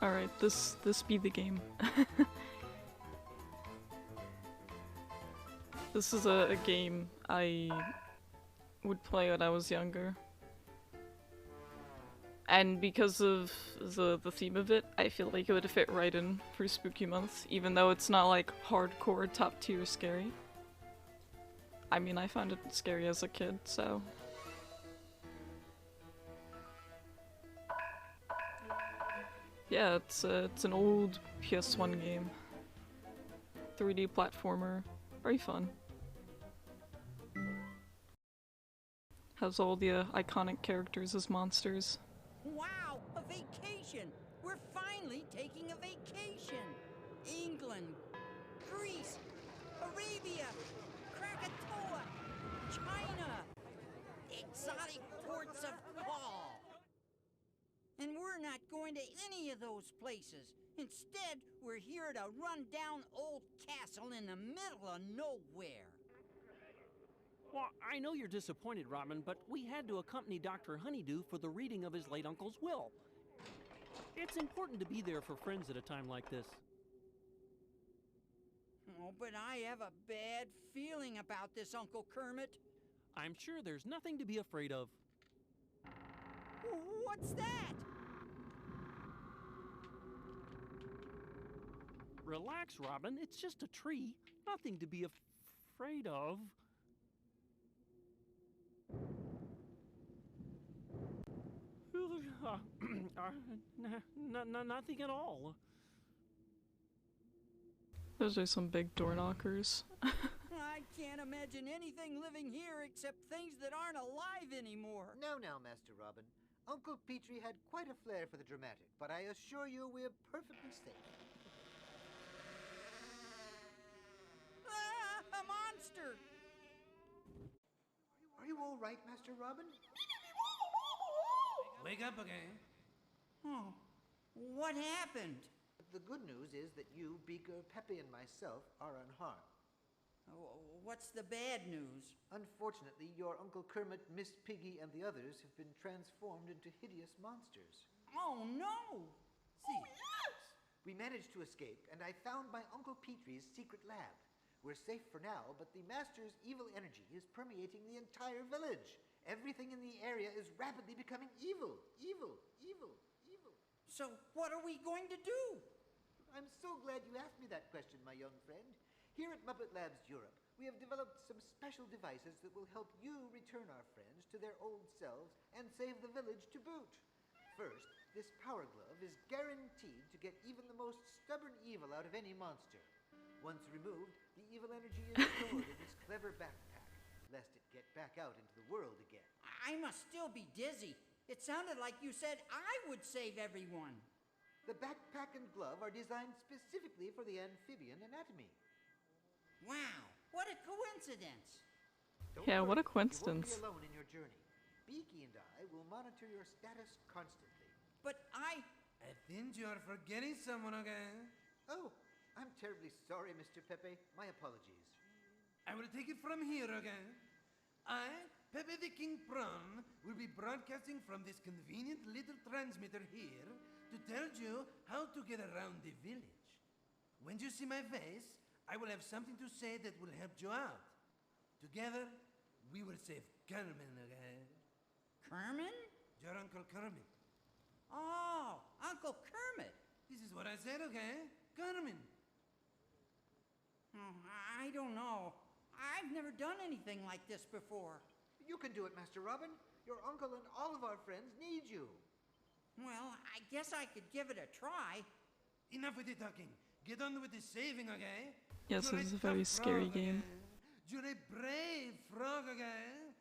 Alright, this be the game. This is a game I would play when I was younger. And because of the theme of it, I feel like it would fit right in for Spooky Month, even though it's not like hardcore top tier scary. I mean, I found it scary as a kid, so... Yeah, it's an old PS1 game. 3D platformer. Very fun. Has all the iconic characters as monsters. Wow, a vacation! We're finally taking a vacation! England, Greece, Arabia, Krakatoa, China, exotic ports of call. And we're not going to any of those places. Instead, we're here at a run-down old castle in the middle of nowhere. Well, I know you're disappointed, Robin, but we had to accompany Dr. Honeydew for the reading of his late uncle's will. It's important to be there for friends at a time like this. Oh, but I have a bad feeling about this, Uncle Kermit. I'm sure there's nothing to be afraid of. What's that? Relax, Robin. It's just a tree. Nothing to be afraid of. Nothing at all. Those are some big door knockers. I can't imagine anything living here except things that aren't alive anymore. Now, Master Robin. Uncle Petrie had quite a flair for the dramatic, but I assure you we're perfectly safe. Ah, a monster! Are you all right, Master Robin? Wake up again. Oh, what happened? The good news is that you, Beaker, Pepe, and myself are unharmed. What's the bad news? Unfortunately, your Uncle Kermit, Miss Piggy, and the others have been transformed into hideous monsters. Oh, no! See, we managed to escape, and I found my Uncle Petrie's secret lab. We're safe for now, but the Master's evil energy is permeating the entire village. Everything in the area is rapidly becoming evil. Evil. So what are we going to do? I'm so glad you asked me that question, my young friend. Here at Muppet Labs Europe, we have developed some special devices that will help you return our friends to their old selves and save the village to boot. First, this power glove is guaranteed to get even the most stubborn evil out of any monster. Once removed, the evil energy is stored in this clever backpack, lest it get back out into the world again. I must still be dizzy. It sounded like you said I would save everyone. The backpack and glove are designed specifically for the amphibian anatomy. Wow, what a coincidence. Yeah, what a You coincidence. won't be alone in your journey. Beaky and I will monitor your status constantly. But I think you are forgetting someone again. Oh, I'm terribly sorry, Mr. Pepe. My apologies. I will take it from here again. I, Pepe the King Prawn, will be broadcasting from this convenient little transmitter here to tell you how to get around the village. When you see my face, I will have something to say that will help you out. Together, we will save Kermit again. Kermit? Your Uncle Kermit. Oh, Uncle Kermit. This is what I said, okay? Kermit. Oh, I don't know. I've never done anything like this before. You can do it, Master Robin. Your uncle and all of our friends need you. Well, I guess I could give it a try. Enough with the talking. Get on with the saving, okay? Yes, You're this is a tough very scary frog, game. okay? You're a brave frog, okay?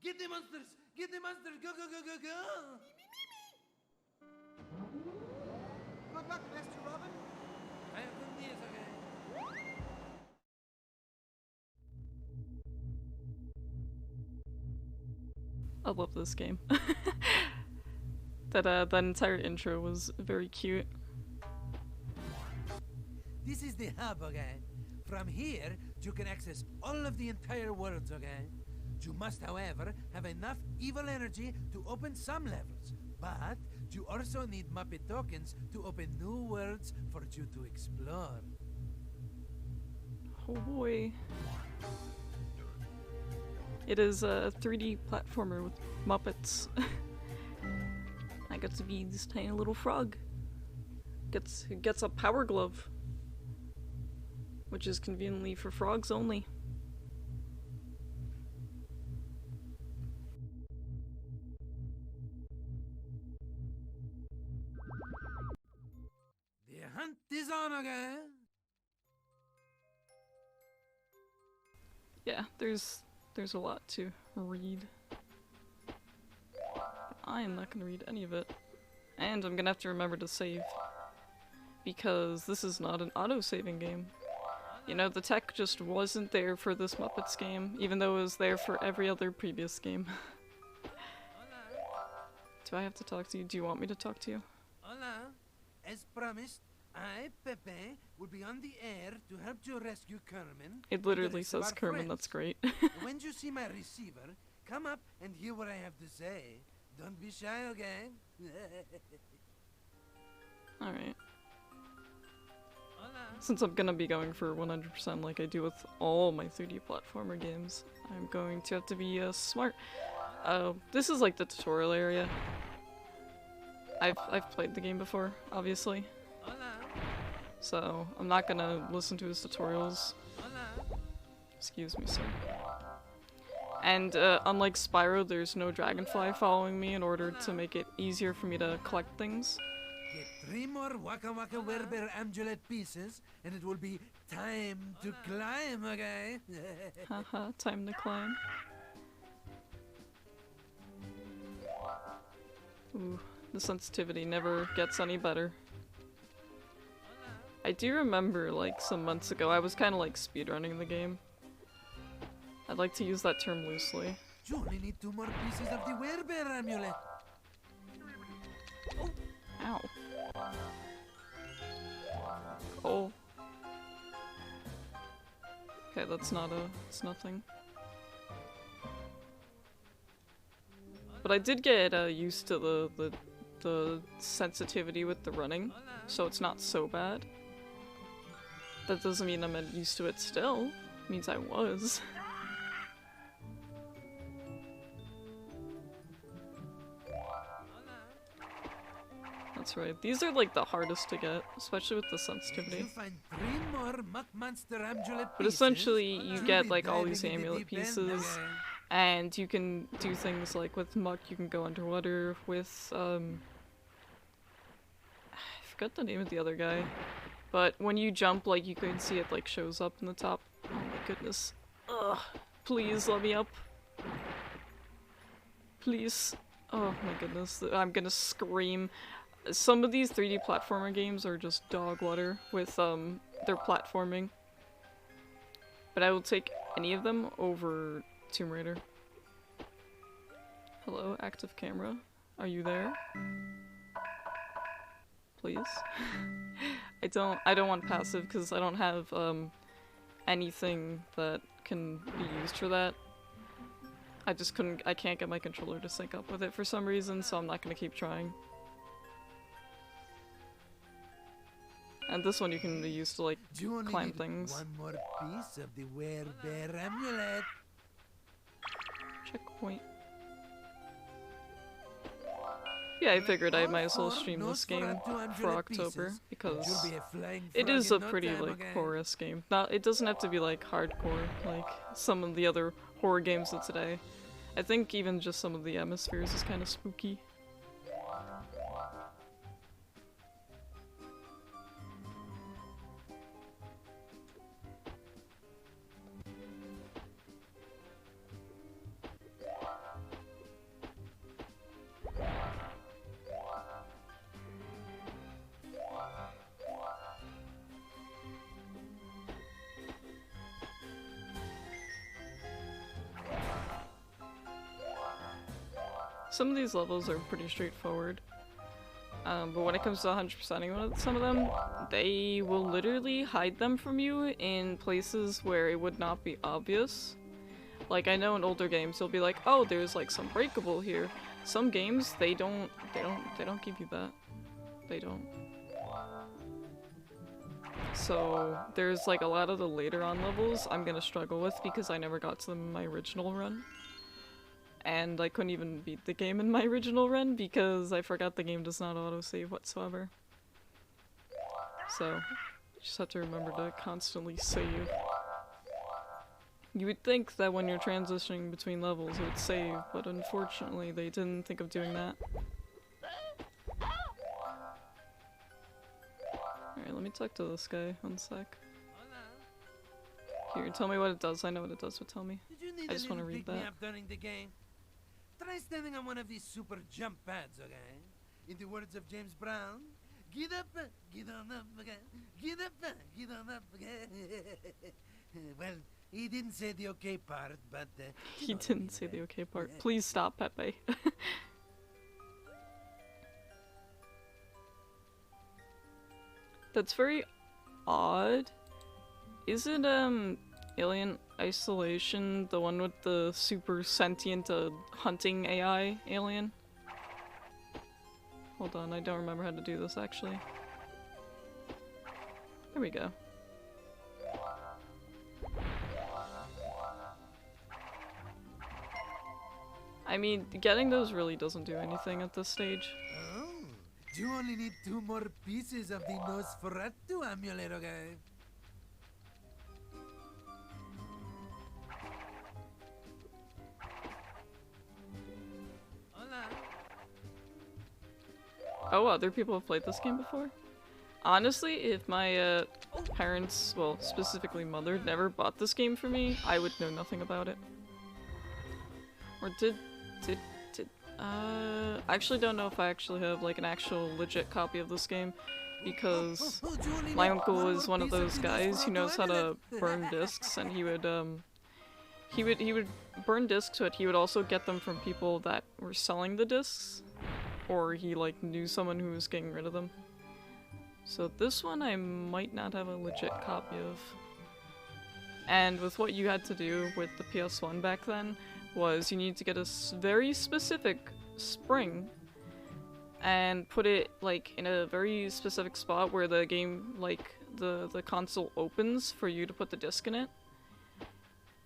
Get the monsters! Get the monsters! Go, go, go, go, go! Good luck, Master Robin. I have done this, okay? I love this game. That entire intro was very cute. This is the hub, okay? From here, you can access all of the entire world, okay? You must, however, have enough evil energy to open some levels. But you also need Muppet tokens to open new worlds for you to explore. Oh boy. It is a 3D platformer with Muppets. I get to be this tiny little frog. Gets a power glove. Which is conveniently for frogs only. The hunt is on again. Yeah, there's a lot to read. I am not gonna read any of it. And I'm gonna have to remember to save. Because this is not an auto-saving game. You know, the tech just wasn't there for this Muppets game, even though it was there for every other previous game. Do I have to talk to you? Do you want me to talk to you? Hola. As promised, I, Pepe, will be on the air to help you rescue Kerman. It literally says Kerman, that's great. When you see my receiver, come up and hear what I have to say. Don't be shy, okay? Alright. Since I'm gonna be going for 100% like I do with all my 3D platformer games, I'm going to have to be smart. This is like the tutorial area. I've played the game before, obviously. So I'm not gonna listen to his tutorials. Excuse me, sir. And unlike Spyro, there's no dragonfly following me in order to make it easier for me to collect things. Get 3 more Waka Waka Werebear amulet pieces, and it will be time to climb, okay? Haha, time to climb. Ooh, the sensitivity never gets any better. I do remember, like, some months ago, I was kind of like speedrunning the game. I'd like to use that term loosely. You only need 2 more pieces of the Werebear amulet. Oh. Ow. Oh. Okay, it's nothing. But I did get used to the sensitivity with the running, so it's not so bad. That doesn't mean I'm used to it still. It means I was. That's right. These are like the hardest to get, especially with the sensitivity. You find 3 more Muck Monster amulet But pieces, essentially, you you'll get be like all diving these in the amulet deep end, pieces, okay? and you can do things like with Muck, you can go underwater with, I forgot the name of the other guy. But when you jump, like, you can see it, like, shows up in the top. Oh my goodness. Ugh. Please let me up. Please. Oh my goodness. I'm gonna scream. Some of these 3D platformer games are just dog water with, their platforming. But I will take any of them over Tomb Raider. Hello, active camera. Are you there? Please? I don't want passive because I don't have, anything that can be used for that. I can't get my controller to sync up with it for some reason, so I'm not gonna keep trying. And this one you can use to, like, You only climb need things. 1 more piece of the Werebear amulet. Checkpoint. Yeah, I figured I might as well stream this game for October, because it is a pretty, like, horror-esque game. It doesn't have to be, like, hardcore, like some of the other horror games of today. I think even just some of the atmospheres is kind of spooky. Some of these levels are pretty straightforward, but when it comes to 100%ing some of them, they will literally hide them from you in places where it would not be obvious. Like, I know in older games you'll be like, oh, there's like some breakable here, Some games, they don't give you that. They don't. So there's like a lot of the later on levels I'm gonna struggle with because I never got to them in my original run. And I couldn't even beat the game in my original run because I forgot the game does not autosave whatsoever. So, you just have to remember to constantly save. You would think that when you're transitioning between levels it would save, but unfortunately they didn't think of doing that. Alright, let me talk to this guy, one sec. Here, tell me what it does. I know what it does, but tell me. I just want to read that. During the game? Try standing on one of these super jump pads, okay? In the words of James Brown, get up, get on up again, get up, get on up again. Well, he didn't say the okay part, but he didn't say the okay part. Please stop, Pepe. That's very odd. Isn't Alien Isolation the one with the super sentient hunting AI alien? Hold on, I don't remember how to do this actually. There we go. I mean, getting those really doesn't do anything at this stage. Oh, you only need 2 more pieces of the Nosferatu amulet, okay? Hola. Oh, other people have played this game before? Honestly, if my parents, well, specifically mother, never bought this game for me, I would know nothing about it. Or I actually don't know if I actually have like an actual legit copy of this game, because my uncle is one of those guys who knows how to burn discs, and he would burn discs, but he would also get them from people that were selling the discs, or he like knew someone who was getting rid of them. So this one I might not have a legit copy of. And with what you had to do with the PS1 back then was you need to get a very specific spring and put it like in a very specific spot where the game, like the console opens for you to put the disc in it.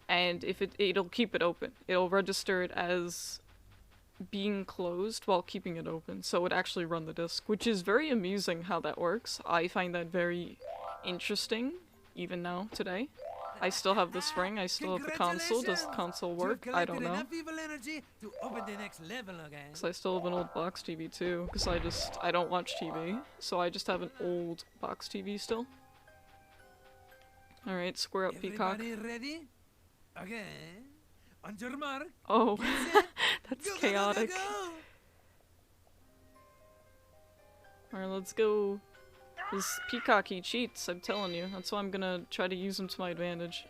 And if it'll keep it open. It'll register it as being closed while keeping it open, so it would actually run the disc, which is very amusing how that works. I find that very interesting, even now, today. I still have the spring, I still have the console. Does the console work? I don't know. Because I still have an old box TV too, because I don't watch TV, so I just have an old box TV still. Alright, square up, Peacock. Ready? Okay. On your mark. Oh, that's chaotic. Alright, let's go. This Peacock, he cheats, I'm telling you. That's why I'm gonna try to use him to my advantage.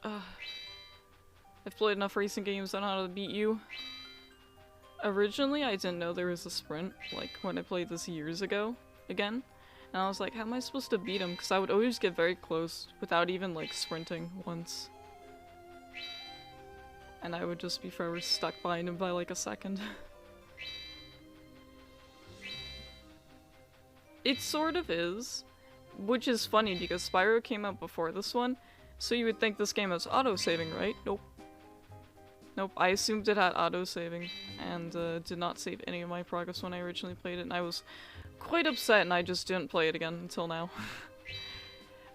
I've played enough racing games, I know how to beat you. Originally, I didn't know there was a sprint, like when I played this years ago, again. And I was like, how am I supposed to beat him? Because I would always get very close without even like sprinting once. And I would just be forever stuck behind him by like a second. It sort of is, which is funny because Spyro came out before this one, so you would think this game has auto-saving, right? Nope. Nope, I assumed it had auto-saving, and did not save any of my progress when I originally played it, and I was quite upset, and I just didn't play it again until now.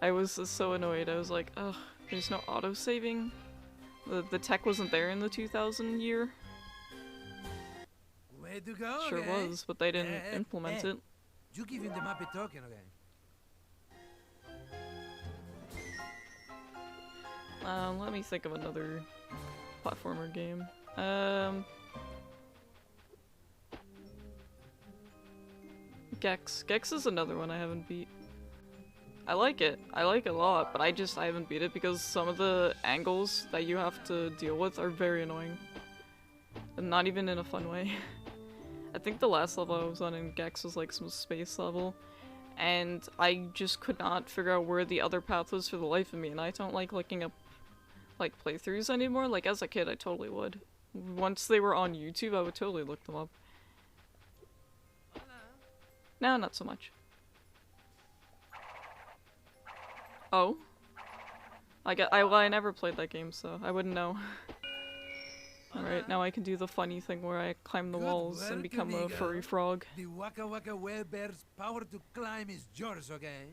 I was so annoyed, I was like, ugh, there's no auto-saving? The tech wasn't there in the 2000 year? Way to go, Sure okay? was, but they didn't implement it. You give him the Muppet token, okay? Let me think of another platformer game. Gex. Gex is another one I haven't beat. I like it. I like it a lot, but I haven't beat it because some of the angles that you have to deal with are very annoying. And not even in a fun way. I think the last level I was on in Gex was like some space level, and I just could not figure out where the other path was for the life of me, and I don't like looking up like playthroughs anymore. Like as a kid I totally would, Once they were on YouTube, I would totally look them up. No, not so much. Oh? Well, I never played that game, so I wouldn't know. Alright, now I can do the funny thing where I climb the Good walls and work, become a amigo. furry frog. The Waka Waka Werebear's power to climb is yours, okay?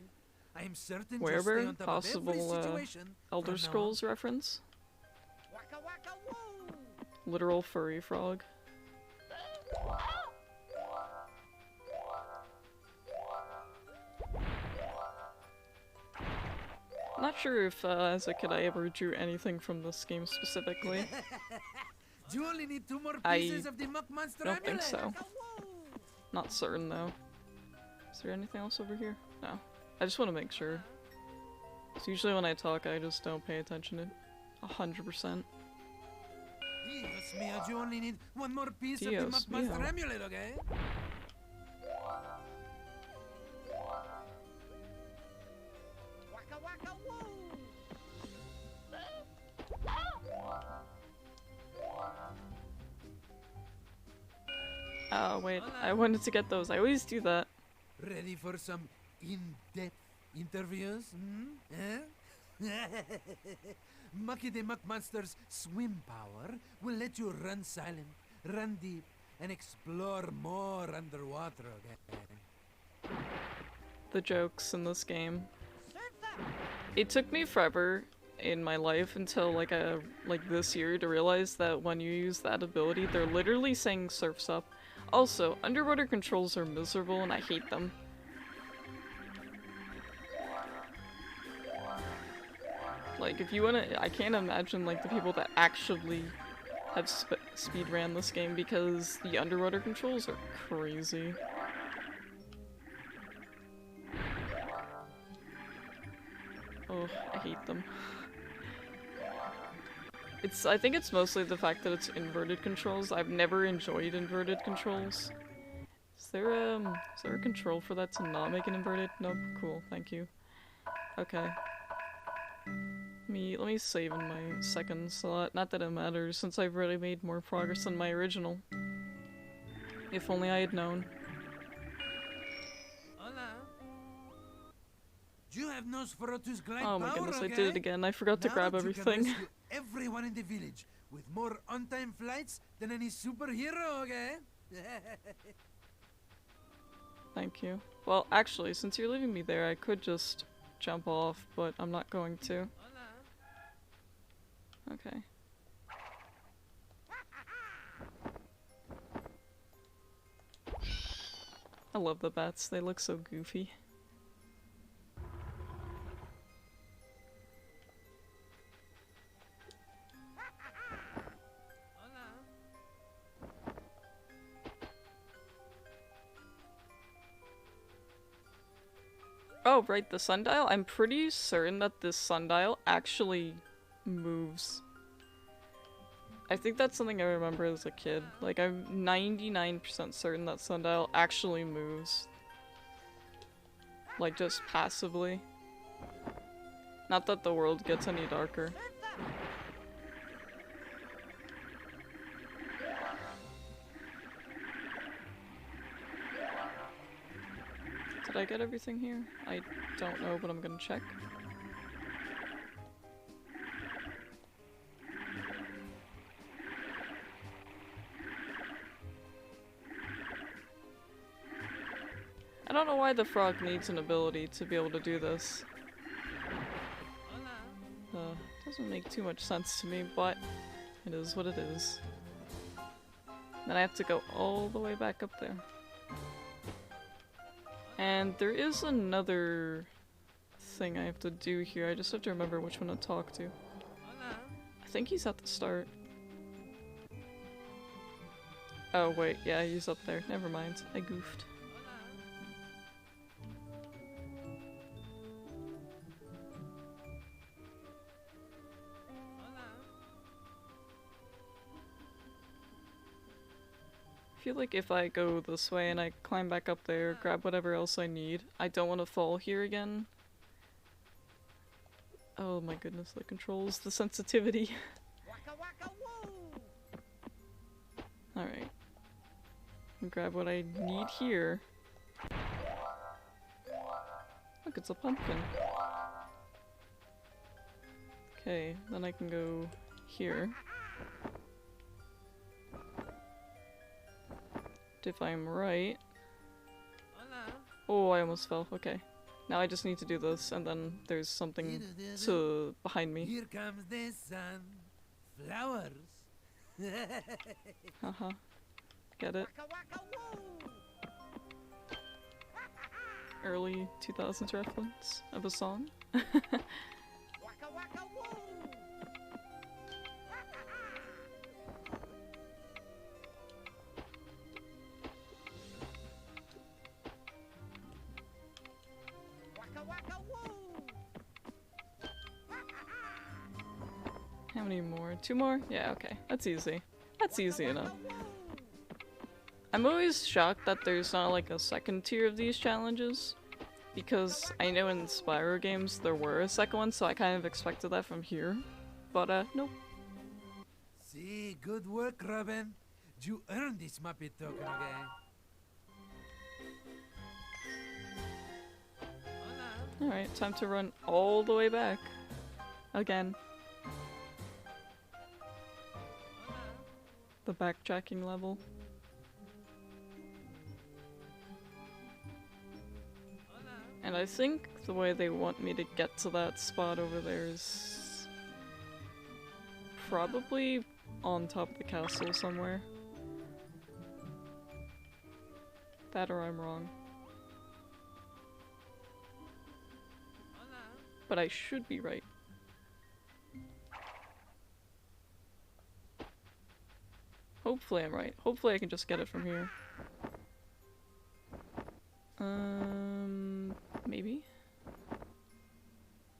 I am certain you'll stay Werebear? on top Possible, of every situation Elder from now on. Scrolls reference? Waka waka woo! Literal furry frog. Not sure if, as a kid, I ever drew anything from this game specifically. You only need 2 more I pieces of the muck monster don't think amulet. so. Waka woo! Not certain, though. Is there anything else over here? No. I just want to make sure. So usually when I talk, I just don't pay attention to 100%. Dios mio, you only need 1 more piece of the Dios muck monster mio. amulet, okay? Waka waka woo! Oh, wait. I wanted to get those. I always do that. Ready for some in-depth interviews? Mucky the Muck Monster's swim power will let you run silent, run deep, and explore more underwater, okay? The jokes in this game. Surf's up! It took me forever in my life until like this year to realize that when you use that ability, they're literally saying surf's up. Also, underwater controls are miserable and I hate them. Like, if you wanna- I can't imagine, like, the people that actually have speedran this game because the underwater controls are crazy. Oh, I hate them. I think it's mostly the fact that it's inverted controls. I've never enjoyed inverted controls. Is there a control for that to not make it inverted? Nope. Cool, thank you. Okay. Let me save in my second slot. Not that it matters, since I've already made more progress than my original. If only I had known. Hola. You have Nosferatu's glide Oh my power, goodness, I okay? did it again. I forgot to Now grab you can everything. rescue everyone in the village with more on-time flights than any superhero, okay? Thank you. Well, actually, since you're leaving me there, I could just jump off, but I'm not going to. Okay. I love the bats. They look so goofy. Oh, right, the sundial? I'm pretty certain that this sundial actually moves. I think that's something I remember as a kid. Like, I'm 99% certain that sundial actually moves. Like, just passively. Not that the world gets any darker. Did I get everything here? I don't know, but I'm gonna check. I don't know why the frog needs an ability to be able to do this. Doesn't make too much sense to me, but it is what it is. Then I have to go all the way back up there. And there is another thing I have to do here. I just have to remember which one to talk to. I think he's at the start. Oh wait, yeah, he's up there. Never mind. I goofed. I feel like if I go this way and I climb back up there, grab whatever else I need, I don't want to fall here again. Oh my goodness, the controls, the sensitivity. Waka waka woo! Alright. Grab what I need here. Look, it's a pumpkin. Okay, then I can go here. If I'm right. Oh, I almost fell. Okay. Now I just need to do this, and then there's something to behind me. Here comes the sun. Flowers. Haha. Get it? Early 2000s reference of a song. How many more? 2 more? Yeah, okay. That's easy. That's easy enough. I'm always shocked that there's not like a second tier of these challenges, because I know in Spyro games there were a second one, so I kind of expected that from here. But nope. See, good work, Robin. You earned this Muppet token, okay? Alright, time to run all the way back. Again. The backtracking level. And I think the way they want me to get to that spot over there is probably on top of the castle somewhere. That or I'm wrong. But I should be right. Hopefully I'm right. Hopefully I can just get it from here. Maybe?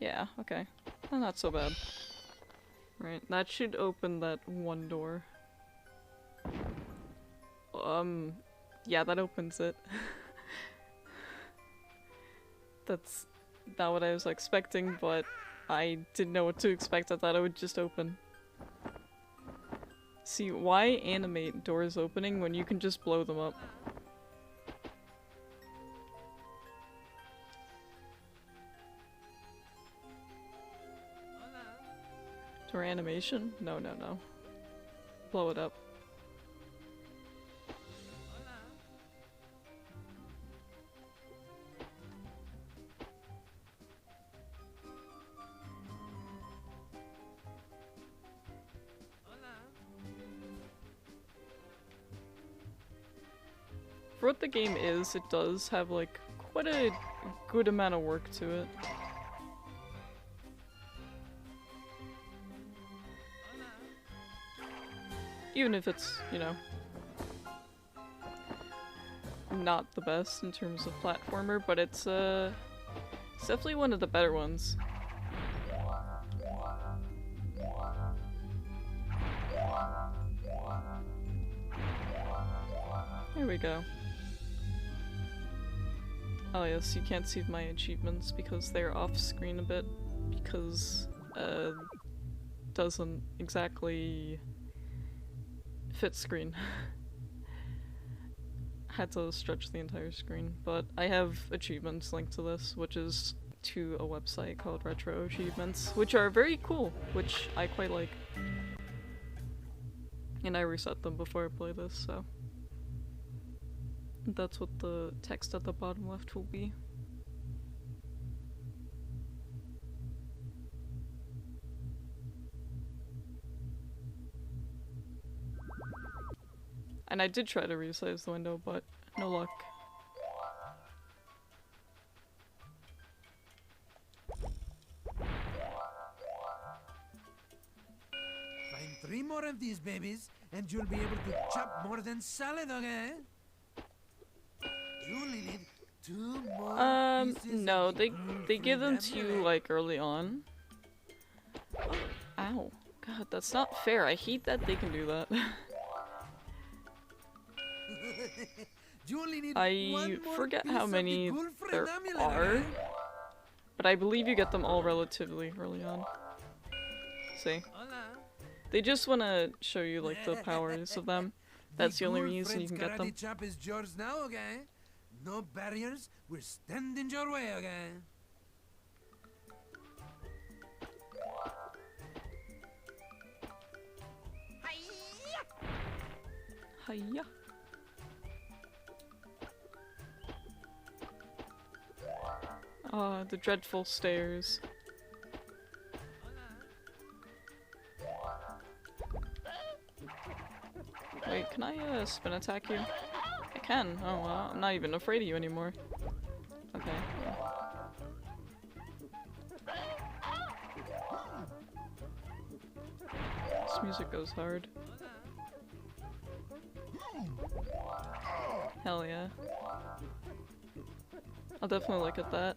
Yeah, okay. Not so bad. Right, that should open that one door. Yeah, that opens it. That's not what I was expecting, but I didn't know what to expect. I thought it would just open. See, why animate doors opening when you can just blow them up? Door animation? No, no, no. Blow it up. For what the game is, it does have like quite a good amount of work to it. Even if it's, you know, not the best in terms of platformer, but it's definitely one of the better ones. There we go. Oh yes, you can't see my achievements because they're off screen a bit, because doesn't exactly fit screen. Had to stretch the entire screen, but I have achievements linked to this, which is to a website called Retro Achievements, which are very cool, which I quite like. And I reset them before I play this, so that's what the text at the bottom left will be. And I did try to resize the window, but no luck. Find 3 more of these babies, and you'll be able to chop more than salad, okay? You only need 2 more pieces no, of they fruit give them from to that you like early on. Ow. God, that's not fair. I hate that they can do that. You only need I 1 more forget piece how of many the girlfriend there amulet, are, okay? but I believe you get them all relatively early on. See? Hola. They just want to show you like the powers of them. That's the only reason you can get them. Karate chop is yours now, okay? No barriers. We're standing your way, okay? Hiya. Ah, the dreadful stairs. Wait, can I spin attack you? I can. Oh wow, I'm not even afraid of you anymore. Okay. This music goes hard. Hell yeah. I'll definitely look at that.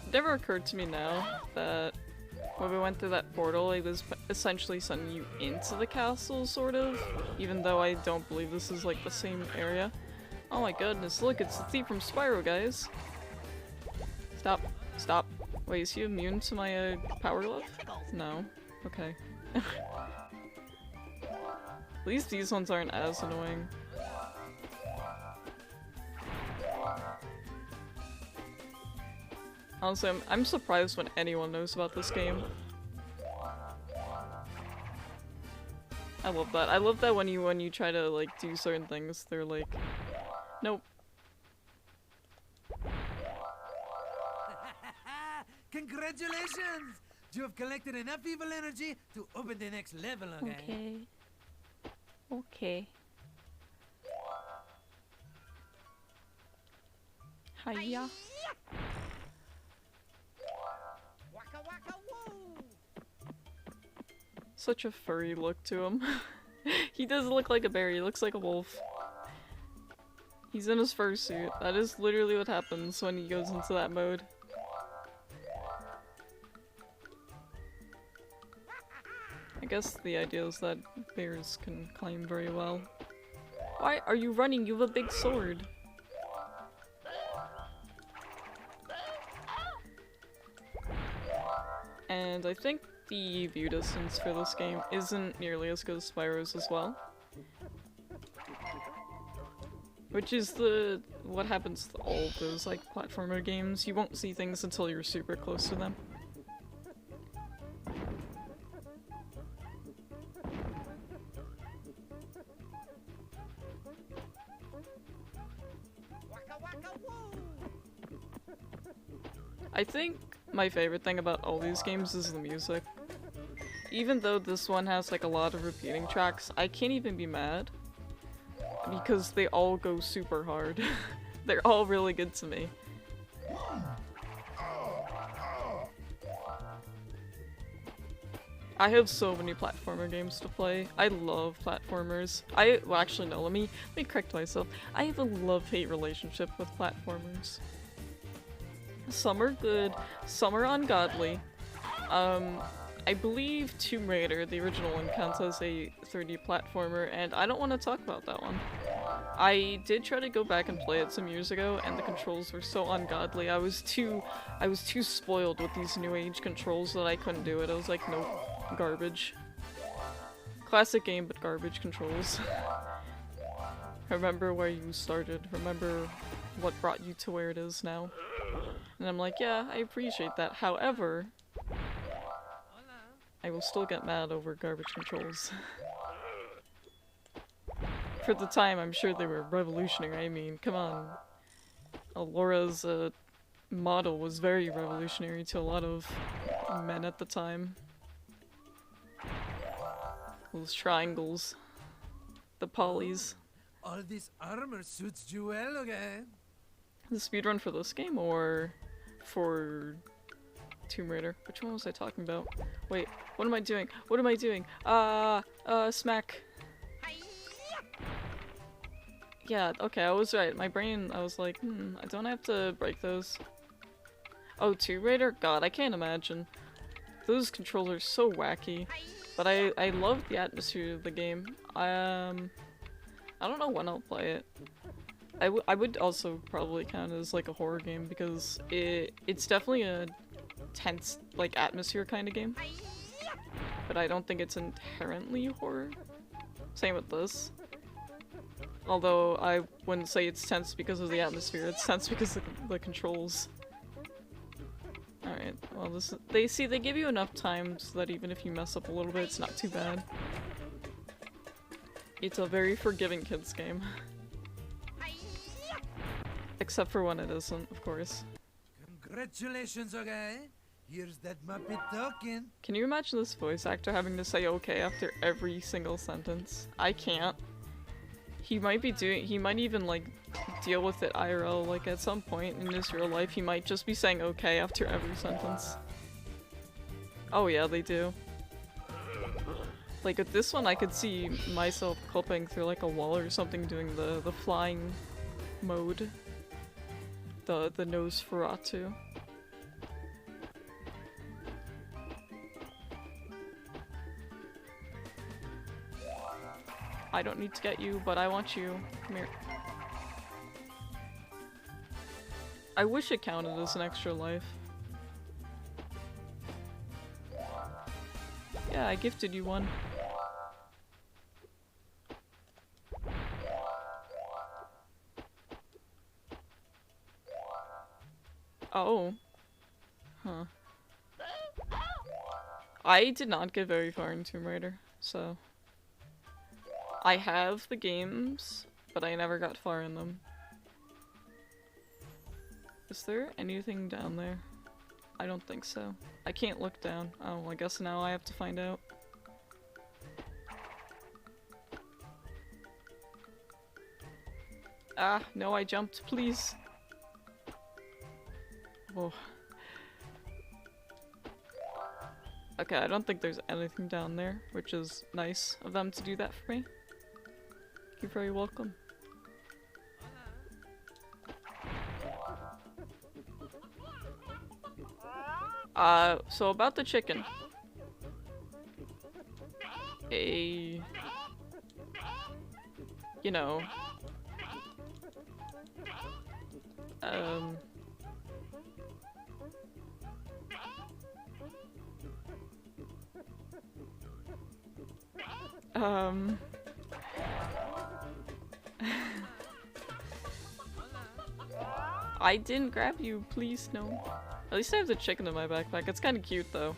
It never occurred to me now that when we went through that portal, it was essentially sending you into the castle, sort of, even though I don't believe this is like the same area. Oh my goodness, look, it's the thief from Spyro, guys! Stop. Stop. Wait, is he immune to my power glove? No. Okay. At least these ones aren't as annoying. Honestly, I'm surprised when anyone knows about this game. I love that. I love that when you try to like do certain things, they're like, nope. Congratulations! You have collected enough evil energy to open the next level, okay? Okay. Okay. Hiya. Waka waka woo! Such a furry look to him. He does look like a bear, he looks like a wolf. He's in his fursuit. That is literally what happens when he goes into that mode. I guess the idea is that bears can climb very well. Why are you running? You have a big sword. And I think the view distance for this game isn't nearly as good as Spyro's as well. Which is what happens to all of those like platformer games. You won't see things until you're super close to them. Waka waka woo! I think my favorite thing about all these games is the music. Even though this one has like a lot of repeating tracks, I can't even be mad. Because they all go super hard. They're all really good to me. I have so many platformer games to play. I love platformers. Well actually no, let me correct myself. I have a love-hate relationship with platformers. Some are good, some are ungodly. I believe Tomb Raider, the original one, counts as a 3D platformer, and I don't want to talk about that one. I did try to go back and play it some years ago, and the controls were so ungodly. I was too spoiled with these new age controls that I couldn't do it. I was like, nope, garbage. Classic game, but garbage controls. Remember where you started. Remember what brought you to where it is now. And I'm like, yeah, I appreciate that. However, I will still get mad over garbage controls. For the time, I'm sure they were revolutionary. I mean, come on. Alora's model was very revolutionary to a lot of men at the time. Those triangles. The polys. All this armor suits you well, okay? The speedrun for this game or for Tomb Raider? Which one was I talking about? Wait, what am I doing? What am I doing? Smack. Yeah, okay, I was right. My brain, I was like, I don't have to break those. Oh, Tomb Raider? God, I can't imagine. Those controls are so wacky. But I love the atmosphere of the game. I don't know when I'll play it. I would also probably count it as like a horror game because it's definitely a tense like atmosphere kind of game. But I don't think it's inherently horror. Same with this. Although I wouldn't say it's tense because of the atmosphere, it's tense because of the controls. Alright, well they give you enough time so that even if you mess up a little bit, it's not too bad. It's a very forgiving kids game. Except for when it isn't, of course. Congratulations, okay? Here's that Muppet talking. Can you imagine this voice actor having to say okay after every single sentence? I can't. He might even like deal with it IRL, like at some point in his real life he might just be saying okay after every sentence. Oh yeah, they do. Like with this one I could see myself clipping through like a wall or something doing the flying mode. The Nosferatu. I don't need to get you, but I want you. Come here. I wish it counted as an extra life. Yeah, I gifted you one. Oh. Huh. I did not get very far in Tomb Raider, so... I have the games, but I never got far in them. Is there anything down there? I don't think so. I can't look down. Oh, I guess now I have to find out. Ah, no, I jumped, please. Oh. Okay, I don't think there's anything down there, which is nice of them to do that for me. You're very welcome. So about the chicken. You know. I didn't grab you, please, no. At least I have the chicken in my backpack. It's kind of cute, though.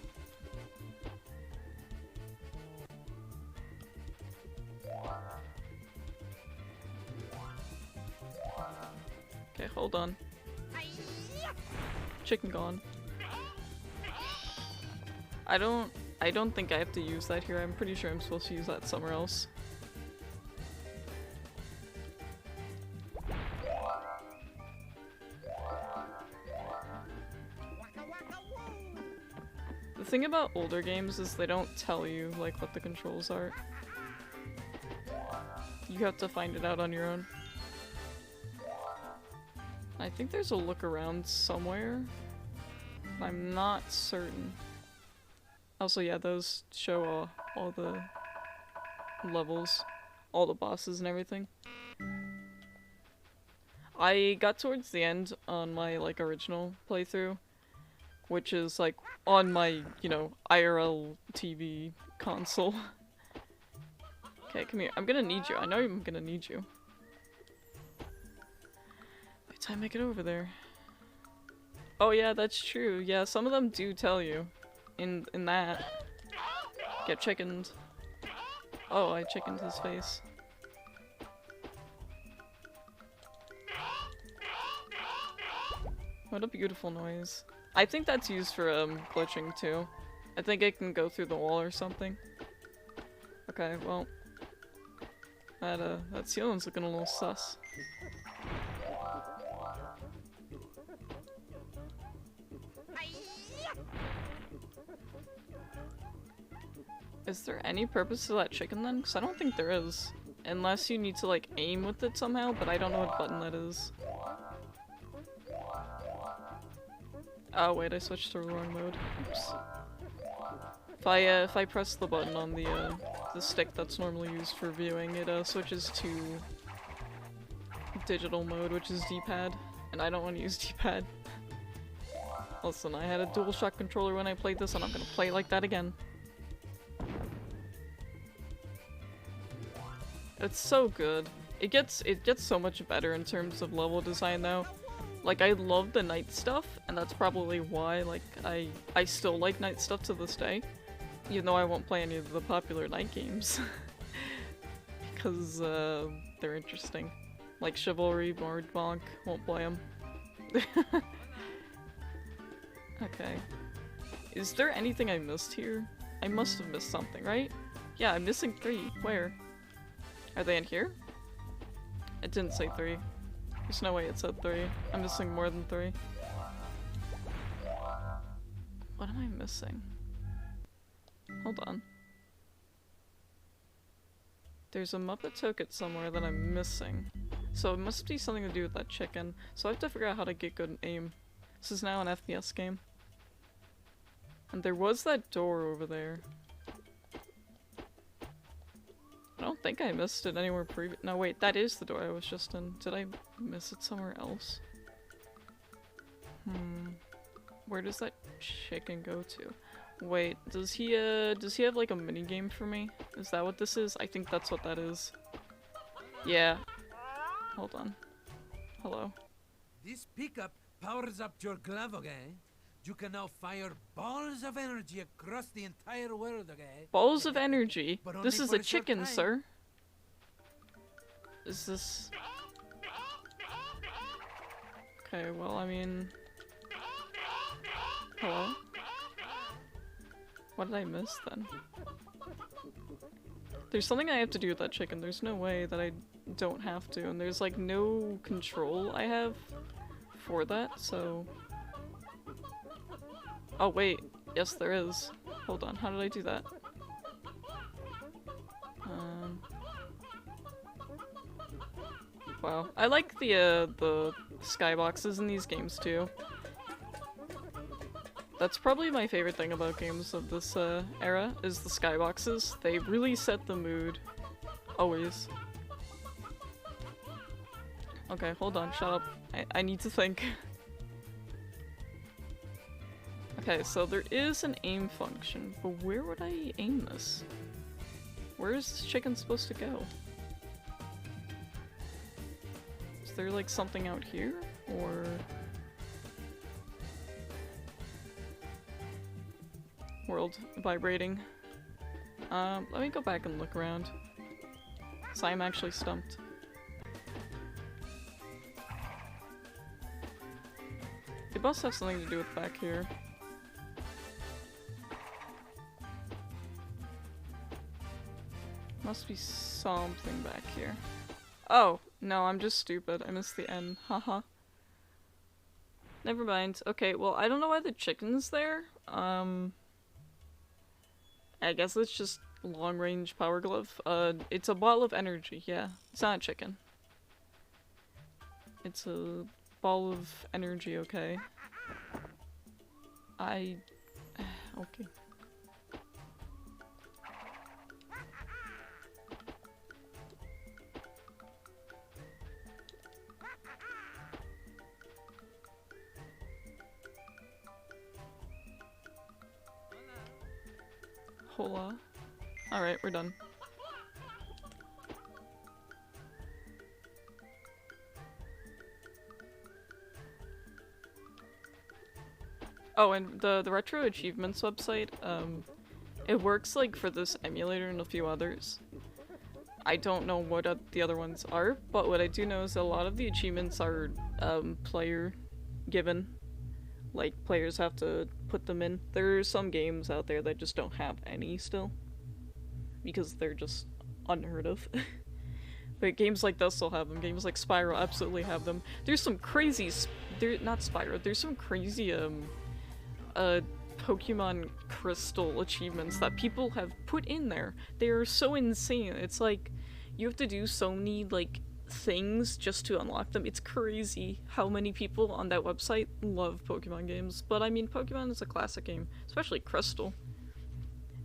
Okay, hold on. Chicken gone. I don't think I have to use that here. I'm pretty sure I'm supposed to use that somewhere else. The thing about older games is they don't tell you, like, what the controls are. You have to find it out on your own. I think there's a look around somewhere. I'm not certain. Also, yeah, those show all the levels, all the bosses and everything. I got towards the end on my, like, original playthrough, which is, like, on my, you know, IRL TV console. Okay, come here. I'm gonna need you. I know I'm gonna need you. By the time I get over there. Oh yeah, that's true. Yeah, some of them do tell you. In that. Get chickened. Oh, I chickened his face. What a beautiful noise. I think that's used for glitching too. I think it can go through the wall or something. Okay, well. That ceiling's looking a little sus. Is there any purpose to that chicken then? Because I don't think there is. Unless you need to like aim with it somehow, but I don't know what button that is. Oh wait, I switched to the wrong mode. Oops. If I press the button on the stick that's normally used for viewing, it switches to digital mode, which is D-pad, and I don't want to use D-pad. Listen, I had a DualShock controller when I played this, and I'm gonna play like that again. It's so good. It gets so much better in terms of level design though. Like, I love the night stuff, and that's probably why, like, I still like night stuff to this day. Even though I won't play any of the popular night games. Because, they're interesting. Like Chivalry, Mordbonk, won't play them. Okay. Is there anything I missed here? I must have missed something, right? Yeah, I'm missing 3. Where? Are they in here? It didn't say 3. There's no way it said 3. I'm missing more than 3. What am I missing? Hold on. There's a Muppet Toket somewhere that I'm missing. So it must be something to do with that chicken. So I have to figure out how to get good aim. This is now an FPS game. And there was that door over there. I don't think I missed it anywhere previous. No, wait, that is the door I was just in. Did I miss it somewhere else? Where does that chicken go to? Wait, does he have like a mini game for me? Is that what this is? I think that's what that is. Yeah. Hold on. Hello. This pickup powers up your glove, okay? You can now fire balls of energy across the entire world, okay? Balls of energy? But This only is for a a short chicken, time. sir. Is this... Okay, well, I mean... Hello? What did I miss, then? There's something I have to do with that chicken. There's no way that I don't have to, and there's, like, no control I have for that, so... Oh, wait. Yes, there is. Hold on, how did I do that? Wow. I like the skyboxes in these games, too. That's probably my favorite thing about games of this era, is the skyboxes. They really set the mood. Always. Okay, hold on, shut up. I need to think. Okay, so there is an aim function, but where would I aim this? Where is this chicken supposed to go? Is there like something out here? Or... World vibrating. Let me go back and look around. So I'm actually stumped. It must have something to do with back here. Must be something back here. Oh, no, I'm just stupid. I missed the N. Haha. Never mind. Okay, well, I don't know why the chicken's there. I guess it's just long-range power glove. It's a ball of energy, yeah. It's not a chicken. It's a ball of energy, okay. Okay. Hola. Alright, we're done. Oh, and the Retro Achievements website, it works like for this emulator and a few others. I don't know what the other ones are, but what I do know is a lot of the achievements are player given. Like, players have to put them in. There are some games out there that just don't have any still. Because they're just unheard of. But games like this will have them. Games like Spyro absolutely have them. There's some crazy... not Spyro. There's some crazy, Pokemon Crystal achievements that people have put in there. They are so insane. It's like, you have to do so many, like, things just to unlock them. It's crazy how many people on that website love Pokemon games. But I mean, Pokemon is a classic game, especially Crystal.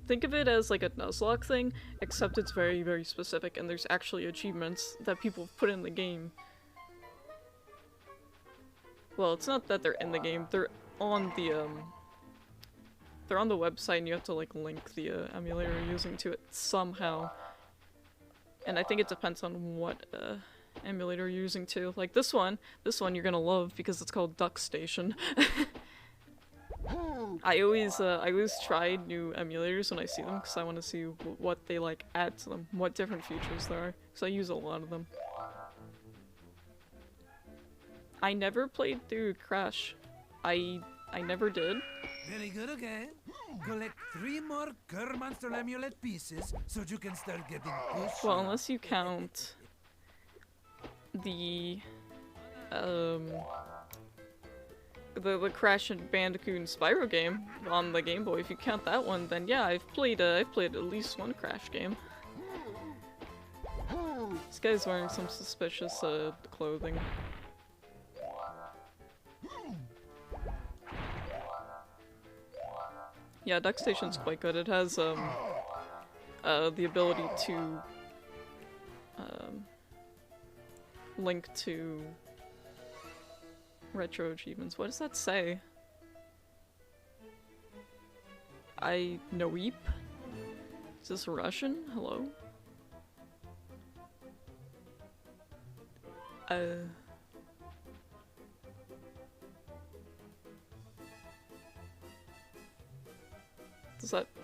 think of it as like a Nuzlocke thing, except it's very, very specific, and there's actually achievements that people have put in the game. Well, it's not that they're in the game, they're on the website, and you have to like link the emulator you're using to it somehow. And I think it depends on what emulator you're using too. Like this one you're gonna love because it's called Duck Station. I always try new emulators when I see them because I want to see what they like add to them, what different features there are. So I use a lot of them. I never played through Crash. I never did. Very good, okay. Collect 3 more Cur Monster amulet pieces so you can start getting pushy. Well, unless you count the Crash and Bandicoot and Spyro game on the Game Boy. If you count that one, then yeah, I've played at least one Crash game. This guy's wearing some suspicious clothing. Yeah, Duck Station's quite good. It has the ability to link to retro achievements. What does that say? I Noeep? Is this Russian? Hello?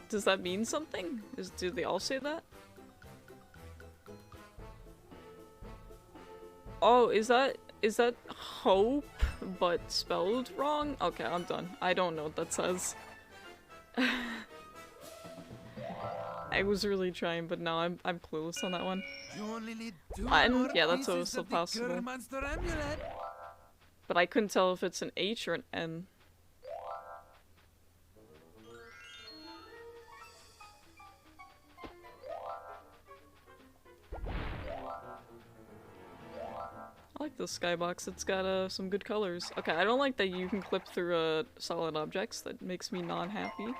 Does that mean something? Do they all say that? Oh, is that hope but spelled wrong? Okay, I'm done. I don't know what that says. I was really trying, but no, I'm clueless on that one. You only need 2 And more yeah, that's pieces also of the possible. Cur Monster amulet. But I couldn't tell if it's an H or an N. I like this skybox, it's got some good colors. Okay, I don't like that you can clip through solid objects, that makes me not happy.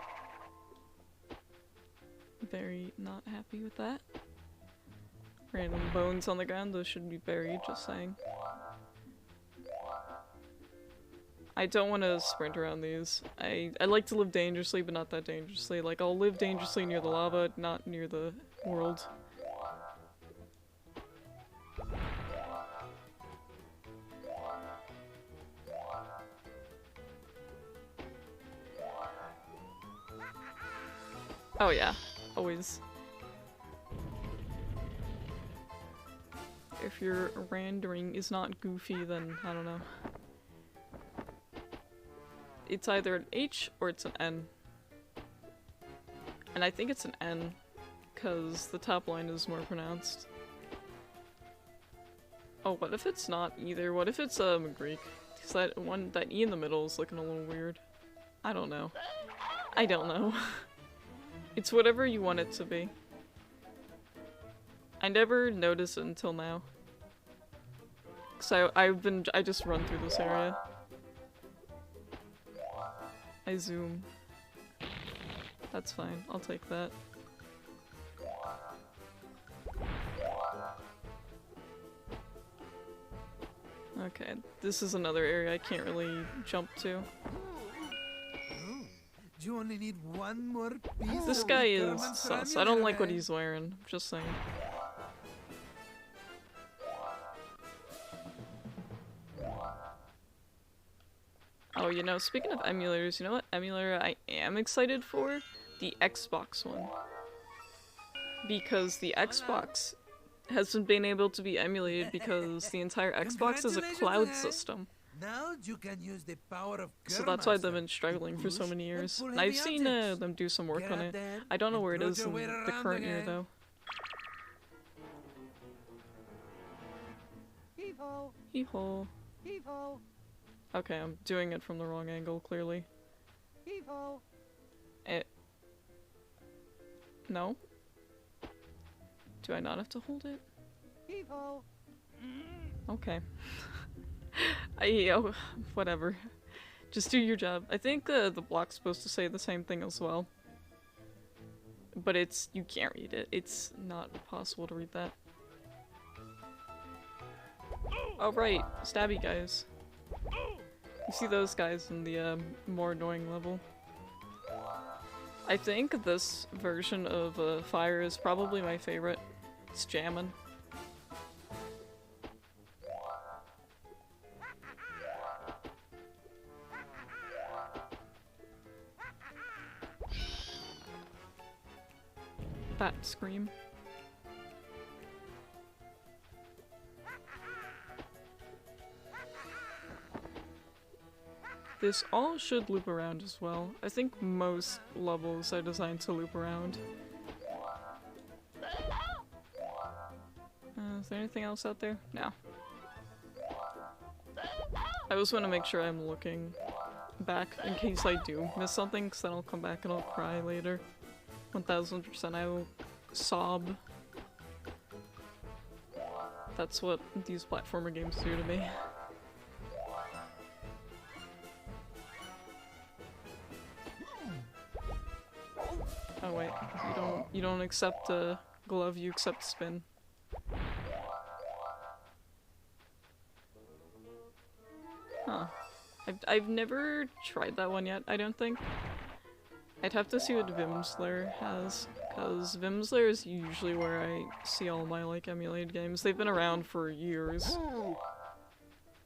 Very not happy with that. Random bones on the ground, those should be buried, just saying. I don't want to sprint around these. I like to live dangerously, but not that dangerously. Like, I'll live dangerously near the lava, not near the world. Oh yeah, always. If your rendering is not goofy, then I don't know. It's either an H or it's an N. And I think it's an N, because the top line is more pronounced. Oh, what if it's not either? What if it's Greek? Because that E in the middle is looking a little weird. I don't know. I don't know. It's whatever you want it to be. I never noticed it until now. So I just run through this area. I zoom. That's fine, I'll take that. Okay, this is another area I can't really jump to. You only need 1 more piece. This of guy the Cur is Monster sus. I don't like what amulet. he's wearing, just saying. Oh, you know, speaking of emulators, you know what emulator I am excited for? The Xbox one. Because the Xbox hasn't been able to be emulated because the entire Xbox is a cloud system. Now you can use the power of So Cur that's why they've Monster been struggling to for so push many and years. pull And I've heavy seen objects. them do some work Get on up it. there I don't know and where it float is your in way the around current year again. though. Heave-ho! Hee-ho. Heave-ho! Okay, I'm doing it from the wrong angle, clearly. Heave-ho! No? Do I not have to hold it? Heave-ho! Okay. Oh, whatever. Just do your job. I think the block's supposed to say the same thing as well. but it's, you can't read it. It's not possible to read that. Oh right, stabby guys. You see those guys in the more annoying level. I think this version of Fire is probably my favorite. It's jammin'. That scream. This all should loop around as well. I think most levels are designed to loop around. Is there anything else out there? No. I always want to make sure I'm looking back in case I do miss something, because then I'll come back and I'll cry later. 1000% I will sob. That's what these platformer games do to me. Oh wait, you don't accept a glove, you accept spin. Huh. I've never tried that one yet, I don't think. I'd have to see what Vimslayer has, because Vimslayer is usually where I see all my, like, emulated games. They've been around for years.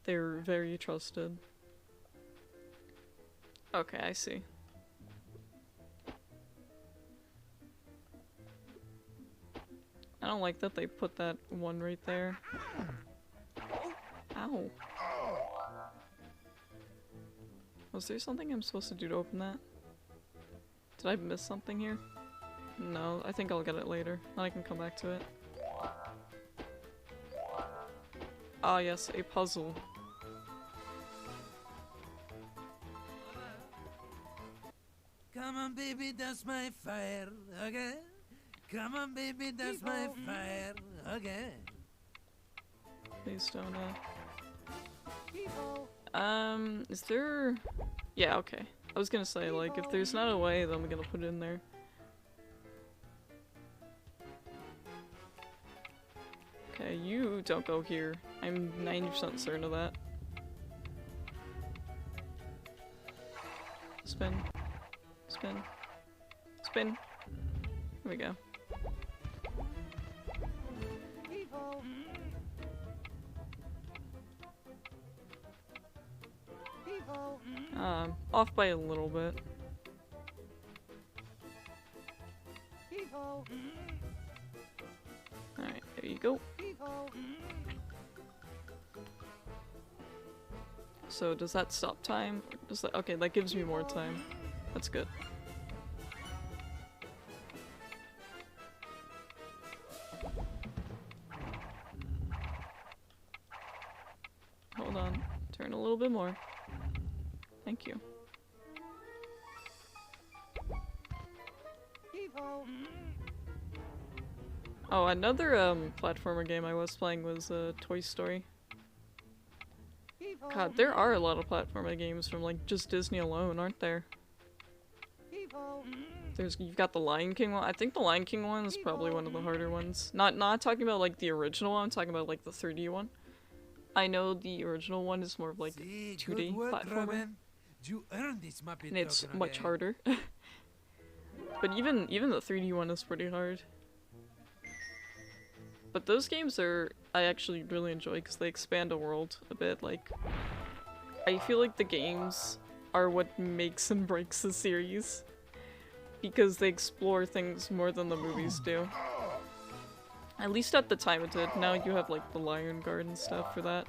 They're very trusted. Okay, I see. I don't like that they put that one right there. Ow. Was there something I'm supposed to do to open that? Did I miss something here? No, I think I'll get it later. Then I can come back to it. Ah yes, a puzzle. Come on, baby, that's my fire again. Come on, baby, that's my fire again. Please don't, is there... Yeah, okay. I was gonna say, like, if there's not a way, then I'm gonna put it in there. Okay, you don't go here. I'm 90% certain of that. Spin. Spin. Spin. Here we go. Off by a little bit. Alright, there you go. So does that stop time? Does that— okay, that gives me more time. That's good. Hold on. Turn a little bit more. Thank you. Oh, another platformer game I was playing was Toy Story. God, there are a lot of platformer games from like just Disney alone, aren't there? You've got the Lion King one. I think the Lion King one is probably one of the harder ones. Not talking about like the original one, I'm talking about like the 3D one. I know the original one is more of like 2D platformer. You earned this Muppet And it's token much again. harder. But even the 3D one is pretty hard. But those games I actually really enjoy because they expand a world a bit. Like, I feel like the games are what makes and breaks the series. Because they explore things more than the movies do. At least at the time it did. Now you have like the Lion Guard and stuff for that.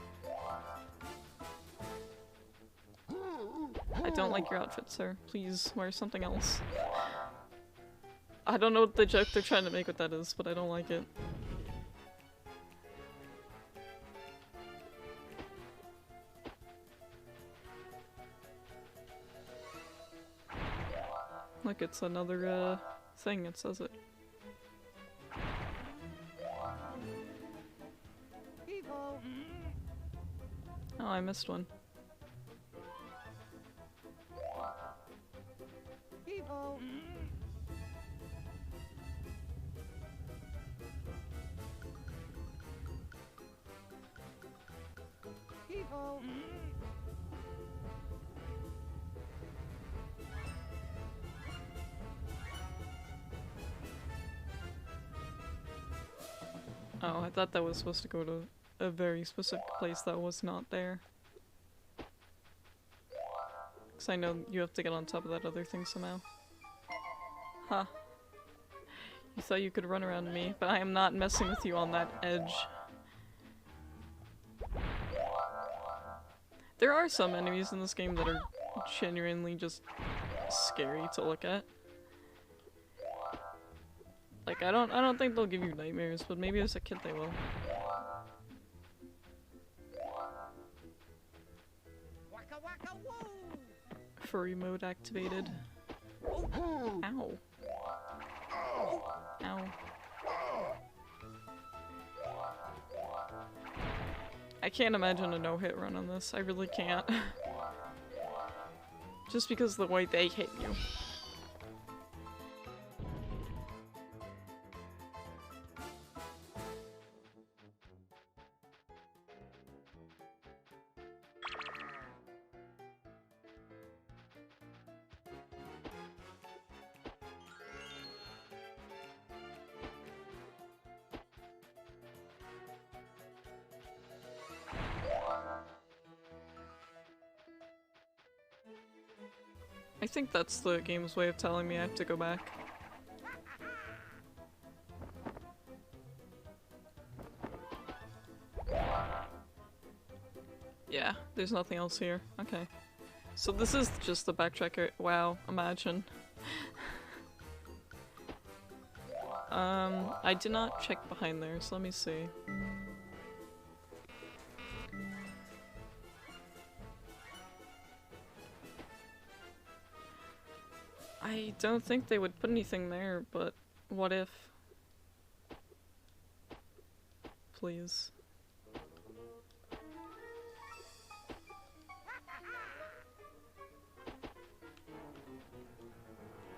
I don't like your outfit, sir. Please wear something else. I don't know what the joke they're trying to make with that is, but I don't like it. Look, it's another thing, it says it. Oh, I missed one. Oh, I thought that was supposed to go to a very specific place that was not there. Because I know you have to get on top of that other thing somehow. Huh. You thought you could run around me, but I am not messing with you on that edge. There are some enemies in this game that are genuinely just scary to look at. Like, I don't think they'll give you nightmares, but maybe as a kid they will. Waka waka woo! Furry mode activated. Ow. Ow. I can't imagine a no-hit run on this. I really can't. Just because of the way they hit you. I think that's the game's way of telling me I have to go back. Yeah, there's nothing else here. Okay. So this is just the backtracker. Wow, imagine. I did not check behind there, so let me see. I don't think they would put anything there, but what if? Please.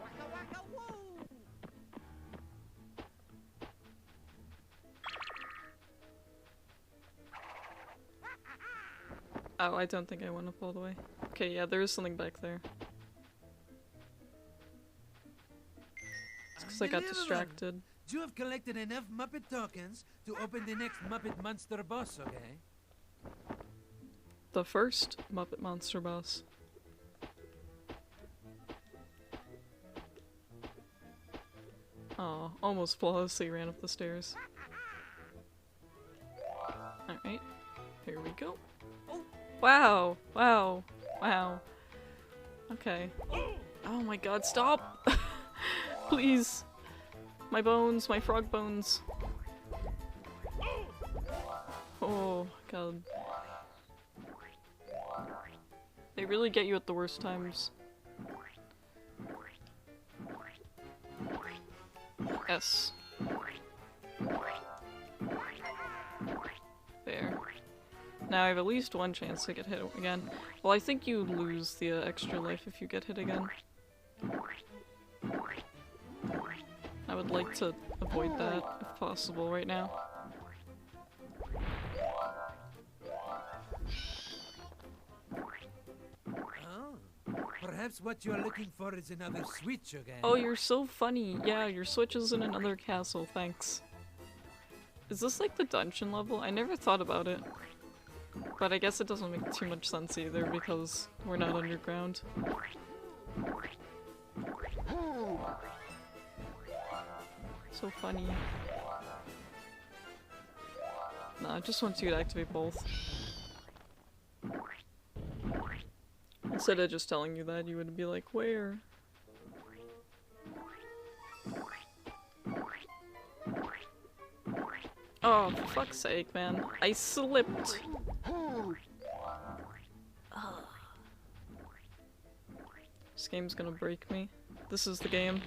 Waka waka woo! Oh, I don't think I went up all the way. Okay, yeah, there is something back there. It's because I got Unbelievable. distracted. You have collected enough Muppet tokens to open the next Muppet Monster boss, okay? The first Muppet Monster boss. Aw, almost flawlessly ran up the stairs. Alright, here we go. Wow, wow, wow. Okay. Oh my god, stop! Please! My bones, my frog bones. Oh god. They really get you at the worst times. S. There. Now I have at least one chance to get hit again. Well, I think you lose the extra life if you get hit again. I would like to avoid that if possible right now. Oh, perhaps what you are looking for is another switch, okay? Oh, you're so funny. Yeah, your switch is in another castle, thanks. Is this like the dungeon level? I never thought about it. But I guess it doesn't make too much sense either because we're not underground. So funny. Nah, I just want you to activate both. Instead of just telling you that, you would be like, where? Oh, for fuck's sake, man. I slipped. Ugh. This game's gonna break me. This is the game.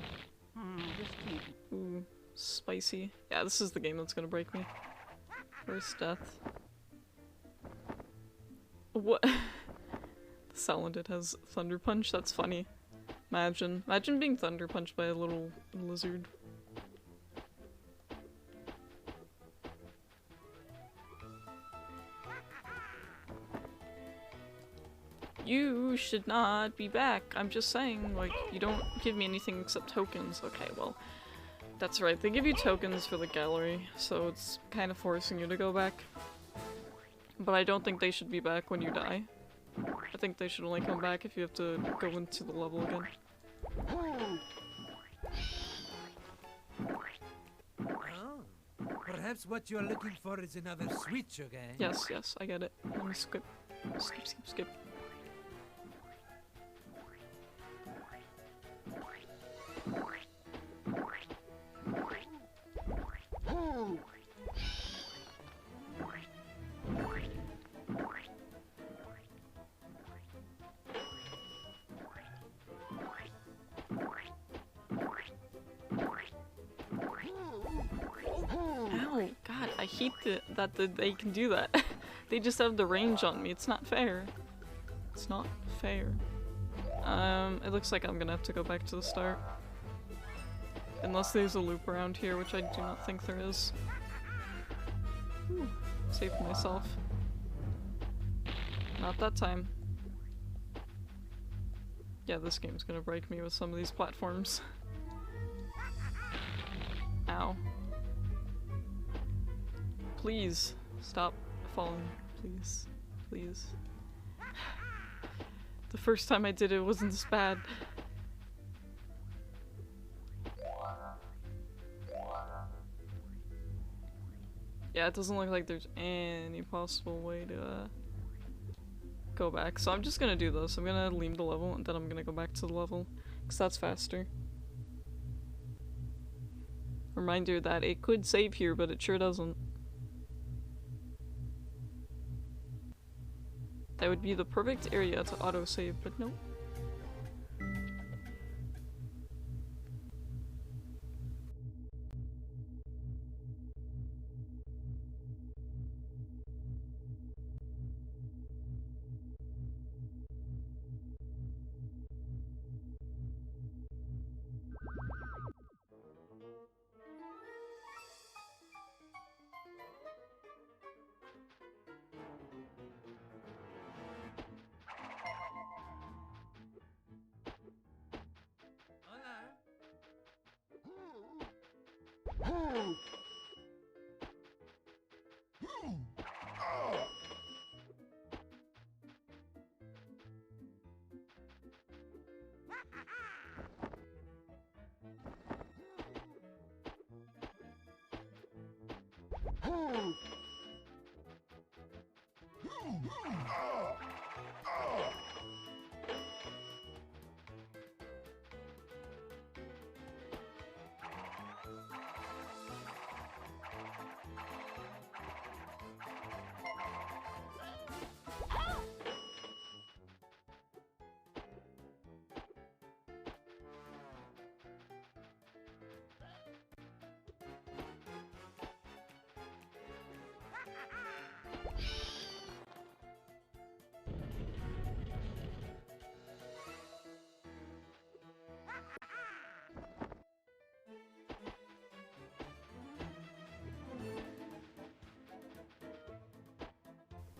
Ooh, spicy. Yeah, this is the game that's gonna break me. First death. What? The Salandit has Thunder Punch? That's funny. Imagine being Thunder Punched by a little lizard. You should not be back. I'm just saying, like, you don't give me anything except tokens. Okay, well, that's right. They give you tokens for the gallery, so it's kind of forcing you to go back. But I don't think they should be back when you die. I think they should only come back if you have to go into the level again. Oh, perhaps what you're looking for is another switch, okay? Yes, yes, I get it. Let me skip. Skip, skip, skip. Ow, God, I hate that they can do that. They just have the range on me. It's not fair. It's not fair. It looks like I'm gonna have to go back to the start. Unless there's a loop around here, which I do not think there is. Ooh, saved myself. Not that time. Yeah, this game's gonna break me with some of these platforms. Ow. Please, stop falling. Please. Please. The first time I did it wasn't this bad. Yeah, it doesn't look like there's any possible way to go back. So I'm just gonna do this. I'm gonna leave the level and then I'm gonna go back to the level. Because that's faster. Reminder that it could save here, but it sure doesn't. That would be the perfect area to autosave, but nope.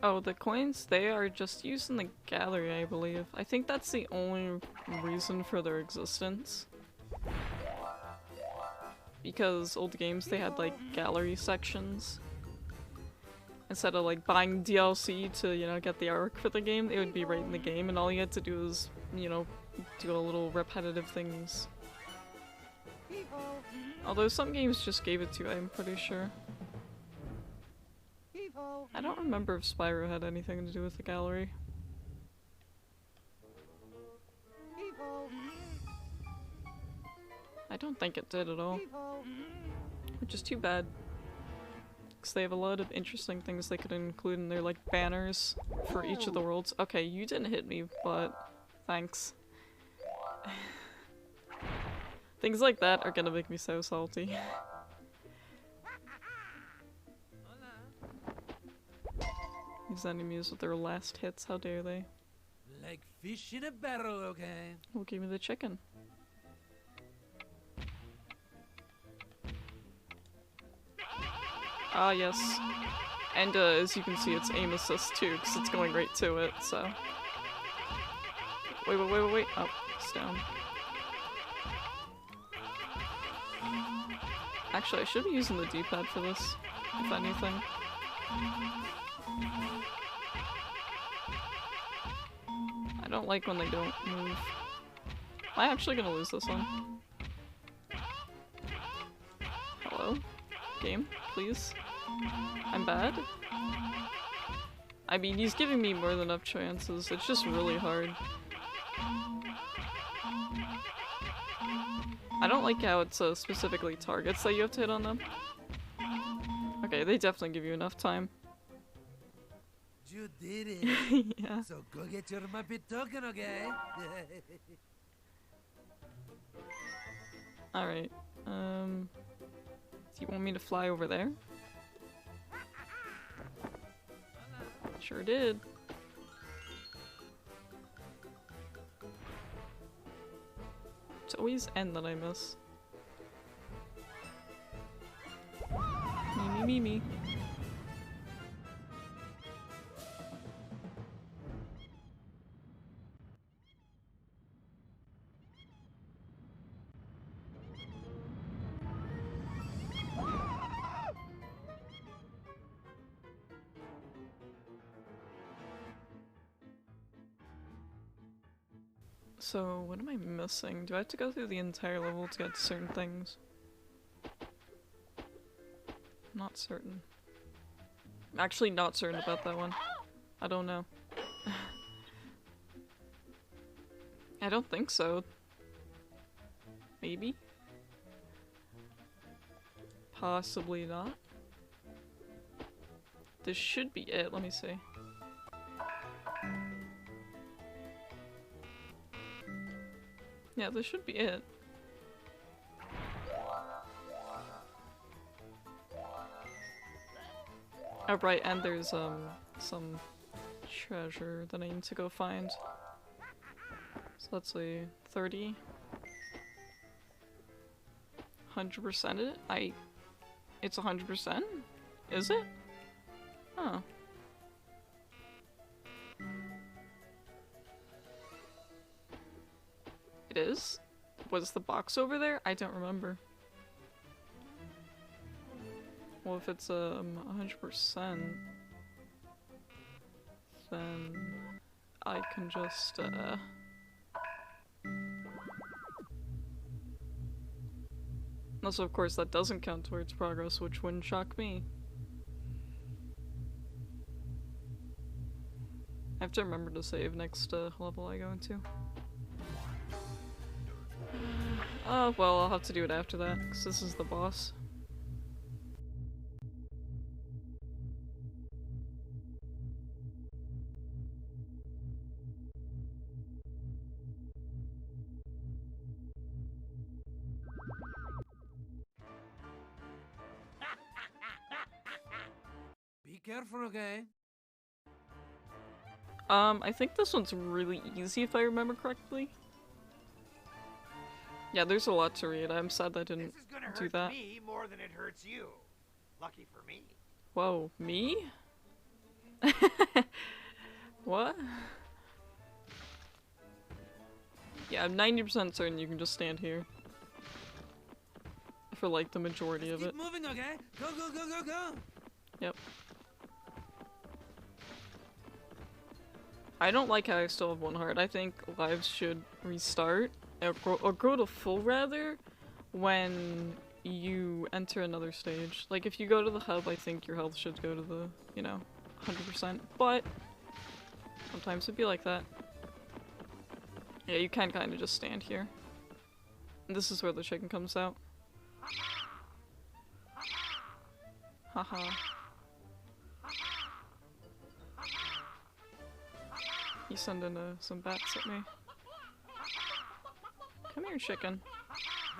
Oh, the coins, they are just used in the gallery, I believe. I think that's the only reason for their existence. Because old games, they had like gallery sections. Instead of like buying DLC to, you know, get the arc for the game, it would be right in the game and all you had to do is, you know, do a little repetitive things. Although some games just gave it to you, I'm pretty sure. I don't remember if Spyro had anything to do with the gallery. I don't think it did at all. Which is too bad. Because they have a lot of interesting things they could include in their, like, banners for each of the worlds. Okay, you didn't hit me, but thanks. Things like that are gonna make me so salty. These enemies with their last hits, how dare they? Like fish in a barrel, okay? Well, give me the chicken. Ah, yes. And as you can see, it's aim assist too, because it's going right to it, so. Wait. Oh, it's down. Actually, I should be using the D-pad for this, if anything. I don't like when they don't move. Am I actually gonna lose this one? Hello? Game, please? I'm bad? I mean, he's giving me more than enough chances. It's just really hard. I don't like how it's specifically targets that you have to hit on them. Okay, they definitely give you enough time. You did it. Yeah. So go get your Muppet token, okay? Alright. Do you want me to fly over there? Sure did. It's always N that I miss. Me. So, what am I missing? Do I have to go through the entire level to get certain things? Not certain. I'm actually not certain about that one. I don't know. I don't think so. Maybe? Possibly not. This should be it. Let me see. Yeah, this should be it. Oh right, and there's some treasure that I need to go find. So let's see, 30. 100% it? It's 100%? Is it? Oh. It is? Was the box over there? I don't remember. Well, if it's 100%, then I can just unless of course that doesn't count towards progress, which wouldn't shock me. I have to remember to save next level I go into. Oh, well, I'll have to do it after that, because this is the boss. Be careful, okay? I think this one's really easy if I remember correctly. Yeah, there's a lot to read. I'm sad I didn't This is gonna do hurt that. me more than it hurts you. Lucky for me. Whoa, me? What? Yeah, I'm 90% certain you can just stand here. For like the majority of it. Keep moving, okay? Go, go, go, go, go! Yep. I don't like how I still have one heart. I think lives should restart, or grow to full rather, when you enter another stage. Like if you go to the hub, I think your health should go to the, 100%, but sometimes it'd be like that. Yeah, you can kind of just stand here. And this is where the chicken comes out. Haha. He's sending some bats at me. Come here, chicken.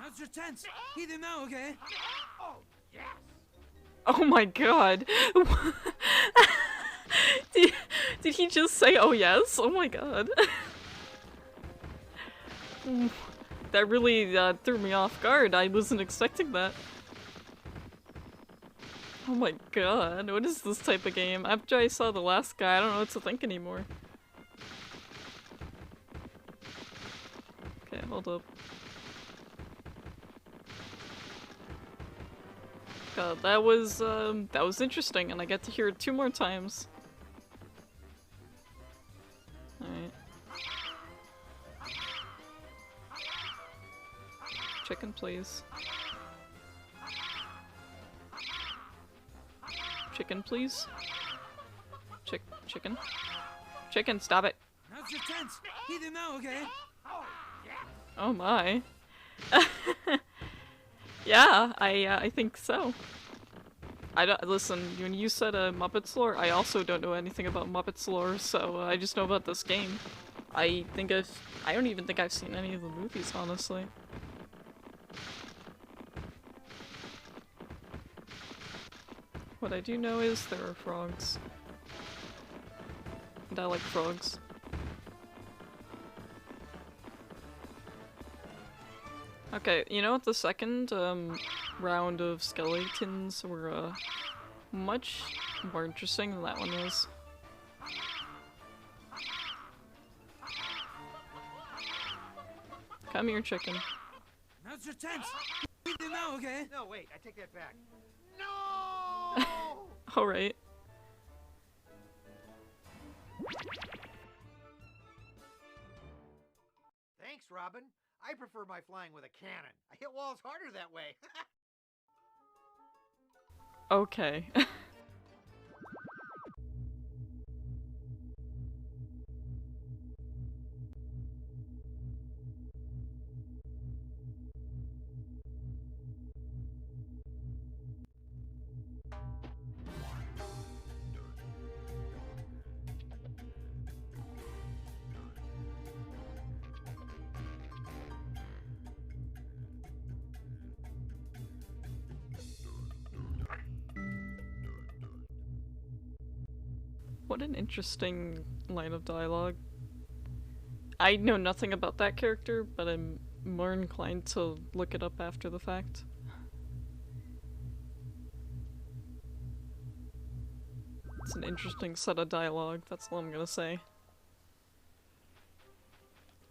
Now's your chance! Either now, okay? Oh, yes. Oh my god! did he just say, oh yes? Oh my god. That really threw me off guard. I wasn't expecting that. Oh my god, what is this type of game? After I saw the last guy, I don't know what to think anymore. hold up. God, that was interesting, and I get to hear it 2 more times. Alright. Chicken, please. Chicken, please. Chicken. Chicken, stop it. Now's your chance. Hit him now, okay? Oh my. Yeah, I think so. Listen, when you said Muppets lore, I also don't know anything about Muppets lore, so I just know about this game. I don't even think I've seen any of the movies, honestly. What I do know is there are frogs. And I like frogs. Okay, you know what? The second round of skeletons were much more interesting than that one was. Come here, chicken. Now's your chance. Hit him now, okay? No, wait, I take that back. No! Alright. Thanks, Robin. I prefer my flying with a cannon. I hit walls harder that way. Okay. What an interesting line of dialogue. I know nothing about that character, but I'm more inclined to look it up after the fact. It's an interesting set of dialogue, that's all I'm gonna say.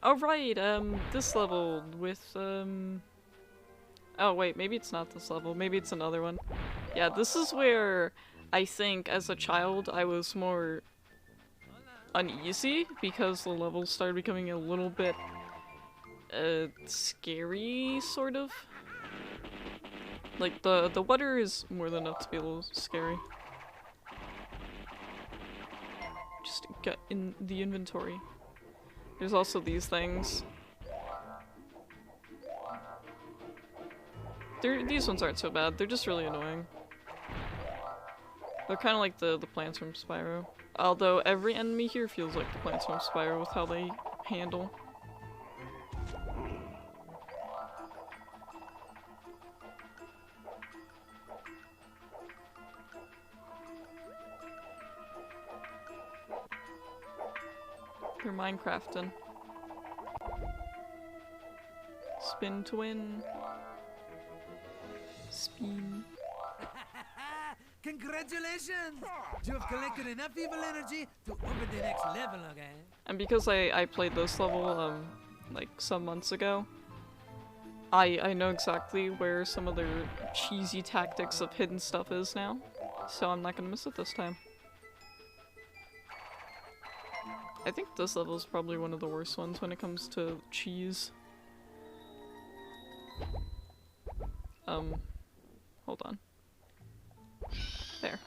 Oh right, this level with, oh wait, maybe it's not this level, maybe it's another one. Yeah, this is where I think as a child I was more uneasy because the levels started becoming a little bit scary, sort of. Like the water is more than enough to be a little scary. Just get in the inventory. There's also these things. These ones aren't so bad, they're just really annoying. They're kind of like the plants from Spyro. Although every enemy here feels like the plants from Spyro with how they handle. You're Minecrafting. Spin to win. Spin. Congratulations! You have collected enough evil energy to open the next level, okay? And because I played this level, like some months ago, I know exactly where some of their cheesy tactics of hidden stuff is now, so I'm not gonna miss it this time. I think this level is probably one of the worst ones when it comes to cheese. Hold on. There.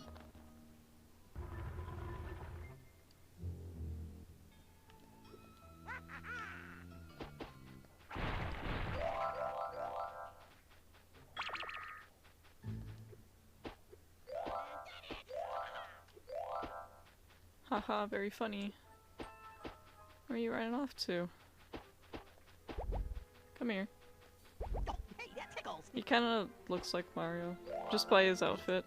Haha, very funny. Where are you running off to? Come here. Hey, that tickles. He kinda looks like Mario, just by his outfit.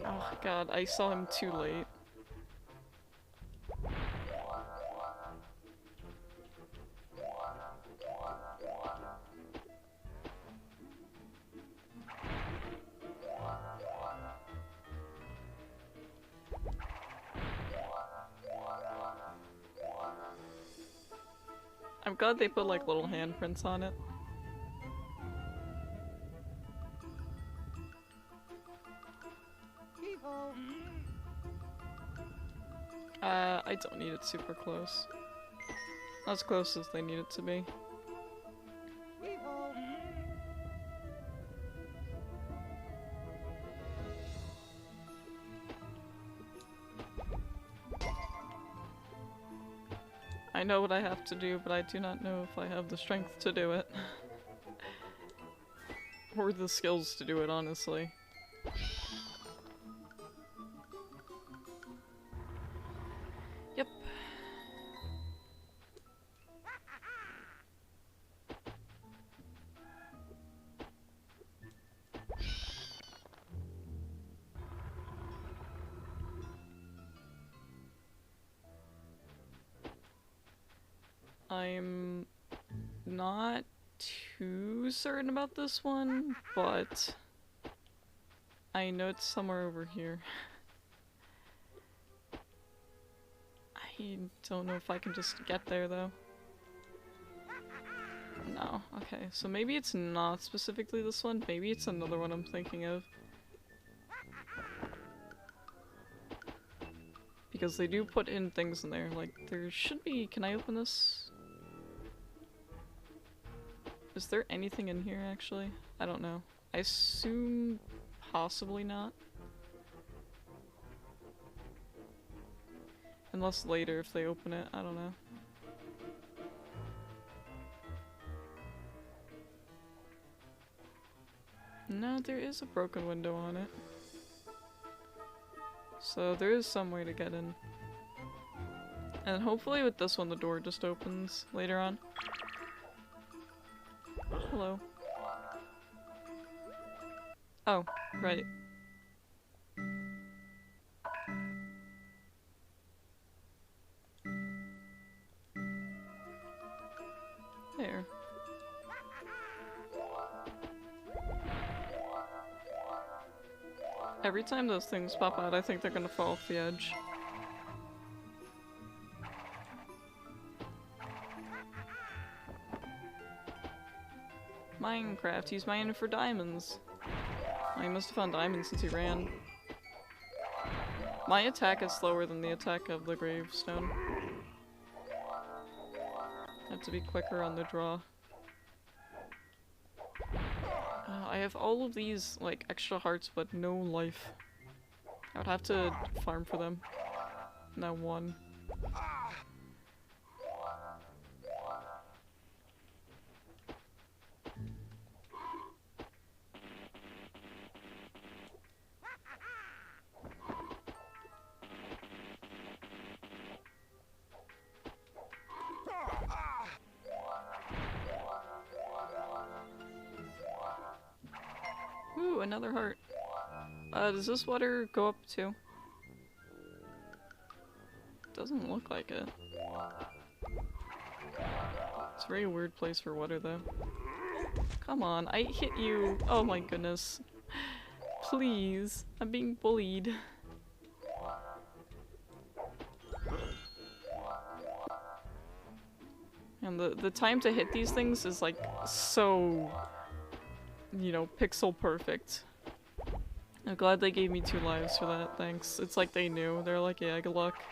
Oh god, I saw him too late. I'm glad they put like little handprints on it. I don't need it super close. As close as they need it to be. I know what I have to do, but I do not know if I have the strength to do it. Or the skills to do it, honestly. Yep. I'm not too certain about this one, but I know it's somewhere over here. I don't know if I can just get there though. No, okay, so maybe it's not specifically this one, maybe it's another one I'm thinking of. Because they do put in things in there, like there should be— can I open this? Is there anything in here actually? I don't know. I assume possibly not. Unless later if they open it, I don't know. No, there is a broken window on it. So there is some way to get in. And hopefully with this one the door just opens later on. Hello. Oh, right. There. Every time those things pop out, I think they're gonna fall off the edge. Minecraft, he's mining for diamonds. Oh, he must have found diamonds since he ran. My attack is slower than the attack of the gravestone. I have to be quicker on the draw. I have all of these, like, extra hearts, but no life. I would have to farm for them. Now one. Ooh, another heart. Does this water go up too? Doesn't look like it. It's a very weird place for water though. Come on, I hit you! Oh my goodness. Please, I'm being bullied. And the time to hit these things is like so, you know, pixel perfect. I'm glad they gave me 2 lives for that, thanks. It's like they knew. They're like, yeah, good luck.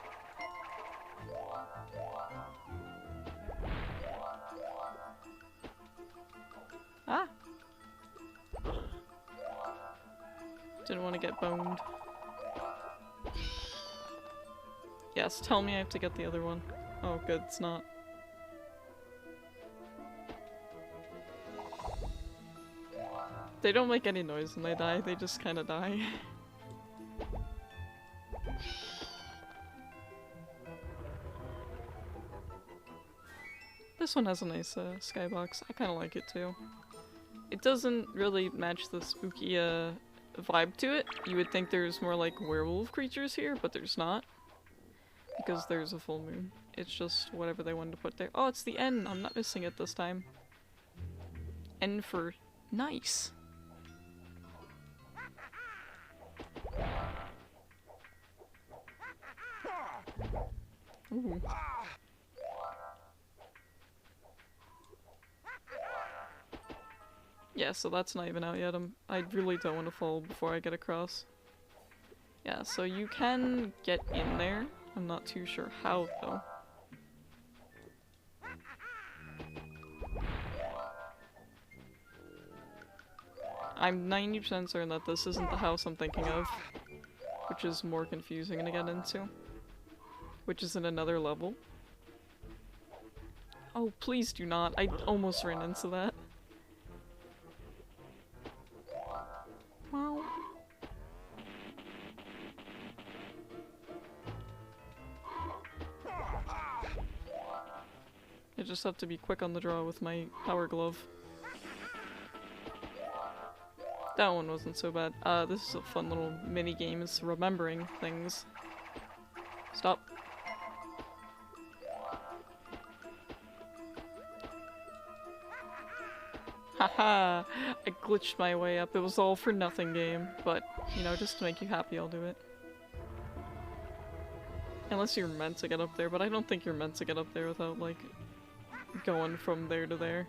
Ah! Didn't want to get boned. Yes, tell me I have to get the other one. Oh good, it's not. They don't make any noise when they die, they just kinda die. This one has a nice skybox. I kinda like it too. It doesn't really match the spooky vibe to it. You would think there's more like werewolf creatures here, but there's not. Because there's a full moon. It's just whatever they wanted to put there. Oh, it's the N! I'm not missing it this time. N for nice. Ooh. Yeah, so that's not even out yet. I really don't want to fall before I get across. Yeah, so you can get in there. I'm not too sure how, though. I'm 90% certain that this isn't the house I'm thinking of, which is more confusing to get into. Which is in another level. Oh, please do not. I almost ran into that. Wow. I just have to be quick on the draw with my power glove. That one wasn't so bad. This is a fun little mini game. It's remembering things. Stop. Haha! I glitched my way up. It was all for nothing game, but, you know, just to make you happy, I'll do it. Unless you're meant to get up there, but I don't think you're meant to get up there without, like, going from there to there.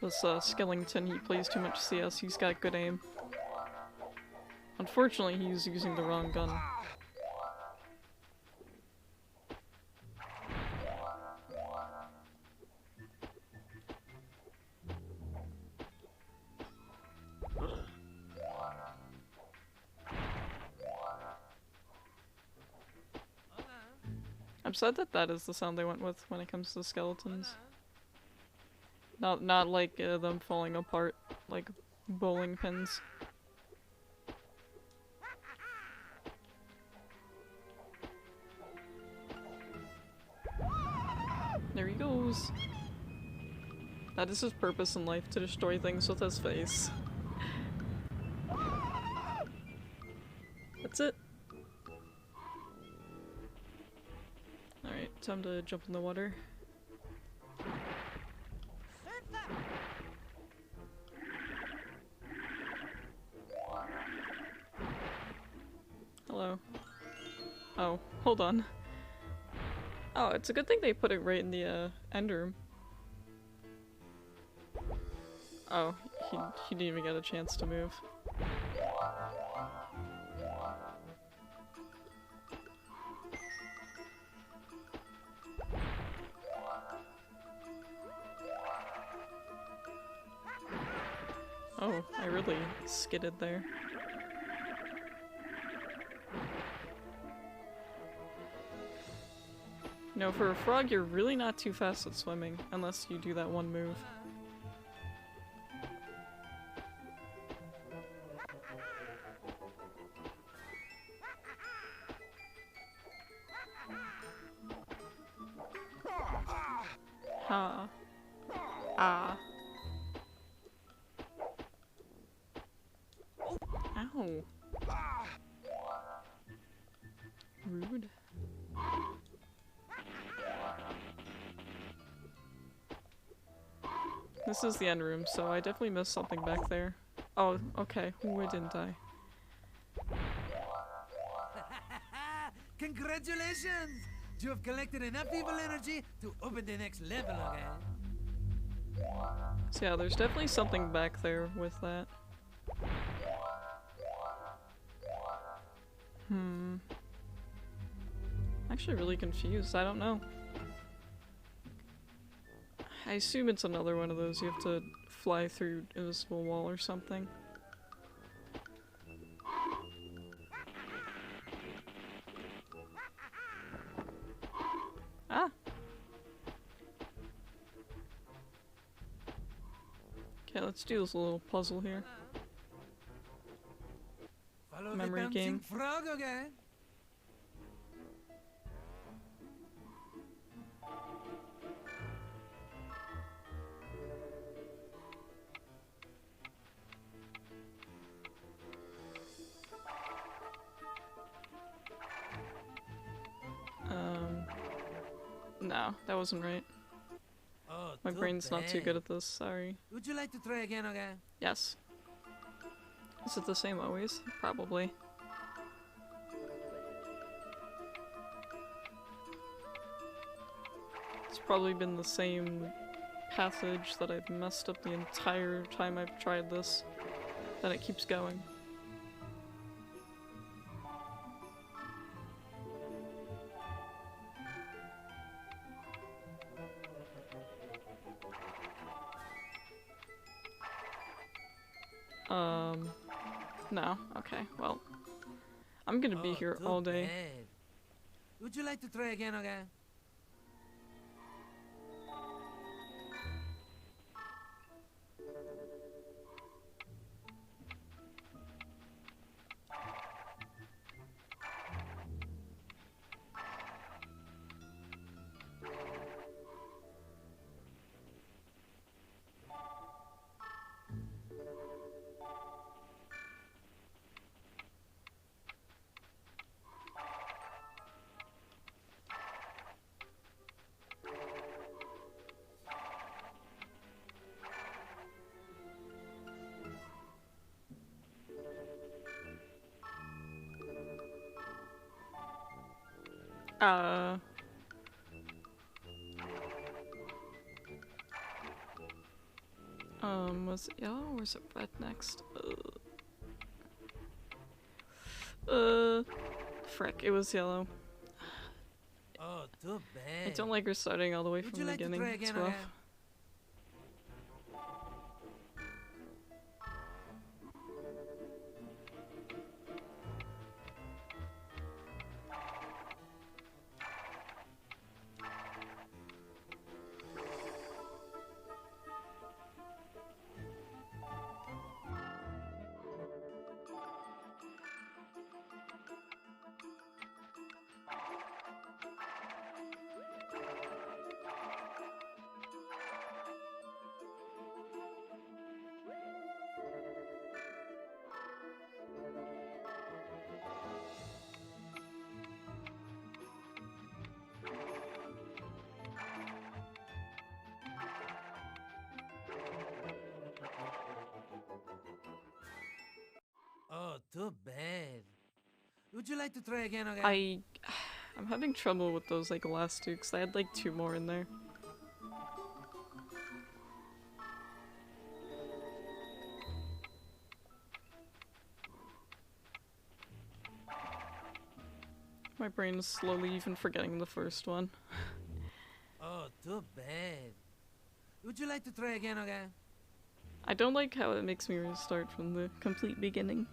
This, skeleton, he plays too much CS, he's got good aim. Unfortunately, he's using the wrong gun. I'm sad that that is the sound they went with when it comes to skeletons. Not like them falling apart like bowling pins. There he goes. That is his purpose in life, to destroy things with his face. That's it. Alright, time to jump in the water. Hello. Oh, hold on. Oh, it's a good thing they put it right in the end room. Oh, he didn't even get a chance to move. Oh, I really skidded there. No, for a frog, you're really not too fast at swimming, unless you do that one move. Ha. Ah. Ow. Rude. This is the end room, so I definitely missed something back there. Oh, okay. Why didn't I? Congratulations! You have collected enough evil energy to open the next level, okay? So yeah, there's definitely something back there with that. I'm actually really confused. I don't know. I assume it's another one of those you have to fly through invisible wall or something. Ah! Okay, let's do this little puzzle here. Follow Memory the bouncing game. frog, okay? No, that wasn't right. Oh, My too brain's not too bad. good at this, sorry. Would you like to try again, okay? Yes. Is it the same always? Probably. probably been the same passage that I've messed up the entire time I've tried this. Then it keeps going. No. Okay, well. I'm gonna be here all day. Bad. Would you like to try again, okay? Was it yellow or was it red next? Frick, it was yellow. Oh, too bad. I don't like her starting all the way Would from you the like to beginning. try It's again, rough. okay? Oh, too bad. Would you like to try again, okay? I'm having trouble with those like last two because I had like 2 more in there. My brain is slowly even forgetting the first one. Oh, too bad. Would you like to try again, okay? I don't like how it makes me restart from the complete beginning.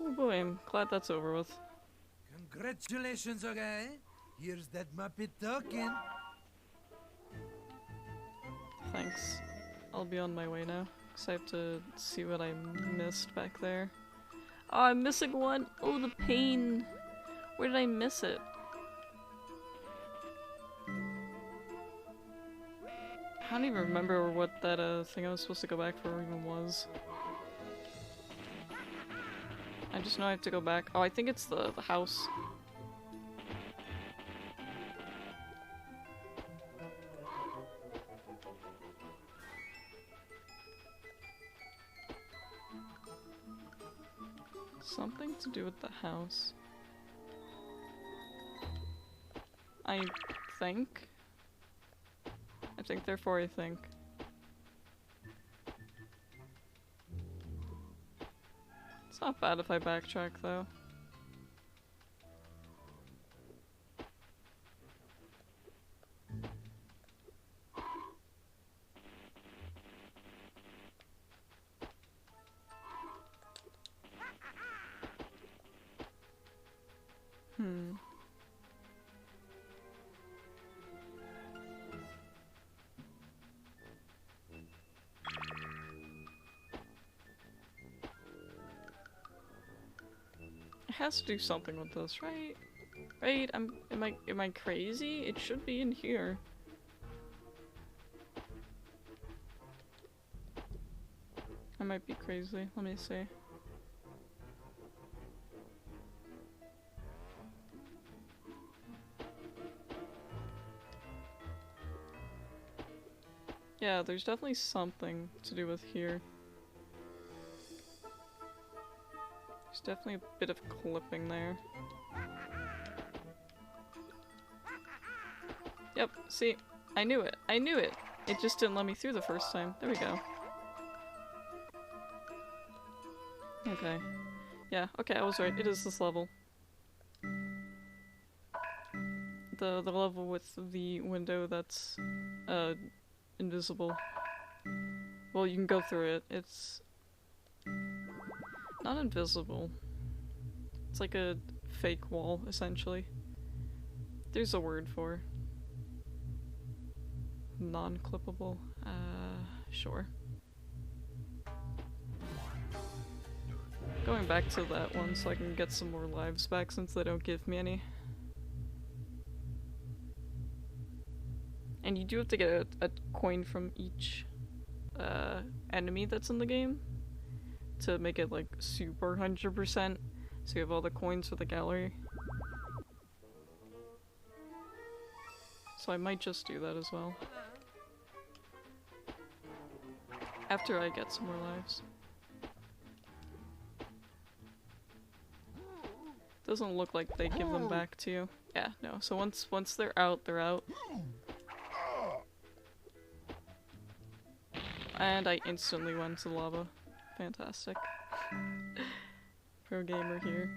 Oh boy, I'm glad that's over with. Congratulations, okay? Here's that Muppet token. Thanks. I'll be on my way now, because I have to see what I missed back there. Oh, I'm missing one! Oh, the pain! Where did I miss it? I don't even remember what that thing I was supposed to go back for even was. I just know I have to go back. Oh, I think it's the house. Something to do with the house. I think. Therefore I think. It's not bad if I backtrack though. Hmm. It has to do something with this, right? Right? Am I crazy? It should be in here. I might be crazy. Let me see. Yeah, there's definitely something to do with here. There's definitely a bit of clipping there. Yep, see? I knew it. I knew it! It just didn't let me through the first time. There we go. Okay. Yeah, okay, I was right. It is this level. The level with the window that's invisible. Well, you can go through it. It's not invisible. It's like a fake wall, essentially. There's a word for non-clippable. Sure. Going back to that one so I can get some more lives back since they don't give me any. And you do have to get a coin from each enemy that's in the game to make it like super 100%, so you have all the coins for the gallery. So I might just do that as well. After I get some more lives. Doesn't look like they give them back to you. Yeah, no. So once they're out, they're out. And I instantly went to lava. Fantastic. Pro gamer here.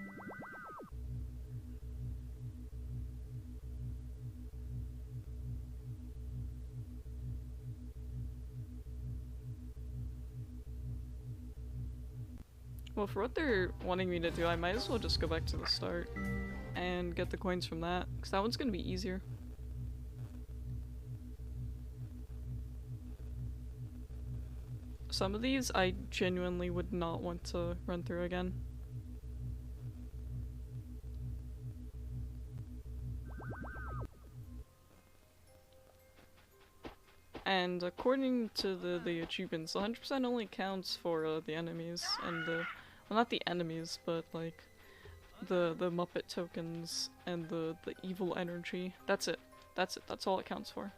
Well, for what they're wanting me to do, I might as well just go back to the start and get the coins from that, because that one's gonna be easier. Some of these I genuinely would not want to run through again. And according to the achievements, 100% only counts for the enemies and the... well, not the enemies, but like the Muppet tokens and the evil energy. That's it. That's it. That's all it counts for.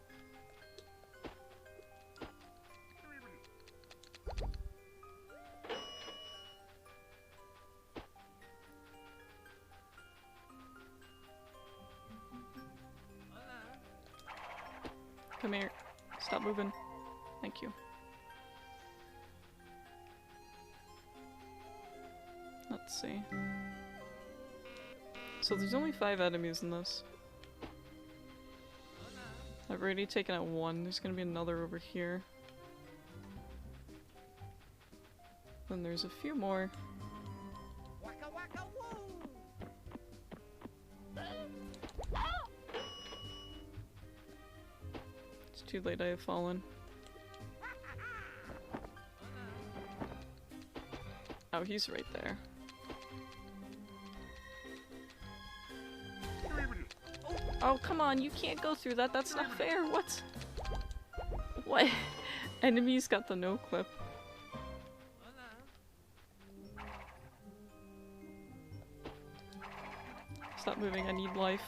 Come here. Stop moving. Thank you. Let's see. So there's only 5 enemies in this. I've already taken out 1. There's gonna be another over here. Then there's a few more. Waka waka woo! It's too late, I have fallen. Oh, he's right there. Oh, come on, you can't go through that. That's not fair. What? What? Enemies got the no clip. Stop moving, I need life.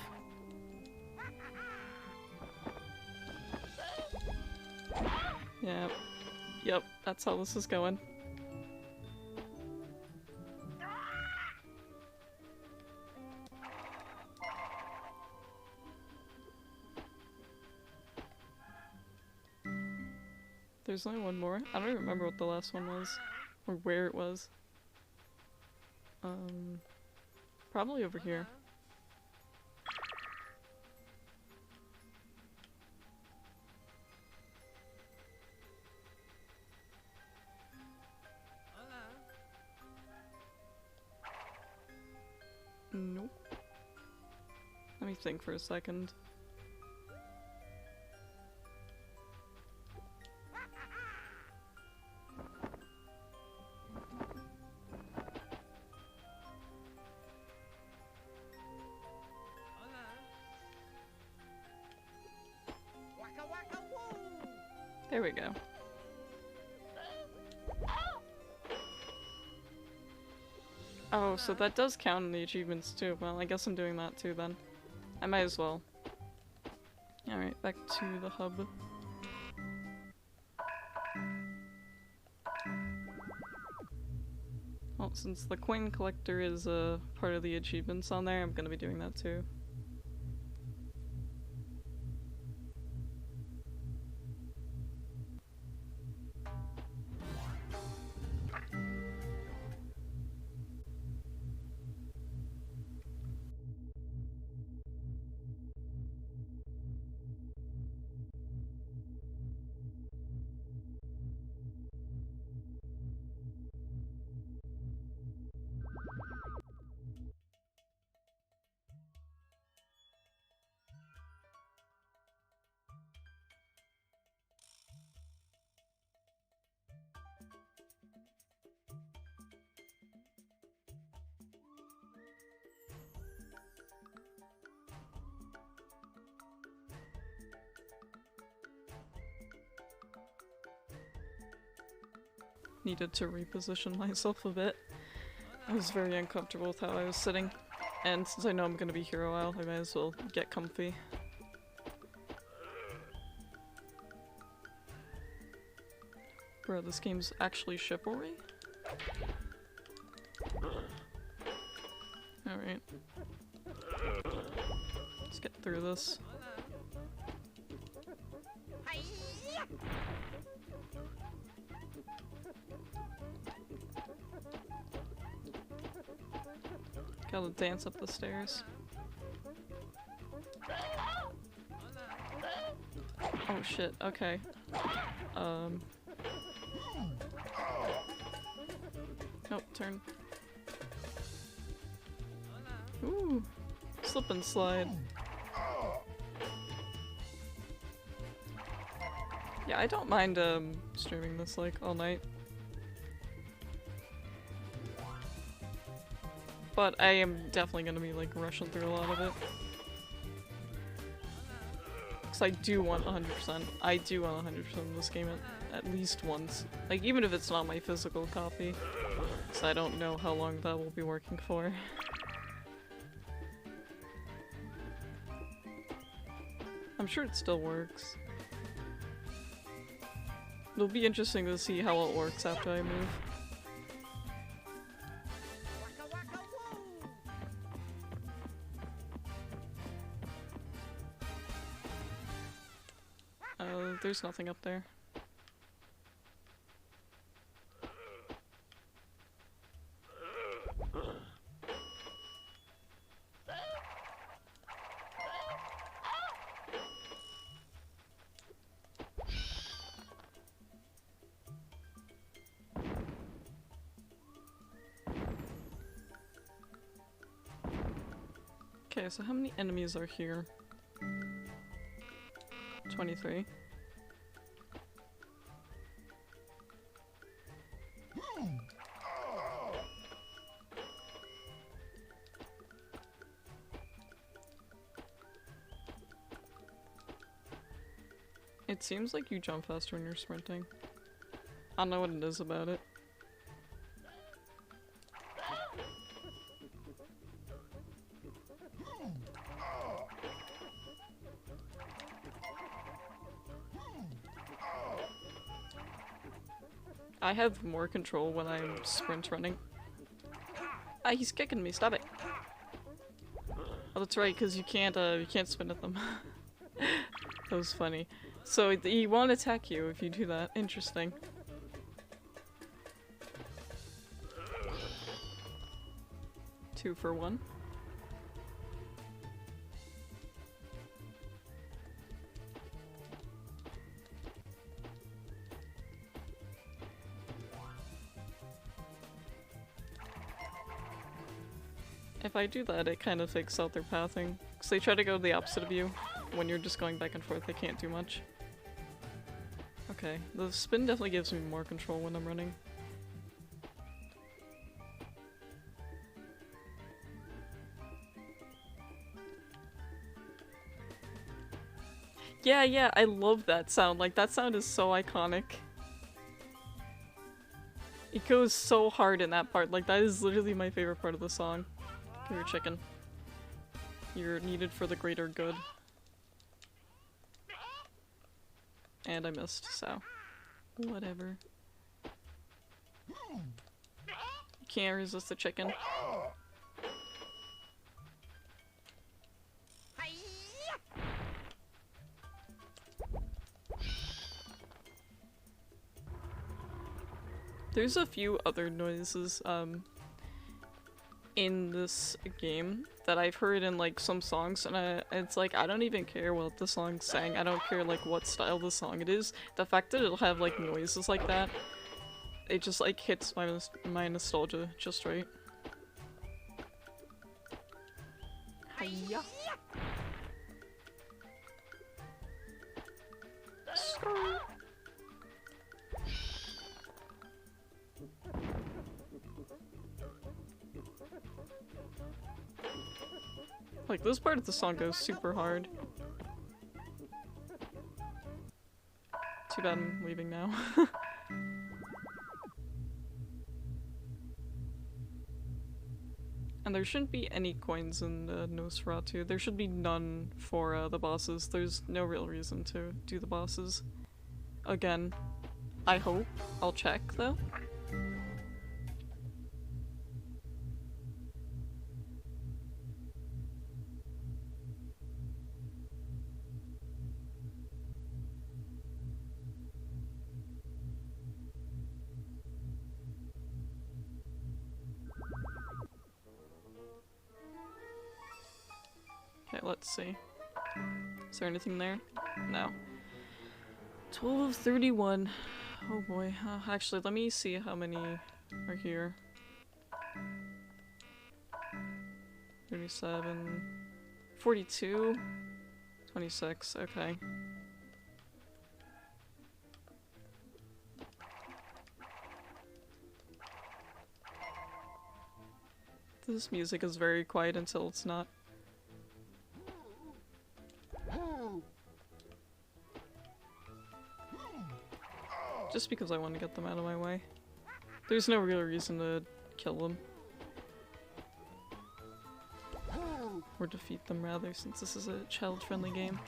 Yep. Yep, that's how this is going. There's only one more. I don't even remember what the last one was. Or where it was. Probably over here. Nope. Let me think for a second. Waka waka woo! There we go. Oh, so that does count in the achievements too. Well, I guess I'm doing that too then. I might as well. Alright, back to the hub. Well, since the coin collector is part of the achievements on there, I'm gonna be doing that too. Needed to reposition myself a bit. I was very uncomfortable with how I was sitting, and since I know I'm gonna be here a while, I might as well get comfy. Bro, this game's actually chivalry? Alright. Let's get through this. Gotta dance up the stairs. Oh shit, okay. Nope, turn. Ooh, slip and slide. Yeah, I don't mind streaming this like all night. But I am definitely gonna be like rushing through a lot of it. Cause I do want 100%. I do want 100% of this game at least once. Like even if it's not my physical copy. Cause I don't know how long that will be working for. I'm sure it still works. It'll be interesting to see how it works after I move. There's nothing up there. Okay, so how many enemies are here? 23. It seems like you jump faster when you're sprinting. I don't know what it is about it. I have more control when I'm sprint running. Ah, he's kicking me, stop it! Oh, that's right, because you can't spin at them. That was funny. So he won't attack you if you do that. Interesting. Two for one. If I do that, it kind of fakes out their pathing, blocks. They try to go the opposite of you. When you're just going back and forth, they can't do much. Okay, the spin definitely gives me more control when I'm running. Yeah, I love that sound. Like, that sound is so iconic. It goes so hard in that part. Like, that is literally my favorite part of the song. Come here, chicken. You're needed for the greater good. And I missed, so... whatever. Can't resist the chicken. There's a few other noises, in this game that I've heard in, like, some songs, and it's like, I don't even care what the song's saying. I don't care, like, what style the song it is. The fact that it'll have, like, noises like that, it just, like, hits my nostalgia just right. Hiya! Skirt. Like, this part of the song goes super hard. Too bad I'm leaving now. And there shouldn't be any coins in Nosferatu. There should be none for the bosses. There's no real reason to do the bosses. Again, I hope. I'll check, though. Okay, let's see. Is there anything there? No. 12 of 31. Oh boy. Actually, let me see how many are here. 37. 42. 26. Okay. This music is very quiet until it's not. Just because I want to get them out of my way. There's no real reason to kill them. Or defeat them, rather, since this is a child-friendly game.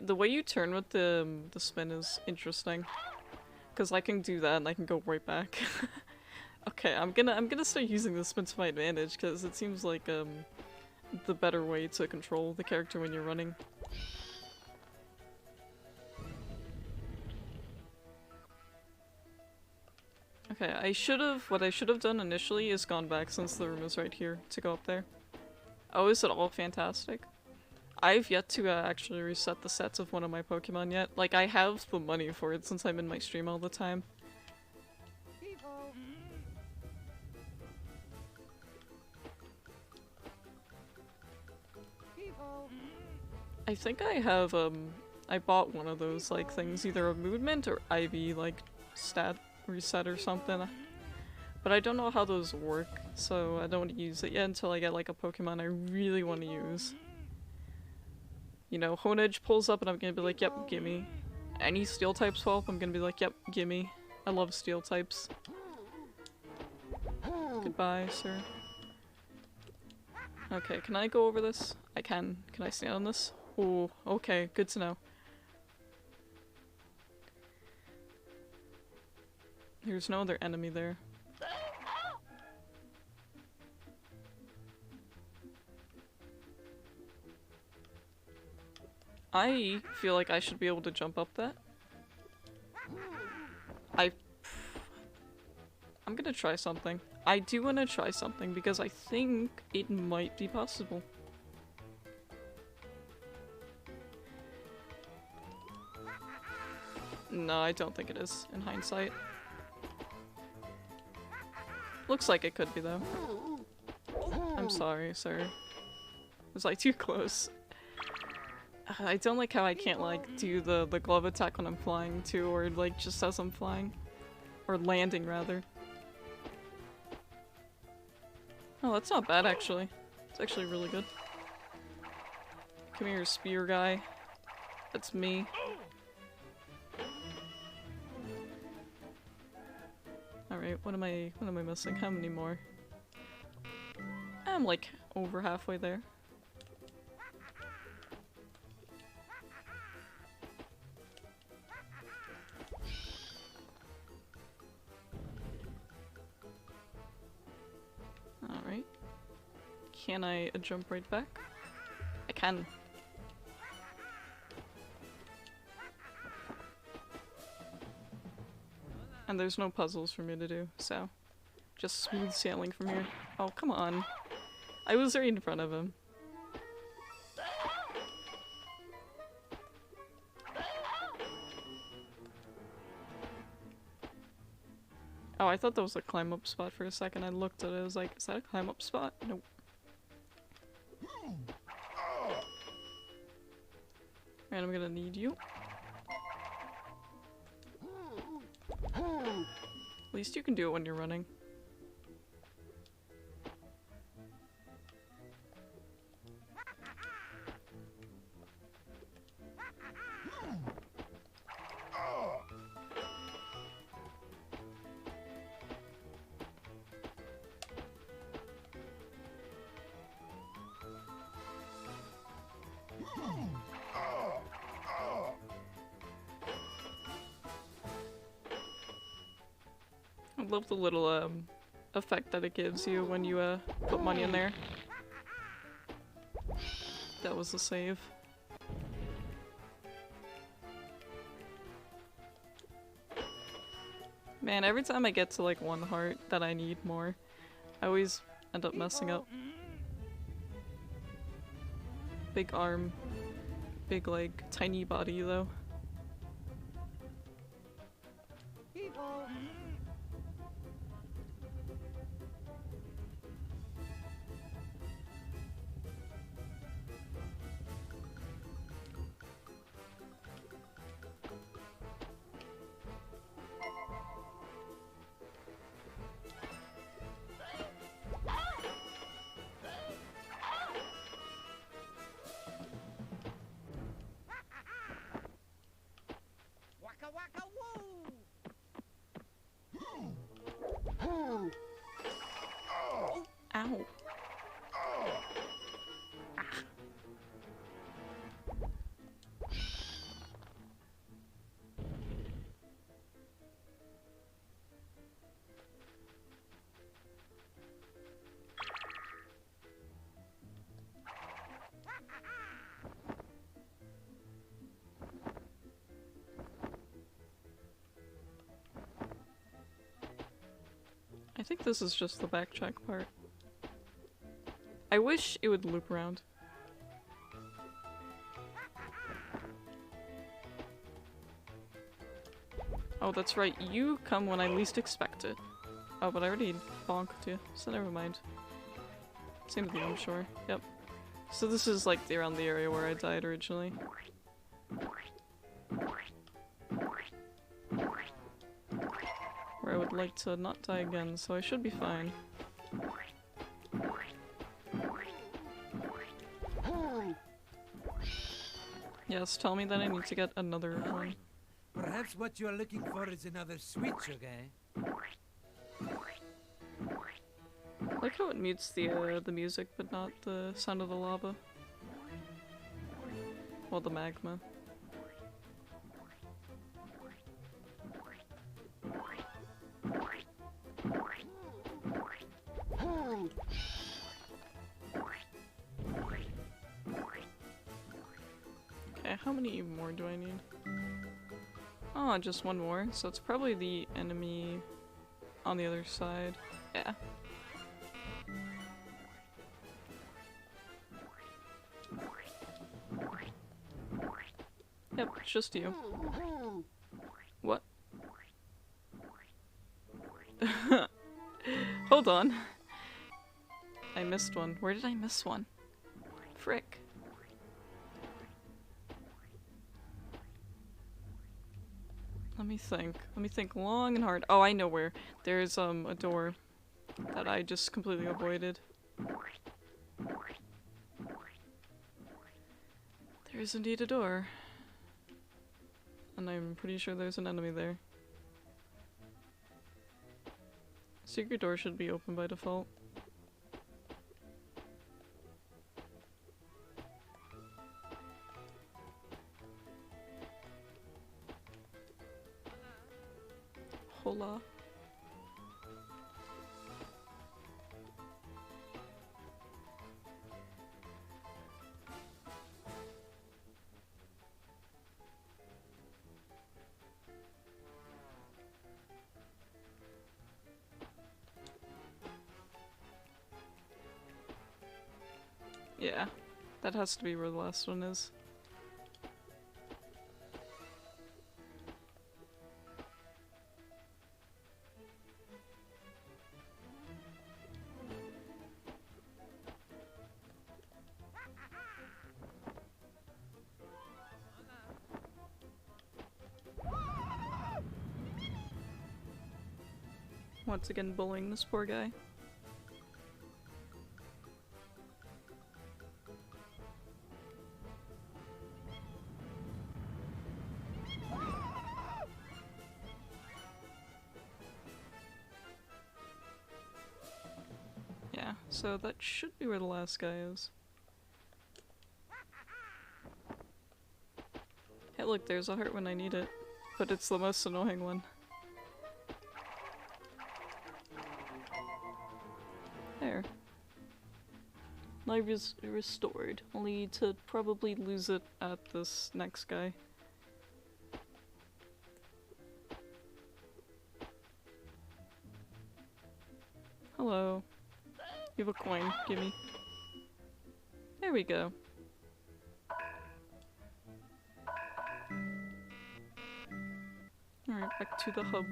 The way you turn with the spin is interesting. Because I can do that and I can go right back. Okay, I'm gonna start using the spin to my advantage, because it seems like the better way to control the character when you're running. Okay, what I should have done initially is gone back, since the room is right here, to go up there. Oh, is it all fantastic? I've yet to actually reset the sets of one of my Pokemon yet. Like, I have the money for it since I'm in my stream all the time. I think I have, I bought one of those, like, things, either a movement or IV, like, stat reset or something. But I don't know how those work, so I don't want to use it yet until I get, like, a Pokemon I really want to use. You know, Honedge pulls up and I'm gonna be like, yep, gimme. Any steel type swap, I'm gonna be like, yep, gimme. I love steel types. Goodbye, sir. Okay, can I go over this? I can. Can I stand on this? Ooh, okay, good to know. There's no other enemy there. I feel like I should be able to jump up that. I'm gonna try something. I do want to try something because I think it might be possible. No, I don't think it is, in hindsight. Looks like it could be, though. I'm sorry, sir. Was I too close? I don't like how I can't, like, do the glove attack when I'm flying, too, or, like, just as I'm flying. Or landing, rather. Oh, that's not bad, actually. It's actually really good. Come here, spear guy. That's me. Alright, what am I missing? How many more? I'm, like, over halfway there. Alright. Can I jump right back? I can. And there's no puzzles for me to do, so just smooth sailing from here. Oh, come on. I was right in front of him. Oh, I thought that was a climb up spot for a second. I looked at it, I was like, is that a climb up spot? Nope. And I'm gonna need you. At least you can do it when you're running. I love the little effect that it gives you when you put money in there. That was the save. Man, every time I get to like one heart that I need more, I always end up messing up. Big arm, big leg, tiny body though. Waka woo! Ow. I think this is just the backtrack part. I wish it would loop around. Oh, that's right, you come when I least expect it. Oh, but I already bonked you, so never mind. Same with you, I'm sure. Yep. So this is like around the area where I died originally. Where I would like to not die again, so I should be fine. Yes, tell me that I need to get another one. Perhaps what you are looking for is another switch, okay? I like how it mutes the music, but not the sound of the lava. Well, the magma. Okay, how many more do I need? Oh, just one more, so it's probably the enemy on the other side. Yeah. Yep, it's just you. What? Hold on. I missed one. Where did I miss one? Frick. Let me think. Let me think long and hard. Oh, I know where. There's a door that I just completely avoided. There is indeed a door. And I'm pretty sure there's an enemy there. Secret door should be open by default. Hola. Yeah, that has to be where the last one is. Once again bullying this poor guy. Yeah, so that should be where the last guy is. Hey look, there's a heart when I need it, but it's the most annoying one. There. Life is restored, only to probably lose it at this next guy. Hello. You have a coin, gimme. There we go. Alright, back to the hub.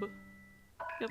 Yep.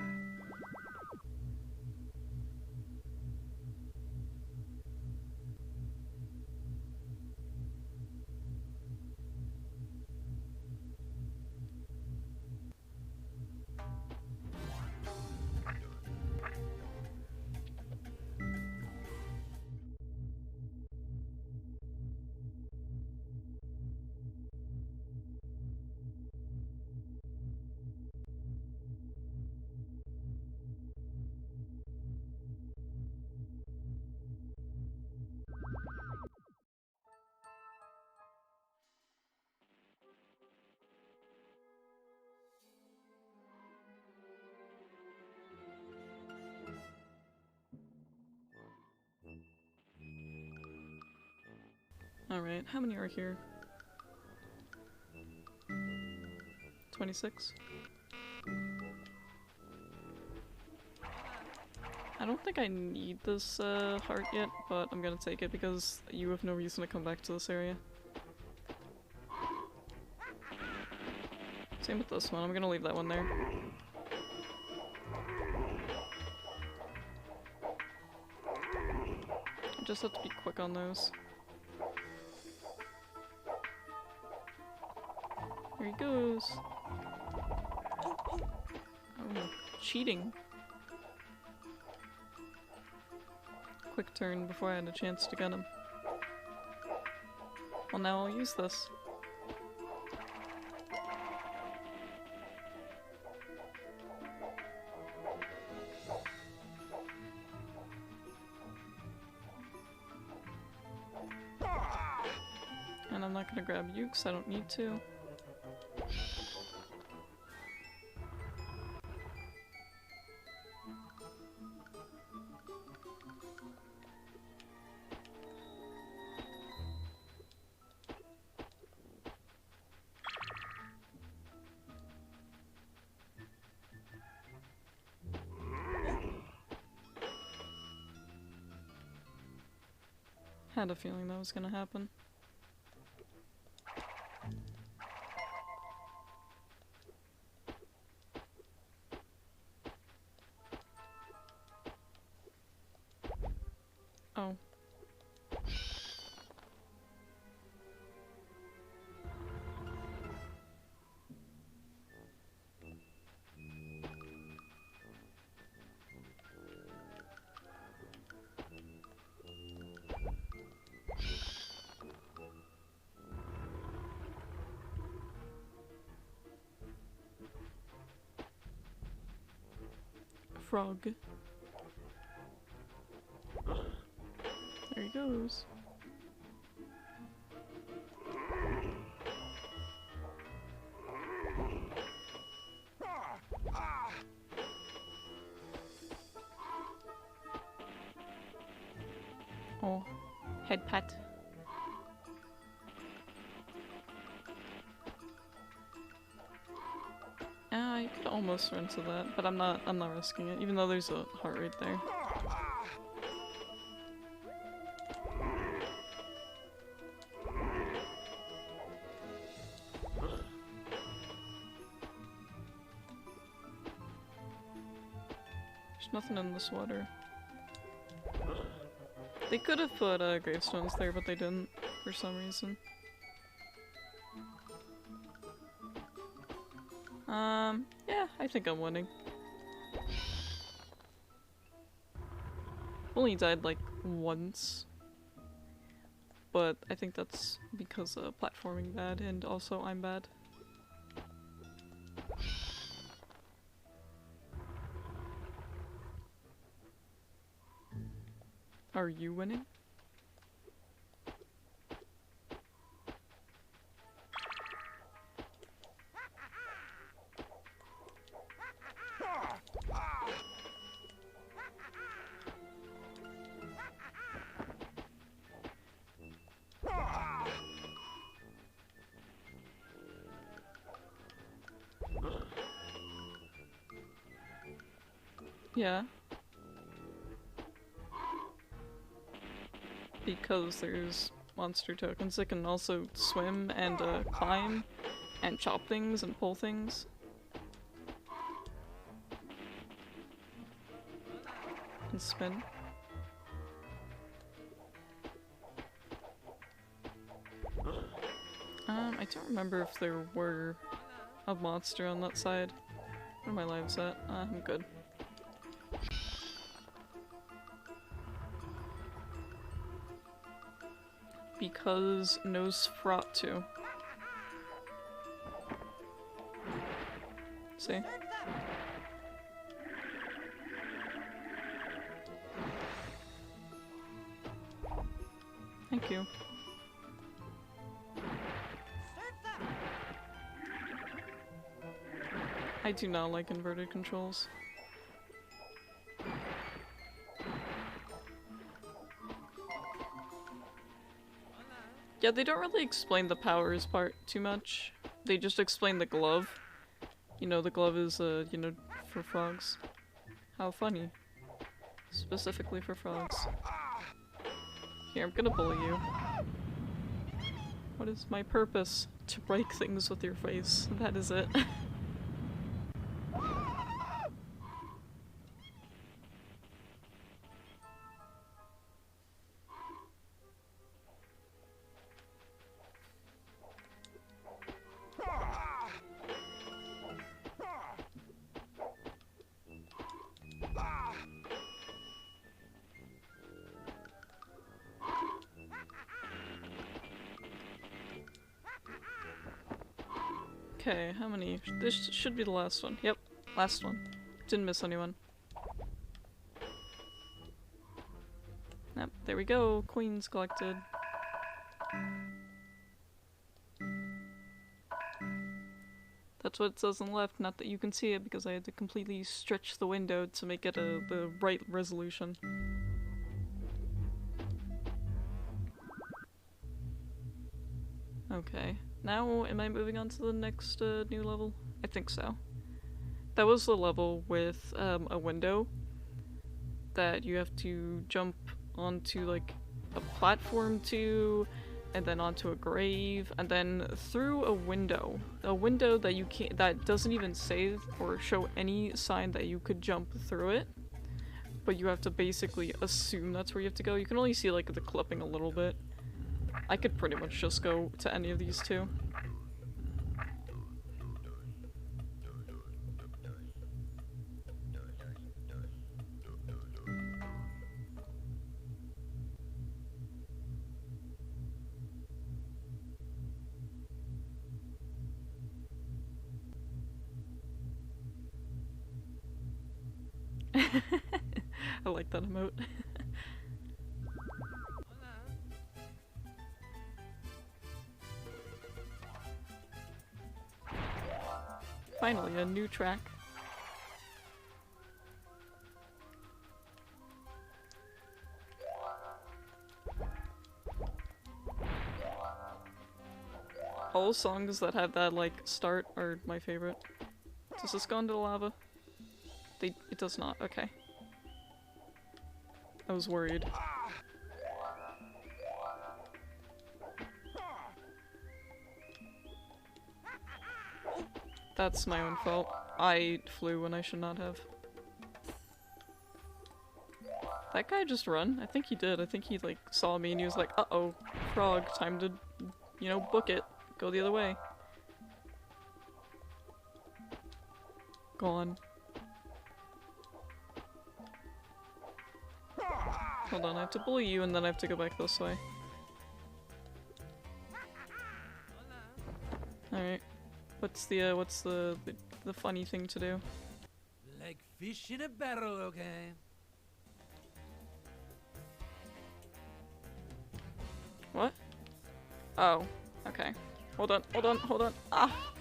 Alright, how many are here? 26? I don't think I need this heart yet, but I'm gonna take it because you have no reason to come back to this area. Same with this one, I'm gonna leave that one there. I just have to be quick on those. There he goes. Oh, cheating. Quick turn before I had a chance to get him. Well, now I'll use this. And I'm not gonna grab you because I don't need to. Had a feeling that was gonna happen. frog. There he goes. Oh, head pat. I could almost run to that, but I'm not risking it, even though there's a heart right there. There's nothing in this water. They could have put gravestones there, but they didn't, for some reason. Yeah, I think I'm winning. Only died like once. But I think that's because platforming bad, and also I'm bad. Are you winning? Yeah. Because there's monster tokens that can also swim and climb and chop things and pull things. And spin. I don't remember if there were a monster on that side. Where are my lives at? I'm good. Because Nosferatu. See? Thank you. I do not like inverted controls. Yeah, they don't really explain the powers part too much. They just explain the glove. You know, the glove is, you know, for frogs. How funny. Specifically for frogs. Here, I'm gonna bully you. What is my purpose? To break things with your face. That is it. Okay, how many? This should be the last one. Yep, last one. Didn't miss anyone. Yep, there we go. Queens collected. That's what it says on the left, not that you can see it because I had to completely stretch the window to make it the right resolution. Okay. Now, am I moving on to the next new level? I think so. That was the level with a window that you have to jump onto like a platform to, and then onto a grave, and then through a window that you can't, that doesn't even save or show any sign that you could jump through it, but you have to basically assume that's where you have to go. You can only see like the clipping a little bit. I could pretty much just go to any of these two. I like that emote. Finally, a new track. All songs that have that, like, start are my favorite. Does this go into the lava? It does not, okay. I was worried. That's my own fault. I flew when I should not have. That guy just run? I think he did. I think he, like, saw me and he was like, uh-oh, frog, time to, you know, book it. Go the other way. Gone. Hold on, I have to bully you and then I have to go back this way. Alright. What's the funny thing to do? Like fish in a barrel, okay? What? Oh, okay. Hold on, hold on, hold on. Ah!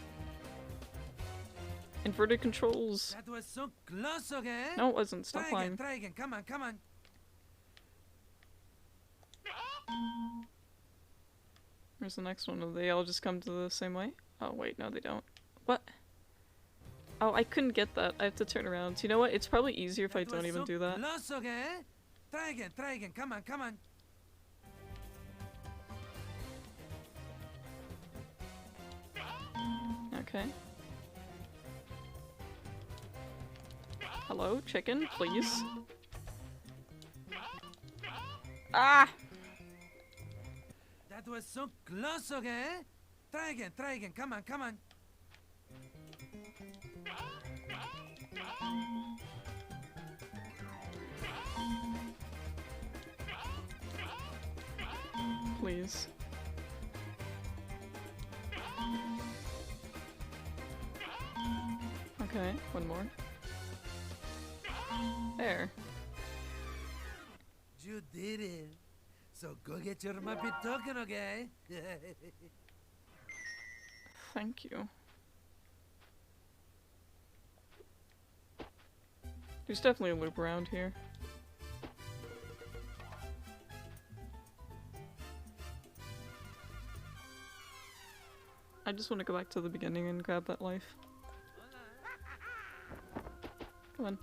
Inverted controls. That was so close, okay? No, it wasn't. Stop Try flying. again, try again. Come on, come on. Where's the next one? Do they all just come to the same way? Oh, wait, no they don't. What? Oh, I couldn't get that. I have to turn around. You know what? It's probably easier if I don't even do that. Close, okay? Try again, try again. Come on, come on. Okay. Hello, chicken, please. Ah! That was so close, okay? Try again, try again. Come on, come on. Please. Okay, one more. There. You did it. So go get your Muppet token, okay? Thank you. There's definitely a loop around here. I just want to go back to the beginning and grab that life. Come on.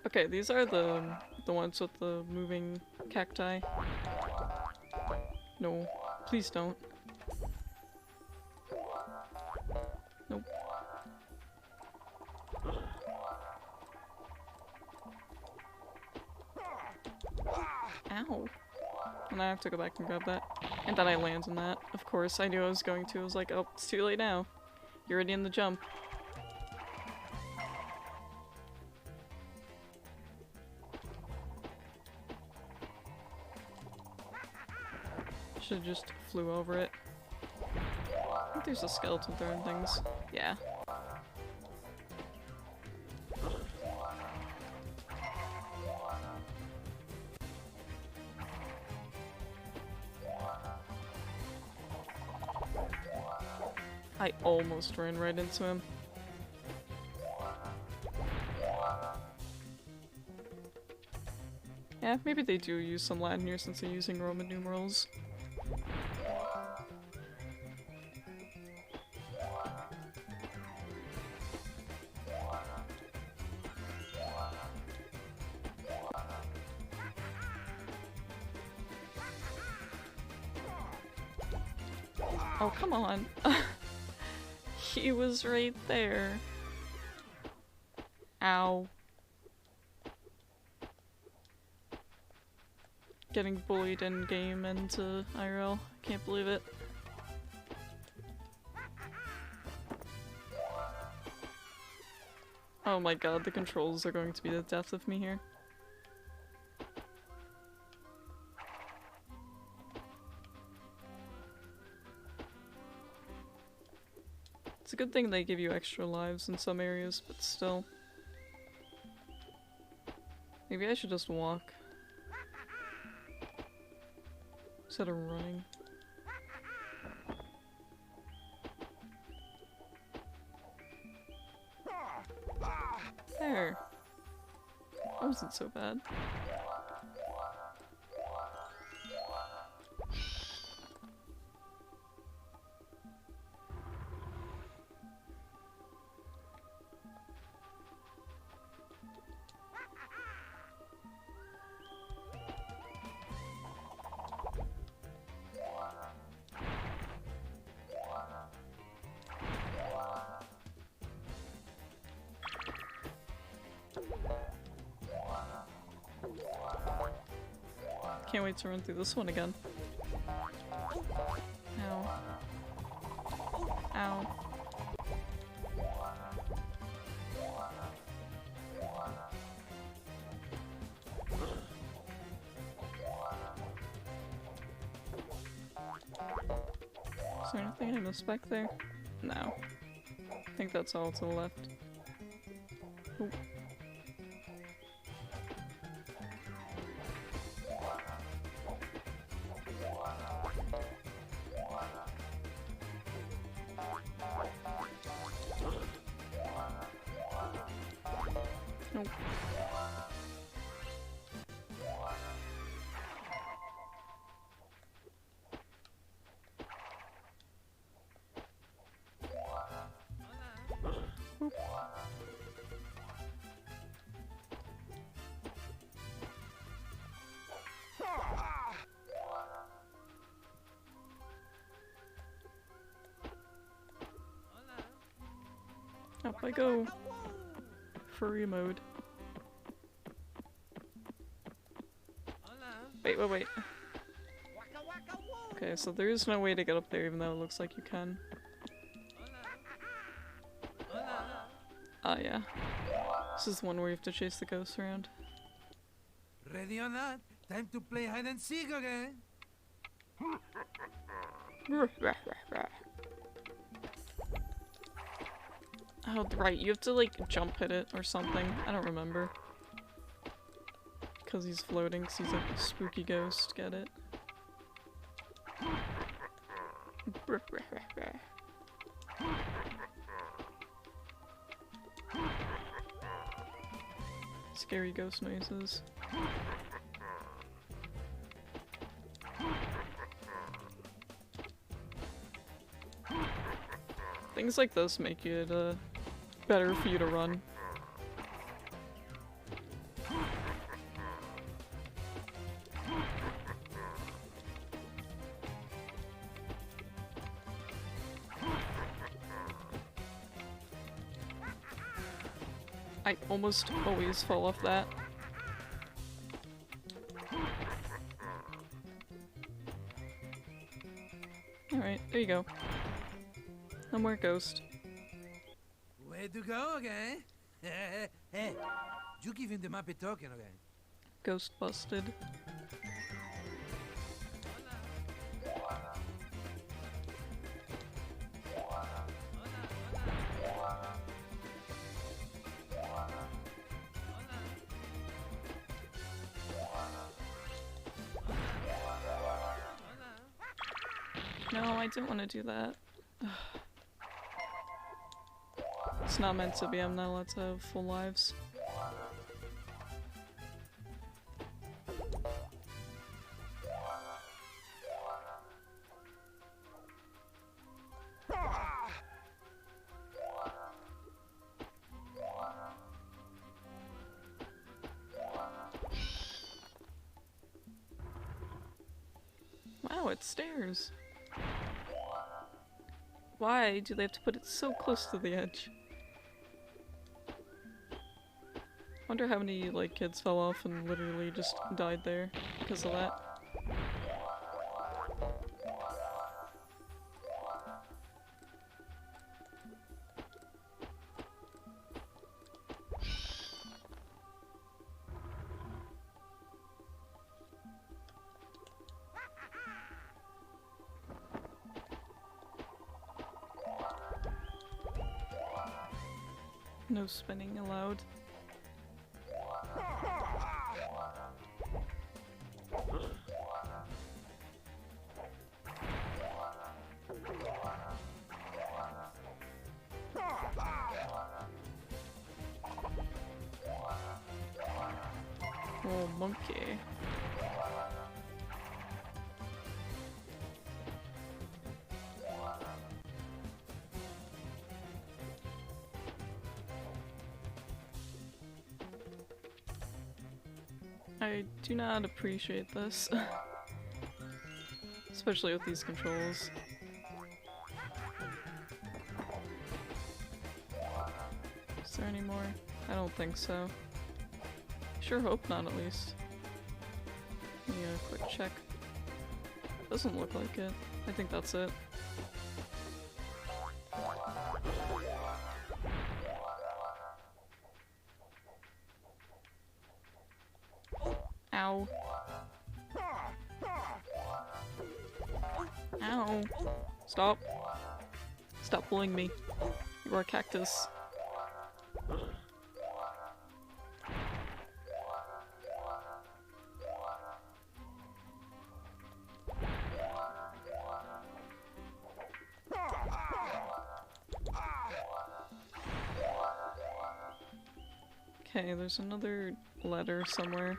Okay, these are the ones with the moving cacti. No, please don't. Nope. Ow. And I have to go back and grab that. And then I land in that. Of course, I knew I was going to. I was like, oh, it's too late now. You're already in the jump. Should've just flew over it. I think there's a skeleton throwing things. Yeah. I almost ran right into him. Yeah, maybe they do use some Latin here since they're using Roman numerals. Oh, come on. He was right there. Ow. Getting bullied in game into IRL. Can't believe it. Oh my god, the controls are going to be the death of me here. It's a good thing they give you extra lives in some areas, but still. Maybe I should just walk. Instead of running. There. That wasn't so bad. Can't wait to run through this one again. Ow. Ow. Is there anything I missed back there? No. I think that's all to the left. Oop. Nope. Oop. Up I go. Furry mode. Wait. Okay, so there is no way to get up there even though it looks like you can. Ah, yeah. This is the one where you have to chase the ghosts around. Ready or not? Time to play hide and seek again. Oh, right, you have to like jump hit it or something. I don't remember. Because he's floating, because he's a spooky ghost, get it? Scary ghost noises. Things like this make it better for you to run. I almost always fall off that. Alright, there you go. No more ghost. Way to go again. Hey, you give him the Muppet token again. Ghost busted. No, I didn't want to do that. It's not meant to be, I'm not allowed to have full lives. Wow, it's stairs. Why do they have to put it so close to the edge? Wonder how many, like, kids fell off and literally just died there because of that. No spinning allowed. Oh, monkey. I do not appreciate this. Especially with these controls. Is there any more? I don't think so. Sure hope not, at least. Let me a quick check. Doesn't look like it. I think that's it. Ow. Ow. Stop. Stop pulling me. You are a cactus. Okay, there's another letter somewhere.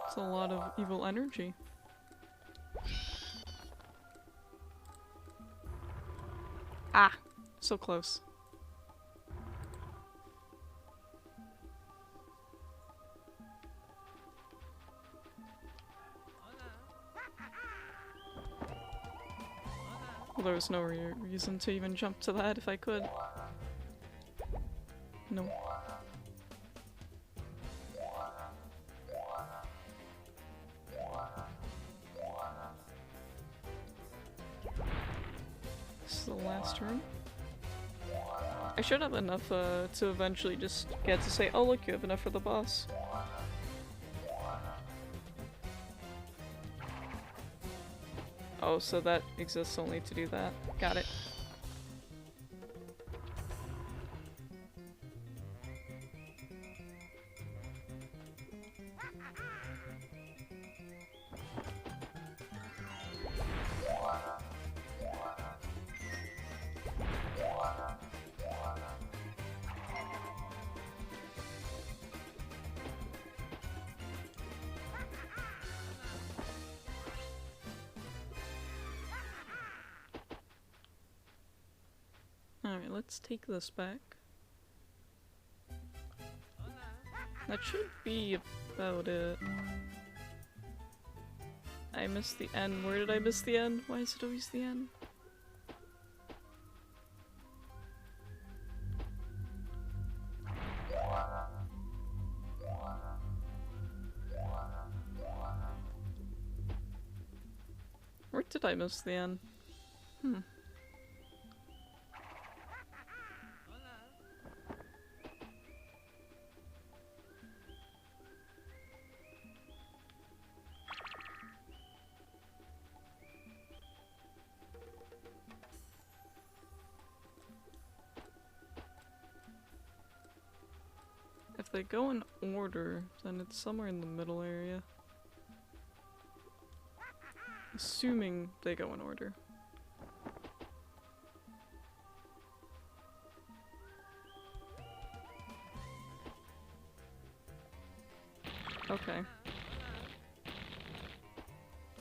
It's a lot of evil energy. Ah! So close. Well, there was no reason to even jump to that if I could. No. This is the last room. I should have enough to eventually just get to say, oh look, you have enough for the boss. Oh, so that exists only to do that. Got it. Alright, let's take this back. That should be about it. I missed the end. Where did I miss the end? Why is it always the end? Where did I miss the end? If they go in order, then it's somewhere in the middle area. Assuming they go in order. Okay.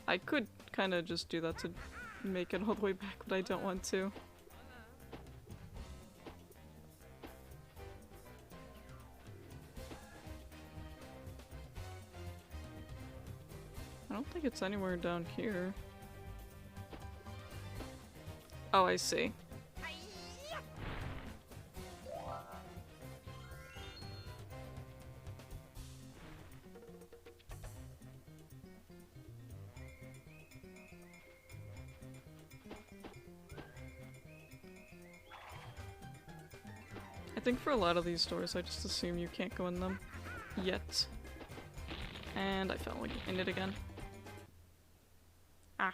I could kind of just do that to make it all the way back, but I don't want to. I don't think it's anywhere down here. Oh, I see. I think for a lot of these doors, I just assume you can't go in them. Yet. And I fell in it again. Ah.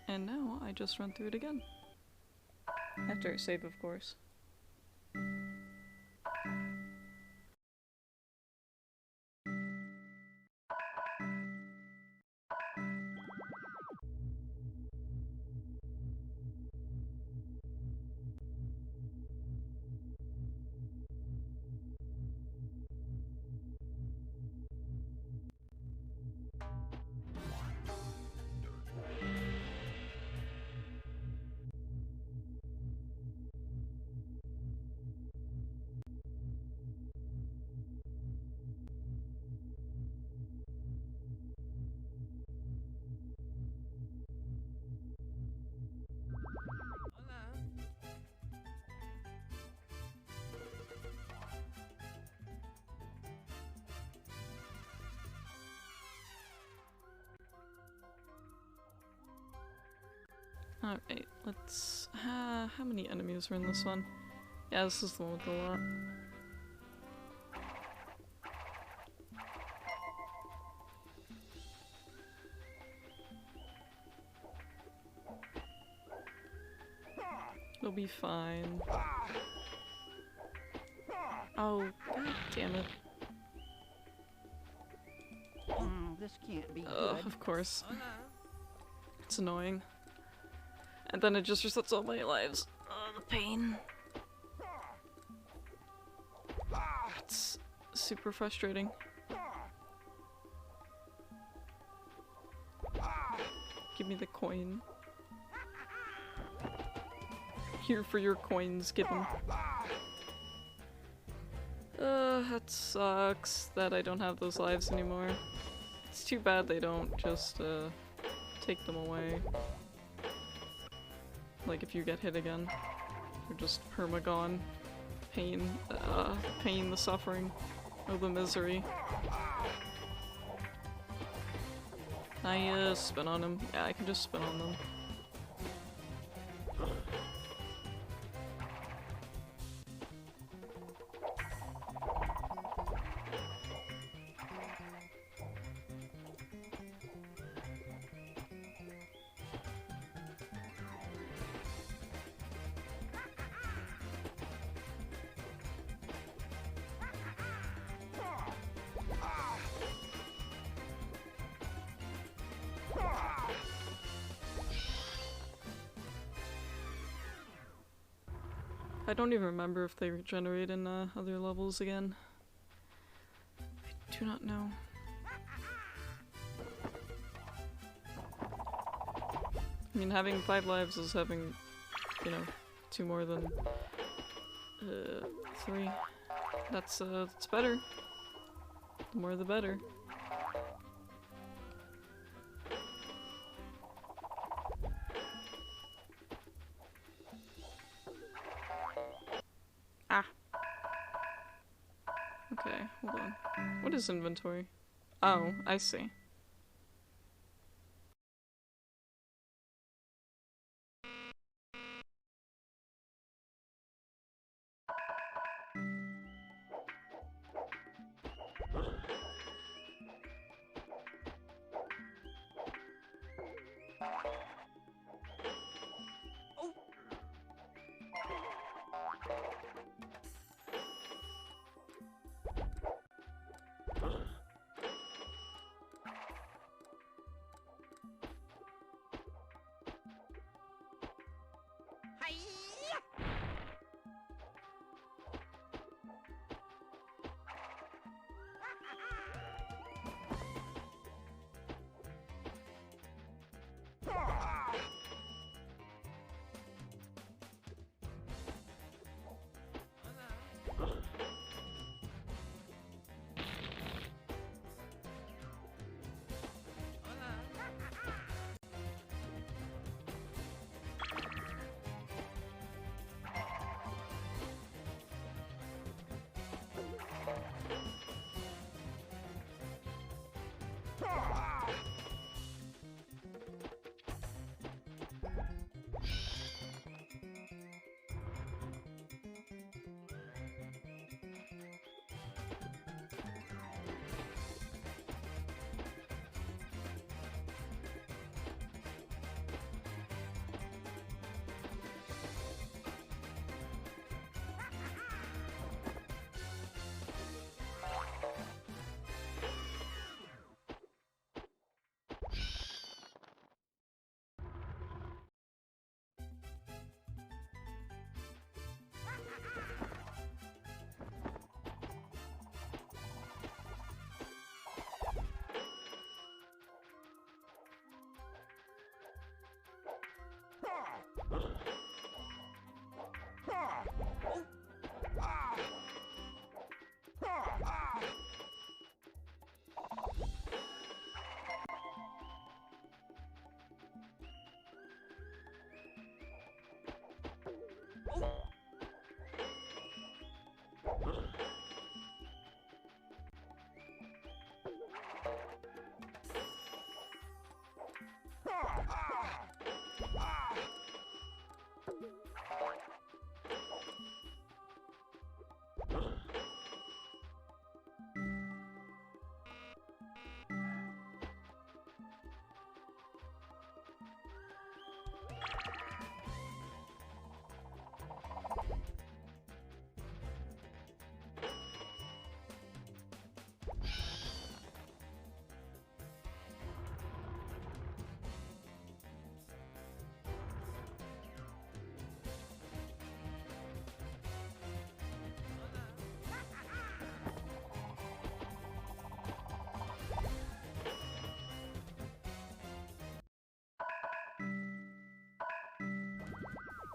And now I just run through it again. After I save, of course. Alright, let's... how many enemies are in this one? Yeah, this is the one with a lot. It'll be fine. Oh, god damn it. This can't be good. Of course. It's annoying. And then it just resets all my lives. The pain. It's super frustrating. Give me the coin. Here for your coins, given. That sucks that I don't have those lives anymore. It's too bad they don't just, take them away. Like if you get hit again, you're just perma-gone. Pain, pain, the suffering, or the misery. I, spin on him. Yeah, I can just spin on them. I don't even remember if they regenerate in other levels again. I do not know. I mean, having 5 lives is having, you know, 2 more than 3. That's better. The more the better. Ah. Okay, hold on. What is inventory? Oh, I see.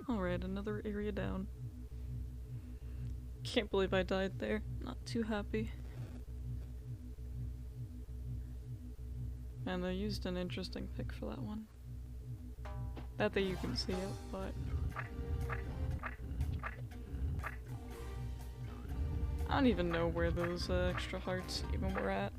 Alright, another area down. Can't believe I died there. Not too happy. And they used an interesting pick for that one. Not that you can see it, but... I don't even know where those extra hearts even were at.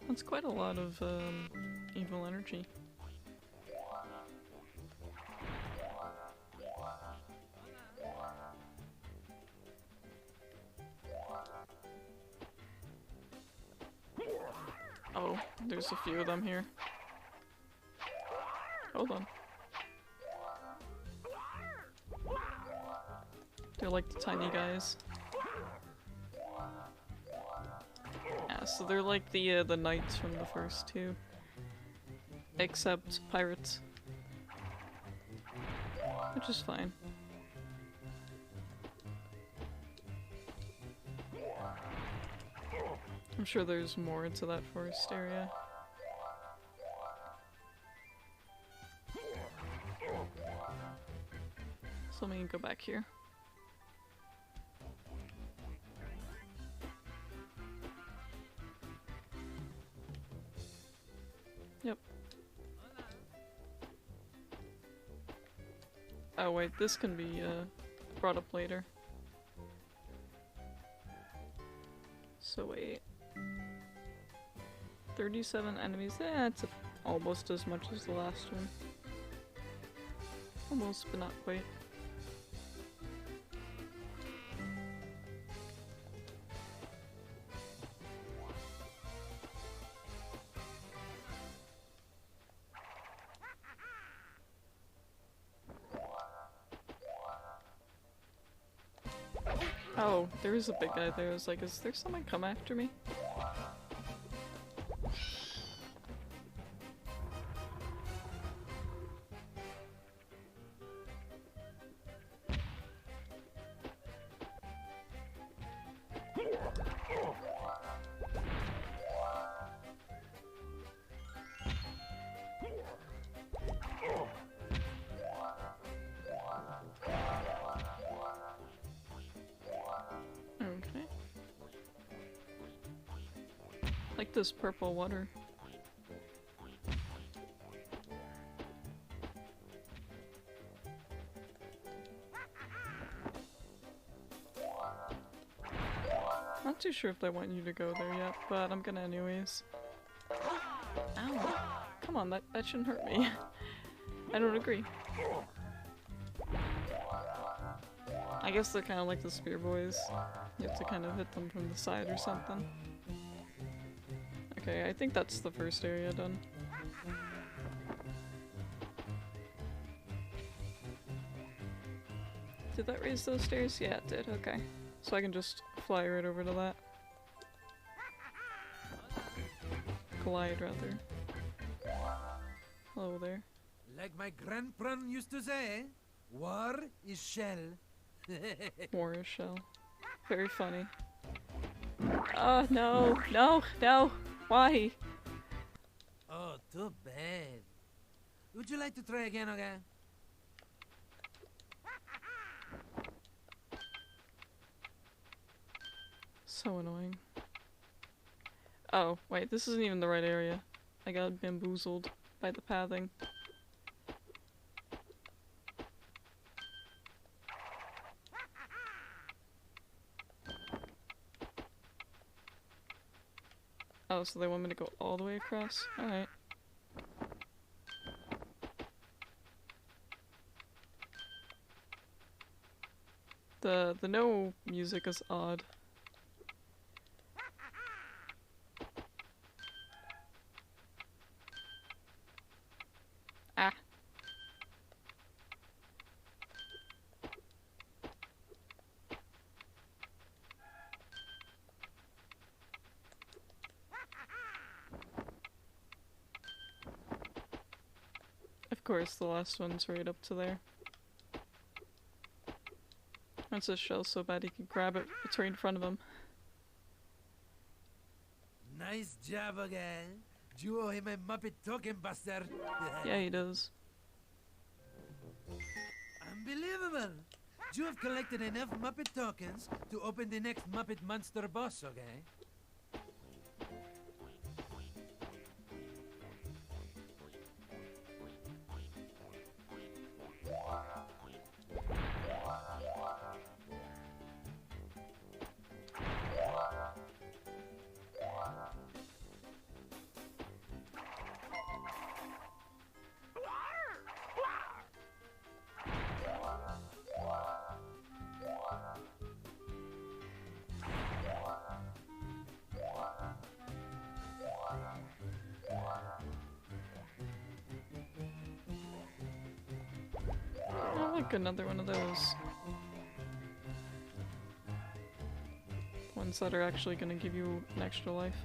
That's quite a lot of evil energy. Oh, there's a few of them here. Hold on. They're like the tiny guys. Yeah, so they're like the knights from the first two. Except pirates. Which is fine. I'm sure there's more into that forest area. So let me go back here. Yep. Oh wait, this can be brought up later. So wait. 37 enemies. That's almost as much as the last one. Almost, but not quite. Oh, there is a big guy there. I was like, is there someone come after me? Okay. Like this purple water. Not too sure if they want you to go there yet, but I'm gonna anyways. Ow. Come on, that shouldn't hurt me. I don't agree. I guess they're kind of like the spear boys. You have to kind of hit them from the side or something. Okay, I think that's the first area done. Did that raise those stairs? Yeah, it did. Okay. So I can just fly right over to that. Glide, rather. Hello there. Like my grandpa used to say, war is shell. War is shell. Very funny. Oh, no! No! No! Why? Oh, too bad. Would you like to try again, okay? So annoying. Oh, wait, this isn't even the right area. I got bamboozled by the pathing. Oh, so they want me to go all the way across? Alright. The no music is odd. Ah. Of course, the last one's right up to there. Wants his shell so bad he can grab it. It's right in front of him. Nice job again. You owe him a Muppet token, bastard. Yeah, he does. Unbelievable. You have collected enough Muppet tokens to open the next Muppet Monster boss, okay? I like another one of those. Ones that are actually gonna give you an extra life.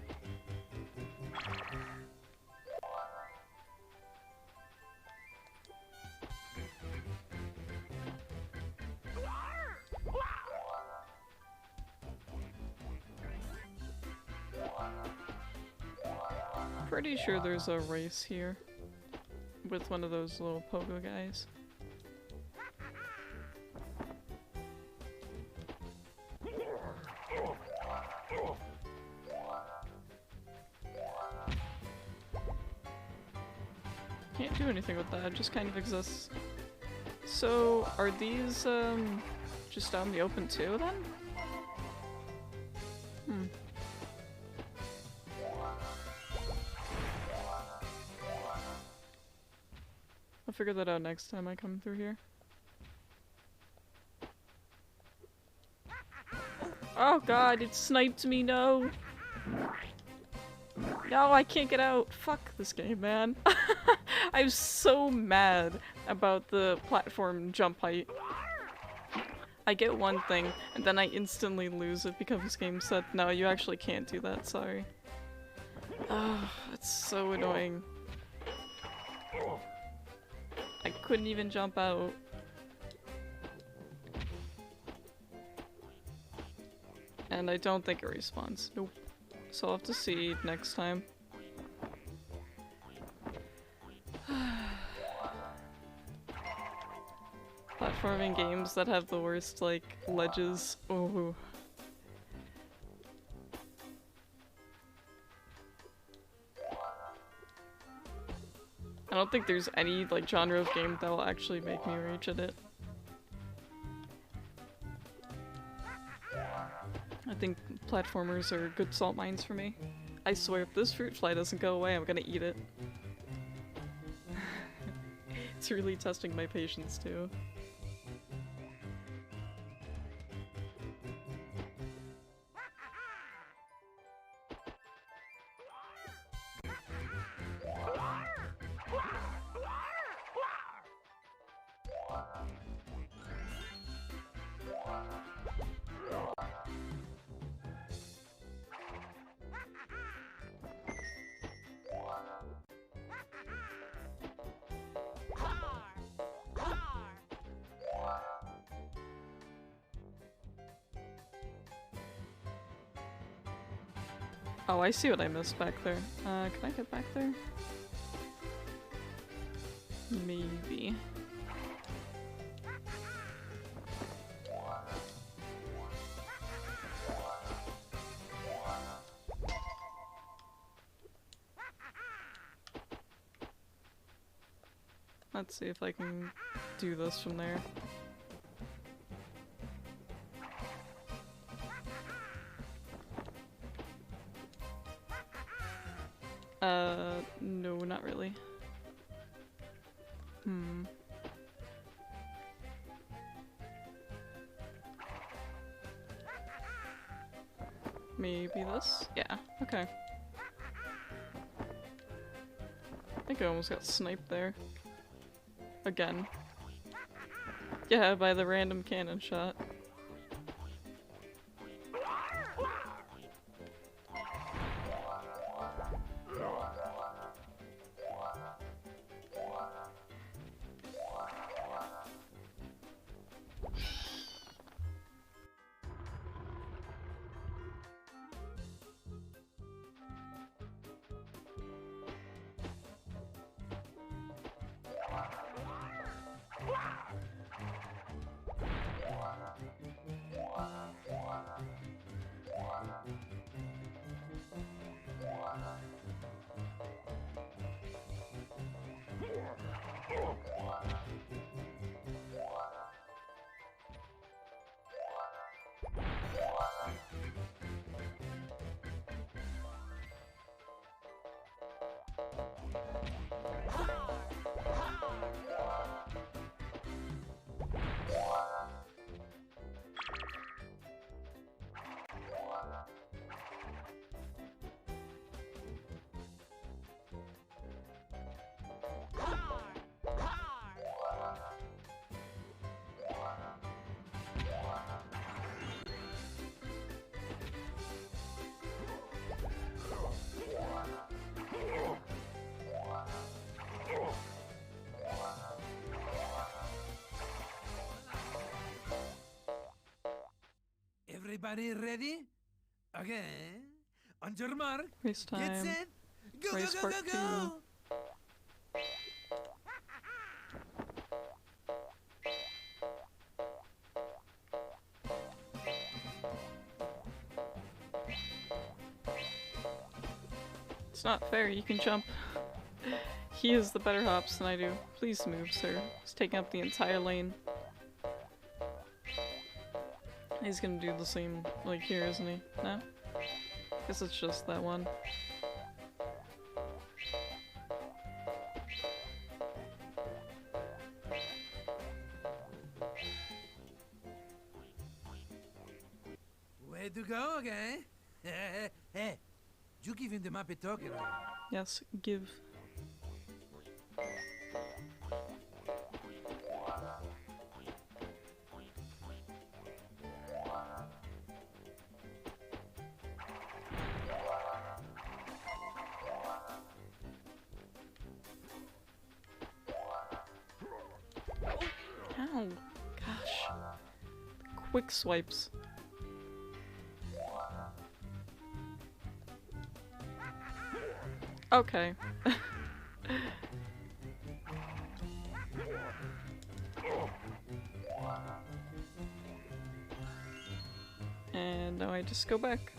Pretty sure there's a race here with one of those little pogo guys. Can't do anything with that, it just kind of exists. So, are these, just out in the open too, then? Hmm. I'll figure that out next time I come through here. Oh god, it sniped me, no! No, I can't get out! Fuck this game, man. I'm so mad about the platform jump height. I get one thing, and then I instantly lose it because this game said, no, you actually can't do that, sorry. Oh, it's so annoying. I couldn't even jump out. And I don't think it respawns. Nope. So I'll have to see next time. Platforming games that have the worst, like, ledges. Oh. I don't think there's any, like, genre of game that will actually make me rage at it. I think platformers are good salt mines for me. I swear, if this fruit fly doesn't go away, I'm gonna eat it. It's really testing my patience, too. Oh, I see what I missed back there. Can I get back there? Maybe. Let's see if I can do this from there. No, not really. Maybe this? Yeah, okay. I think I almost got sniped there. Again. Yeah, by the random cannon shot. Everybody ready? Okay. On your mark. Waste Get time. set. Go, Race go, go, part go, 2. go! It's not fair, you can jump. He has the better hops than I do. Please move, sir. He's taking up the entire lane. He's gonna do the same, like, here, isn't he? No? Guess it's just that one. Way to go, okay? Hey, you give him the map talking. Yes, give. Ow, gosh. Quick swipes. Okay. And now I just go back.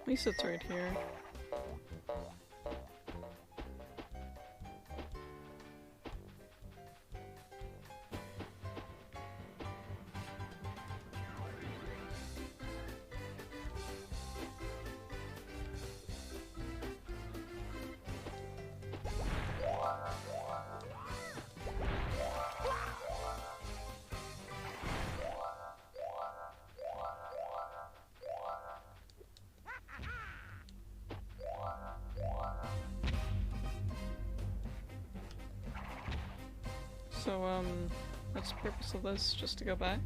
At least it's right here. So, what's the purpose of this? Just to go back?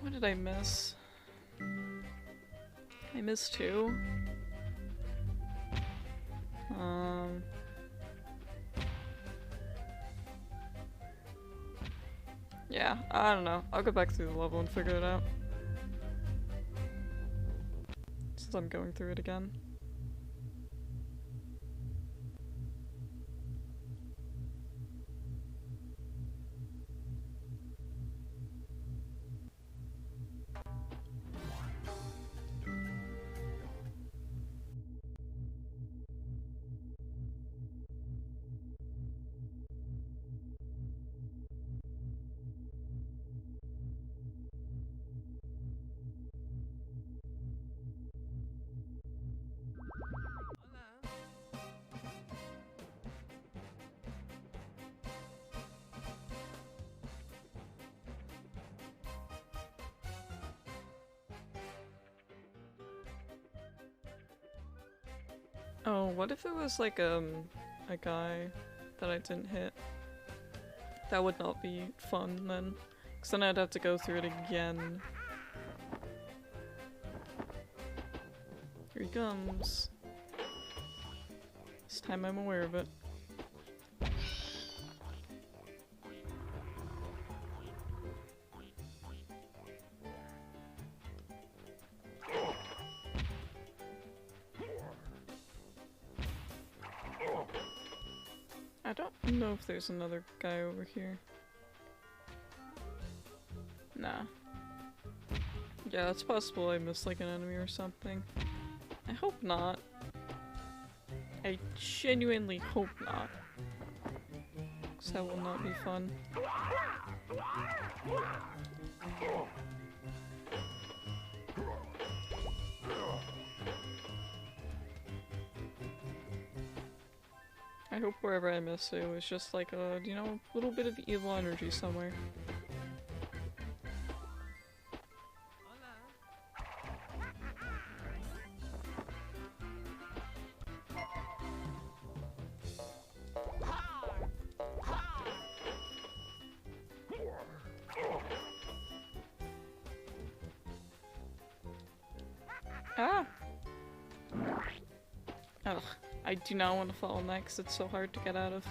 What did I miss? I missed 2. Yeah, I don't know. I'll go back through the level and figure it out. Since I'm going through it again. Oh, what if it was like a guy that I didn't hit? That would not be fun then. Cause then I'd have to go through it again. Here he comes. This time I'm aware of it. I don't know if there's another guy over here. Nah. Yeah, it's possible I missed like an enemy or something. I hope not. I genuinely hope not. Cause that will not be fun. I hope wherever I missed it was just like a, you know, little bit of evil energy somewhere. Ah! Ugh, I do not want to fall in that because it's so hard to get out of.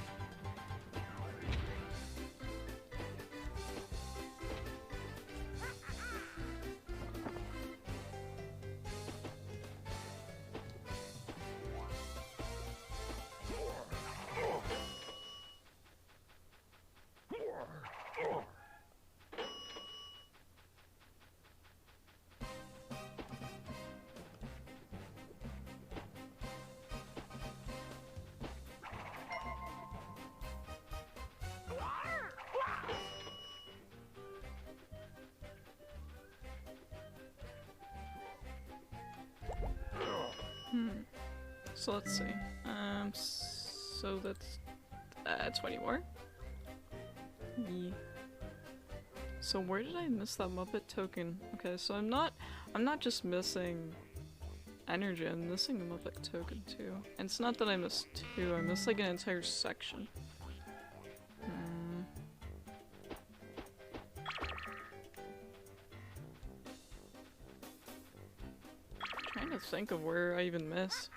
So let's see. So that's 20 more. Yeah. So where did I miss that Muppet token? Okay, so I'm not just missing energy, I'm missing the Muppet token too. And it's not that I missed two, I missed like an entire section. Trying to think of where I even missed.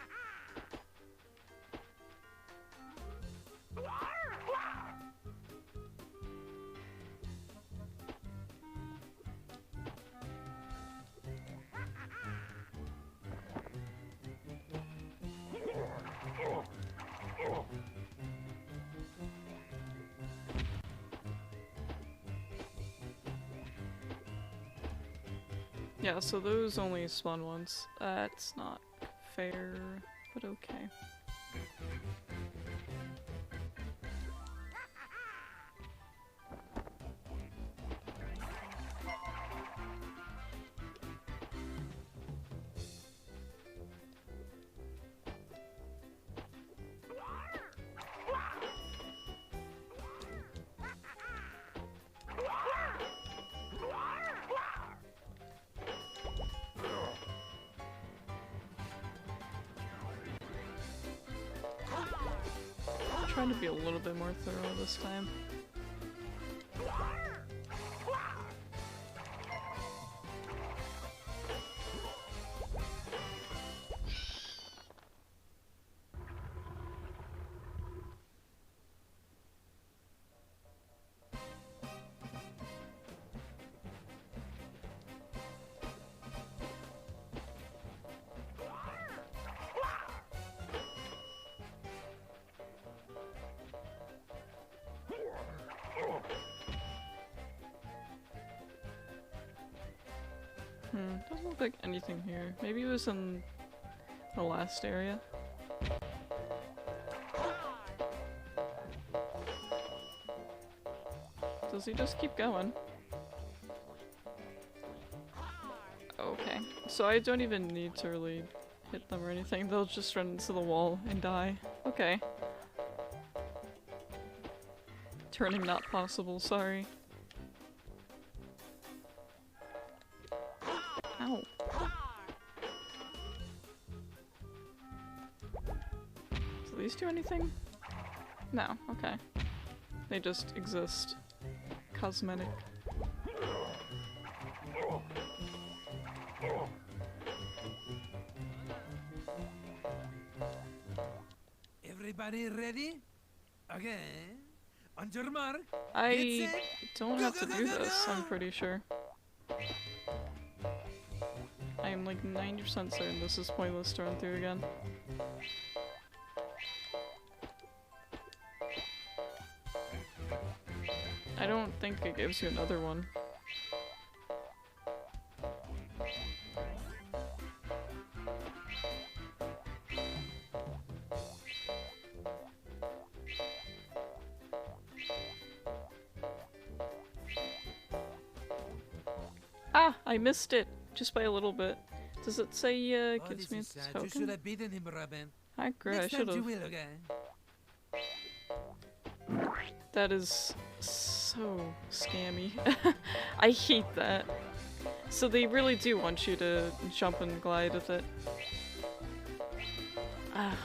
Yeah, so those only spawn once. That's not fair, but okay. Trying to be a little bit more thorough this time. Doesn't look like anything here. Maybe it was in the last area. Does he just keep going? Okay. So I don't even need to really hit them or anything. They'll just run into the wall and die. Okay. Turning not possible, sorry. Ow. these do anything? No, okay. They just exist. Cosmetic. Everybody ready? Okay. On your mark. I set, don't go, have to go, do go, go, this, I'm go. pretty sure. I am like 90% certain this is pointless to run through again. I don't think it gives you another one. Ah! I missed it! Just by a little bit. Does it say, Oh, gives this me a is sad. You should token? have beaten him, Robin. I agree, I Next time you should've. will, okay? That is so scammy. I hate that. So they really do want you to jump and glide with it. Ah.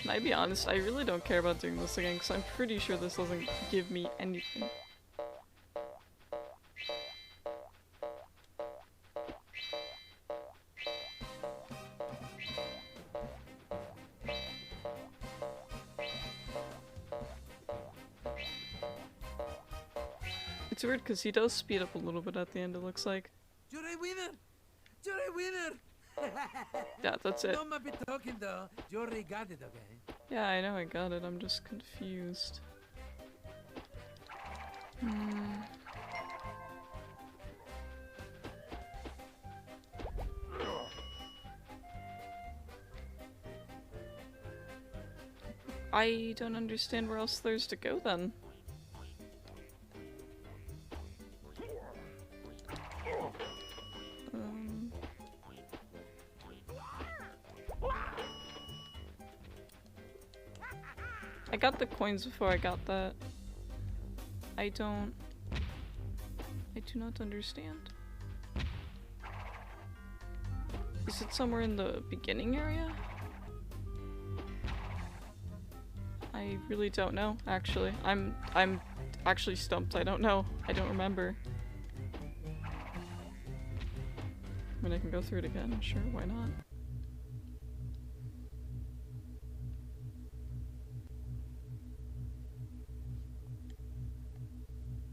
Can I be honest? I really don't care about doing this again because I'm pretty sure this doesn't give me anything. It's weird because he does speed up a little bit at the end, it looks like. You're a winner! You're a winner! Yeah, that's it. No Muppet talking though. You already got it, okay? Yeah, I know I got it, I'm just confused. I don't understand where else there's to go then. I got the coins before I got that. I do not understand. Is it somewhere in the beginning area? I really don't know, actually. I'm actually stumped. I don't know. I don't remember. I mean, I can go through it again. Sure, why not?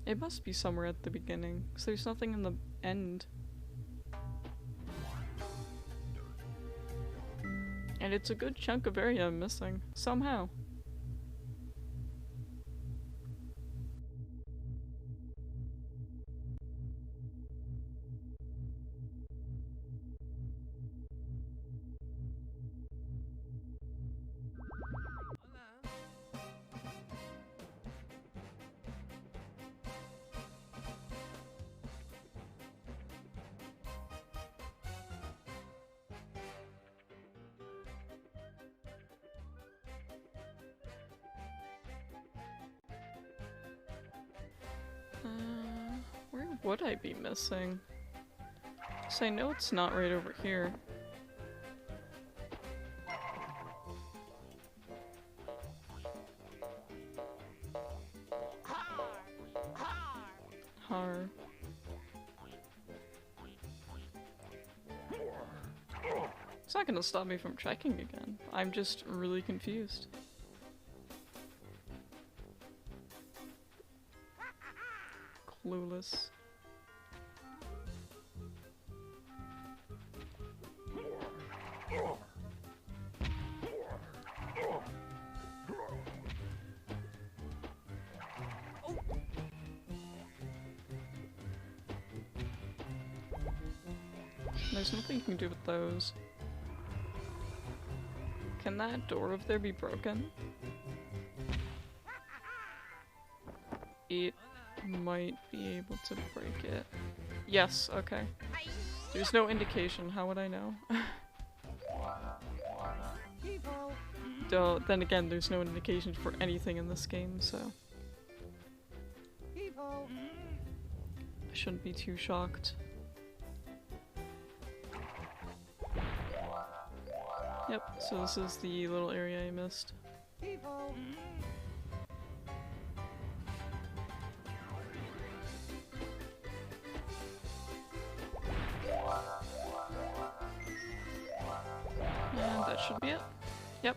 It must be somewhere at the beginning, because there's nothing in the end. And it's a good chunk of area I'm missing, somehow. Where would I be missing? So I know it's not right over here. Har. It's not gonna stop me from checking again. I'm just really confused. Clueless. There's nothing you can do with those. Can that door over there be broken? It might be able to break it. Yes, okay. There's no indication, how would I know? Though, then again, there's no indication for anything in this game, so... I shouldn't be too shocked. Yep, so this is the little area I missed. People. And that should be it. Yep.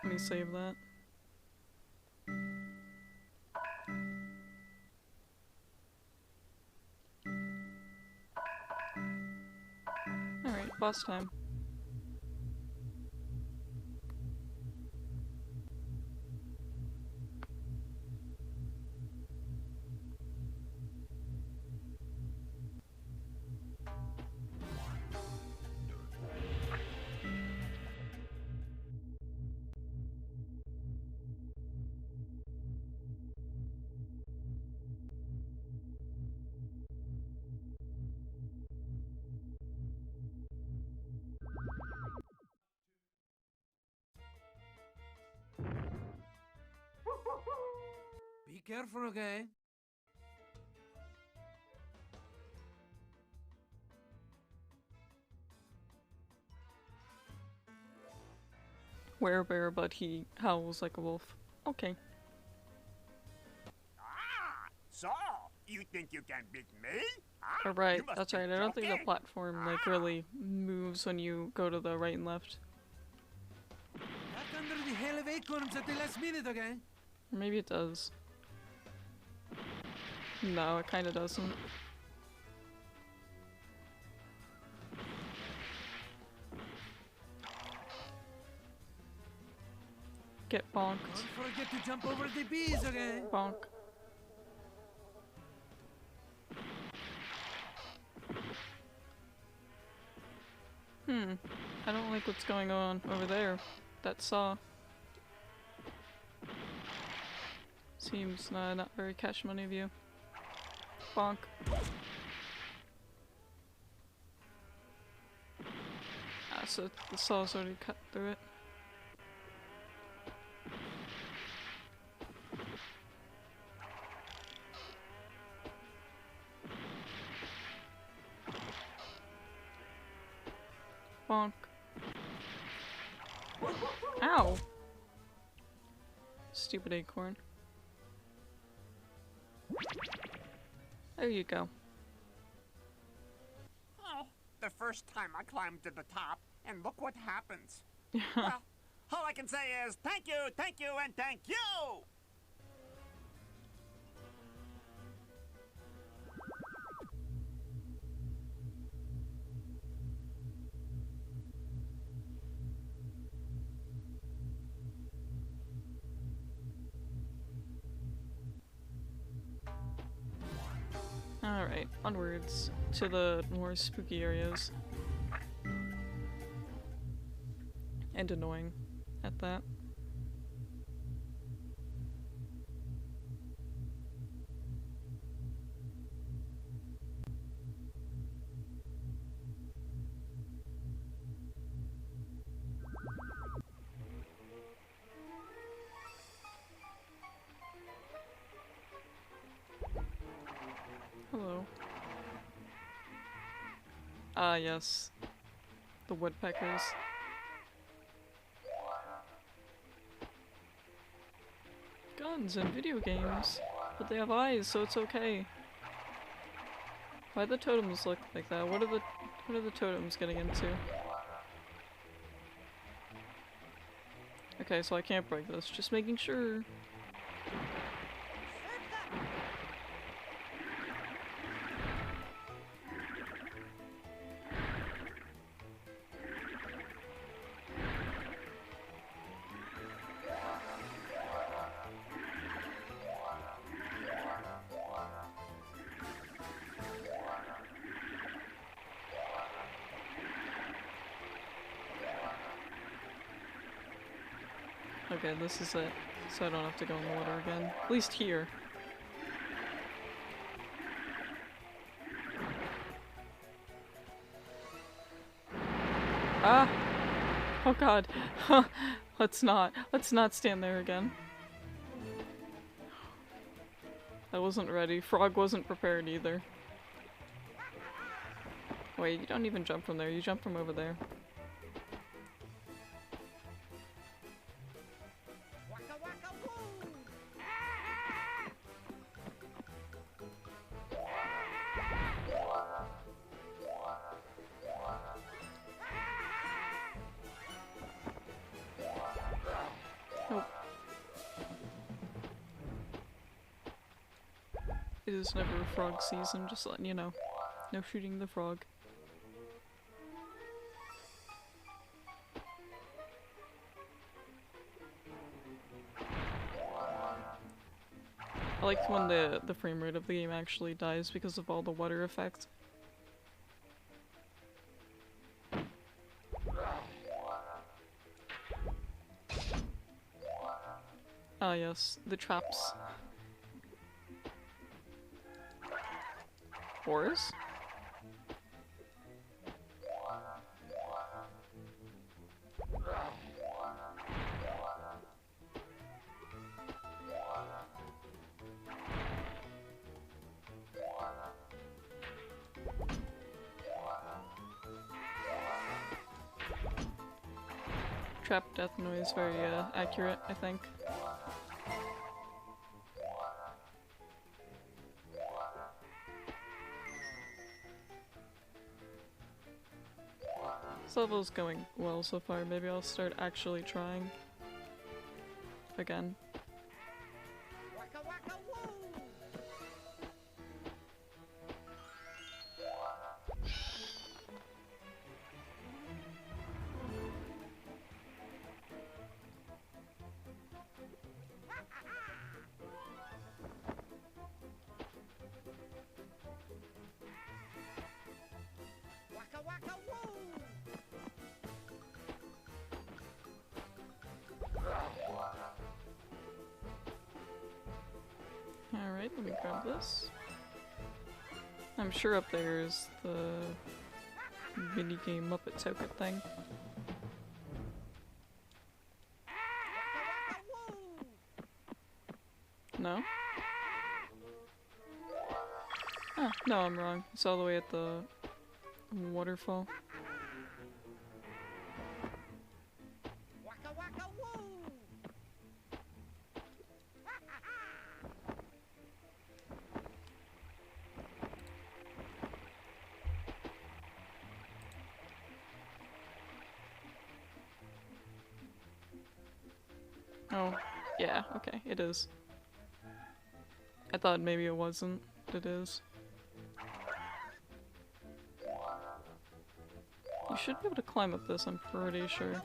Let me save that. Alright, boss time. Be careful, okay? Werebear, but he howls like a wolf. Okay. So, you think you can beat me? Ah, Alright, you must that's be right. I don't think the joking. platform like really moves when you go to the right and left. Not under the hail of acorns at the last minute, okay? Or maybe it does. No, it kinda doesn't. Get bonked. Don't forget to jump over the bees, okay? Bonk. I don't like what's going on over there. That saw. Seems not very cash money of you. Bonk. Ah, so the saw's already cut through it. Bonk. Ow! Stupid acorn. There you go. Oh, the first time I climbed to the top, and look what happens. Well, all I can say is thank you, and thank you! Alright, onwards to the more spooky areas. And annoying at that. Hello. Ah, yes. The woodpeckers. Guns and video games. But they have eyes, so it's okay. Why the totems look like that? What are the totems getting into? Okay, so I can't break this. Just making sure. Okay, this is it. So I don't have to go in the water again. At least here. Ah! Oh god. Let's not stand there again. I wasn't ready. Frog wasn't prepared either. Wait, you don't even jump from there, you jump from over there. Waka waka woo! Nope. It is never frog season, just letting you know. No shooting the frog. I like when the frame rate of the game actually dies because of all the water effect. Ah yes, the traps. Boars? Trap death noise very accurate, I think. This level's going well so far, maybe I'll start actually trying. Again. Waka waka woo! Waka waka woo! Alright, let me grab this. I'm sure up there is the minigame Muppet token thing. Waka waka woo! No? Ah, no, I'm wrong. It's all the way at the waterfall. Waka waka woo! Oh, yeah, okay, it is. I thought maybe it wasn't, but it is. You should be able to climb up this, I'm pretty sure.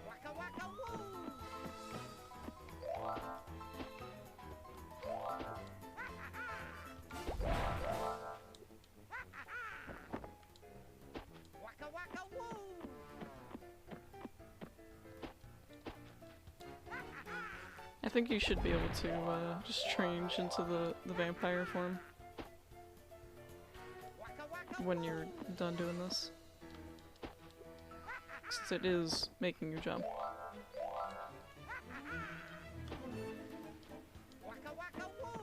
Waka waka woo! Waka waka woo! I think you should be able to just change into the vampire form Waka waka when you're done doing this. Since it is making you jump. waka waka woo!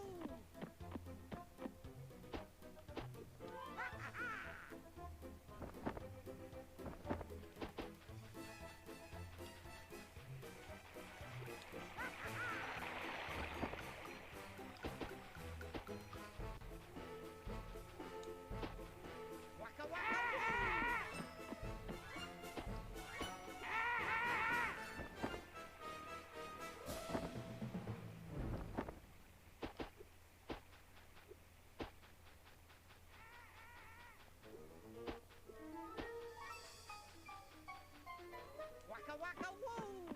Waka waka woo! Waka waka woo!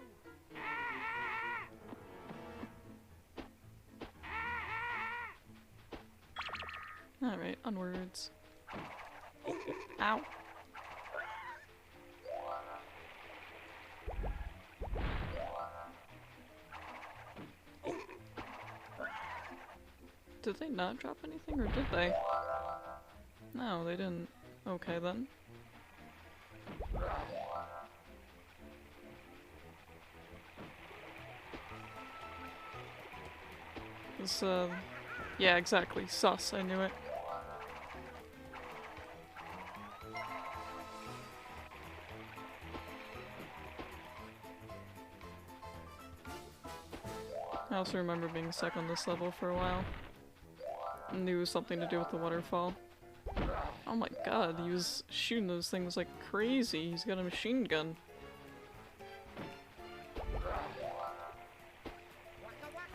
Alright, onwards. Ow. Did they not drop anything, or did they? No, they didn't. Okay then. It's, yeah, exactly. Sus, I knew it. I also remember being stuck on this level for a while. I knew it was something to do with the waterfall. Oh my god, he was shooting those things like crazy. He's got a machine gun.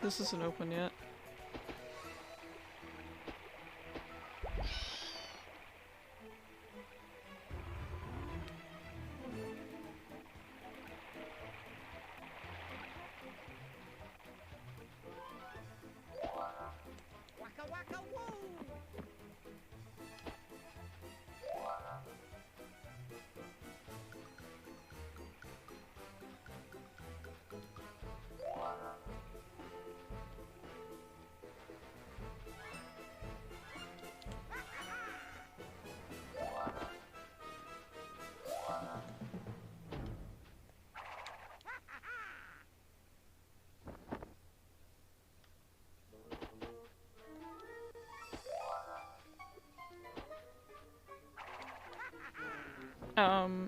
This isn't open yet. Waka waka woo!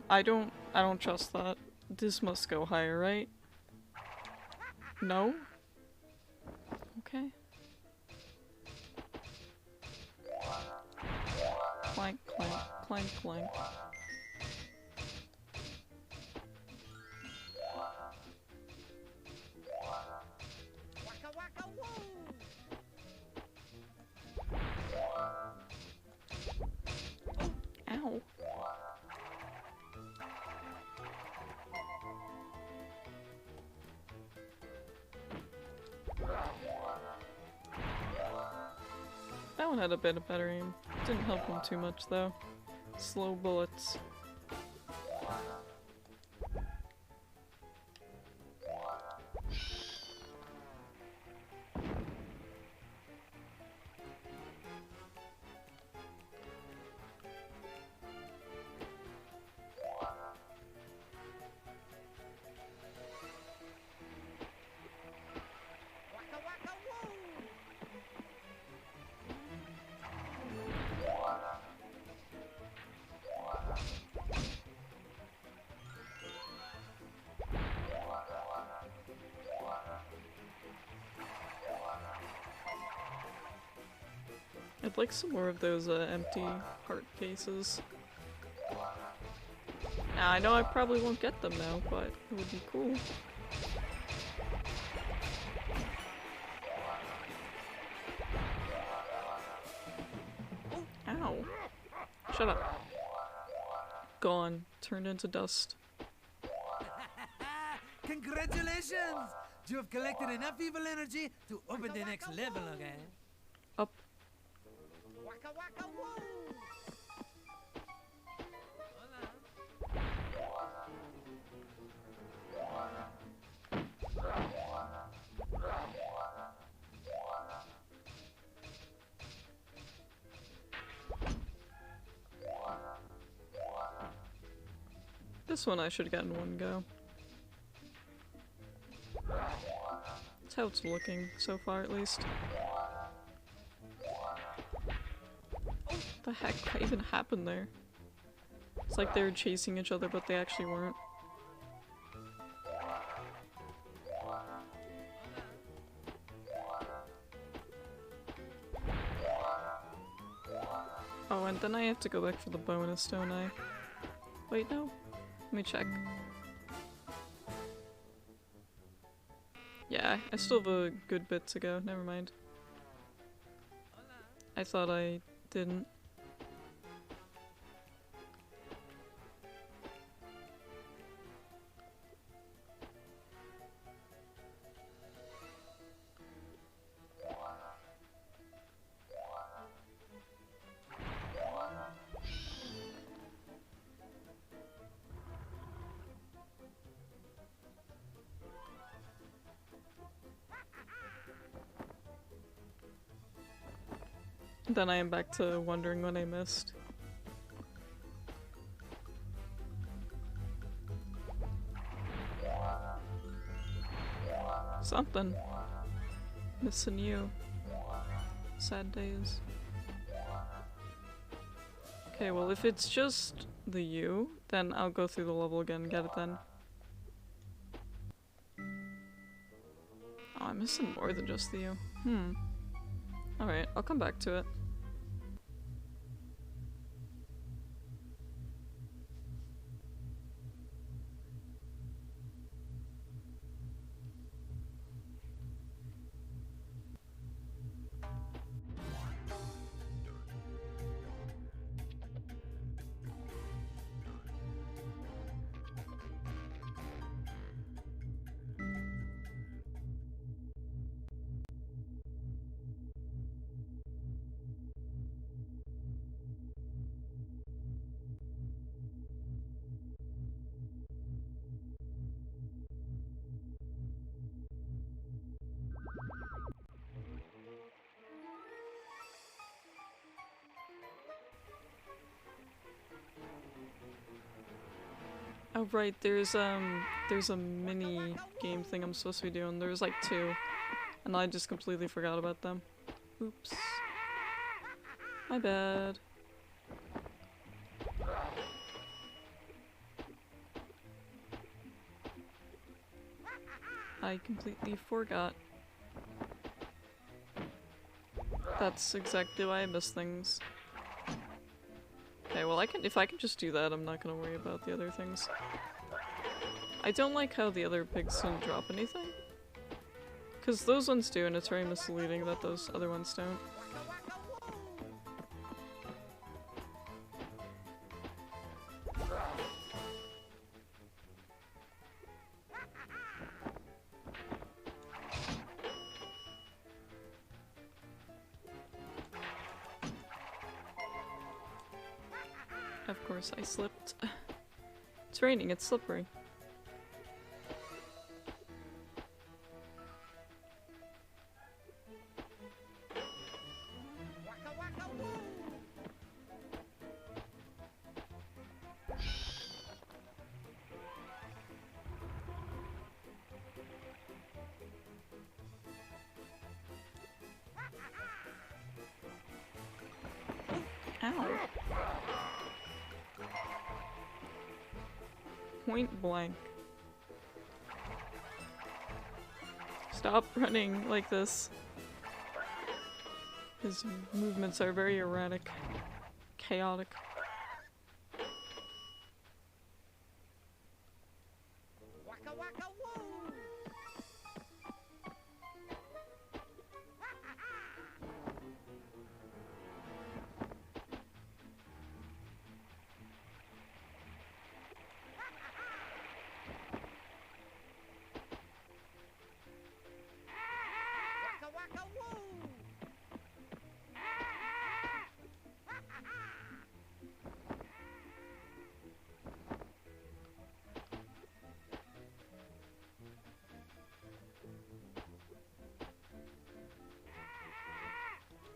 I don't trust that. This must go higher, right? No? Okay. Clank, clank, clank, clank. Waka waka woo! Ow. That one had a bit of better aim. Didn't help him too much though. Slow bullets. Waka waka woo! I'd like some more of those empty heart cases. Now, I know I probably won't get them now, but it would be cool. Ow. Shut up. Gone. Turned into dust. Congratulations! You have collected enough evil energy to open the next level, okay? Up. Waka waka woo! This one I should have gotten one go. That's how it's looking, so far at least. What the heck? What even happened there? It's like they were chasing each other, but they actually weren't. Oh, and then I have to go back for the bonus, don't I? Wait, no. Let me check. Yeah, I still have a good bit to go. Never mind. I thought I didn't. Then I am back to wondering what I missed. Something. Missing you. Sad days. Okay, well if it's just the U, then I'll go through the level again and get it then. Oh, I'm missing more than just the U. Alright, I'll come back to it. Oh right, there's a mini game thing I'm supposed to be doing. There's like 2, and I just completely forgot about them. Oops. My bad. I completely forgot. That's exactly why I miss things. Okay, well if I can just do that, I'm not gonna worry about the other things. I don't like how the other pigs don't drop anything. Cause those ones do, and it's very misleading that those other ones don't. Of course I slipped. It's raining, it's slippery. Ow. Point blank. Stop running like this. His movements are very erratic. Chaotic. Waka waka woo! Waka waka woo!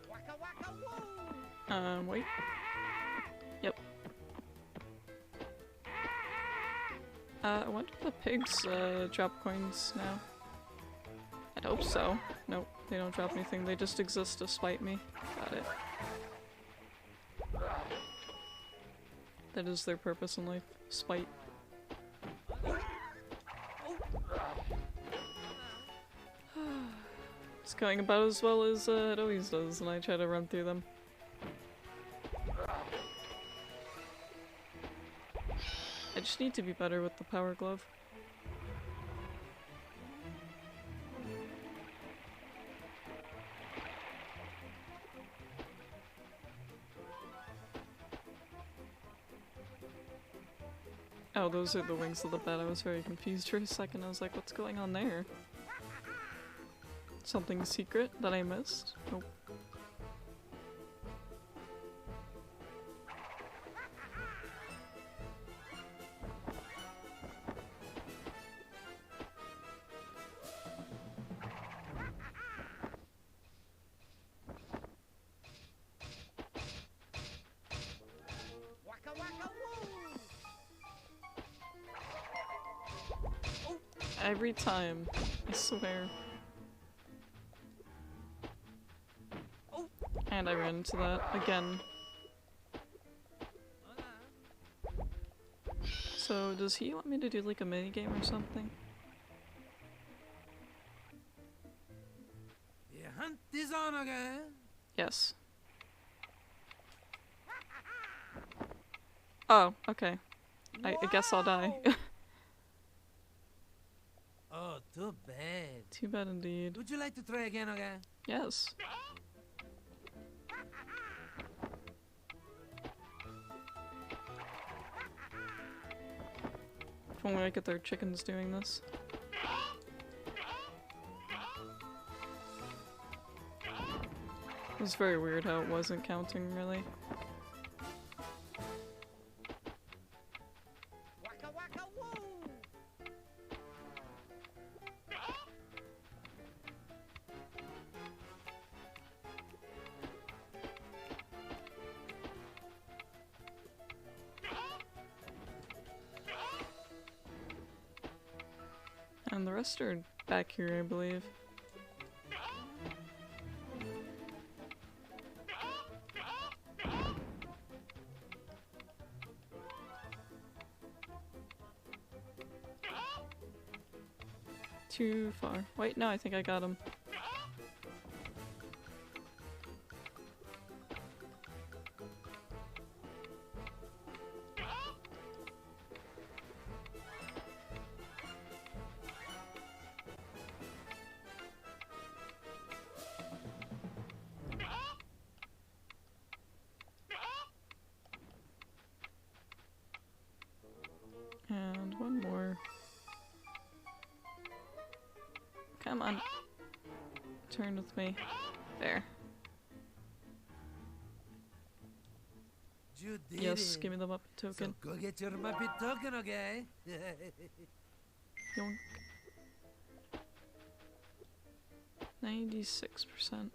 Waka waka woo! Wait. Yep. I wonder if the pigs, drop coins now. I hope so. Nope, they don't drop anything, they just exist to spite me. Got it. That is their purpose in life. Spite. It's going about as well as it always does when I try to run through them. I just need to be better with the power glove. Oh, those are the wings of the bat. I was very confused for a second. I was like, what's going on there? Something secret that I missed? Nope. Waka waka woo! Every time. I swear. And I ran into that again. So does he want me to do like a mini game or something? The hunt is on again. Yes. Oh, okay. I guess I'll die. Oh, too bad. Too bad indeed. Would you like to try again, okay? Yes. If only I could throw chickens doing this. It was very weird how it wasn't counting, really. Waka waka woo! And the rest are back here, I believe. Too far. Wait, no, I think I got him. And one more. Come on. Turn with me. There. You did Yes, it. give me the Muppet So token. go get your Muppet token, okay? Yoink. 96%.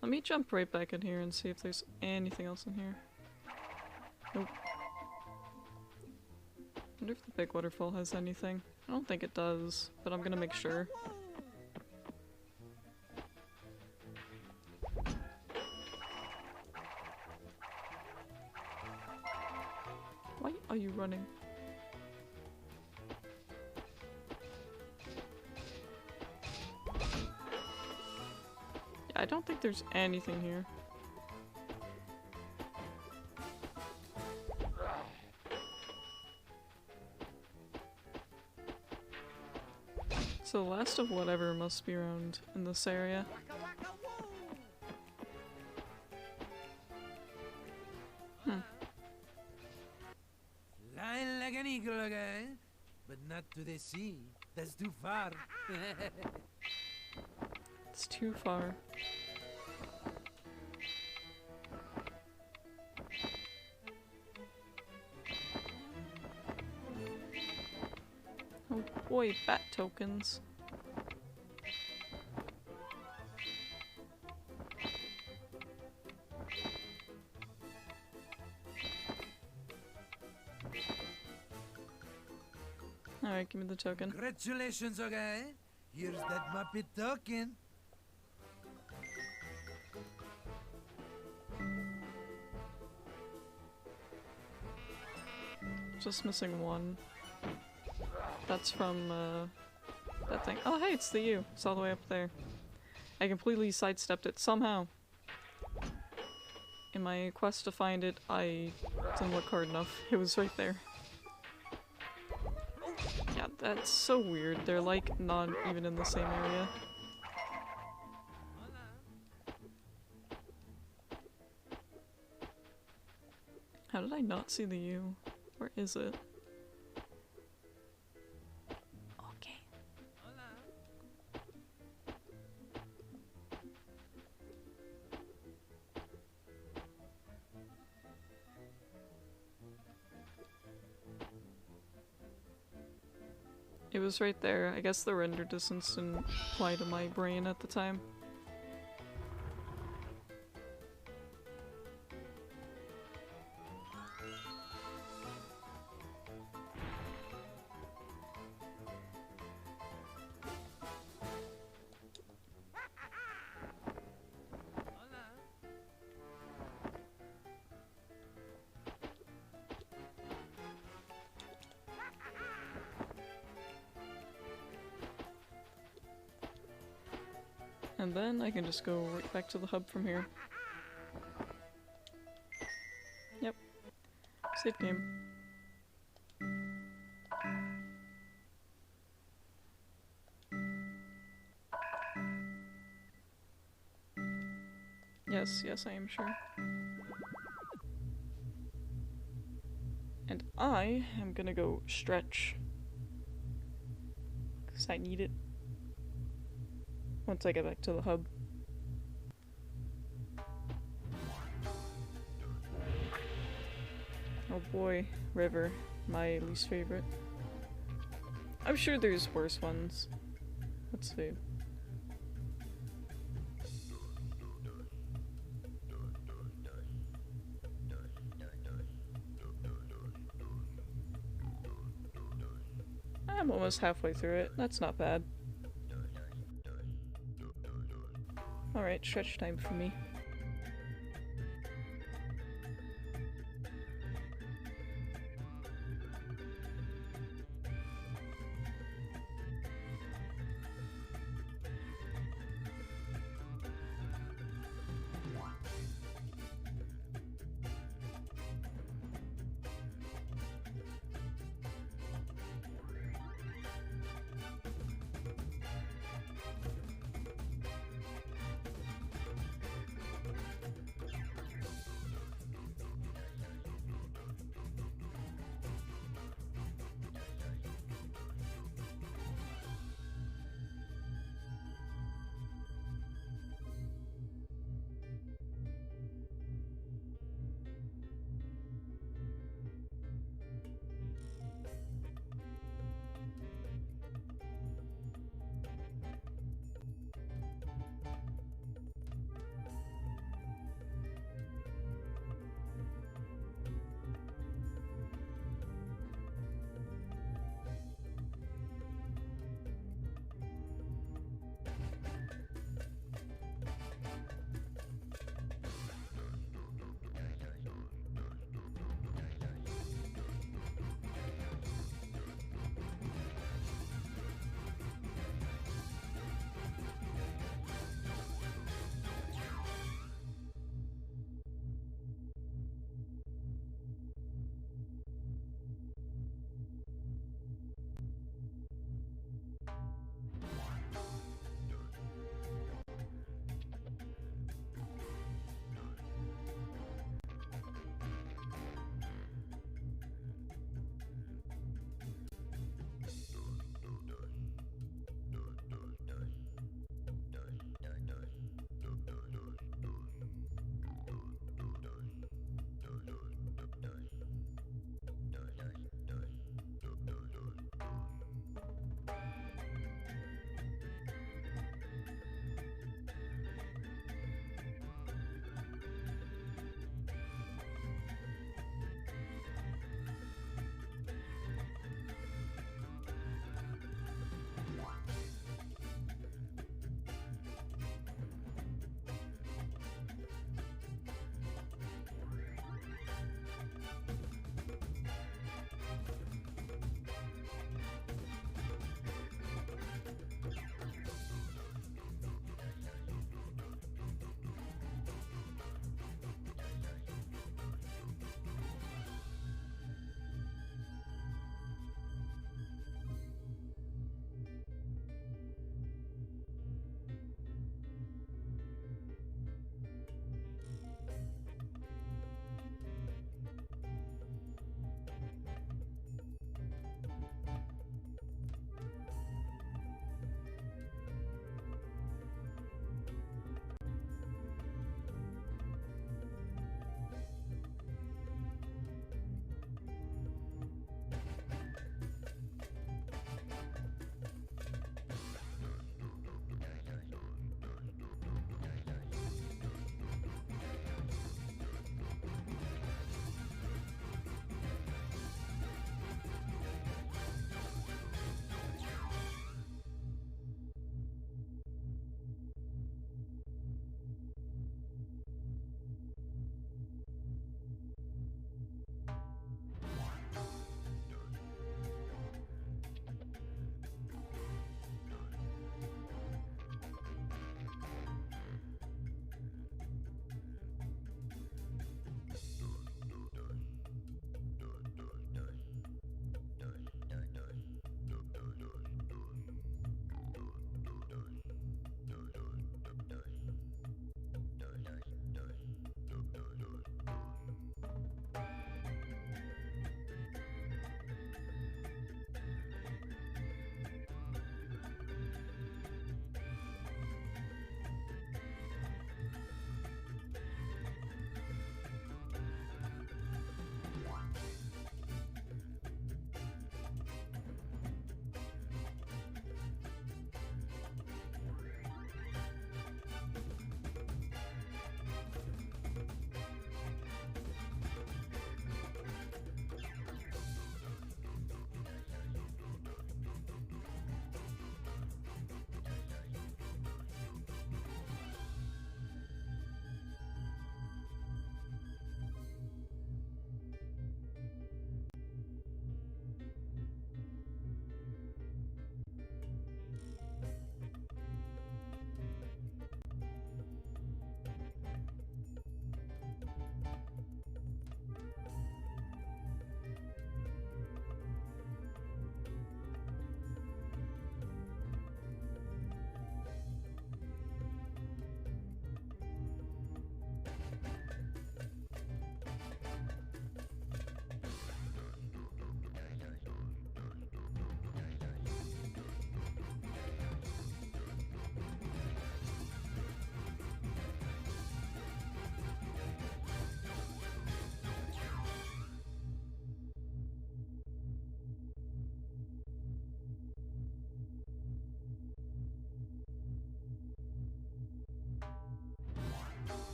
Let me jump right back in here and see if there's anything else in here. Nope. Wonder if the big waterfall has anything. I don't think it does, but I'm gonna make sure. Why are you running? Yeah, I don't think there's anything here. So the last of whatever must be around in this area. Waka waka woo! Fly like an eagle, okay? But not to the sea. That's too far. It's too far. Oh boy, bat tokens. Alright, give me the token. Congratulations, okay? Here's that Muppet token. Just missing one. That's from, that thing. Oh hey, it's the U. It's all the way up there. I completely sidestepped it somehow. In my quest to find it, I didn't look hard enough. It was right there. Yeah, that's so weird. They're like not even in the same area. How did I not see the U? Where is it? Okay. It was right there. I guess the render distance didn't apply to my brain at the time. And then I can just go right back to the hub from here. Yep. Save game. Yes, yes, I am sure. And I am gonna go stretch. 'Cause I need it. Once I get back to the hub. Oh boy, river. My least favorite. I'm sure there's worse ones. Let's see. I'm almost halfway through it. That's not bad. Alright, stretch time for me.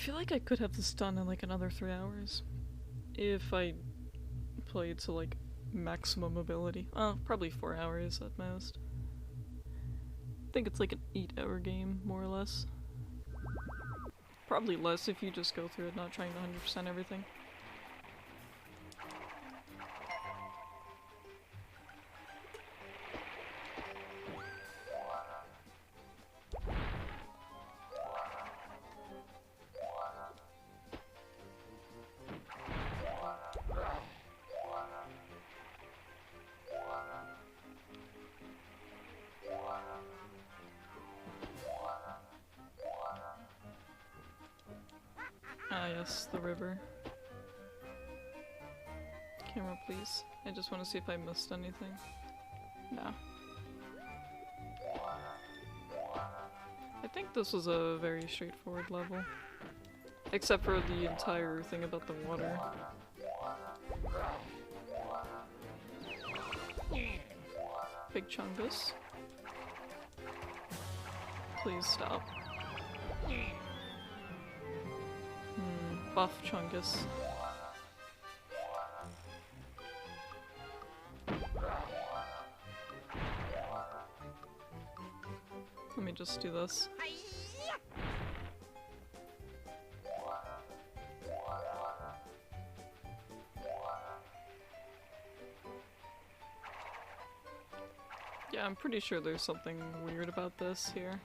feel like I could have this done in like another 3 hours. If I played to like maximum ability. Well, probably 4 hours at most. I think it's like an 8-hour game, more or less. Probably less if you just go through it, not trying to 100% everything. Ah yes, the river. Camera please. I just want to see if I missed anything. No. I think this was a very straightforward level. Except for the entire thing about the water. Big Chungus. Please stop. Buff Chungus. Let me just do this. Yeah, I'm pretty sure there's something weird about this here.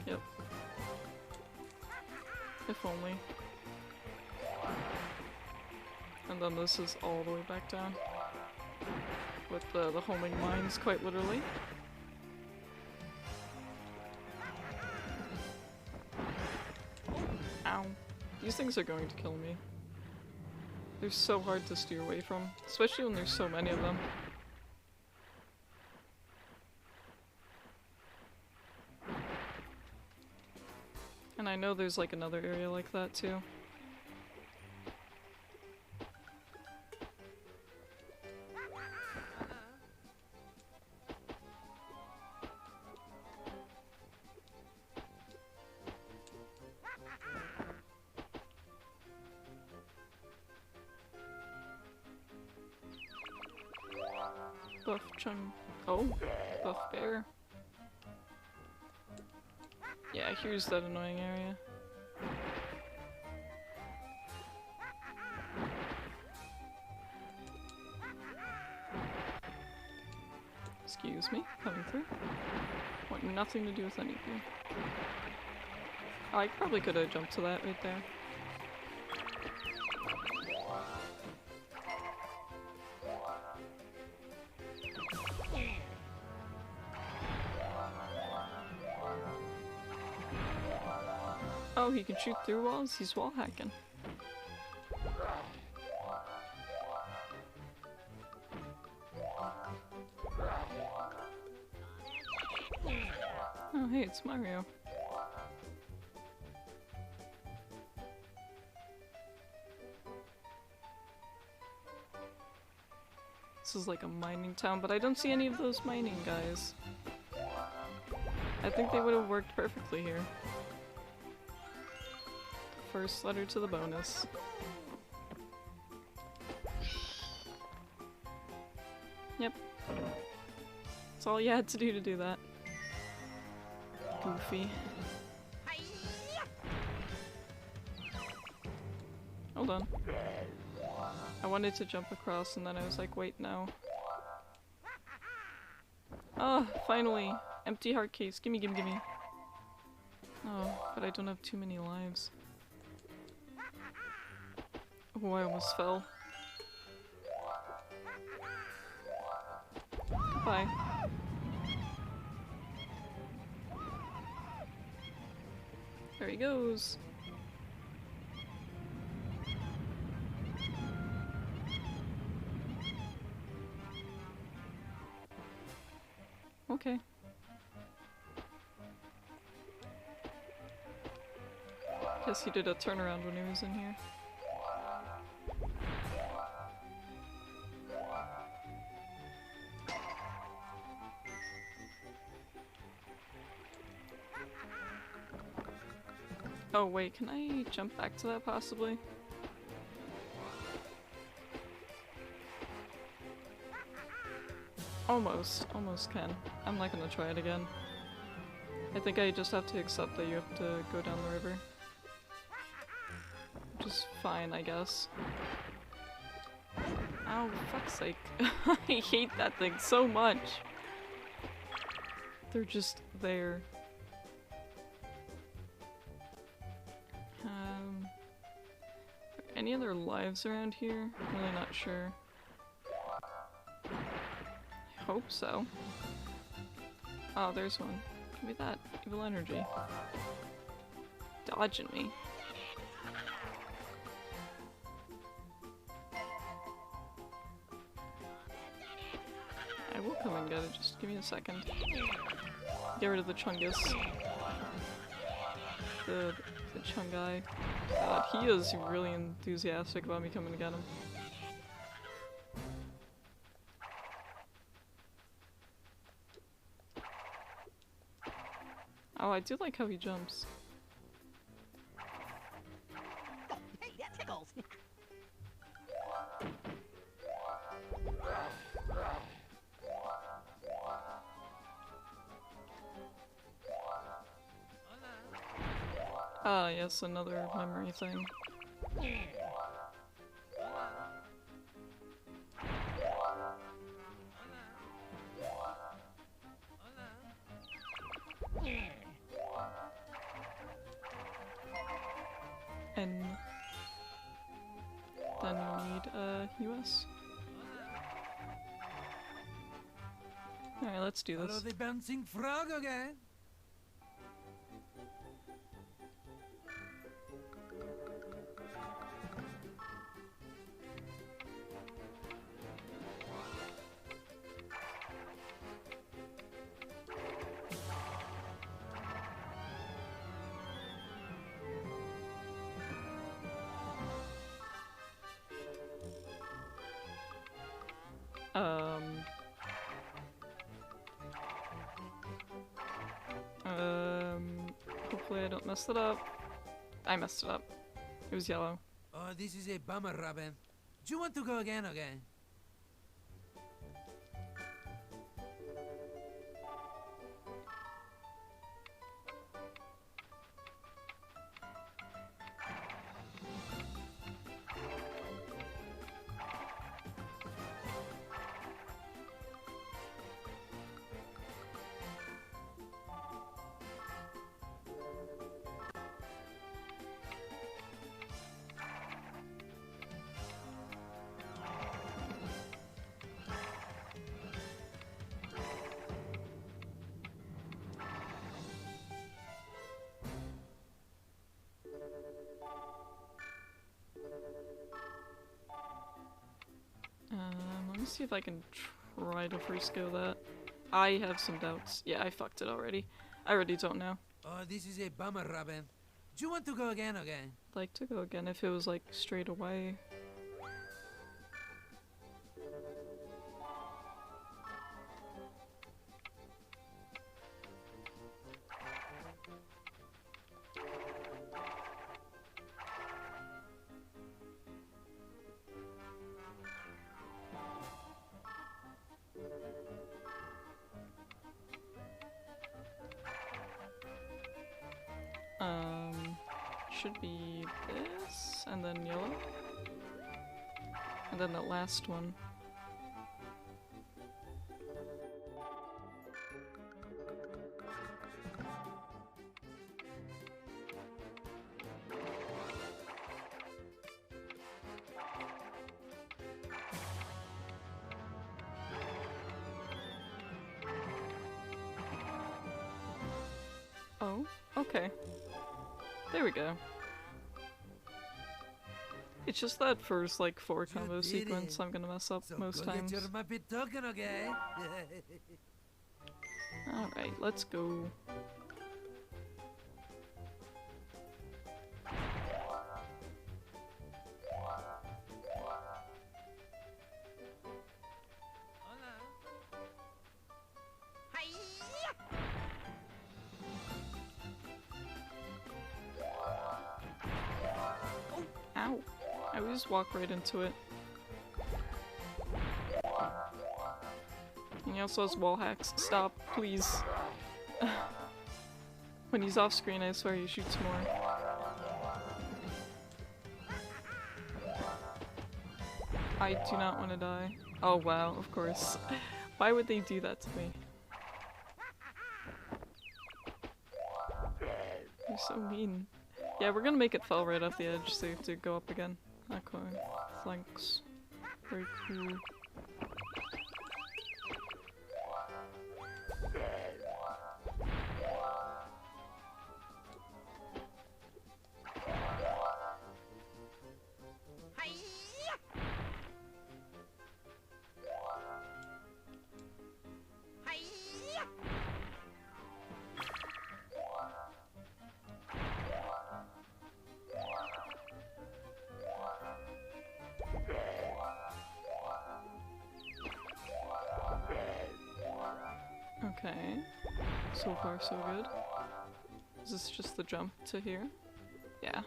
Yep. If only. And then this is all the way back down. With the homing mines, quite literally. Ow. These things are going to kill me. They're so hard to steer away from, especially when there's so many of them. And I know there's like another area like that too. Buff Chung. Oh, Buff Bear. Yeah, here's that annoying area. Excuse me, coming through. Want nothing to do with any of you. Oh, I probably could have jumped to that right there. Oh, he can shoot through walls? He's wall hacking. Oh, hey, it's Mario. This is like a mining town, but I don't see any of those mining guys. I think they would have worked perfectly here. First letter to the bonus. Yep. That's all you had to do that. Goofy. Hold on. I wanted to jump across and then I was like, wait, no. Oh, finally! Empty heart case. Gimme, gimme, gimme. Oh, but I don't have too many lives. Oh, I almost fell. Goodbye. There he goes. Okay. Guess he did a turnaround when he was in here. Oh wait, can I jump back to that possibly? Almost can. I'm not gonna try it again. I think I just have to accept that you have to go down the river. Which is fine, I guess. Ow, fuck's sake. I hate that thing so much. They're just there. Any other lives around here? I'm really not sure. I hope so. Oh, there's one. Give me that evil energy. Dodging me. I will come and get it, just give me a second. Get rid of the Chungus. The Chungai. God, he is really enthusiastic about me coming to get him. Oh, I do like how he jumps. Oh, hey, that tickles. Ah, yes, another memory thing. And then you need US. Alright, let's do Hello, this. the bouncing frog again. Hopefully I don't mess it up. I messed it up. It was yellow. Oh, this is a bummer, Robin. Do you want to go again? Let me see if I can try to first go that. I have some doubts. Yeah, I fucked it already. I already don't know. Oh, this is a bummer, Robin. Do you want to go again? I'd like to go again if it was like straight away. Should be this, and then yellow. And then the last one. Oh, okay. There we go. It's just that first, like, 4 combo sequence I'm gonna mess up most times. Alright, let's go. just walk right into it. And he also has wall hacks. Stop, please. When he's off screen, I swear he shoots more. I do not want to die. Oh wow, of course. Why would they do that to me? You're so mean. Yeah, we're gonna make it fall right off the edge, so you have to go up again. Okay. Flanks. Very cool. Okay, so far so good. Is this just the jump to here? Yeah.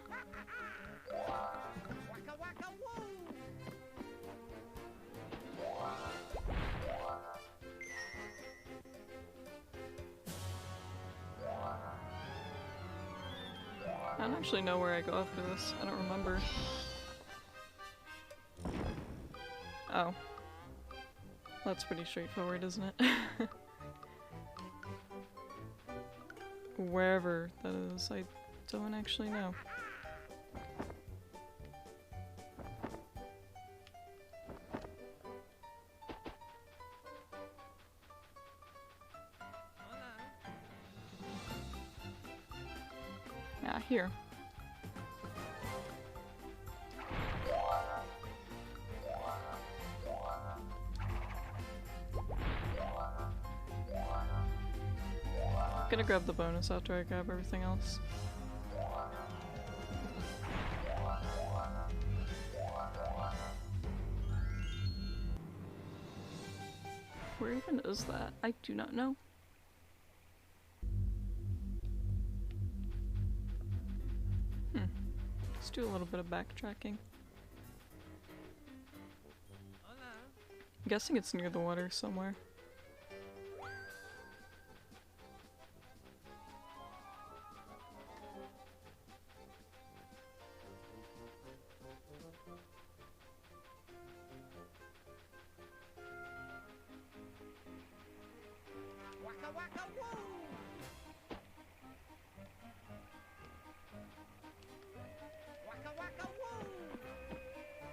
I don't actually know where I go after this. I don't remember. Oh. That's pretty straightforward, isn't it? Wherever that is, I don't actually know. Yeah, here. Gonna grab the bonus after I grab everything else. Where even is that? I do not know. Let's do a little bit of backtracking. I'm guessing it's near the water somewhere.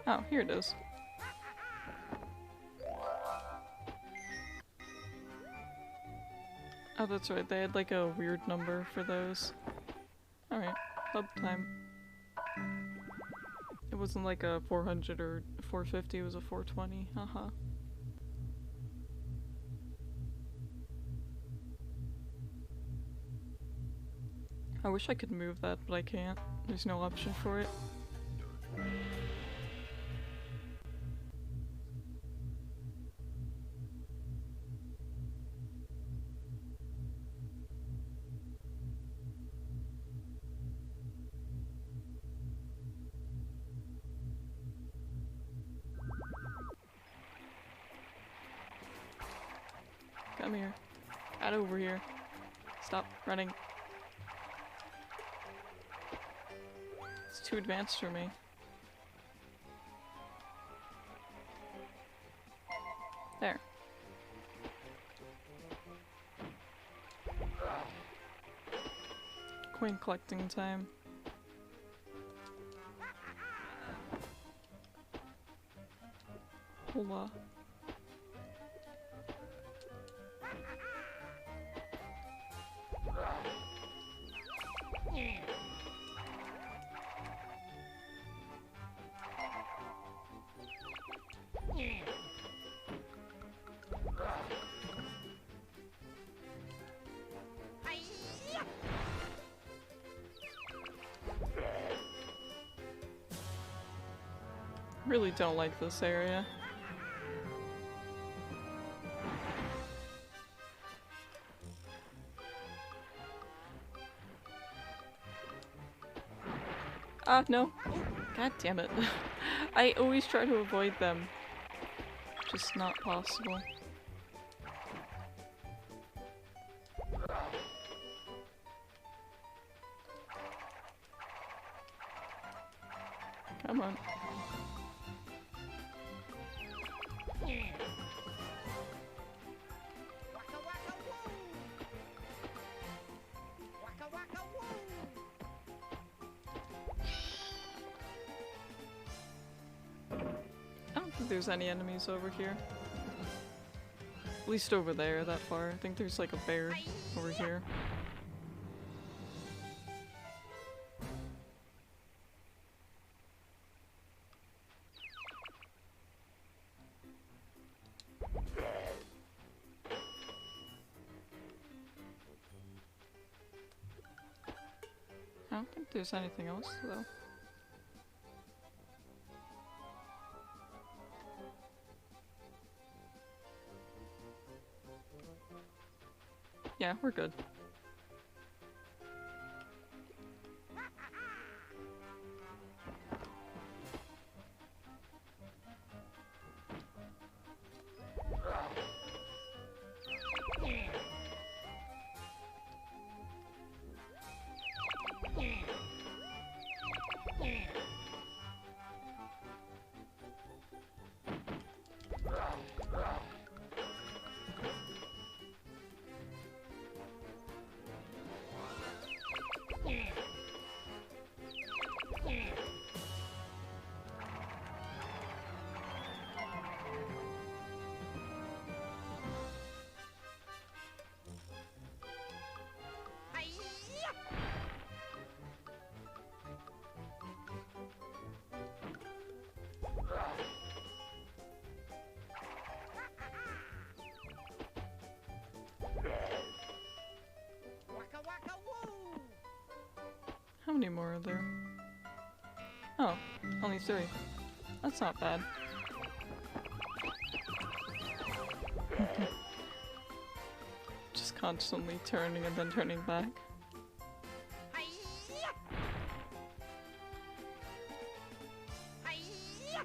Oh, here it is. Oh, that's right, they had like a weird number for those. Alright, club time. It wasn't like a 400 or 450, it was a 420, haha. I wish I could move that, but I can't. There's no option for it. Come here. Get over here. Stop running. It's too advanced for me. There. Coin collecting time. Hola. Really don't like this area. Ah, no. God damn it. I always try to avoid them. Just not possible. Come on. Waka waka woo! Waka waka woo! I don't think there's any enemies over here. At least over there, that far. I think there's like a bear over here. I don't think there's anything else though. Yeah, we're good. Waka waka woo! How many more are there? Oh, only 3. That's not bad. Just constantly turning and then turning back. Hi-ya! Hi-ya!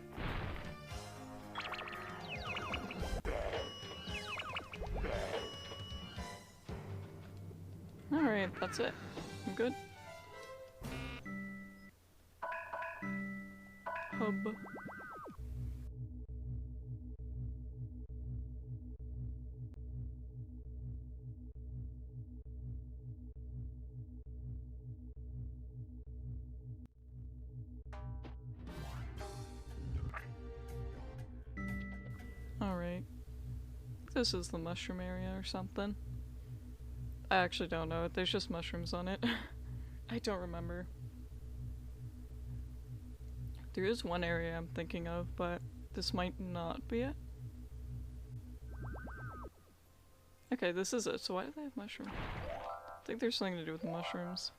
Alright, that's it. I'm good. Hub. Alright. This is the mushroom area or something. I actually don't know. There's just mushrooms on it. I don't remember. There is one area I'm thinking of, but this might not be it. Okay, this is it. So why do they have mushrooms? I think there's something to do with the mushrooms.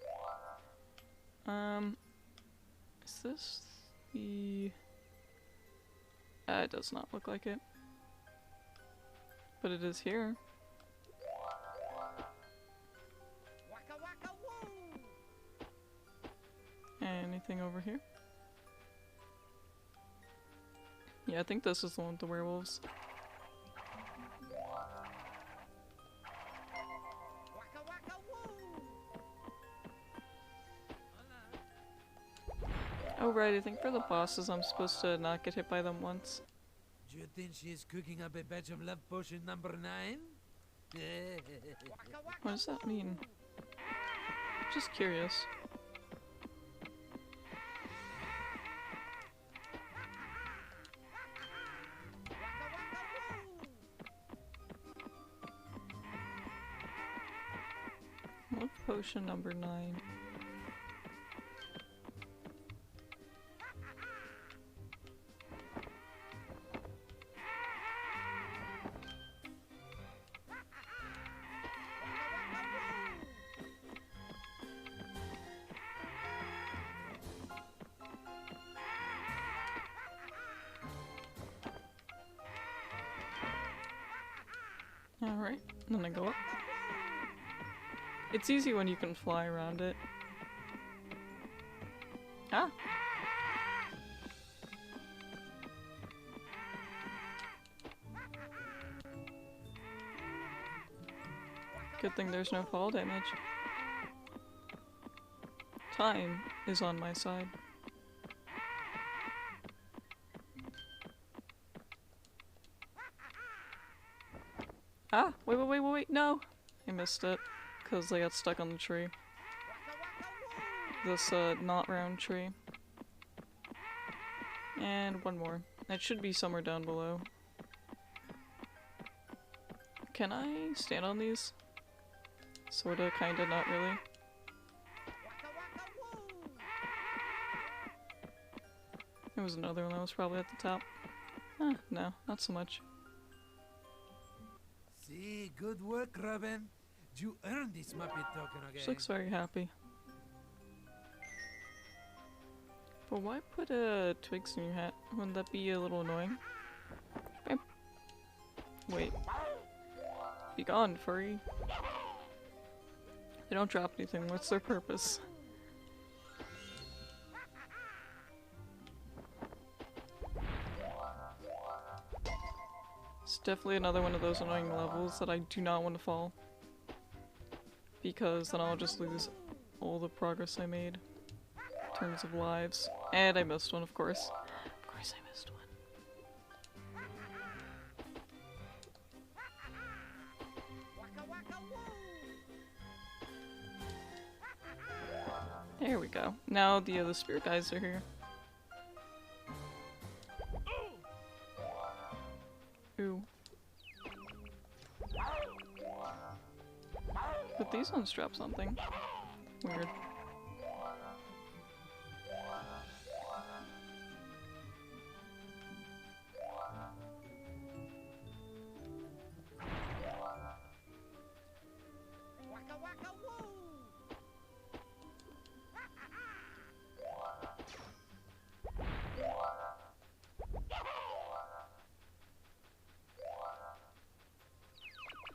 Is this the... it does not look like it. But it is here. Waka waka woo! Anything over here? Yeah, I think this is the one with the werewolves. Waka waka woo! Oh right, I think for the bosses I'm supposed to not get hit by them once. Do you think she is cooking up a batch of love potion number 9? Waka waka What does that woo! mean? Just curious. Waka waka woo! Love potion number 9. Alright, and then I go up. It's easy when you can fly around it. Ah! Good thing there's no fall damage. Time is on my side. Ah! Wait, no! I missed it, because I got stuck on the tree. This, not round tree. And one more. It should be somewhere down below. Can I stand on these? Sorta, kinda, not really. There was another one that was probably at the top. No, not so much. See, good work, Robin. You earned this Muppet token, okay? She looks very happy. But why put twigs in your hat? Wouldn't that be a little annoying? Okay. Wait. Be gone, furry. They don't drop anything. What's their purpose? It's definitely another one of those annoying levels that I do not want to fall. Because then I'll just lose all the progress I made in terms of lives. And I missed one, of course. Of course I missed one. There we go. Now the spirit guys are here. Ooh. But these ones drop something. Weird.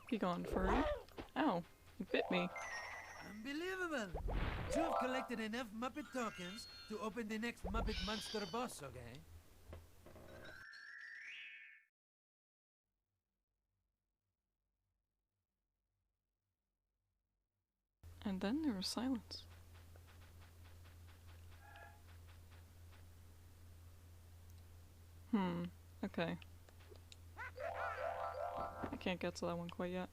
Be gone, furry. Ow, you bit me. Unbelievable! You have collected enough Muppet tokens to open the next Muppet Monster boss, okay? And then there was silence. Okay. I can't get to that one quite yet.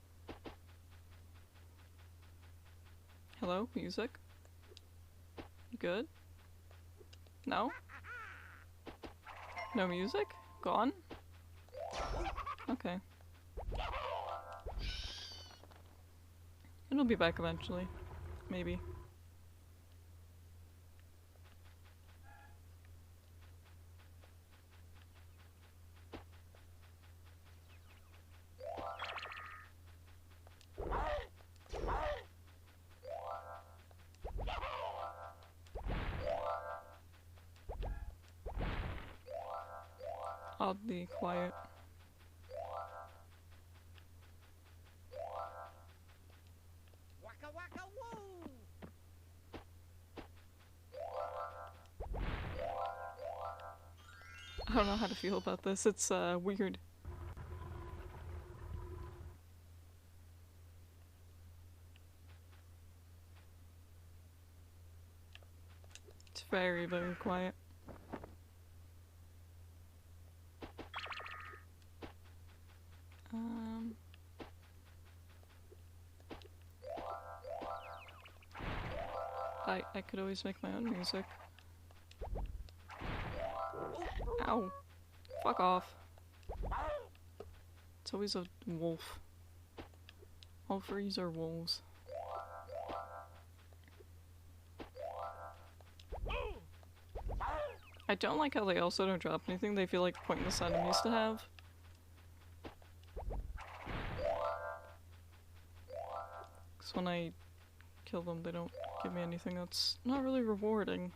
Hello? Music? You good? No? No music? Gone? Okay. It'll be back eventually. Maybe. Oddly quiet. I don't know how to feel about this. It's weird. It's very, very quiet. I could always make my own music. Ow. Fuck off. It's always a wolf. All furries are wolves. I don't like how they also don't drop anything. They feel like pointless enemies to have. Because when I kill them, they don't give me anything that's not really rewarding.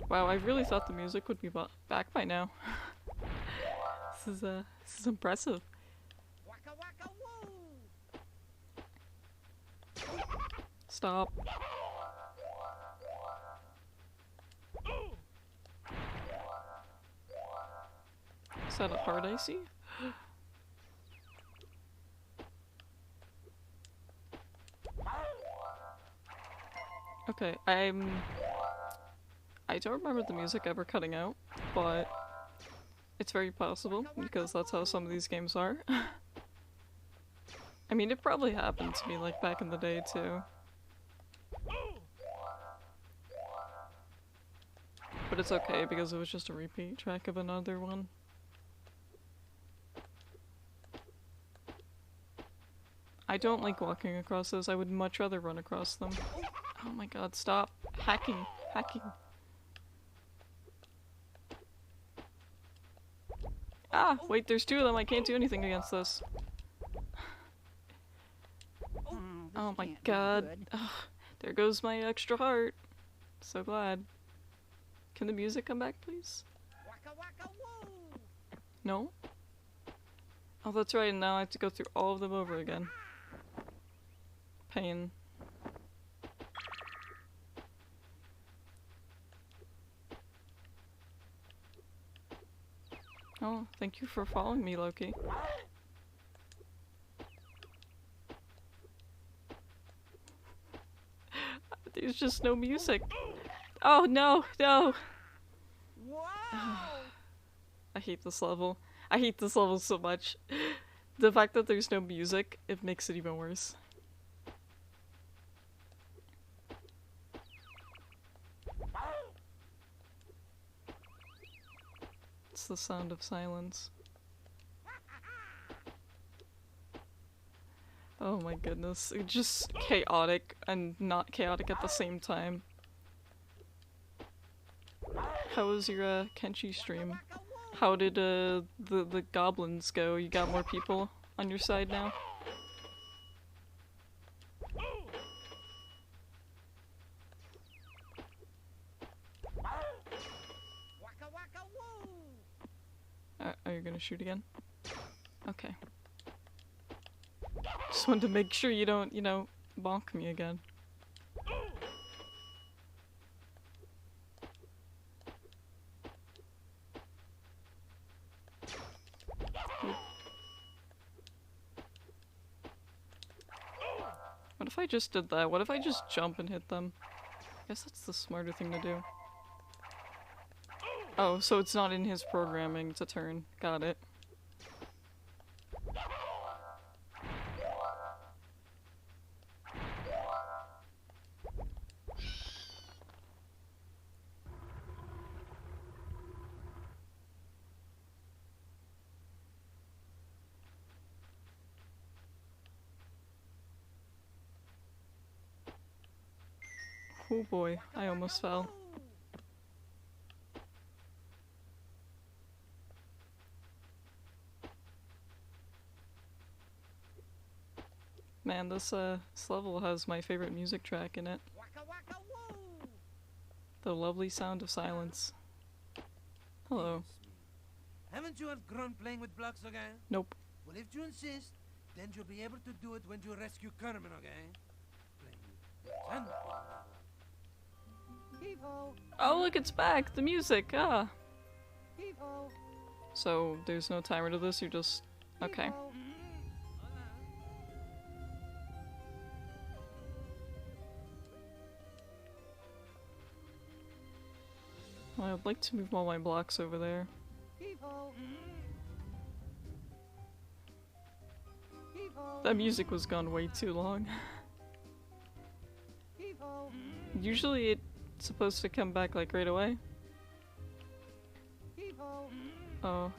Wow, I really thought the music would be back by now. This is impressive. Stop. Is that a hard icy? Okay, I don't remember the music ever cutting out, but it's very possible because that's how some of these games are. I mean, it probably happened to me like back in the day too. But it's okay because it was just a repeat track of another one. I don't like walking across those. I would much rather run across them. Oh my god, stop. Hacking. Hacking. Ah, wait, there's two of them. I can't do anything against this. Oh my god. Ugh, there goes my extra heart. So glad. Can the music come back, please? No? Oh, that's right, and now I have to go through all of them over again. Pain. Oh, thank you for following me, Loki. There's just no music. Oh no, no! I hate this level. I hate this level so much. The fact that there's no music, it makes it even worse. It's the sound of silence. Oh my goodness, it's just chaotic and not chaotic at the same time. How was your Kenshi stream? How did the goblins go? You got more people on your side now? Are you gonna shoot again? Okay. Just wanted to make sure you don't, you know, bonk me again. What if I just did that? What if I just jump and hit them? I guess that's the smarter thing to do. Oh, so it's not in his programming to turn. Got it. Oh boy, I almost fell. Man, this level has my favorite music track in it. The lovely sound of silence. Hello. Haven't you outgrown playing with blocks again? Nope. Well, if you insist, then you'll be able to do it when you rescue Carmen, okay? Oh look, it's back! The music! Ah! So, there's no timer to this, you just... Okay. Well, I'd like to move all my blocks over there. That music was gone way too long. Usually it's supposed to come back like right away. Oh.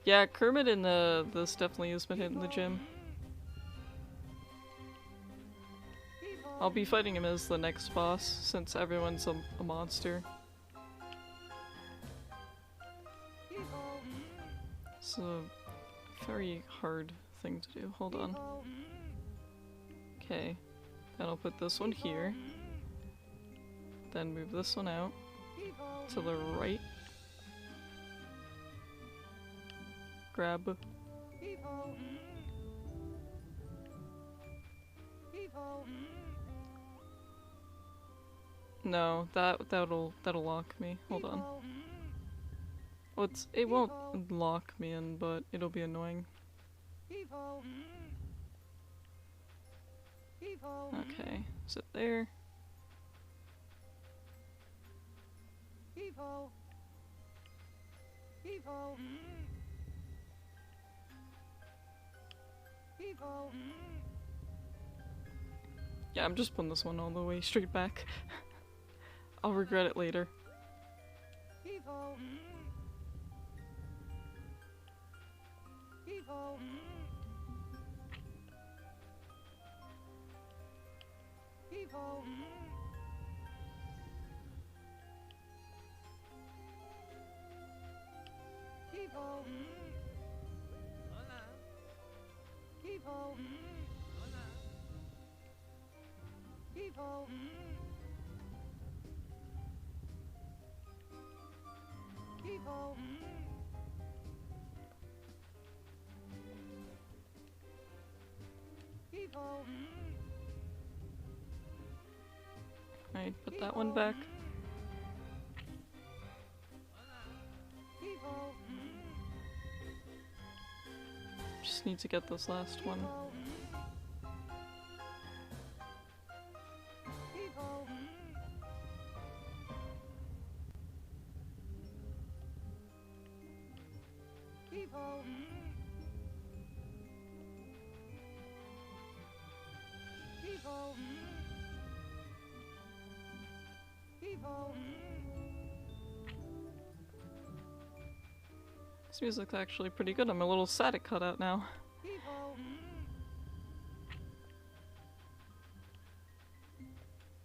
Yeah, Kermit in this definitely has been hitting the gym. I'll be fighting him as the next boss since everyone's a monster. It's a very hard thing to do. Hold on. Okay. Then I'll put this one here. Then move this one out to the right. Grab. No, that'll lock me. Hold on. Well, it won't lock me in, but it'll be annoying. Heave-ho. Heave-ho. Okay, sit there. Heave-ho. Heave-ho. Heave-ho. Yeah, I'm just putting this one all the way straight back. I'll regret it later. Heave-ho. Heave-ho. Heave-ho. Heave-ho. Heave-ho. Heave-ho. Heave-ho. Heave-ho. Alright, put that one back. Heave-ho. Just need to get this last one. Heave-ho. Heave-ho. Heave-ho. Heave-ho. This music's actually pretty good. I'm a little sad it cut out now. Heave-ho.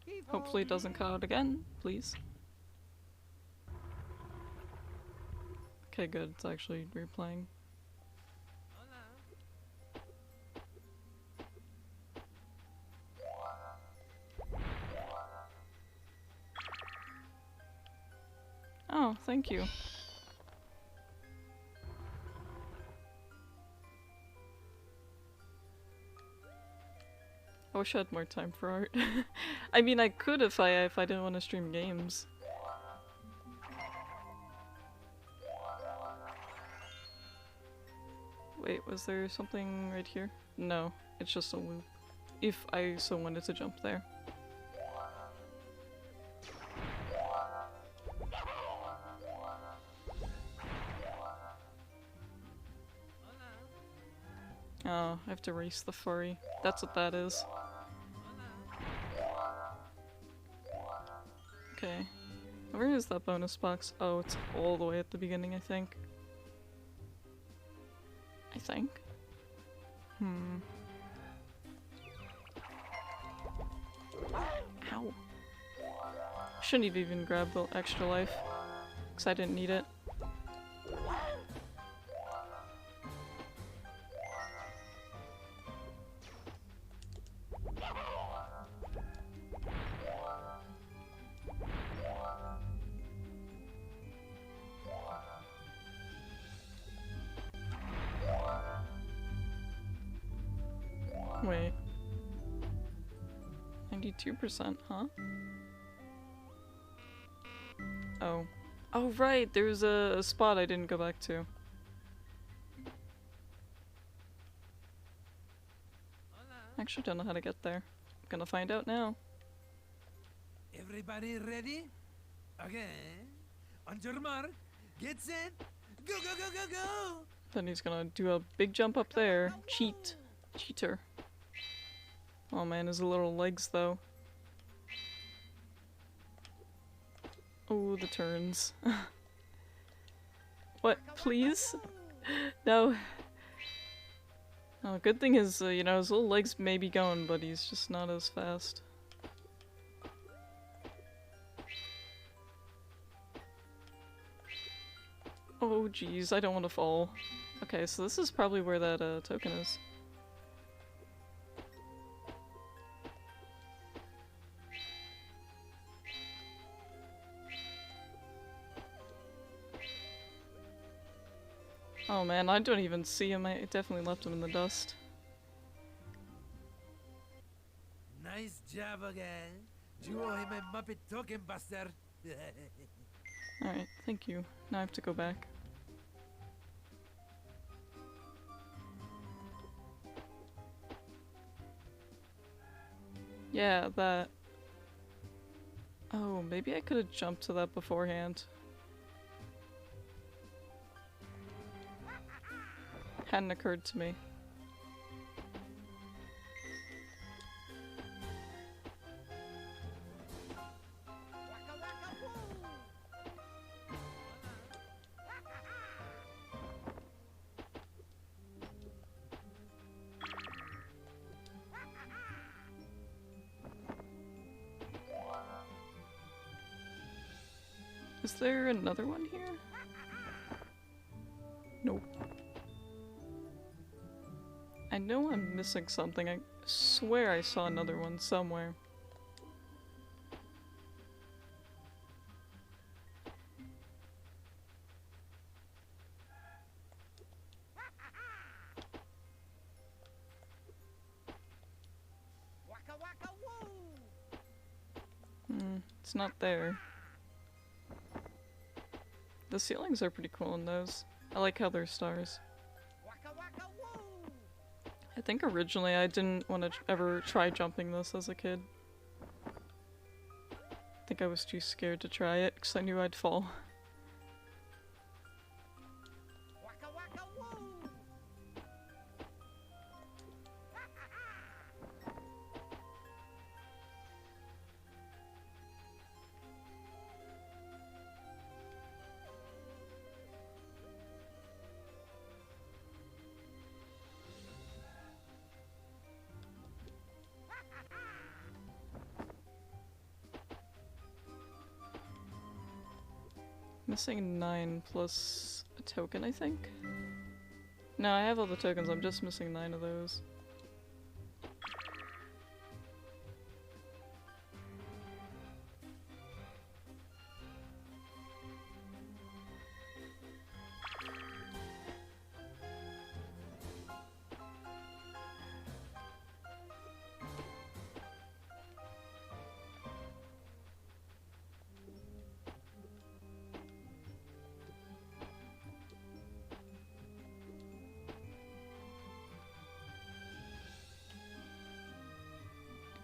Heave-ho. Hopefully it doesn't cut out again, please. Okay, good. It's actually replaying. Oh, thank you. I wish I had more time for art. I mean, I could if I didn't want to stream games. Wait, was there something right here? No, it's just a loop. If I so wanted to jump there. Oh, I have to race the furry. That's what that is. Okay. Where is that bonus box? Oh, it's all the way at the beginning, I think. Ow. Shouldn't have even grabbed the extra life, because I didn't need it. Wait. 92%, huh? Oh. Oh, right! There's a spot I didn't go back to. Actually don't know how to get there. Gonna find out now. Everybody ready? Okay. On your mark, get set, go, go, go, go, go! Then he's gonna do a big jump up there. Cheater. Oh man, his little legs though. Oh, the turns. What, please? No. Oh, good thing is, you know, his little legs may be going, but he's just not as fast. Oh jeez, I don't want to fall. Okay, so this is probably where that token is. Oh man, I don't even see him. I definitely left him in the dust. Nice job again. You owe him a Muppet token, bastard. Alright, thank you. Now I have to go back. Yeah, that. Oh, maybe I could have jumped to that beforehand. Hadn't occurred to me. Waka waka woo! Is there another one here? Nope. I know I'm missing something. I swear I saw another one somewhere. Waka waka woo! It's not there. The ceilings are pretty cool in those. I like how they're stars. Waka waka woo! I think originally I didn't want to ever try jumping this as a kid. I think I was too scared to try it because I knew I'd fall. Waka waka woo! Missing 9 plus a token, I think? No, I have all the tokens, I'm just missing 9 of those.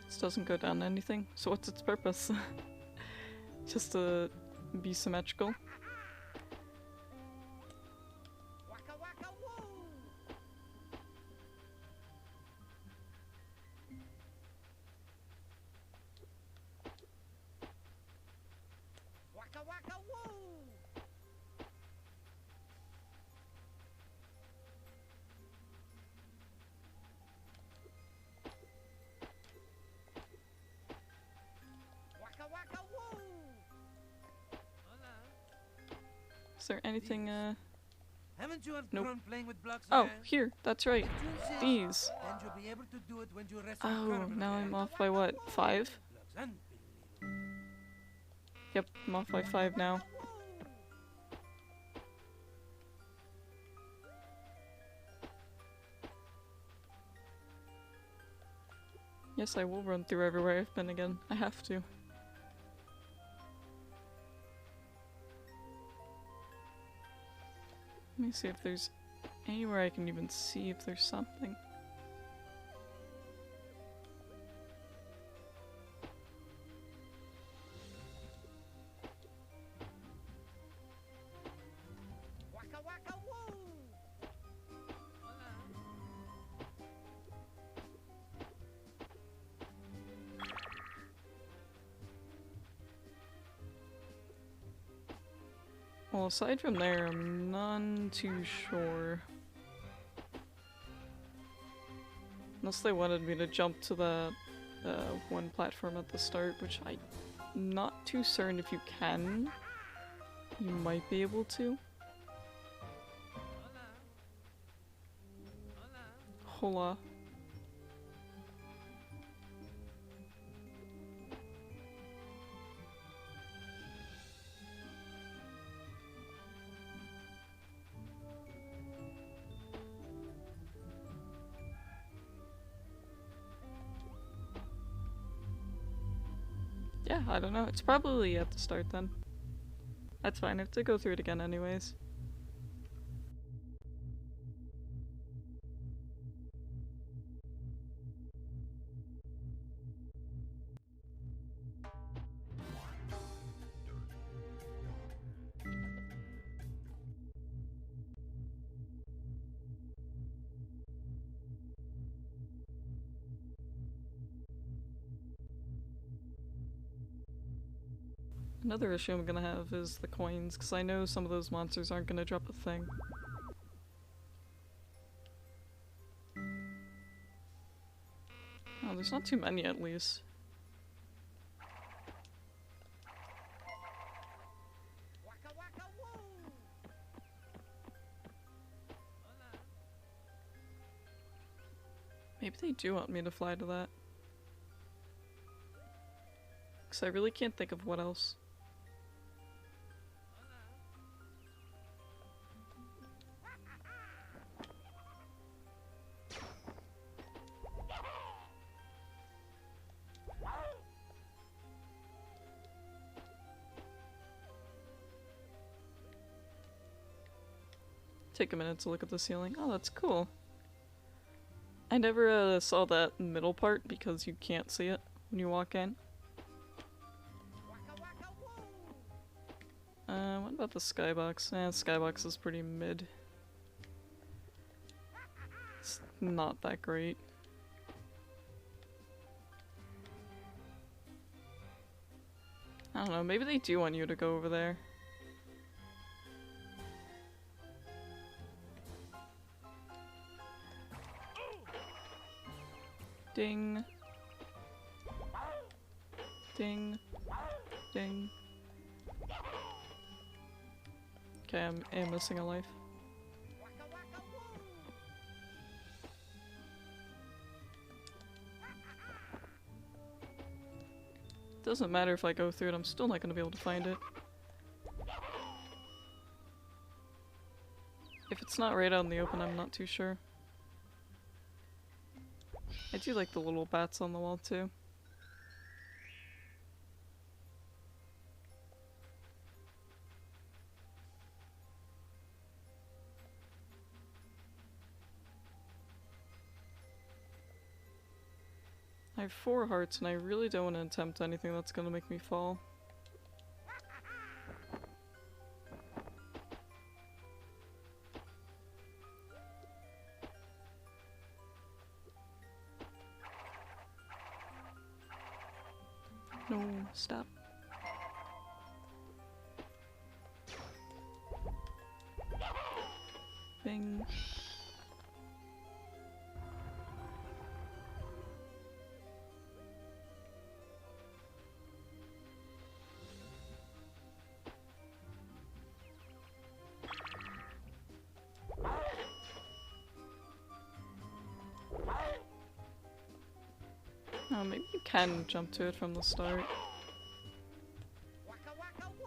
This doesn't go down anything, so what's its purpose? Just to be symmetrical? Waka waka woo! Waka waka woo! Waka waka woo! Is there anything, Haven't you Nope. outgrown playing with blocks? Oh, again? here, that's right. If you insist, These. Then you'll be able to do it when you rest your Oh, caramel now again. I'm off by what, 5? Blocks, unbelievable. Yep, I'm off by 5 now. Yes, I will run through everywhere I've been again. I have to. Let me see if there's anywhere I can even see if there's something. Waka waka woo! Well, aside from there, I'm none too sure. Unless they wanted me to jump to the one platform at the start, which I'm not too certain if you can. You might be able to. Hola. Yeah, I don't know. It's probably at the start then. That's fine. I have to go through it again anyways. Another issue I'm gonna have is the coins, because I know some of those monsters aren't gonna drop a thing. Oh, there's not too many at least. Waka waka woo! Maybe they do want me to fly to that. Because I really can't think of what else. Take a minute to look at the ceiling. Oh, that's cool. I never saw that middle part because you can't see it when you walk in. Waka waka woo! What about the skybox? Skybox is pretty mid. It's not that great. I don't know, maybe they do want you to go over there. Ding. Ding. Ding. Okay, I'm missing a life. Waka waka woo! Doesn't matter if I go through it, I'm still not gonna be able to find it. If it's not right out in the open, I'm not too sure. I do like the little bats on the wall too. I have 4 hearts and I really don't want to attempt anything that's gonna make me fall. No, stop. Bing. Oh, maybe you can jump to it from the start. Waka waka woo!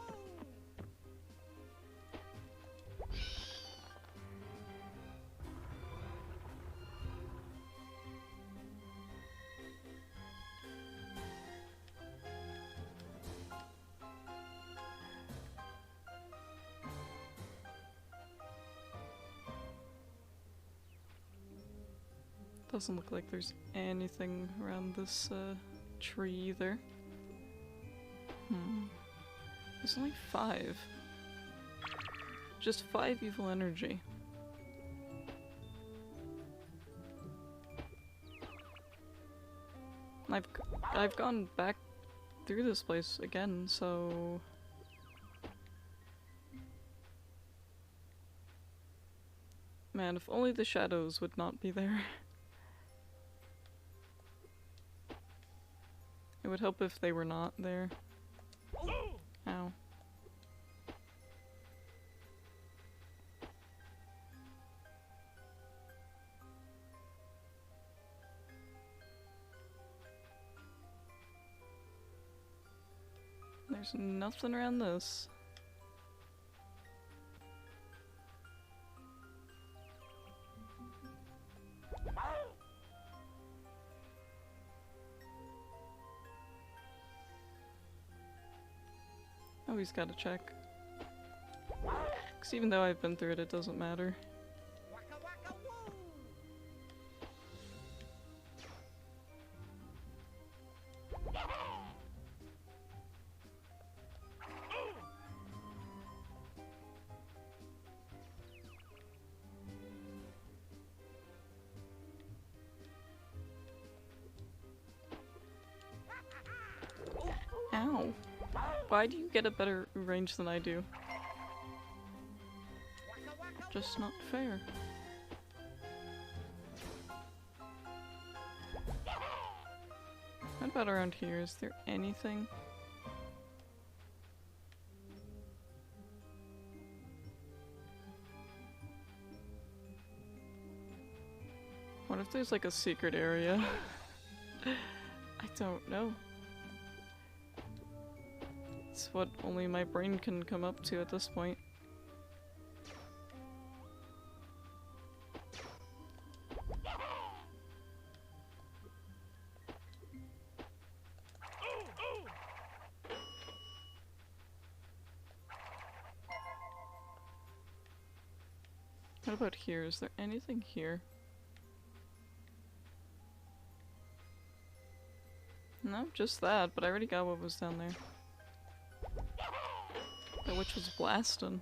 Doesn't look like there's anything around this tree either. There's only 5. Just 5 evil energy. I've gone back through this place again, so man, if only the shadows would not be there. It would help if they were not there. Ow. There's nothing around this. Always gotta check. Because even though I've been through it, it doesn't matter. Waka waka woo! Ow. Why do you get a better range than I do? Just not fair. What about around here? Is there anything? What if there's like a secret area? I don't know. It's what only my brain can come up to at this point. What about here? Is there anything here? No, just that, but I already got what was down there. That witch was blasting.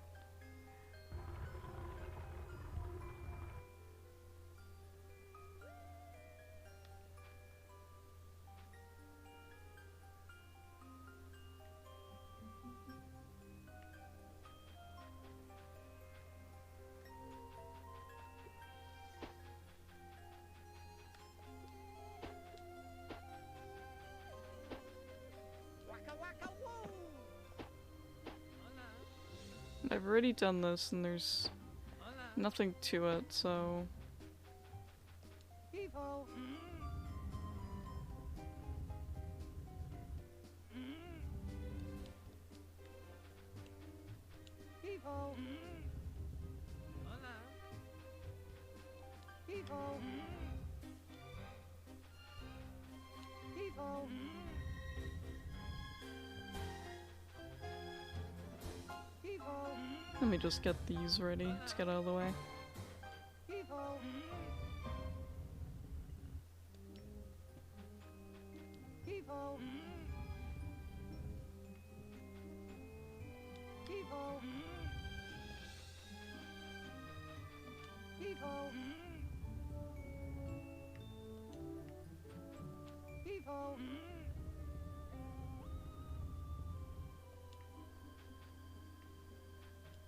I've already done this and there's nothing to it, so... People. People. People. People. People. Let me just get these ready to get out of the way. People. People. People. People. People.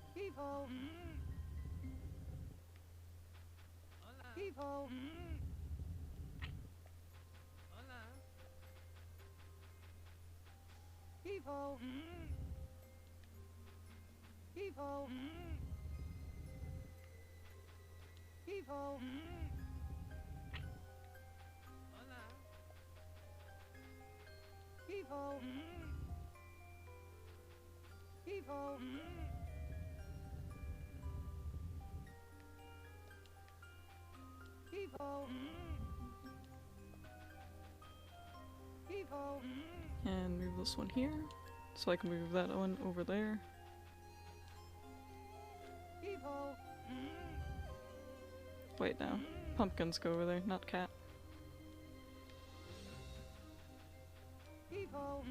People. People. People. People. People. People. People. People. People. And move this one here, so I can move that one over there. People. Wait, no. Pumpkins go over there, not cat. People.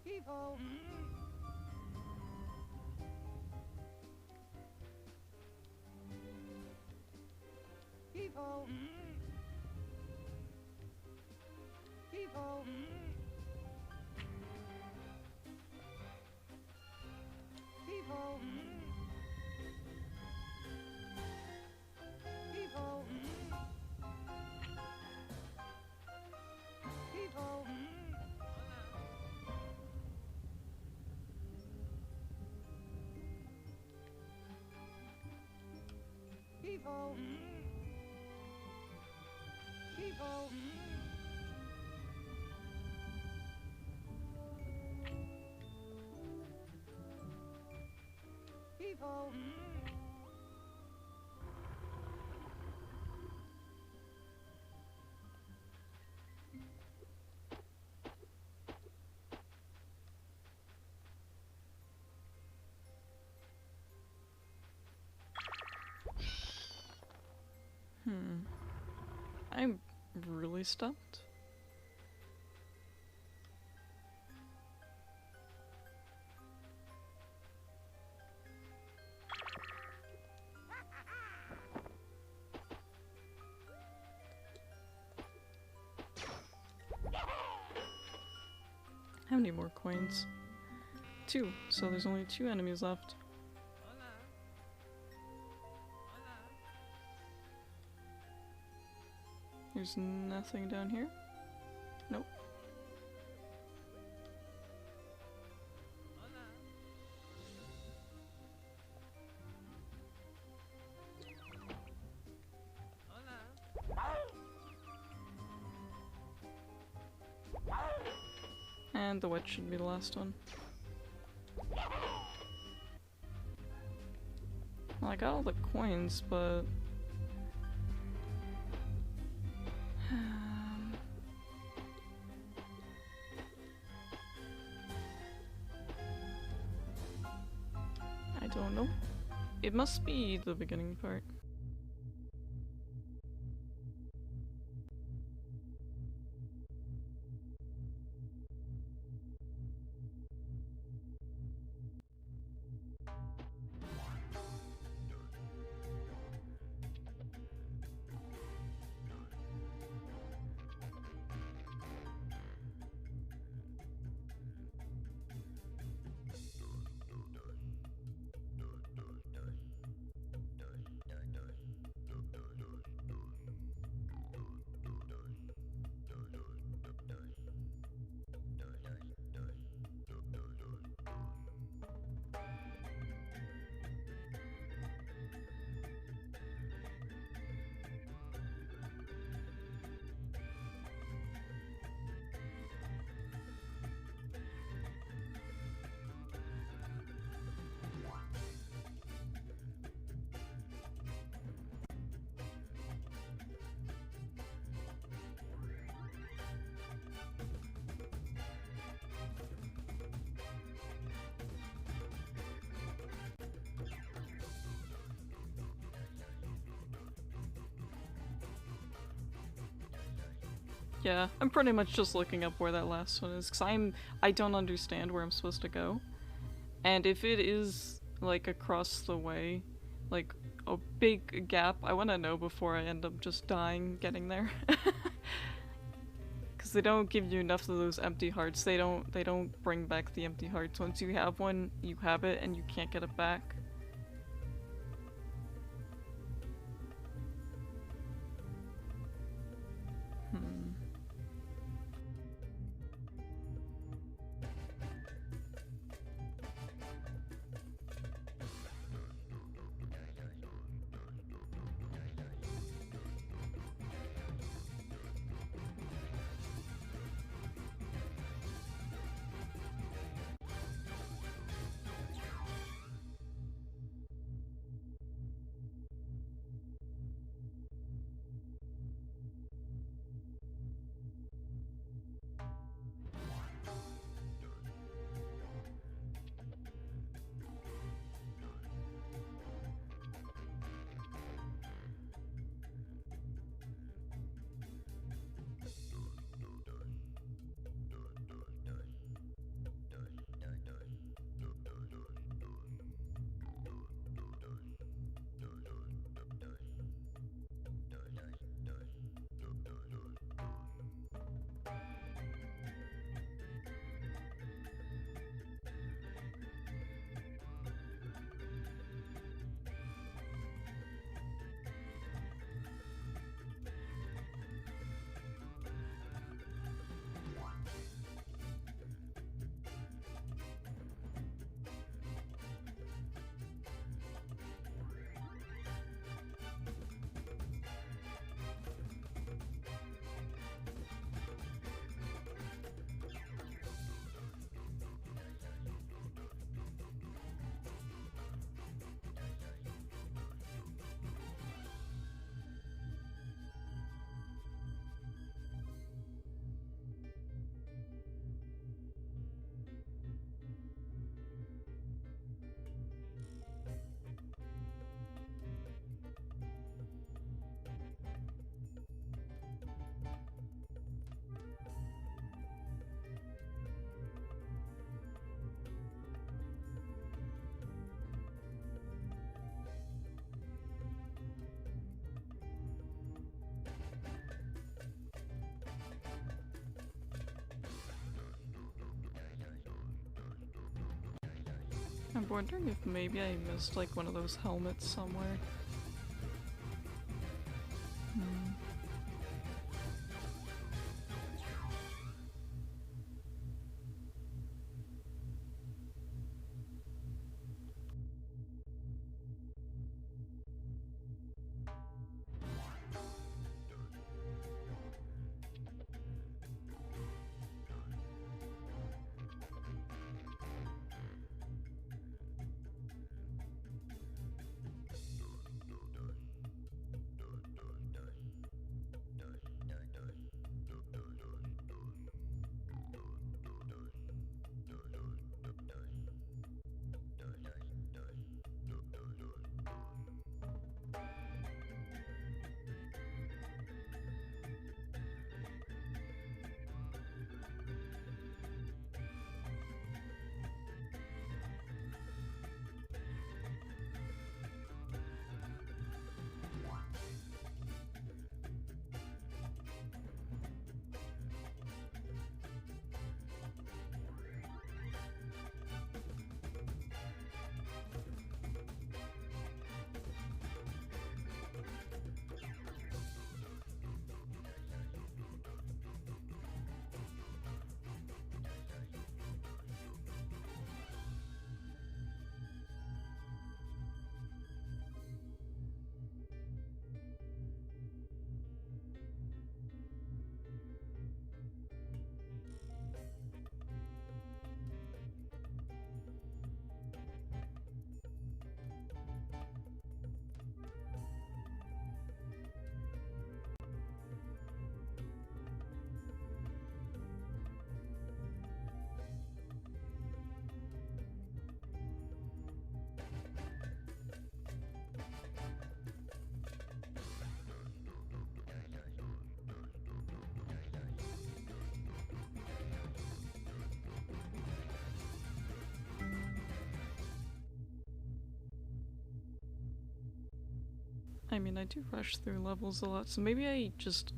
People. People. People. People. People. People. People. People. People. I'm really stumped. How many more coins? 2, so there's only 2 enemies left. There's nothing down here? Nope. And the witch should be the last one. Well, I got all the coins, but... I don't know. It must be the beginning part. Yeah, I'm pretty much just looking up where that last one is, because I don't understand where I'm supposed to go. And if it is, like, across the way, like, a big gap, I want to know before I end up just dying getting there. Because they don't give you enough of those empty hearts. They don't bring back the empty hearts. Once you have one, you have it, and you can't get it back. I'm wondering if maybe I missed like one of those helmets somewhere. Hmm. I mean, I do rush through levels a lot, so maybe I just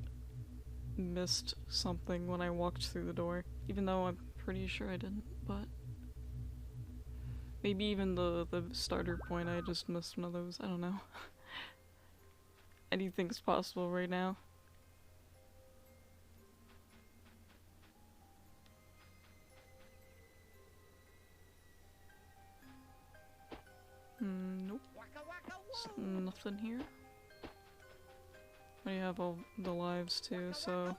missed something when I walked through the door, even though I'm pretty sure I didn't, but maybe even the starter point, I just missed one of those, I don't know. Anything's possible right now. Nope. Nothing here. I have all the lives too, so...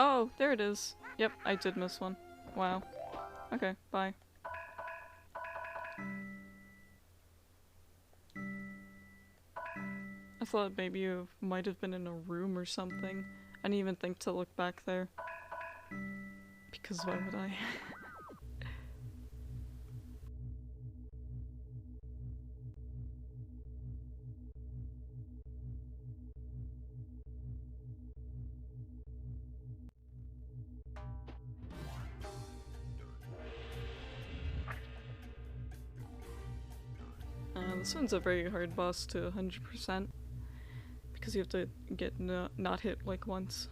Oh, there it is. Yep, I did miss one. Wow. Okay, bye. I thought maybe you might have been in a room or something. I didn't even think to look back there. Because why would I? This one's a very hard boss to 100%. Because you have to get not hit like once.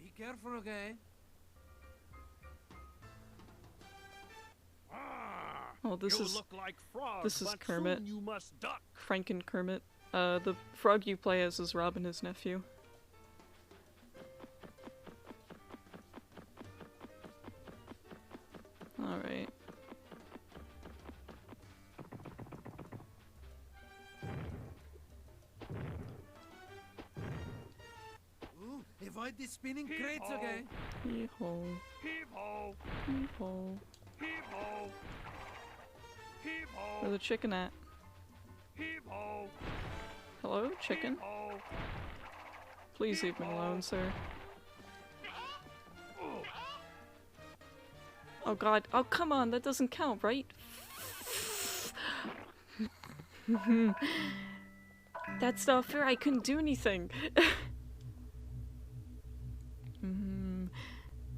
Be careful, okay? Oh, this you is look like frogs, this is but Kermit. soon you must duck. Franken Kermit. The frog you play as is Robin, his nephew. Alright. Ooh, avoid the spinning crates, okay? Hee-ho. Heave-ho, Hee-ho. heave-ho, heave-ho, Where's the chicken at? heave-ho, Hello, chicken? heave-ho. Please leave me alone, sir. Oh god. Oh, come on, that doesn't count, right? That's not fair, I couldn't do anything!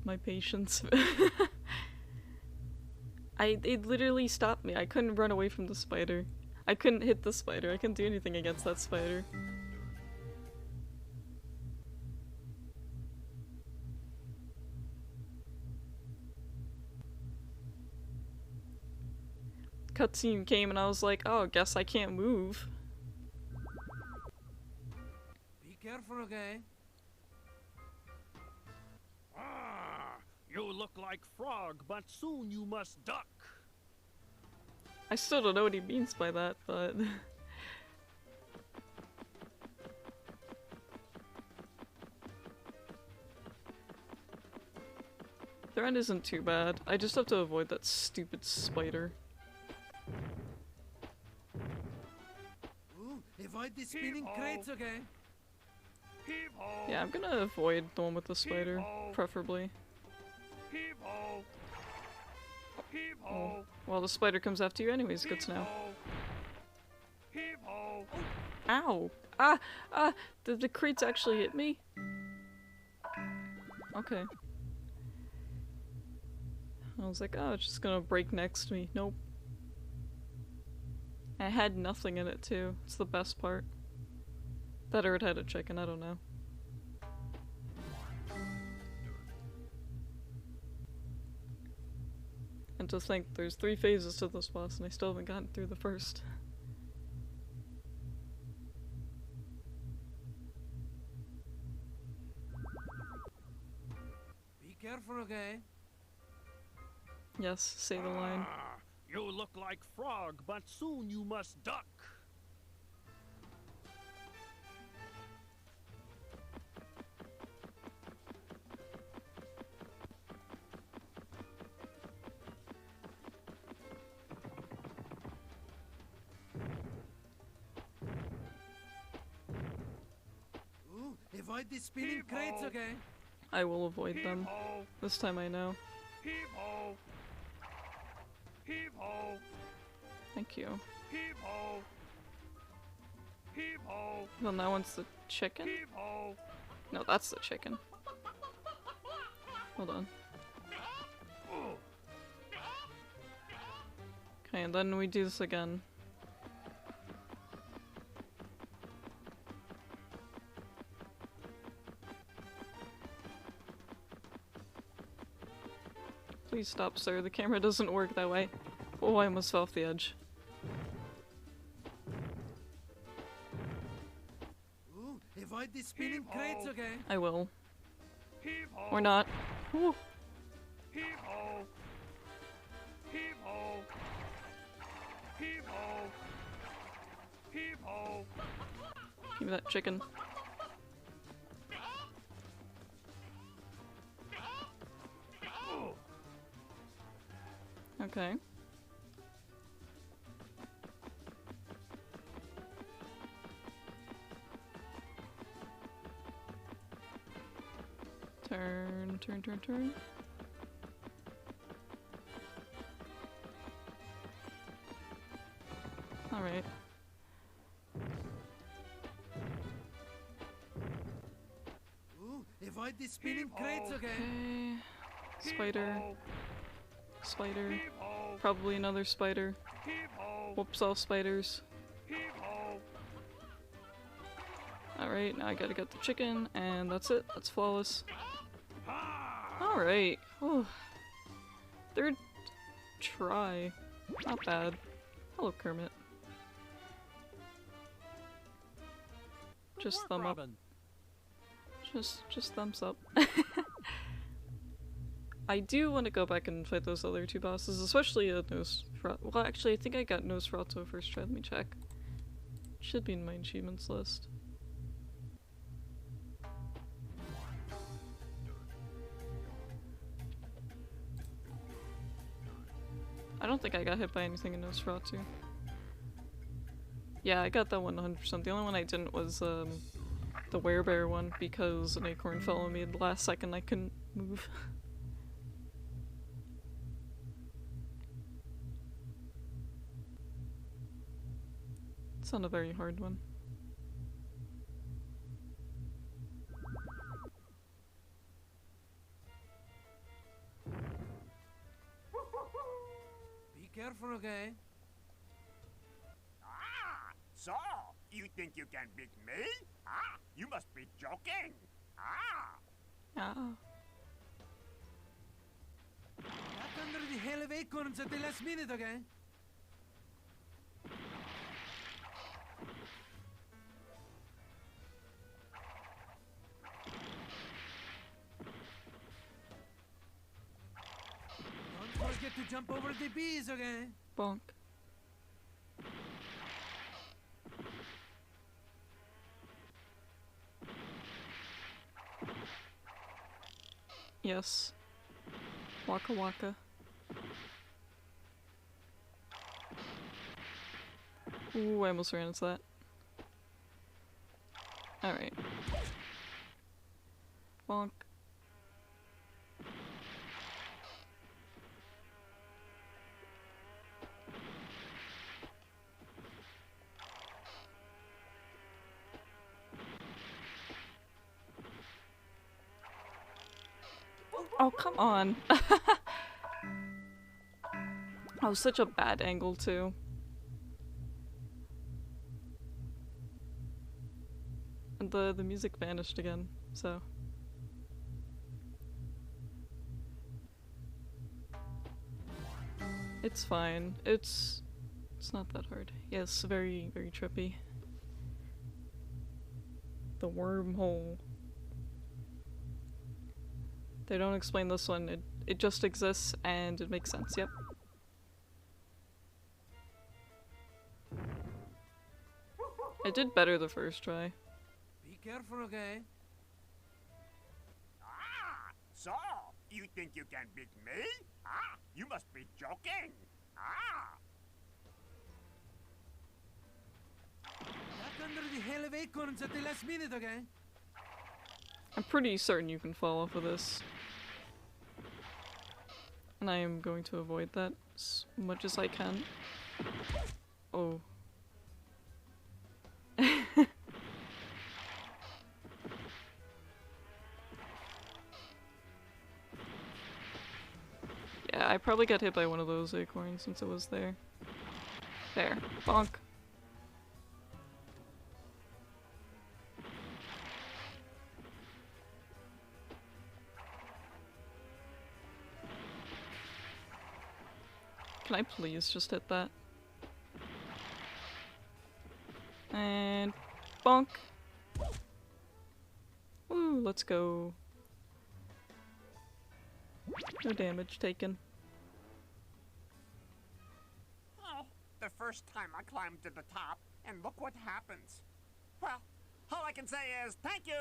My patience. It literally stopped me. I couldn't run away from the spider. I couldn't hit the spider. I couldn't do anything against that spider. Cutscene came and I was like, oh, guess I can't move. Be careful, okay? Ah, you look like Frog, but soon you must duck. I still don't know what he means by that, but... The end isn't too bad. I just have to avoid that stupid spider. Ooh, avoid the spinning crates, okay? Heave-ho! Yeah, I'm gonna avoid the one with the spider, Heave-ho! preferably. Heave-ho! Heave-ho! Oh. Well, the spider comes after you anyways, good to know. Heave-ho! Ow! Ah! Ah! Did the crates actually hit me? Okay. I was like, oh, it's just gonna break next to me. Nope. I had nothing in it too. It's the best part. That or it had a chicken, I don't know. And to think there's 3 phases to this boss and I still haven't gotten through the first. Be careful, okay? Yes, say the line. Ah, you look like Frog, but soon you must duck. Ooh, avoid the spinning crates, okay? I will avoid them. Heave-ho! This time I know. Heave-ho! Heave-ho! Thank you. Heave-ho! Heave-ho! Then that one's the chicken? Heave-ho! No, that's the chicken. Hold on. Okay, and then we do this again. Please stop, sir. The camera doesn't work that way. Oh, I almost fell off the edge. Ooh, avoid the spinning crates, okay? I will. Heave-ho! Or not. Ooh. Heave-ho! Heave-ho! Heave-ho! Heave-ho! Give me that chicken. Okay. Turn, turn, turn, turn. Alright. Ooh, avoid the spinning crates, okay? Okay. Spider. Heave-ho! Spider. Heave-ho! Probably another spider. Heave-ho! Whoops, all spiders. Heave-ho! Alright, now I gotta get the chicken, and that's it. That's flawless. Ah! Alright. Oh. Third try. Not bad. Hello, Kermit. Good Just work, thumb up. Robin. Just thumbs up. I do want to go back and fight those other 2 bosses, especially a Nosferatu. Well, actually, I think I got Nosferatu first try. Let me check. Should be in my achievements list. I don't think I got hit by anything in Nosferatu. Yeah, I got that one 100%. The only one I didn't was the werebear one, because an acorn fell on me at the last second. I couldn't move. It's not a very hard one. You think you can beat me? Ah, you must be joking. Ah. Ah. Not under the hail of acorns at the last minute, okay? Don't forget to jump over the bees, okay? Bonk. Yes. Waka waka. Ooh, I almost ran into that. Alright. Bonk. Oh, come on. That was such a bad angle, too. And the music vanished again, so. It's fine. It's not that hard. Yes, very, very trippy. The wormhole. They don't explain this one. It just exists and it makes sense, yep. I did better the first try. Be careful, okay? Ah. So, you think you can beat me? Ah, you must be joking. Ah. Not under the hail of acorns at the last minute, okay? I'm pretty certain you can fall off of this. And I am going to avoid that as much as I can. Oh. Yeah, I probably got hit by one of those acorns since it was there. There. Bonk. Can I please just hit that? And bonk. Woo, let's go. No damage taken. Oh, the first time I climbed to the top, and look what happens. Well, all I can say is thank you,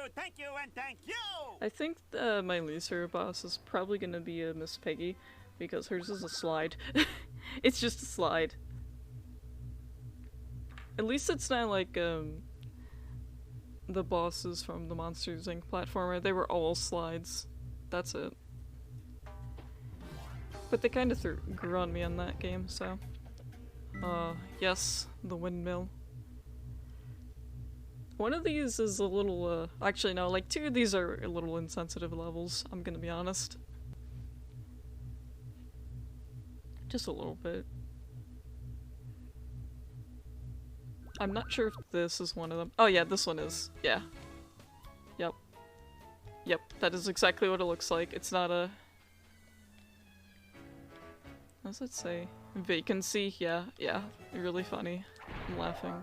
and thank you! I think my least favorite boss is probably gonna be Miss Peggy, because hers is a slide. It's just a slide. At least it's not like the bosses from the Monsters Inc. platformer. They were all slides. That's it. But they kind of grew on me on that game, so. Yes, the windmill. One of these is a little, actually no, like 2 of these are a little insensitive levels, I'm gonna be honest. Just a little bit. I'm not sure if this is one of them. Oh yeah, this one is. Yeah. Yep. Yep, that is exactly what it looks like. It's not a... What does it say? Vacancy? Yeah, yeah. Really funny. I'm laughing.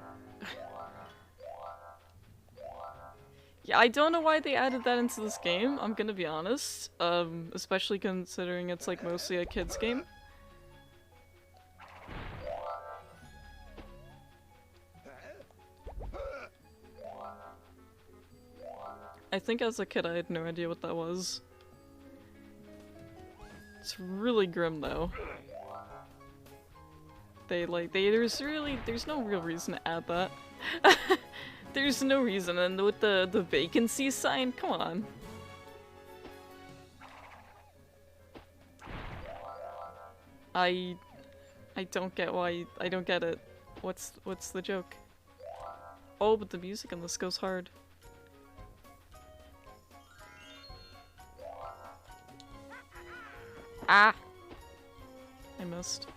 Yeah, I don't know why they added that into this game, I'm gonna be honest. Especially considering it's like mostly a kid's game. I think as a kid I had no idea what that was. It's really grim though. There's no real reason to add that. There's no reason, and with the vacancy sign, come on. I don't get why, I don't get it. What's the joke? Oh, but the music in this goes hard. Ah! I missed.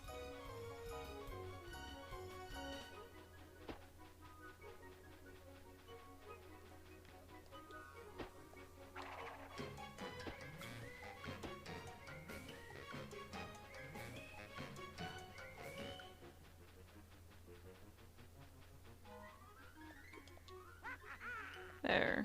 There.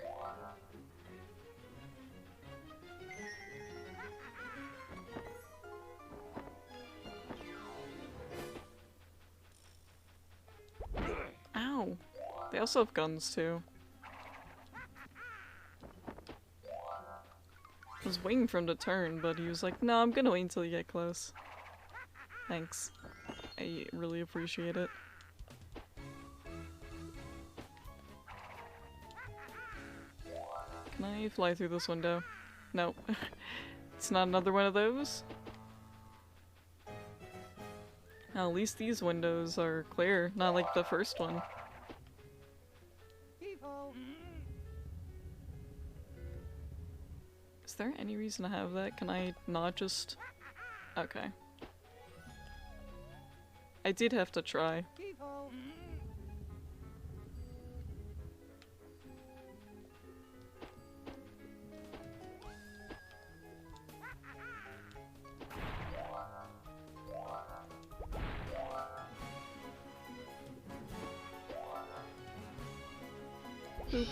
Ow. They also have guns too. I was waiting for him to turn, but he was like, no, I'm gonna wait until you get close. Thanks. I really appreciate it. Can I fly through this window? No. It's not another one of those? Now, at least these windows are clear, not like the first one. Is there any reason to have that? Can I not just... Okay. I did have to try. Boop.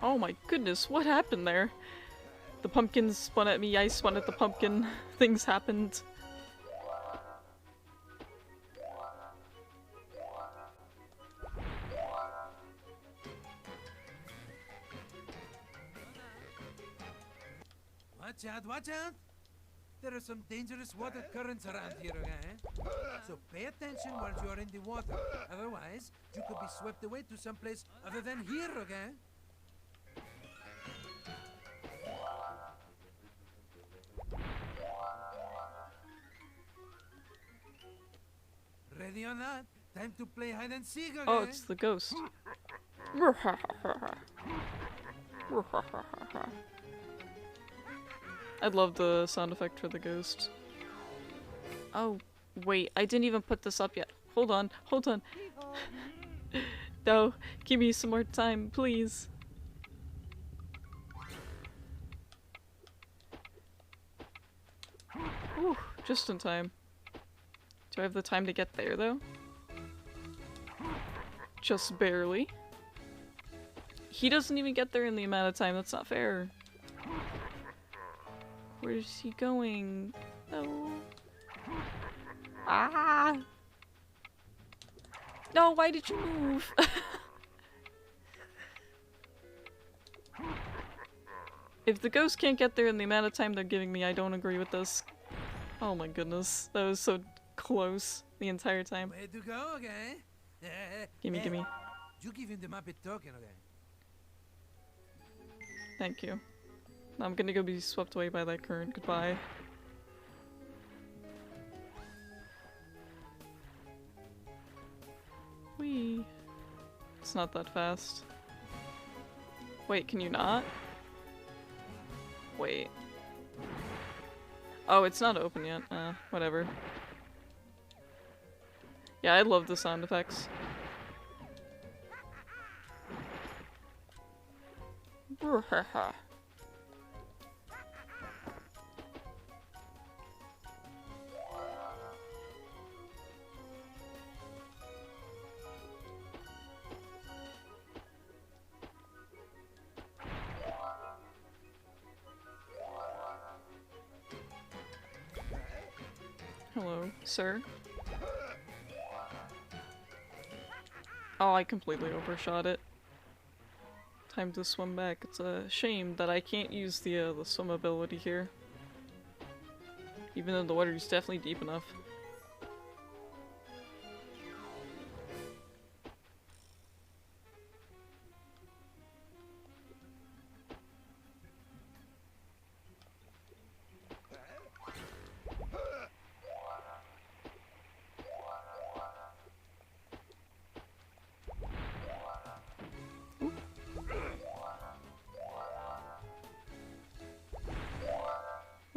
Oh my goodness, what happened there? The pumpkins spun at me, I spun at the pumpkin. Things happened. Watch out, watch out! There are some dangerous water currents around here, okay? So pay attention while you are in the water. Otherwise, you could be swept away to someplace other than here, okay? Ready or not, time to play hide and seek, okay? Oh, it's the ghost. I'd love the sound effect for the ghost. Oh, wait, I didn't even put this up yet. Hold on, hold on. No, give me some more time, please. Whew, just in time. Do I have the time to get there, though? Just barely. He doesn't even get there in the amount of time, that's not fair. Where's he going? No. Ah! No, why did you move? If the ghost can't get there in the amount of time they're giving me, I don't agree with this. Oh my goodness, that was so close the entire time. Way to go, okay? Gimme, gimme. You give him the Muppet token, okay? Thank you. I'm gonna go be swept away by that current. Goodbye. Whee. It's not that fast. Wait, can you not? Wait. Oh, it's not open yet. Whatever. Yeah, I love the sound effects. Hello, sir. Oh, I completely overshot it. Time to swim back. It's a shame that I can't use the swim ability here. Even though the water is definitely deep enough.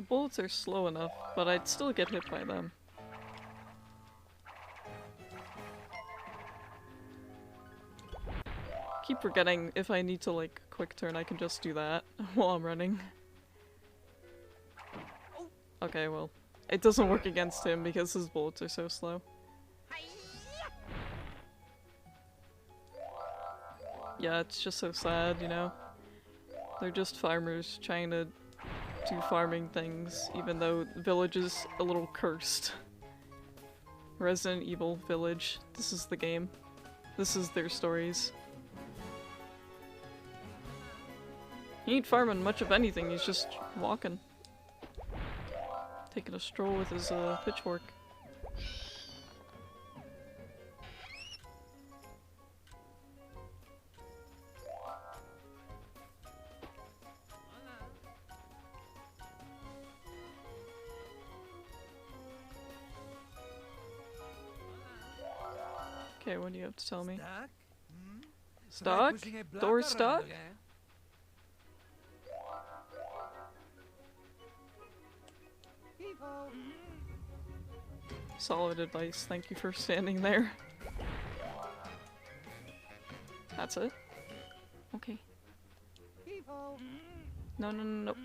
Bullets are slow enough, but I'd still get hit by them. Keep forgetting if I need to like quick turn, I can just do that while I'm running. Okay, well, it doesn't work against him because his bullets are so slow. Yeah, it's just so sad, you know? They're just farmers trying to do farming things, even though the village is a little cursed. Resident Evil Village. This is the game. This is their stories. He ain't farming much of anything, he's just walking. Taking a stroll with his pitchfork. Okay, what do you have to tell me? Stuck? Hmm? Try Stock? pushing a block Door around, stock? okay? Solid advice, thank you for standing there. That's it? Okay. No, no, no, no.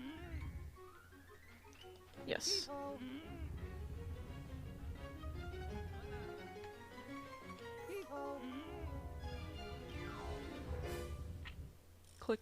Yes. Click.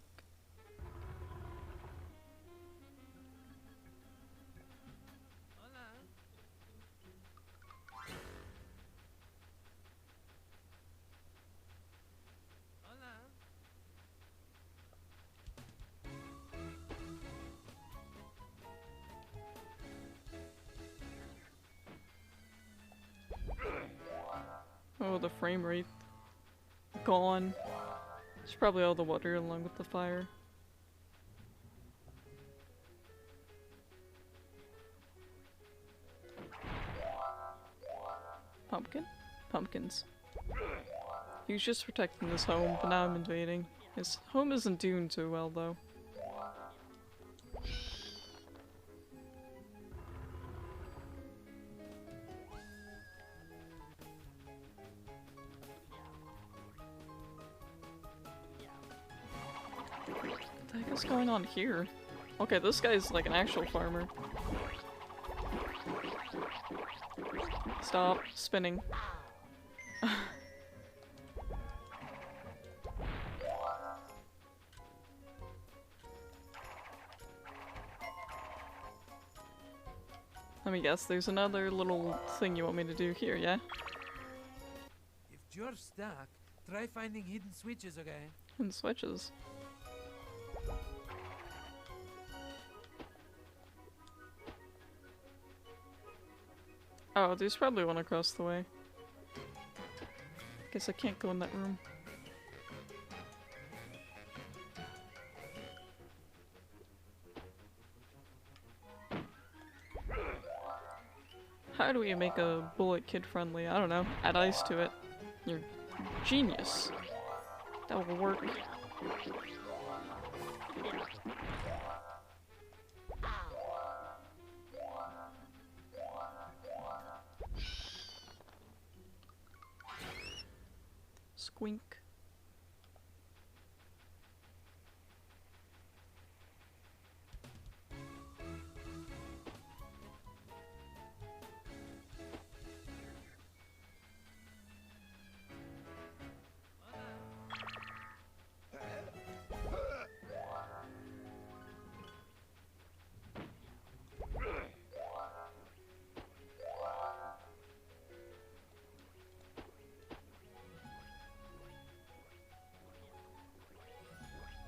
Oh, the frame rate. Gone. It's probably all the water along with the fire. Pumpkin? Pumpkins. He was just protecting his home, but now I'm invading. His home isn't doing too well, though. What the heck is going on here? Okay, this guy's like an actual farmer. Stop spinning. Let me guess, there's another little thing you want me to do here, yeah? If you're stuck, try finding hidden switches, okay? And switches. Oh, there's probably one across the way. Guess I can't go in that room. How do we make a bullet kid friendly? I don't know. Add ice to it. You're genius. That will work. Squink.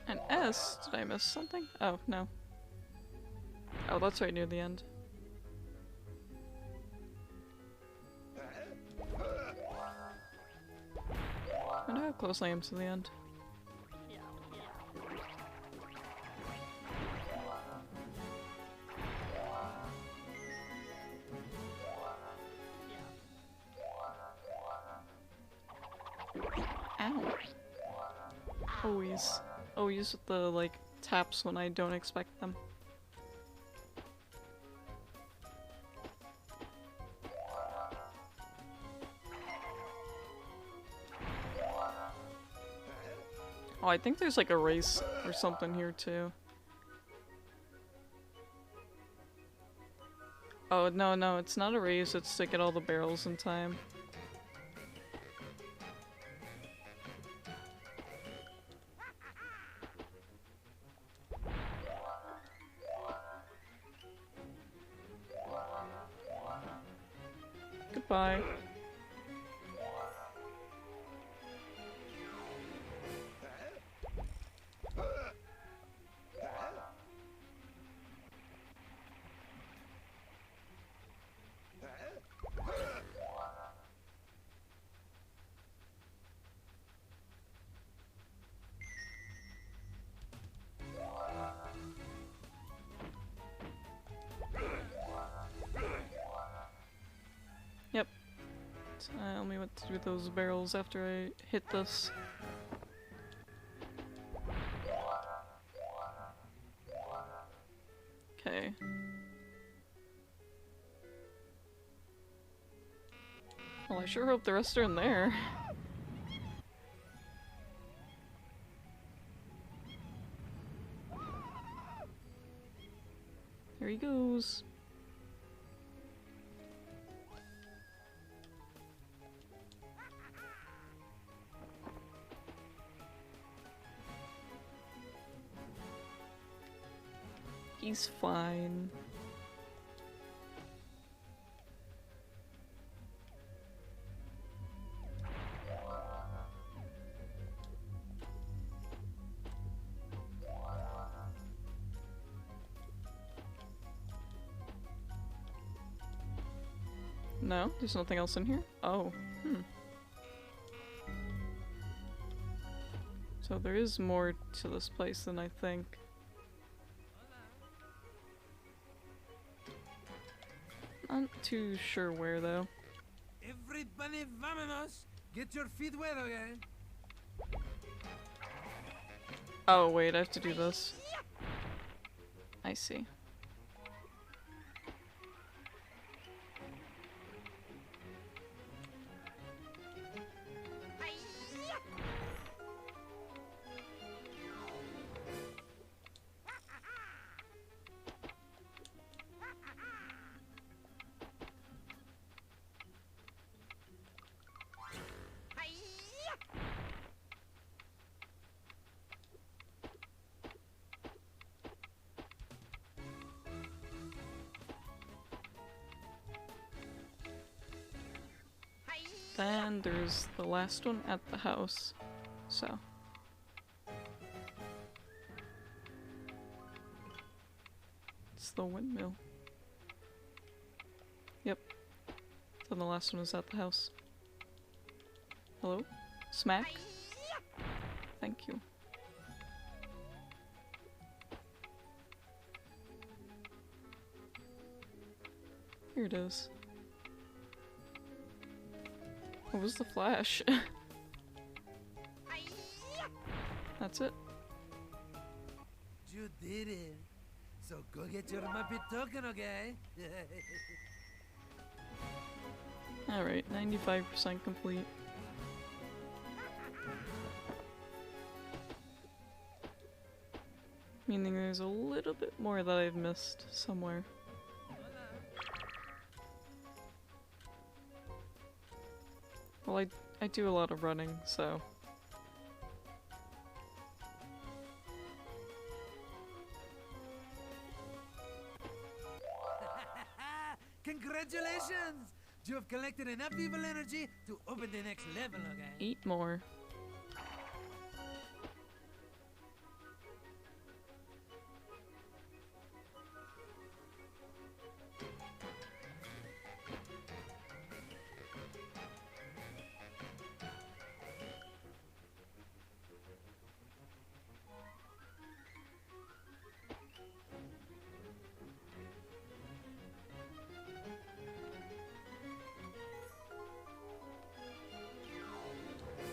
An S? Did I miss something? Oh, no. Oh, that's right near the end. I wonder how close I am to the end. Ow. Always. Always with the, like, taps when I don't expect them. Oh, I think there's like a race or something here too. Oh, no, no, it's not a race, it's to get all the barrels in time. Goodbye. Yep. Tell me what to do with those barrels after I hit this. Okay. Well, I sure hope the rest are in there. Here he goes. He's fine. No, there's nothing else in here? Oh, So there is more to this place than I think. Not too sure where though. Everybody, vámonos! Get your feet wet, okay? Oh wait, I have to do this. I see. Then there's the last one at the house, so. It's the windmill. Yep. Then the last one is at the house. Hello? Smack? Thank you. Here it is. What was the flash? That's it. You did it. So go get your Muppet token, okay? Alright, 95% complete. Meaning there's a little bit more that I've missed somewhere. Well, I do a lot of running, so. Congratulations! You have collected enough evil energy to open the next level, okay? Eat more.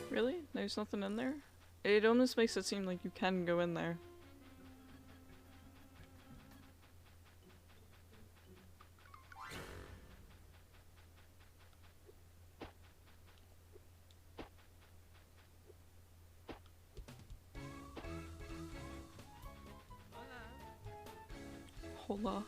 Really? There's nothing in there? It almost makes it seem like you can go in there. Hola.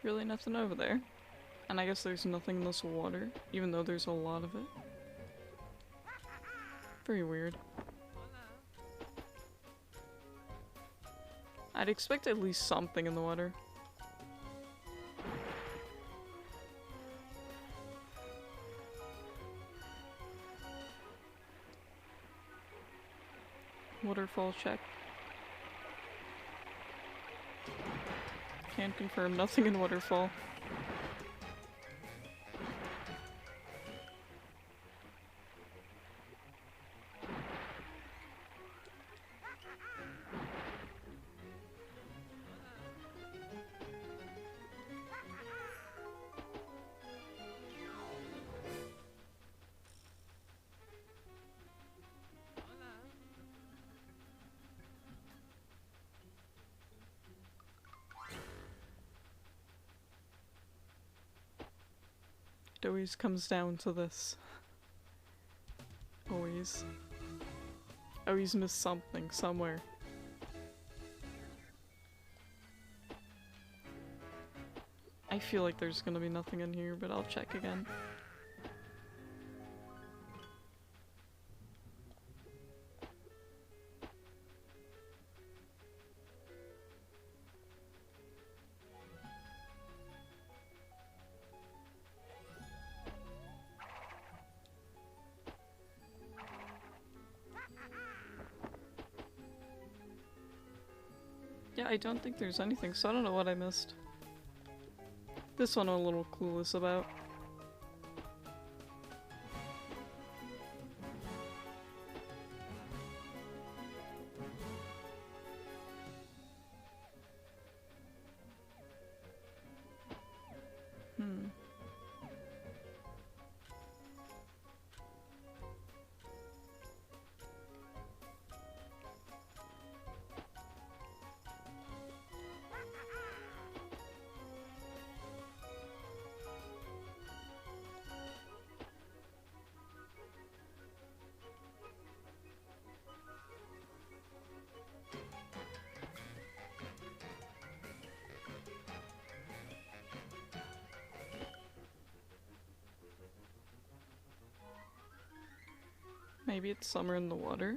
Really nothing over there. And I guess there's nothing in this water, even though there's a lot of it. Very weird. I'd expect at least something in the water. Waterfall check. Can confirm, nothing in waterfall. It always comes down to this. Always. Always miss something somewhere. I feel like there's gonna be nothing in here, but I'll check again. Yeah, I don't think there's anything, so I don't know what I missed. This one I'm a little clueless about. Maybe it's somewhere in the water?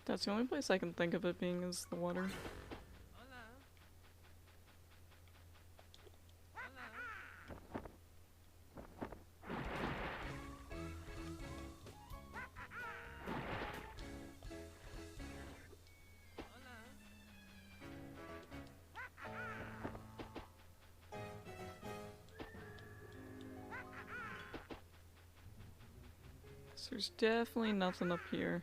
That's the only place I can think of it being is the water. So there's definitely nothing up here.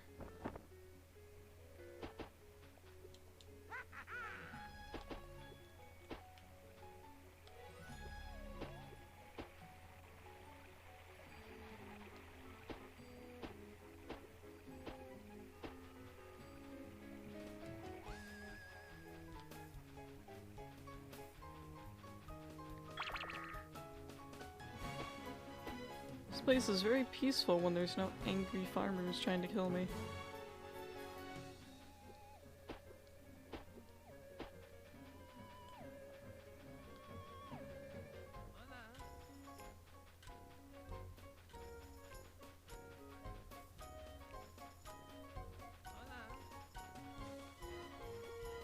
This place is very peaceful when there's no angry farmers trying to kill me.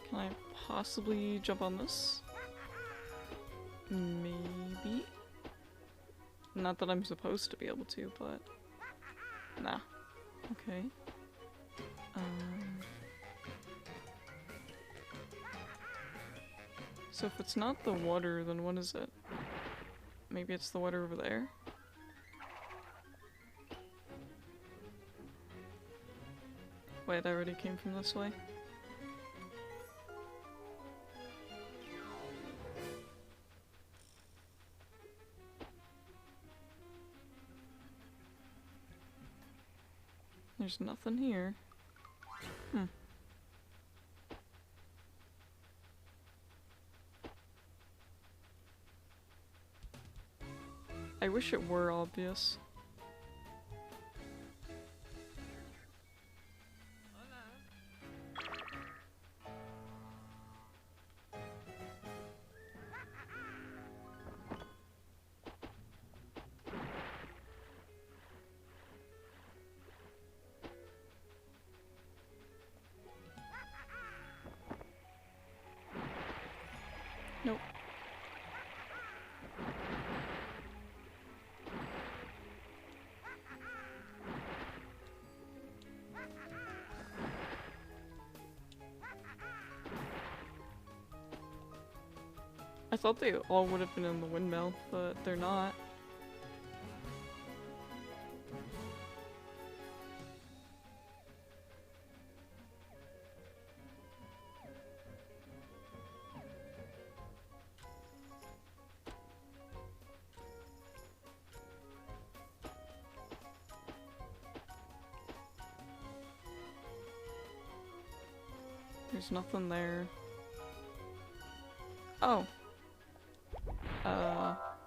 Can I possibly jump on this? Maybe? Not that I'm supposed to be able to, but... Nah. Okay. So if it's not the water, then what is it? Maybe it's the water over there? Wait, I already came from this way? There's nothing here. I wish it were obvious. Nope. I thought they all would have been in the windmill, but they're not. There's nothing there. Oh.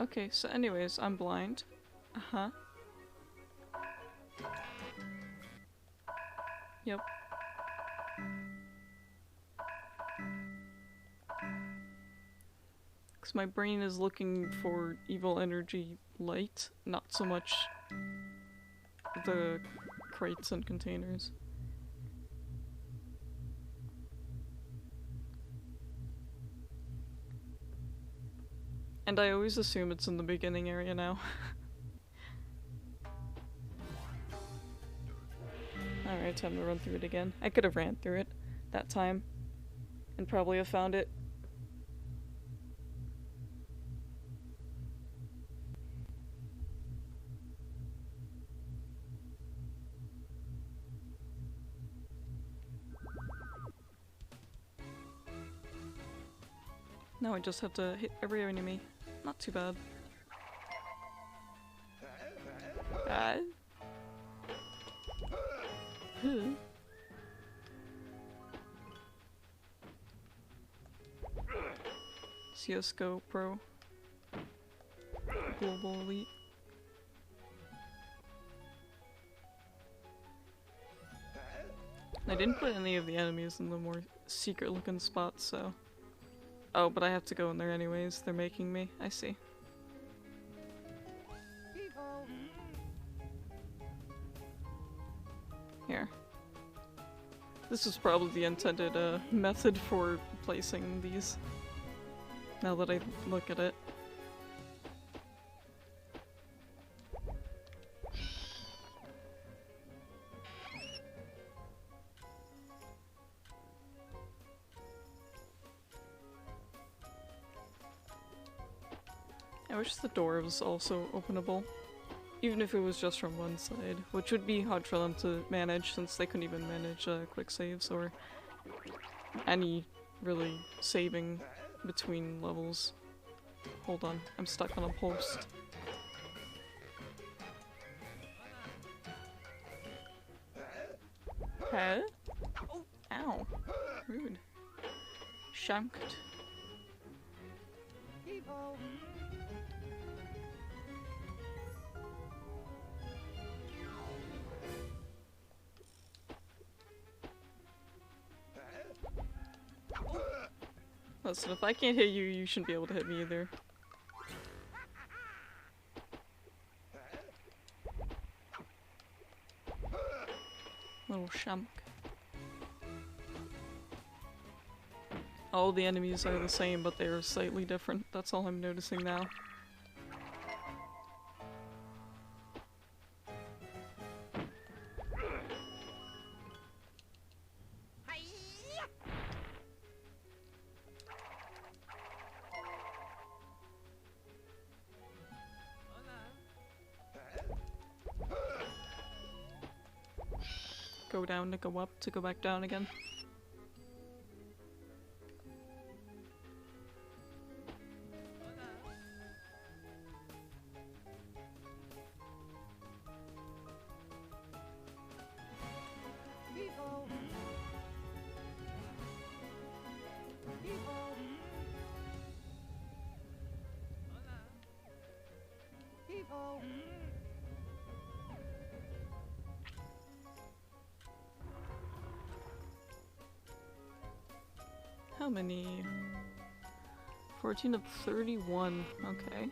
Okay, so anyways, I'm blind. Uh-huh. Yep. Because my brain is looking for evil energy light, not so much the crates and containers. And I always assume it's in the beginning area now. Alright, time to run through it again. I could have ran through it that time and probably have found it. Now I just have to hit every enemy. Not too bad. Bad? CSGO Pro. Global Elite. I didn't put any of the enemies in the more secret looking spots, so... Oh, but I have to go in there anyways. They're making me. I see. Here. This is probably the intended method for placing these. Now that I look at it. I wish the door was also openable, even if it was just from one side, which would be hard for them to manage since they couldn't even manage quick saves or any really saving between levels. Hold on, I'm stuck on a post. Huh? Ow. Rude. Shanked. Listen, if I can't hit you, you shouldn't be able to hit me either. Little shamk. All the enemies are the same, but they are slightly different. That's all I'm noticing now. Go down to go up to go back down again. How many? 14 of 31. Okay.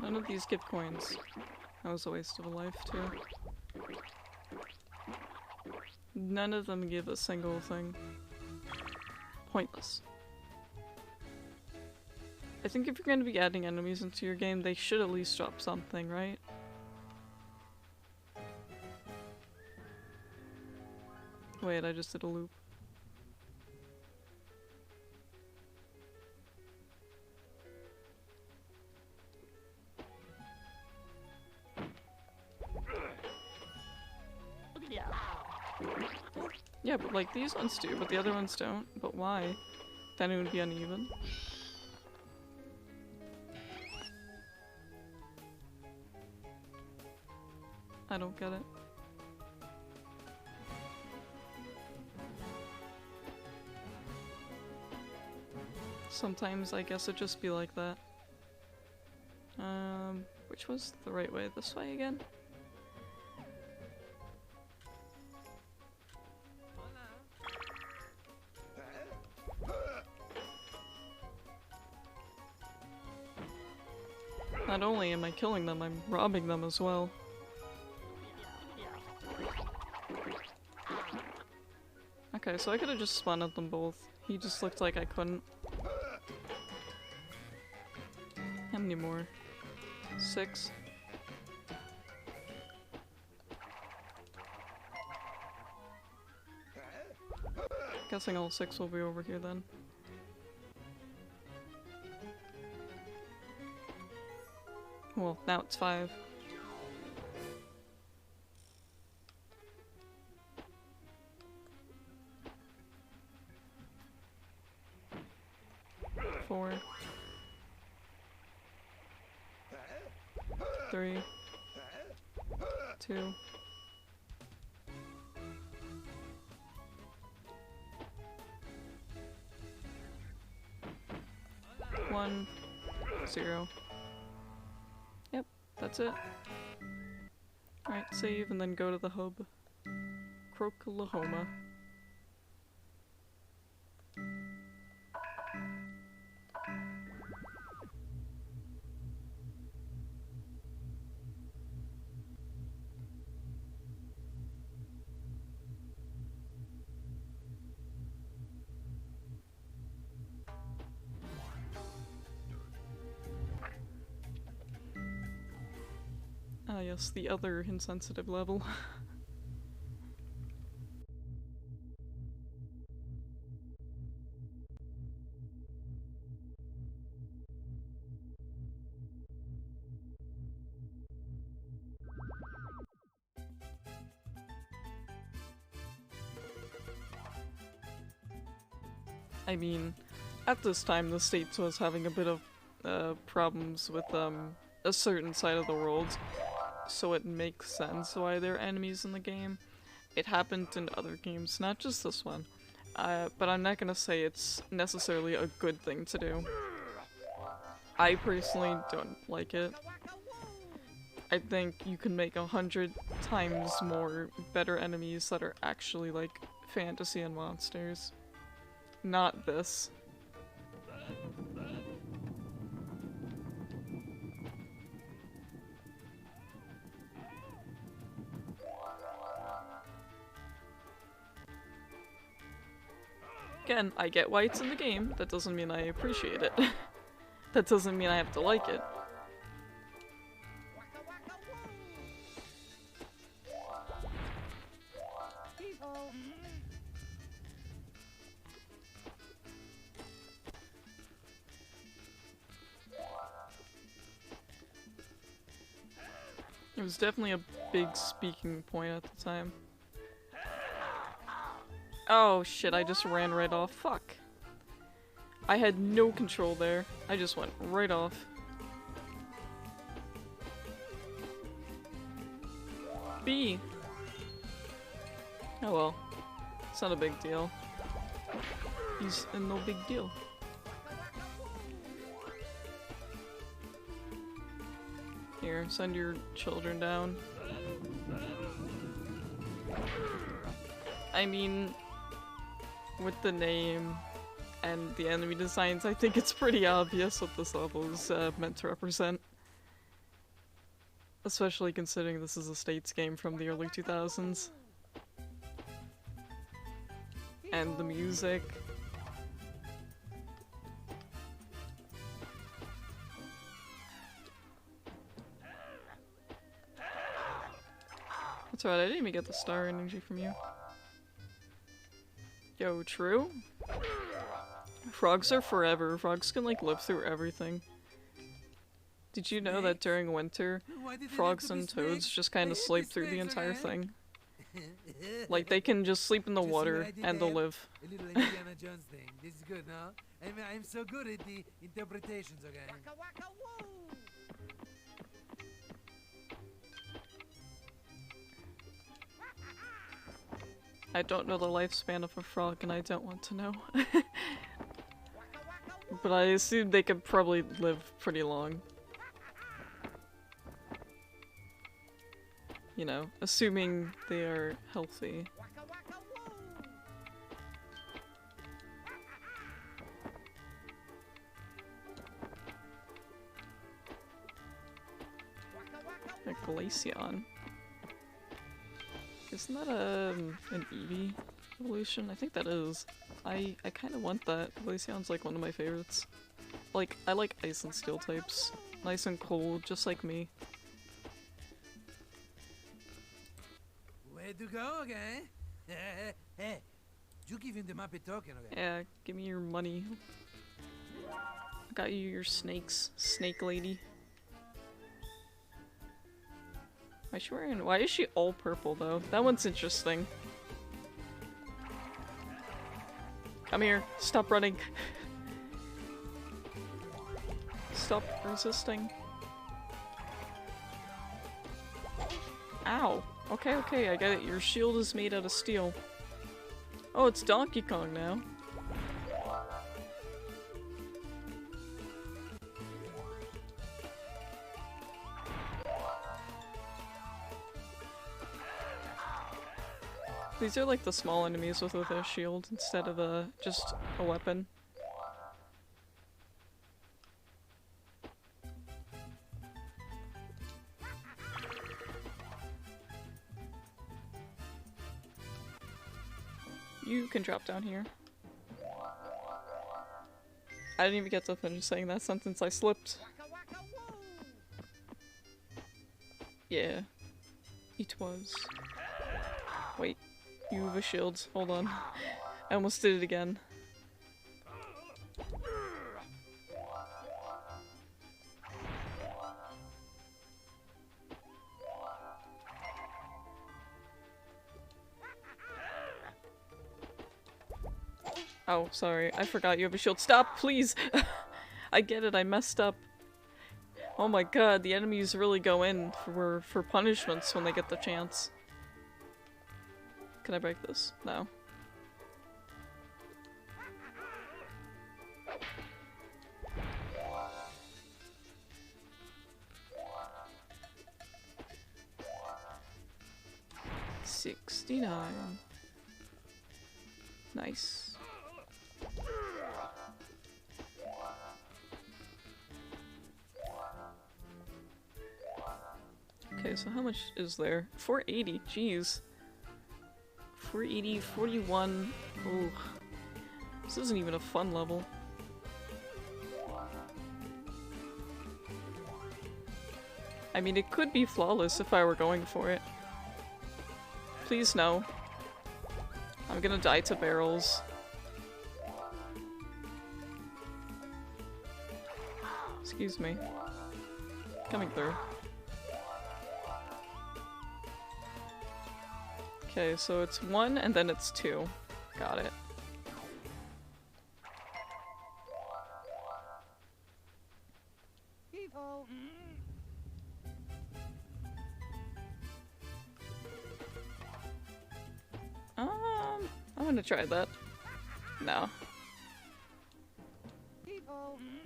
None of these give coins. That was a waste of a life, too. None of them give a single thing. Pointless. I think if you're going to be adding enemies into your game, they should at least drop something, right? Wait, I just did a loop. Yeah, but like these ones do, but the other ones don't. But why? Then it would be uneven. I don't get it. Sometimes I guess it'd just be like that. Which was the right way? This way again? Not only am I killing them, I'm robbing them as well. Okay, so I could've just spun at them both. He just looked like I couldn't. How many more? 6? Guessing all 6 will be over here then. Well, now it's 5. Four. 3. 2. 1. 0. Yep, that's it. Alright, save and then go to the hub. Crocolahoma. Ah yes, the other insensitive level. I mean, at this time the States was having a bit of problems with a certain side of the world, so it makes sense why there are enemies in the game. It happened in other games, not just this one. But I'm not gonna say it's necessarily a good thing to do. I personally don't like it. I think you can make 100 times more better enemies that are actually like fantasy and monsters. Not this. Again, I get why it's in the game. That doesn't mean I appreciate it. That doesn't mean I have to like it. It was definitely a big speaking point at the time. Oh shit, I just ran right off. Fuck. I had no control there. I just went right off. B! Oh well. It's not a big deal. He's a no big deal. Here, send your children down. I mean, with the name and the enemy designs, I think it's pretty obvious what this level is meant to represent. Especially considering this is a States game from the early 2000s. And the music. That's right, I didn't even get the star energy from you. Yo, true? Frogs are forever. Frogs can like live through everything. Did you know that during winter, frogs and toads just kind of sleep through the entire thing? Like they can just sleep in the water and they'll live. A little Indiana Jones thing. This is good, no? I'm so good at the interpretations, okay? I don't know the lifespan of a frog and I don't want to know. But I assume they could probably live pretty long. You know, assuming they are healthy. A Glaceon. Isn't that an Eevee evolution? I think that is. I kind of want that. Glaceon's like one of my favorites. Like, I like ice and steel types. Nice and cold, just like me. Where to go, okay? Hey, you give him the Muppet token, okay? Yeah, give me your money. I got you your snakes, snake lady. Why is she all purple though? That one's interesting. Come here, stop running. Stop resisting. Ow. Okay, okay, I get it. Your shield is made out of steel. Oh, it's Donkey Kong now. These are like the small enemies with a shield instead of just a weapon. You can drop down here. I didn't even get to finish saying that sentence, I slipped. Yeah. It was. Wait. You have a shield. Hold on. I almost did it again. Oh, sorry. I forgot you have a shield. Stop, please! I get it, I messed up. Oh my god, the enemies really go in for punishments when they get the chance. Can I break this? No. $69. Nice. Okay, so how much is there? 480, jeez. 480, 41. Ooh. This isn't even a fun level. I mean, it could be flawless if I were going for it. Please no. I'm gonna die to barrels. Excuse me. Coming through. Okay, so it's 1 and then it's 2. Got it. I'm gonna try that. No.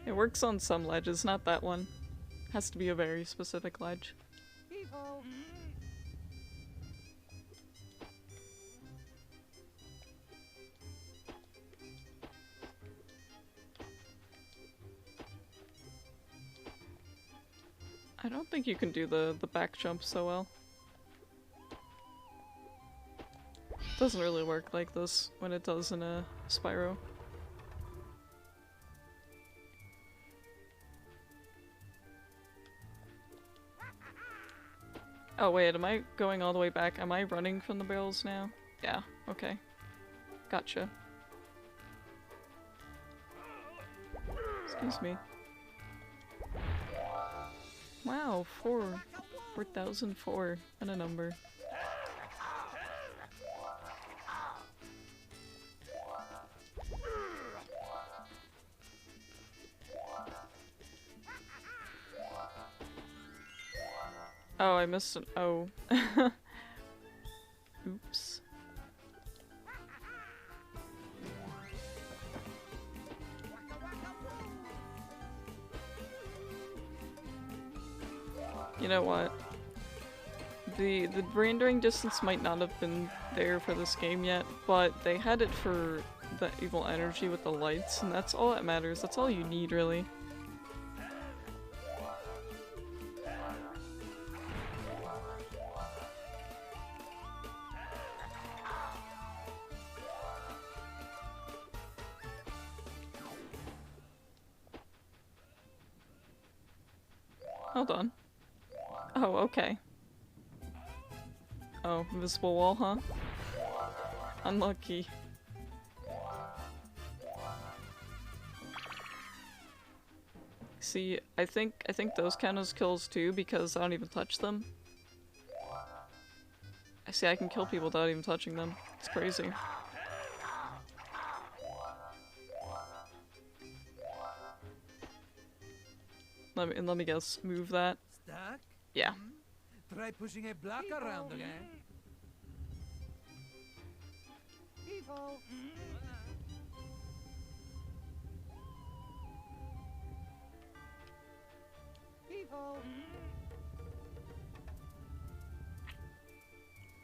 It works on some ledges, not that one. Has to be a very specific ledge. I don't think you can do the back jump so well. It doesn't really work like this when it does in a Spyro. Oh wait, am I going all the way back? Am I running from the barrels now? Yeah, okay. Gotcha. Excuse me. Wow, 4,004 and a number. Oh, I missed an O. Oops. You know what? The rendering distance might not have been there for this game yet, but they had it for the evil energy with the lights, and that's all that matters. That's all you need, really. Hold on. Oh, okay. Oh, invisible wall, huh? Unlucky. See, I think those count as kills too because I don't even touch them. I see I can kill people without even touching them. It's crazy. Let me guess. Move that. Stuck? Yeah. Try pushing a block around again.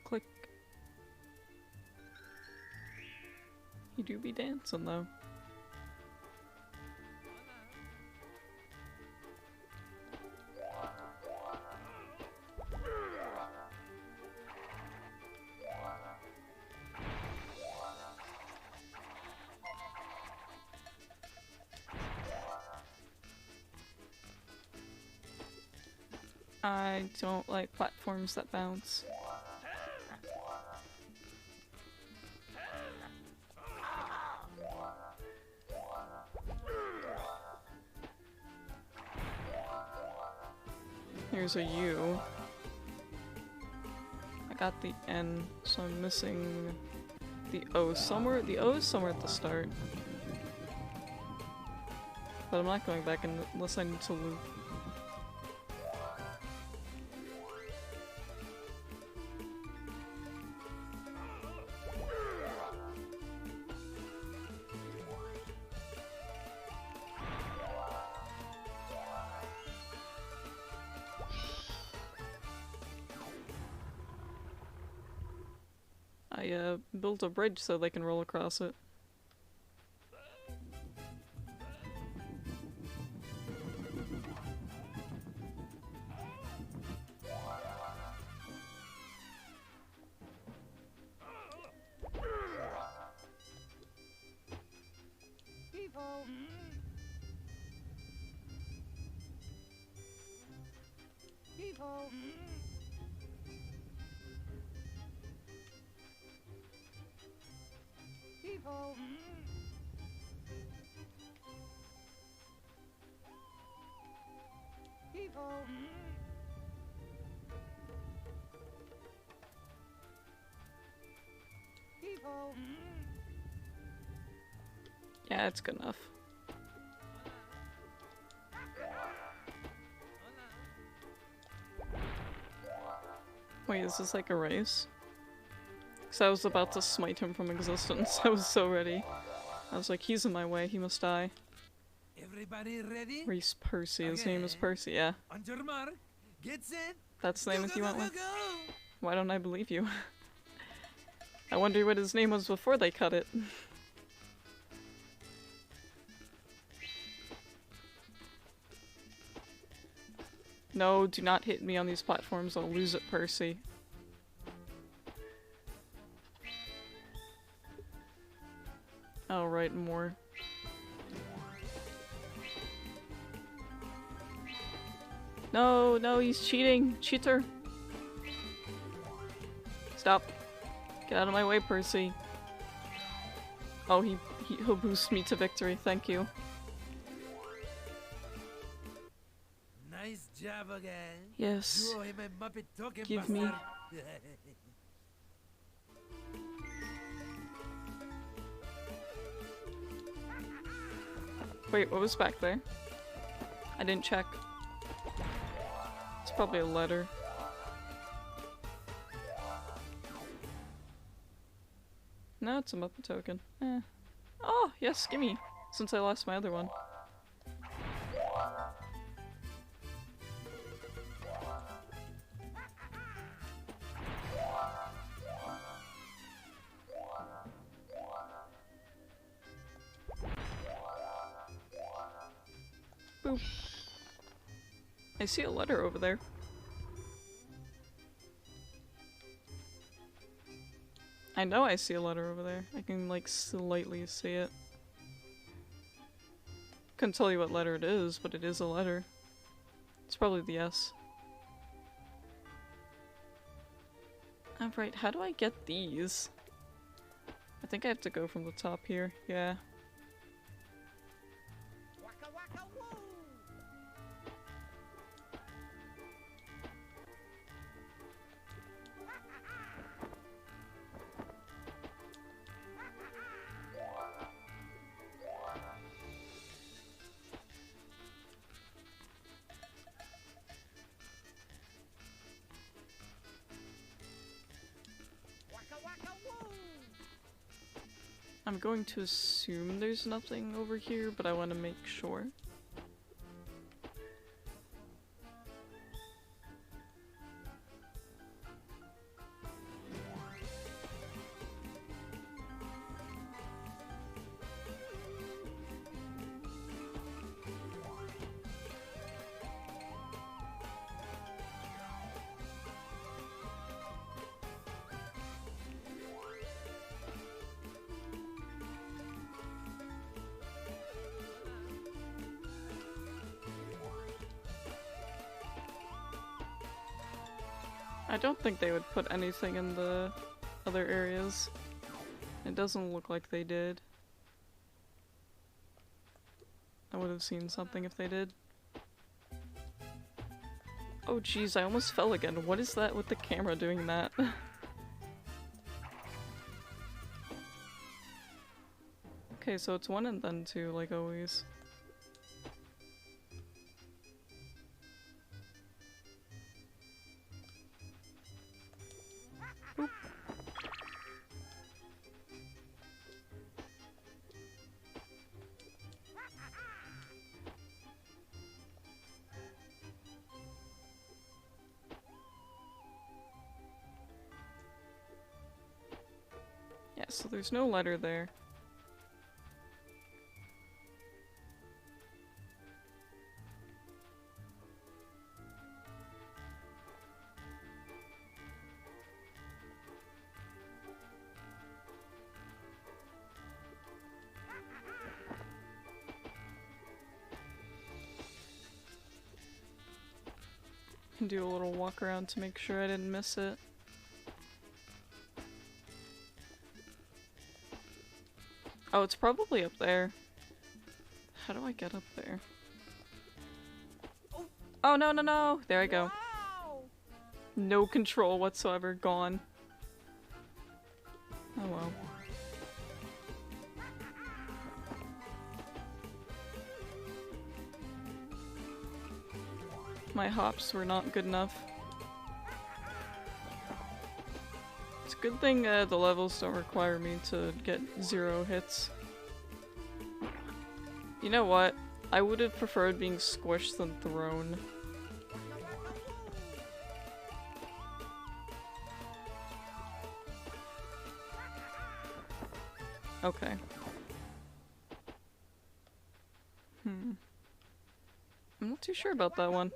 Click. You do be dancing though. I don't like platforms that bounce. Here's a U. I got the N, so I'm missing the O somewhere. The O is somewhere at the start. But I'm not going back unless I need to loot. I built a bridge so they can roll across it. People. People. People. People. People. Yeah, it's good enough. Wait, is this like a race? Because I was about to smite him from existence. I was so ready. I was like, he's in my way, he must die. Everybody ready? Reese Percy, his name is Percy, yeah. On your mark, get set. That's the name that you went with? Go! Why don't I believe you? I wonder what his name was before they cut it. No, do not hit me on these platforms, I'll lose it, Percy. Oh, right, more. No, no, he's cheating! Cheater! Stop. Get out of my way, Percy. Oh, he'll boost me to victory, thank you. Nice job again. Yes. You am a Muppet talking Give me. bastard. Wait, what was back there? I didn't check. It's probably a letter. No, it's a Muppet token. Eh. Oh, yes, gimme! Since I lost my other one. Boop. I see a letter over there. I know I see a letter over there. I can like slightly see it. Couldn't tell you what letter it is, but it is a letter. It's probably the S. Alright, how do I get these? I think I have to go from the top here. Yeah. Waka waka woo! Waka waka woo! I'm going to assume there's nothing over here, but I want to make sure. I don't think they would put anything in the other areas. It doesn't look like they did. I would have seen something if they did. Oh jeez, I almost fell again. What is that with the camera doing that? Okay, so it's one and then two, like always. so there's no letter there. Can do a little walk around to make sure I didn't miss it. Oh, it's probably up there. How do I get up there? Oh, no, no, no! There I go. Wow! No control whatsoever. Gone. Oh well. My hops were not good enough. It's a good thing the levels don't require me to get 0 hits. You know what? I would have preferred being squished than thrown. Okay. I'm not too sure about that one.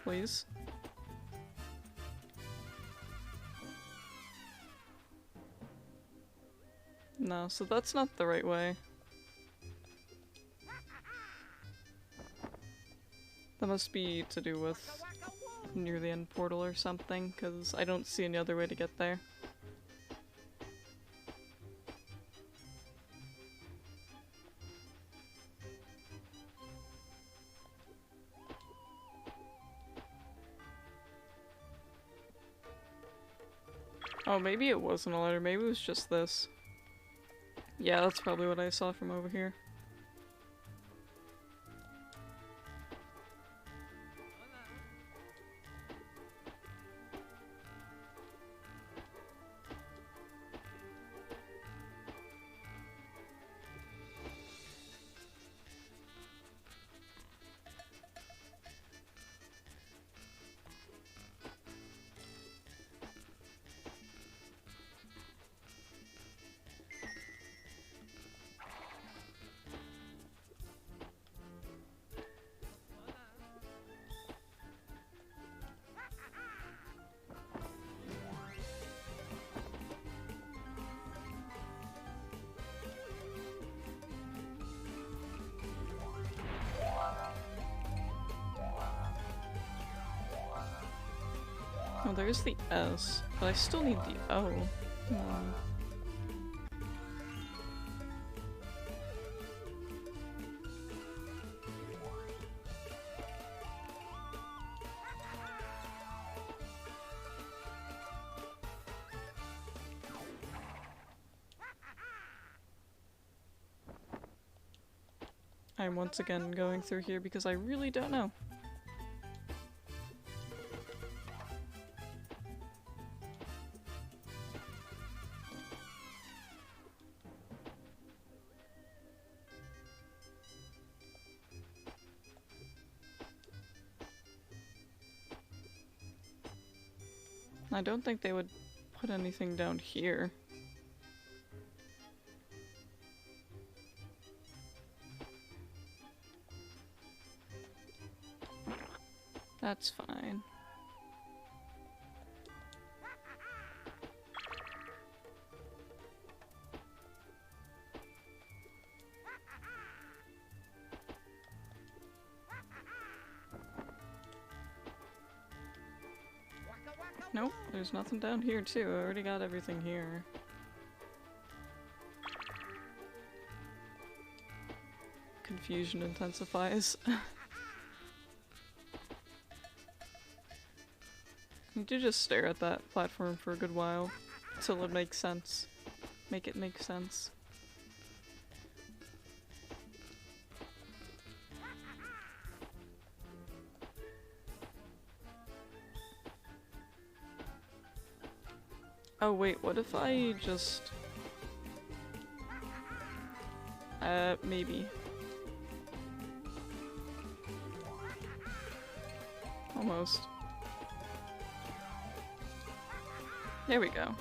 Please. No, so that's not the right way. That must be to do with near the end portal or something, because I don't see any other way to get there. Oh, maybe it wasn't a letter, maybe it was just this. Yeah, that's probably what I saw from over here. Oh, there's the S, but I still need the O. I'm once again going through here because I really don't know. I don't think they would put anything down here. That's fine. Nope, there's nothing down here too. I already got everything here. Confusion intensifies. You do just stare at that platform for a good while, till it makes sense. Make it make sense. Oh wait, what if I just... maybe. Almost. There we go.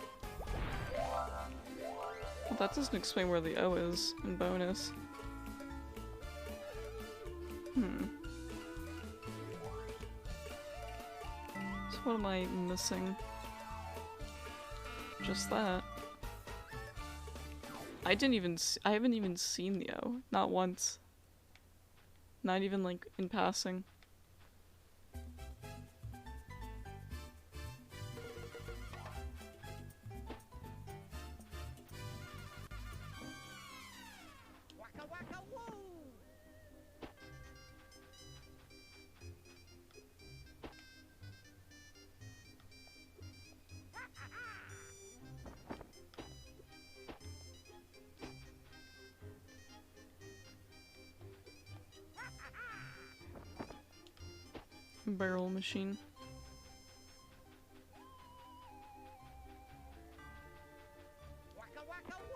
Well, that doesn't explain where the O is in bonus. So what am I missing? Just that. I haven't even seen the O. Not once. Not even like in passing. Waka waka woo! Barrel machine. Waka waka woo!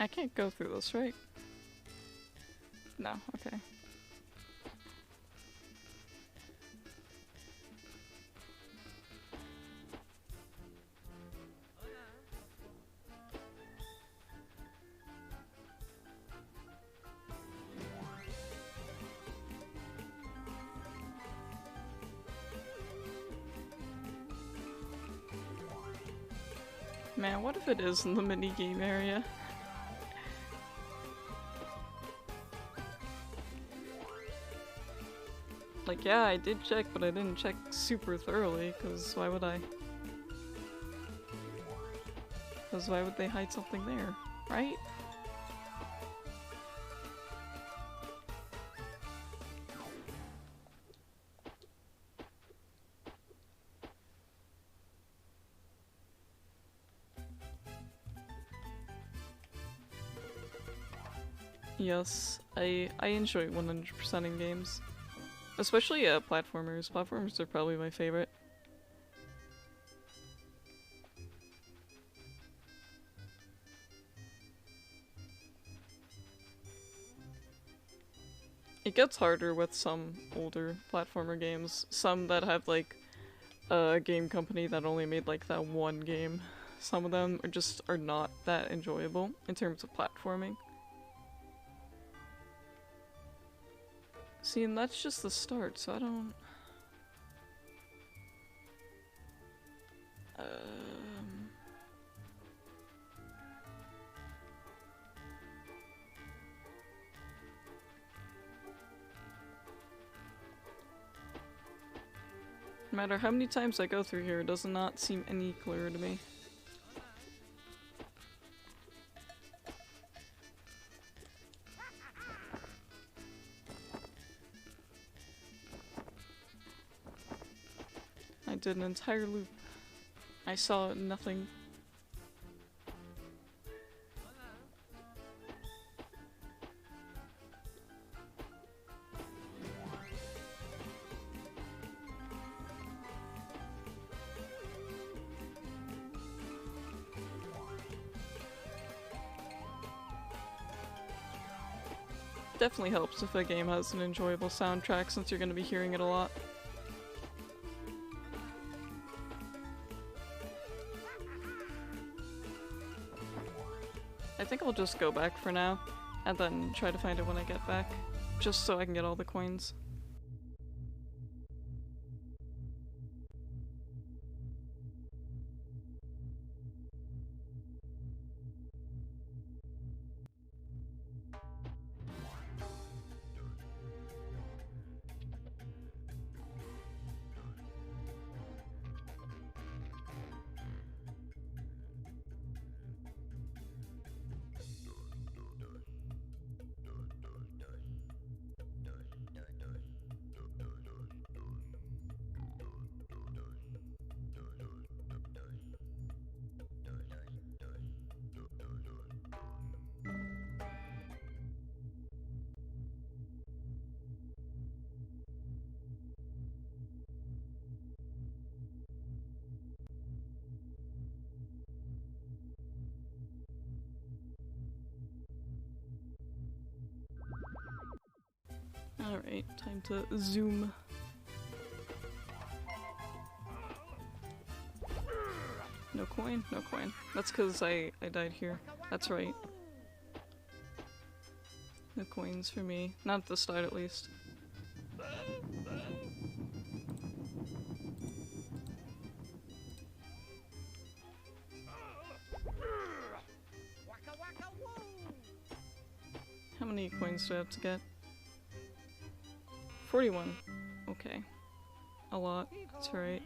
I can't go through this, right? No, okay. Man, what if it is in the minigame area? Like, yeah, I did check, but I didn't check super thoroughly, because why would I? Because why would they hide something there, right? Yes, I enjoy 100%ing games. Especially platformers. Platformers are probably my favorite. It gets harder with some older platformer games. Some that have like a game company that only made like that one game. Some of them are not that enjoyable in terms of platforming. See, and that's just the start, so I don't... No matter how many times I go through here, it does not seem any clearer to me. I did an entire loop. I saw nothing. Definitely helps if a game has an enjoyable soundtrack, since you're going to be hearing it a lot. I think I'll just go back for now, and then try to find it when I get back, just so I can get all the coins. Alright, time to zoom. No coin? No coin. That's because I died here. That's right. No coins for me. Not at the start, at least. How many coins do I have to get? 41. Okay. A lot. That's right.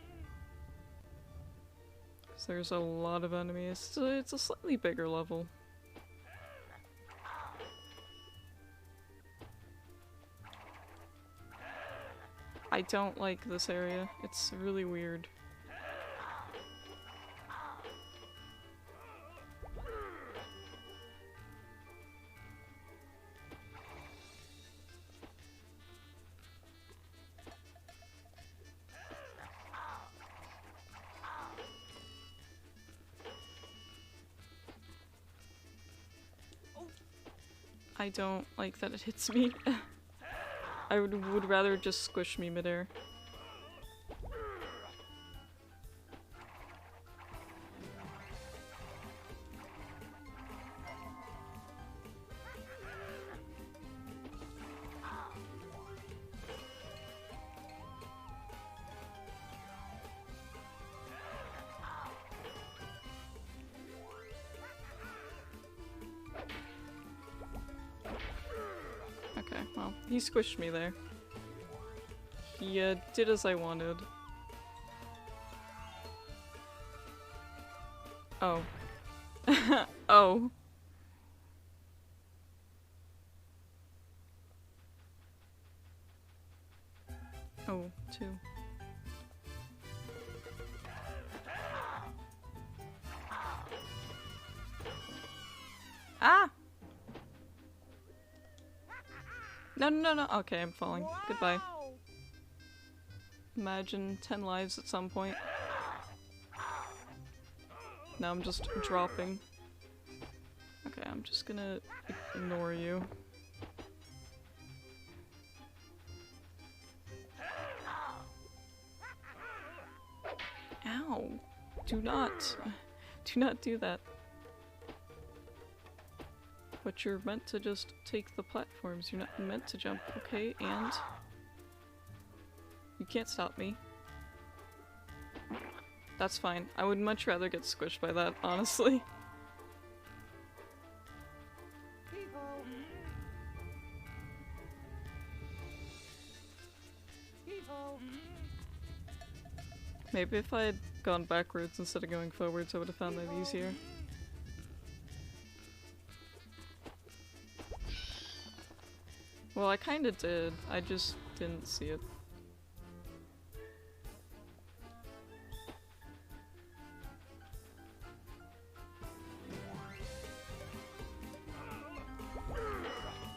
Because there's a lot of enemies. It's a slightly bigger level. I don't like this area. It's really weird. I don't like that it hits me. I would rather just squish me midair. Okay, well, he squished me there. He did as I wanted. Oh. Oh. Oh, two. Ah! No, no, no, no. Okay, I'm falling. Goodbye. Imagine 10 lives at some point. Now I'm just dropping. Okay, I'm just gonna ignore you. Ow! Do not do that. But you're meant to just take the platforms, you're not meant to jump, okay? And you can't stop me. That's fine. I would much rather get squished by that, honestly. Maybe if I had gone backwards instead of going forwards, I would have found that easier. Well, I kinda did. I just didn't see it.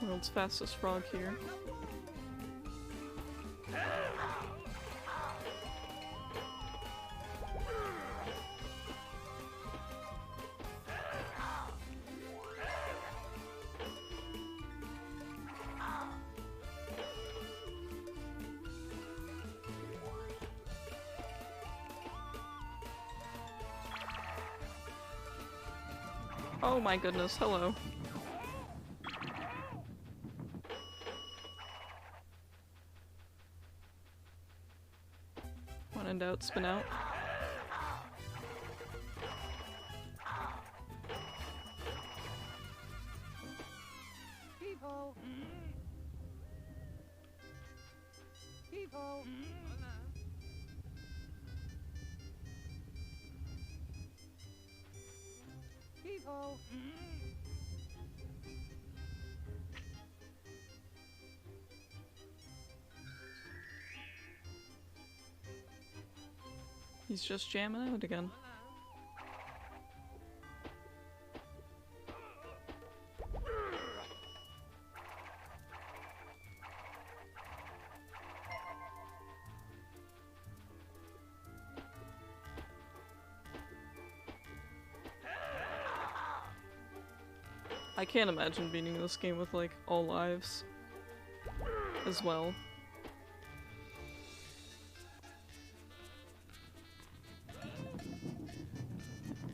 World's fastest frog here. Oh my goodness, hello. When in doubt, spin out. People. People. People. He's just jamming out again. I can't imagine beating this game with, like, all lives. as well.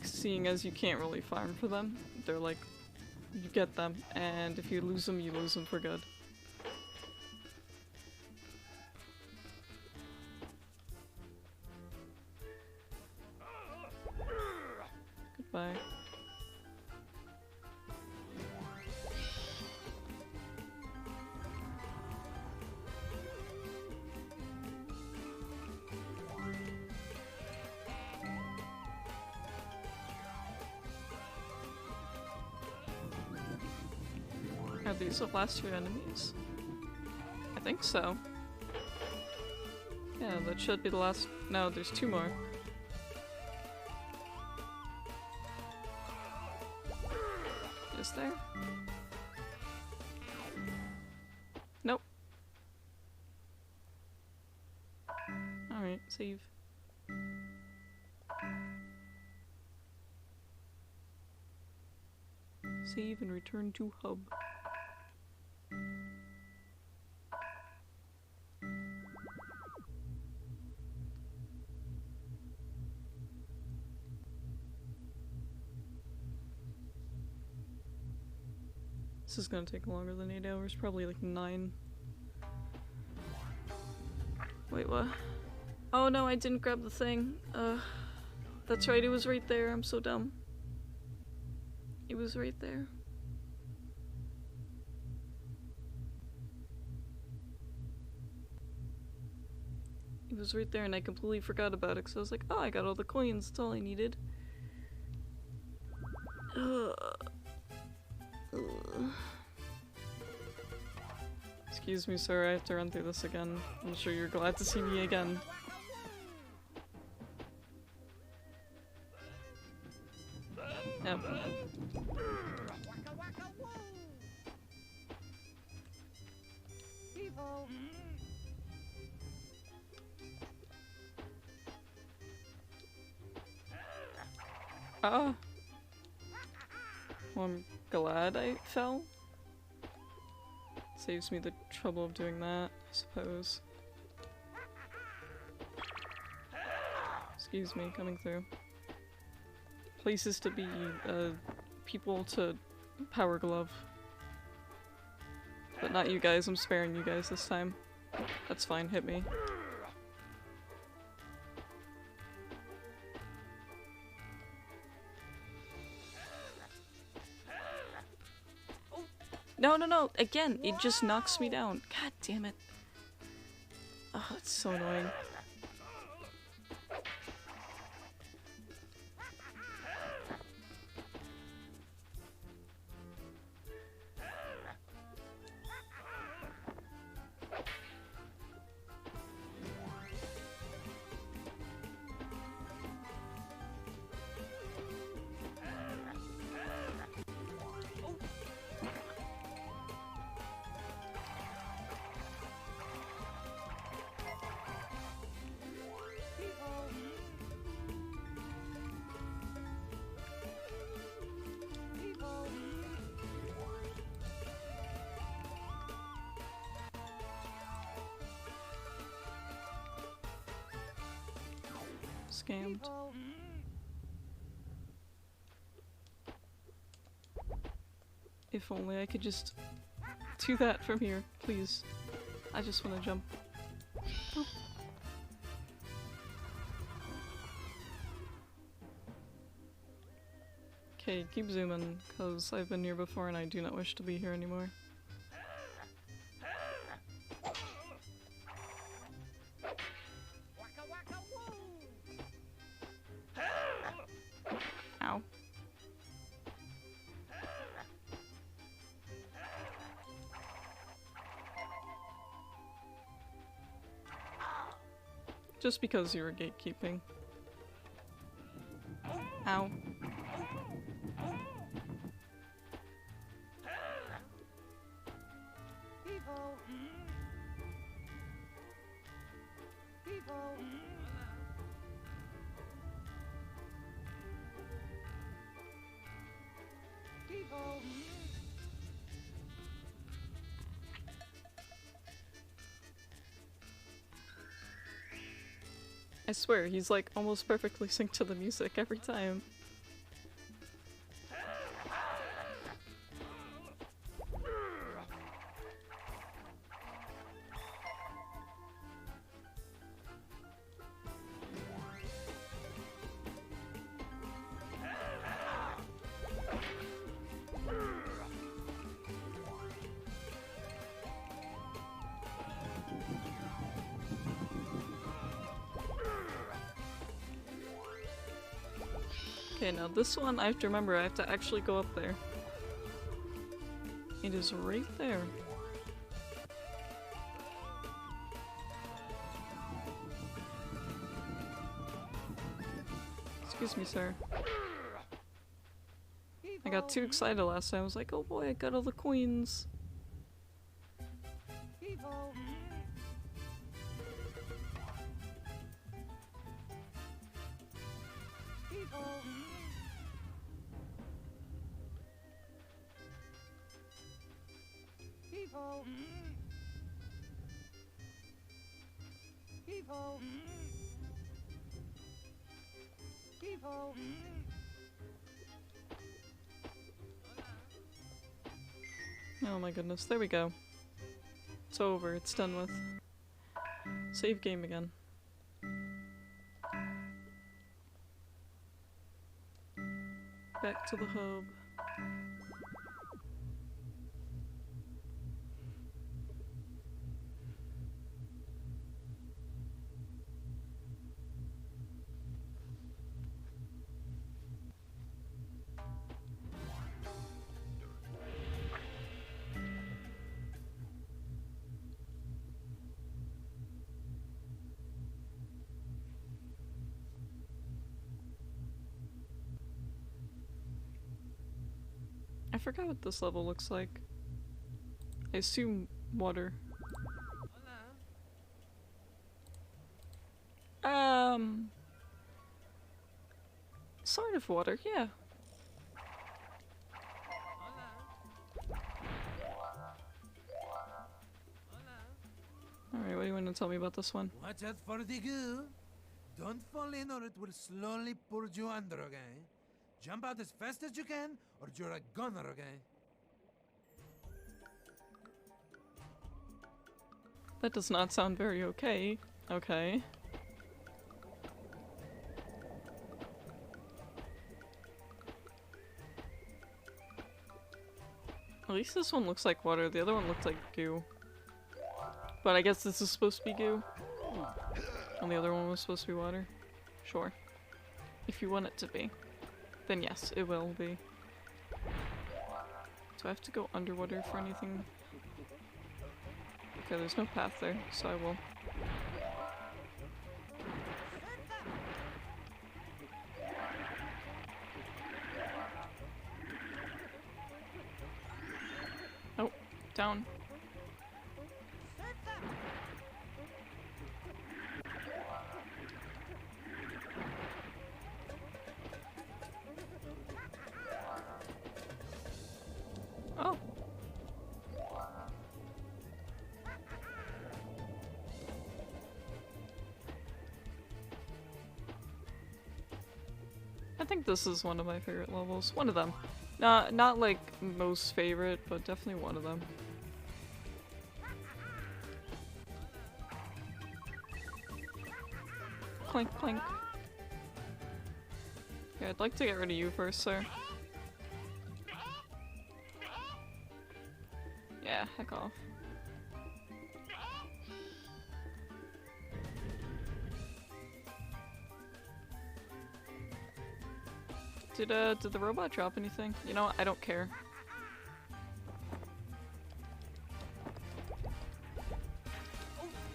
Seeing as you can't really farm for them, they're like, you get them, and if you lose them for good. Goodbye. Are these the last two enemies? I think so. Yeah, that should be the last. No, there's two more. Is there? Nope. Alright, save. Save and return to hub. This is gonna take longer than 8 hours, probably like 9. Wait, what? Oh no, I didn't grab the thing. That's right, it was right there. I'm so dumb. It was right there. It was right there and I completely forgot about it because I was like, oh, I got all the coins, that's all I needed. Excuse me, sir, I have to run through this again. I'm sure you're glad to see me again. Yep. Ah. Well, I'm glad I fell. Saves me the trouble of doing that, I suppose. Excuse me, coming through. Places to be, people to power glove. But not you guys, I'm sparing you guys this time. That's fine, hit me. No, no, no! Again, it just knocks me down. God damn it. Oh, it's so annoying. Scammed. If only I could just do that from here, please. I just want to jump. Oh. Okay, keep zooming, because I've been here before and I do not wish to be here anymore. Ow. Just because you were gatekeeping. Ow. I swear, he's like almost perfectly synced to the music every time. Okay, now this one I have to remember, I have to actually go up there. It is right there. Excuse me, sir. I got too excited last time. I was like, oh boy, I got all the queens. Oh my goodness, there we go. It's over, it's done with. Save game again. Back to the hub. I forgot what this level looks like. I assume water. Sort of water, yeah. Alright, what do you want to tell me about this one? Watch out for the goo. Don't fall in or it will slowly pull you under, okay? Jump out as fast as you can or you're a goner, okay? That does not sound very okay. Okay. At least this one looks like water, the other one looked like goo. But I guess this is supposed to be goo. And the other one was supposed to be water. Sure. If you want it to be. Then yes, it will be. Do I have to go underwater for anything? Okay, there's no path there, so I will. Oh, down. Oh. I think this is one of my favorite levels. One of them. Not like most favorite, but definitely one of them. Clink, clink. Yeah, I'd like to get rid of you first, sir. Yeah, heck off. Did the robot drop anything? You know what? I don't care.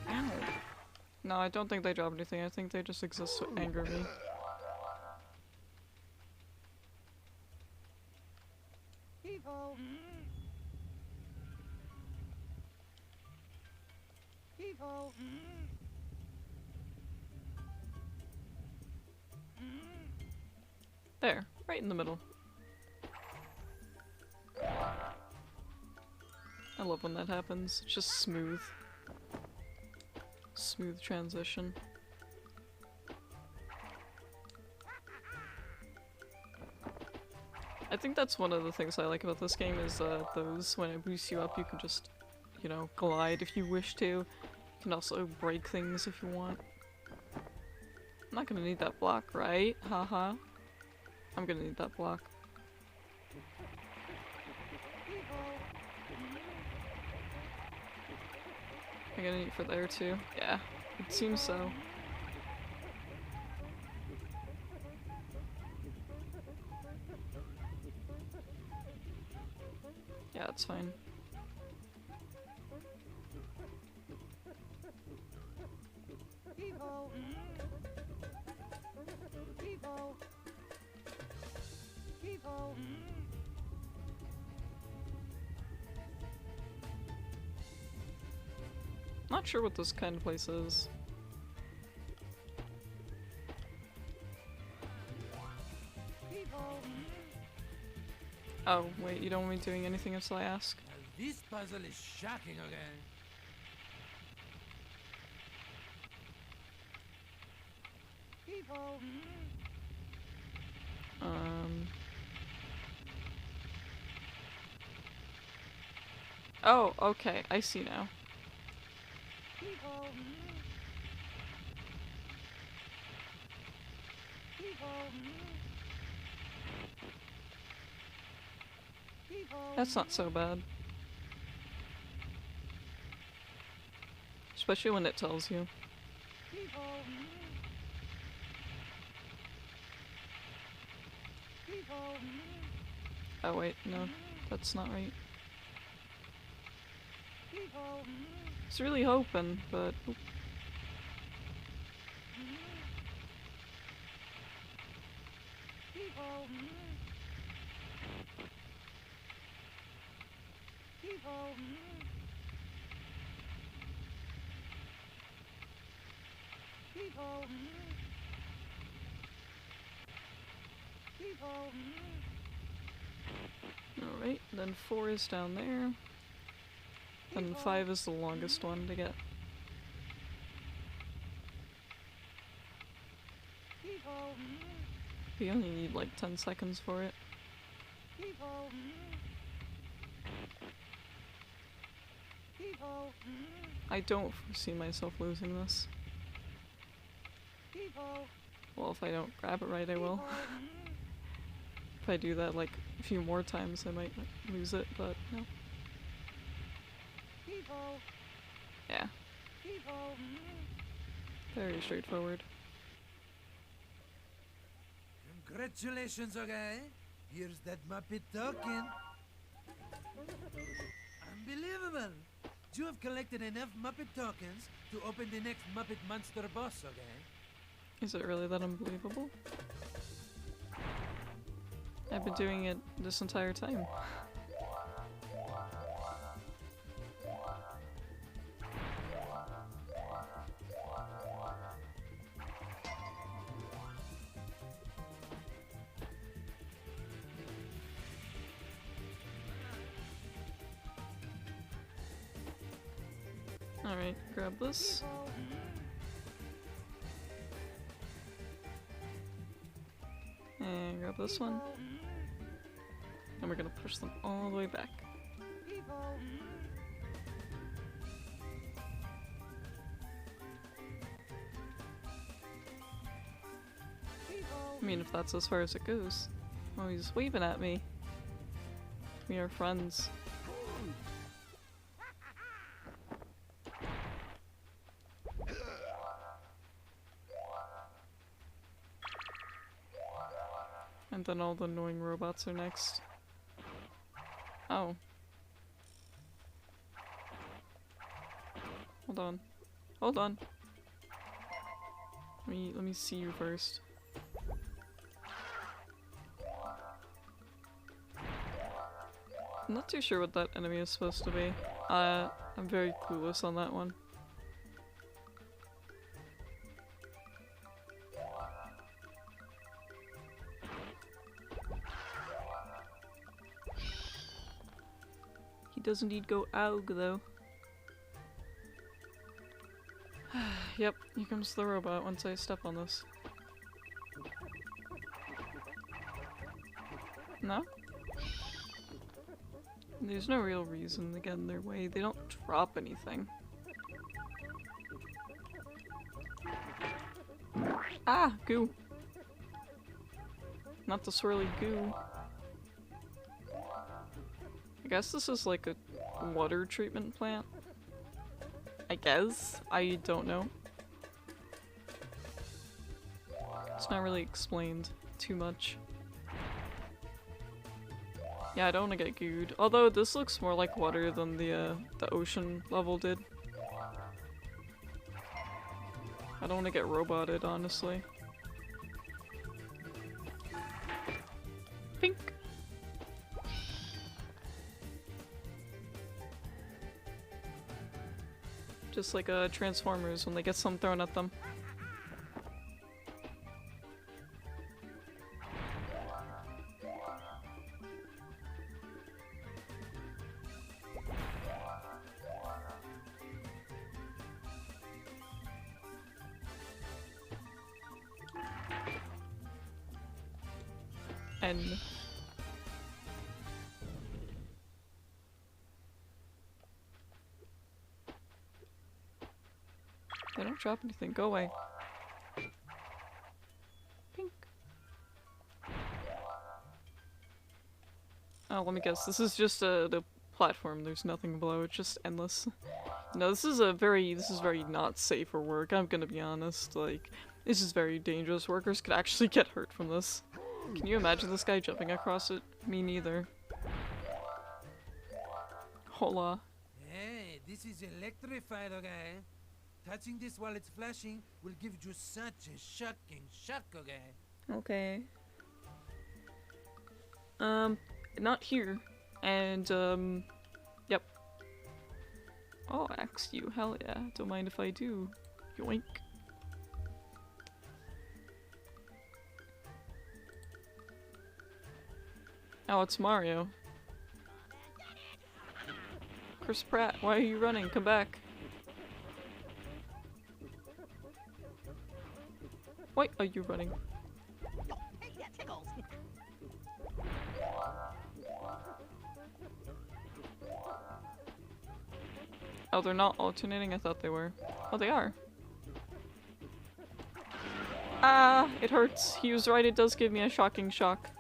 Ow. No, I don't think they dropped anything. I think they just exist to anger me. There, right in the middle. I love when that happens. It's just smooth. Smooth transition. think that's one of the things I like about this game is those, when it boosts you up, you can just, you know, glide if you wish to. You can also break things if you want. I'm not gonna need that block, right? Haha. I'm gonna need that block. I'm gonna need it for there too. Yeah, it seems so. Yeah, it's fine. Not sure what this kind of place is. Oh, wait, you don't want me doing anything until I ask? Now this puzzle is shocking again. Oh, okay, I see now. That's not so bad. Especially when it tells you. Oh wait, no, that's not right. I was really hoping, but... Oop. Alright, then 4 is down there. And 5 is the longest one to get. You only need like 10 seconds for it. I don't foresee myself losing this. Well, if I don't grab it right, I will. If I do that like a few more times, I might lose it, but no. Yeah. Very straightforward. Congratulations, okay? Here's that Muppet token. Unbelievable! You have collected enough Muppet tokens to open the next Muppet Monster boss, okay? Is it really that unbelievable? I've been doing it this entire time. Alright, grab this. And grab this one. And we're gonna push them all the way back. I mean, if that's as far as it goes. Oh, he's waving at me. We are friends. And then all the annoying robots are next. Oh. Hold on. Hold on. Let me see you first. I'm not too sure what that enemy is supposed to be. I'm very clueless on that one. He does indeed go AUG though. Yep, here comes the robot once I step on this. No? There's no real reason to get in their way. They don't drop anything. Ah! Goo! Not the swirly goo. I guess this is like a water treatment plant. I guess? I don't know. It's not really explained too much. Yeah, I don't want to get gooed. Although this looks more like water than the ocean level did. I don't want to get roboted, honestly. Pink! Just like Transformers when they get some thrown at them. And they don't drop anything. Go away. Pink. Oh, let me guess. This is just the platform. There's nothing below. It's just endless. No, this is very not safe for work. I'm gonna be honest. Like, this is very dangerous. Workers could actually get hurt from this. Can you imagine this guy jumping across it? Me neither. Hola. Hey, this is electrified, okay? Touching this while it's flashing will give you such a shocking shock, okay? Okay. Not here. And, yep. Oh, axe you. Hell yeah. Don't mind if I do. Yoink. Oh, it's Mario. Chris Pratt, why are you running? Come back. Why are you running? Hey, that tickles. Oh, they're not alternating? I thought they were. Oh, they are. Ah, it hurts. He was right, it does give me a shocking shock.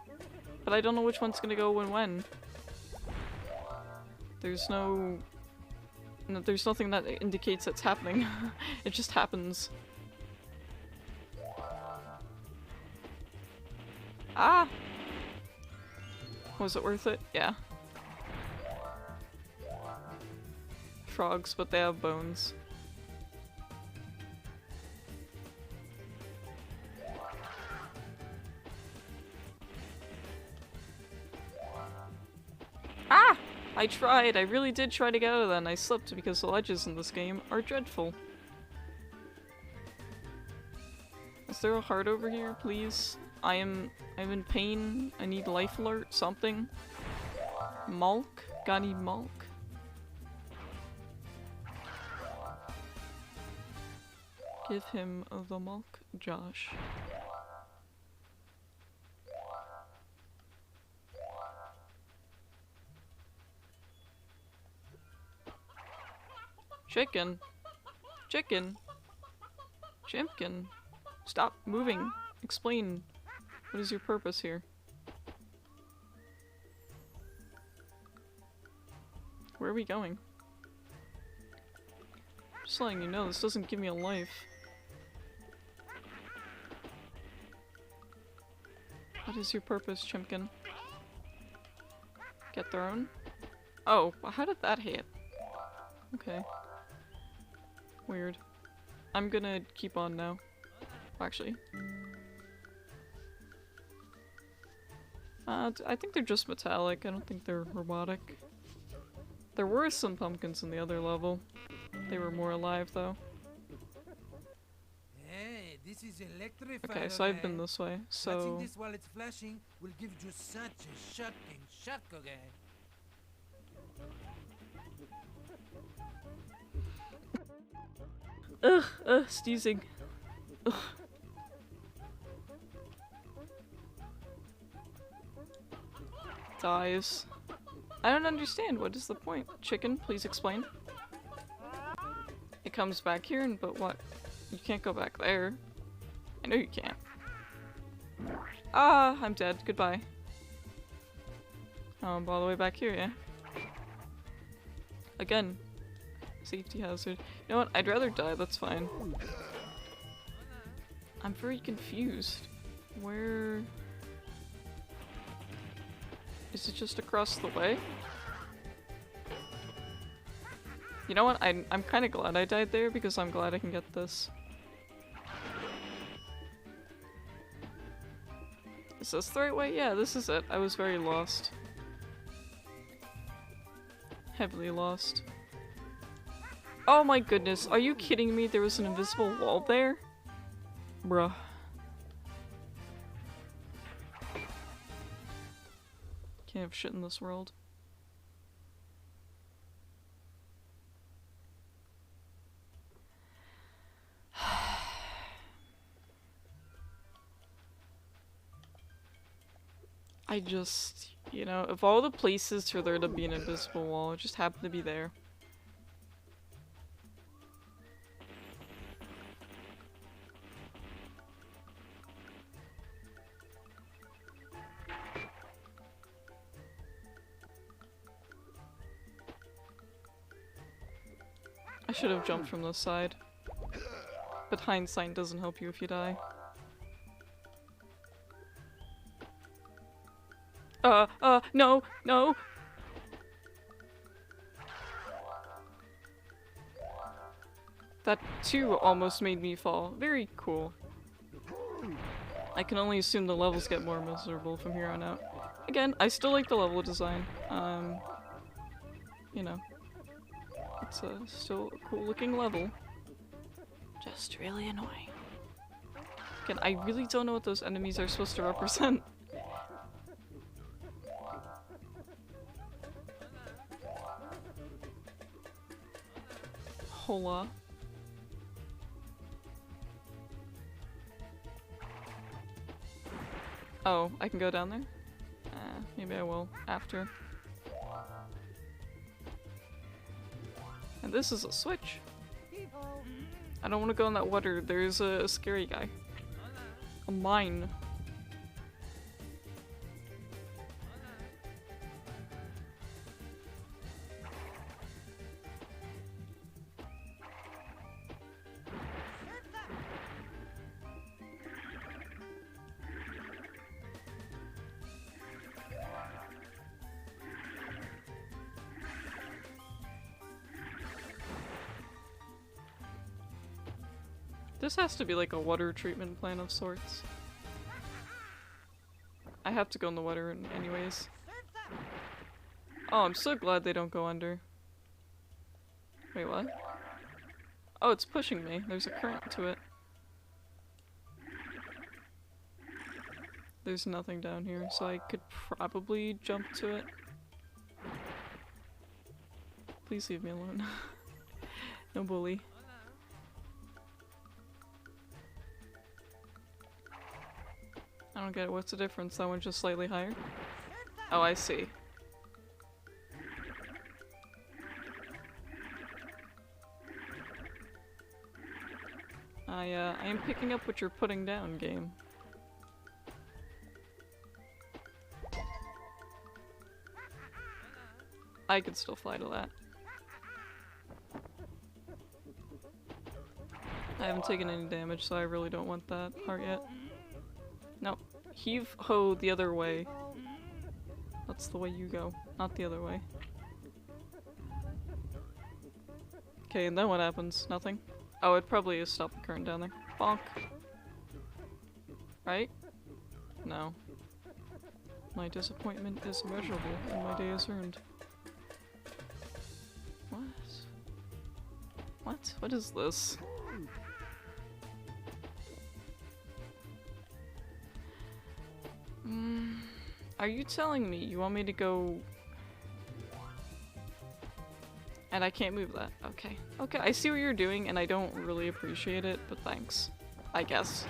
But I don't know which one's gonna go when. There's there's nothing that indicates it's happening. It just happens. Ah! Was it worth it? Yeah. Frogs, but they have bones. Ah! I tried! I really did try to get out of that and I slipped because the ledges in this game are dreadful. Is there a heart over here, please? I'm in pain. I need life alert, something. Mulk? Got any mulk? Give him the mulk, Josh. Chicken. Chicken. Chimpkin. Stop moving. Explain. What is your purpose here? Where are we going? Just letting you know, this doesn't give me a life. What is your purpose, Chimpkin? Get thrown? Oh, how did that hit? Okay. Weird. I'm gonna keep on now. Actually. I think they're just metallic. I don't think they're robotic. There were some pumpkins in the other level. They were more alive, though. Hey, this is electrified. Okay, so I've been this way, so... Touching this while it's flashing will give you such a shocking shock, okay? Sneezing. Ugh. Dies. I don't understand. What is the point? Chicken, please explain. It comes back here, and but what? You can't go back there. I know you can't. Ah, I'm dead. Goodbye. Oh, I'm all the way back here, yeah? Again. Safety hazard. You know what? I'd rather die, that's fine. I'm very confused. Where... Is it just across the way? You know what? I'm kind of glad I died there because I'm glad I can get this. Is this the right way? Yeah, this is it. I was very lost. Heavily lost. Oh my goodness, are you kidding me? There was an invisible wall there? Bruh. Can't have shit in this world. I just, you know, of all the places for there to be an invisible wall, it just happened to be there. I should have jumped from this side. But hindsight doesn't help you if you die. No, no! That too almost made me fall. Very cool. I can only assume the levels get more miserable from here on out. Again, I still like the level design. You know. It's still a cool looking level. Just really annoying. Again, I really don't know what those enemies are supposed to represent. Hola. Oh, I can go down there? Maybe I will after. And this is a switch. I don't want to go in that water. There's a scary guy. A mine. This has to be like a water treatment plant of sorts. I have to go in the water anyways. Oh, I'm so glad they don't go under. Wait, what? Oh, it's pushing me. There's a current to it. There's nothing down here, so I could probably jump to it. Please leave me alone. No bully. I don't get it. What's the difference? That one's just slightly higher? Oh, I see. I am picking up what you're putting down, game. I could still fly to that. I haven't taken any damage, so I really don't want that part yet. No. Heave-ho the other way. That's the way you go, not the other way. Okay, and then what happens? Nothing? Oh, it probably is stop the current down there. Bonk. Right? No. My disappointment is immeasurable, and my day is earned. What? What? What is this? Are you telling me you want me to go... And I can't move that. Okay. Okay, I see what you're doing and I don't really appreciate it, but thanks. I guess.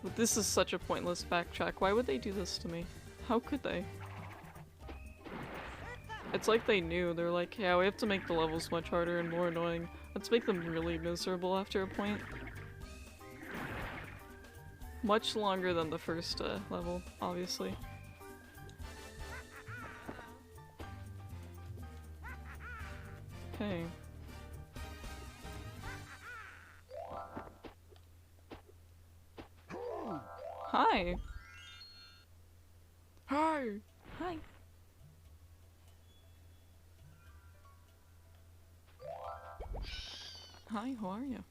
But this is such a pointless backtrack. Why would they do this to me? How could they? It's like they knew. They're like, yeah, we have to make the levels much harder and more annoying. Let's make them really miserable after a point. Much longer than the first level, obviously. Okay. Hi! Hi! Hi! Hi, how are you?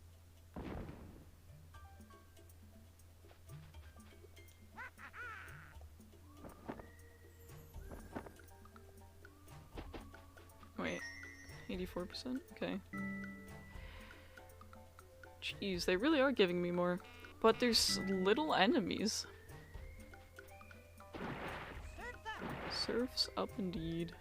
Wait, 84%? Okay. Jeez, they really are giving me more. But there's little enemies. Surf's up indeed.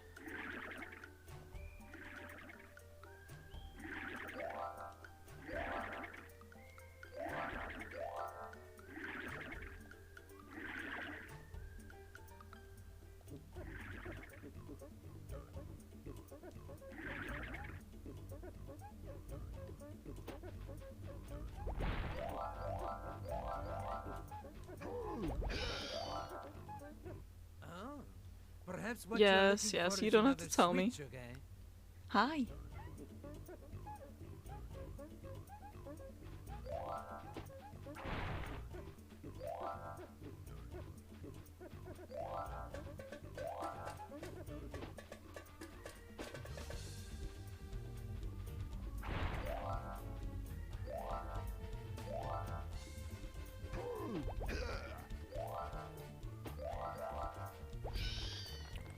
Oh, perhaps what Yes, you're looking yes, for you is don't have to another tell me. sweet sugar, eh? Hi!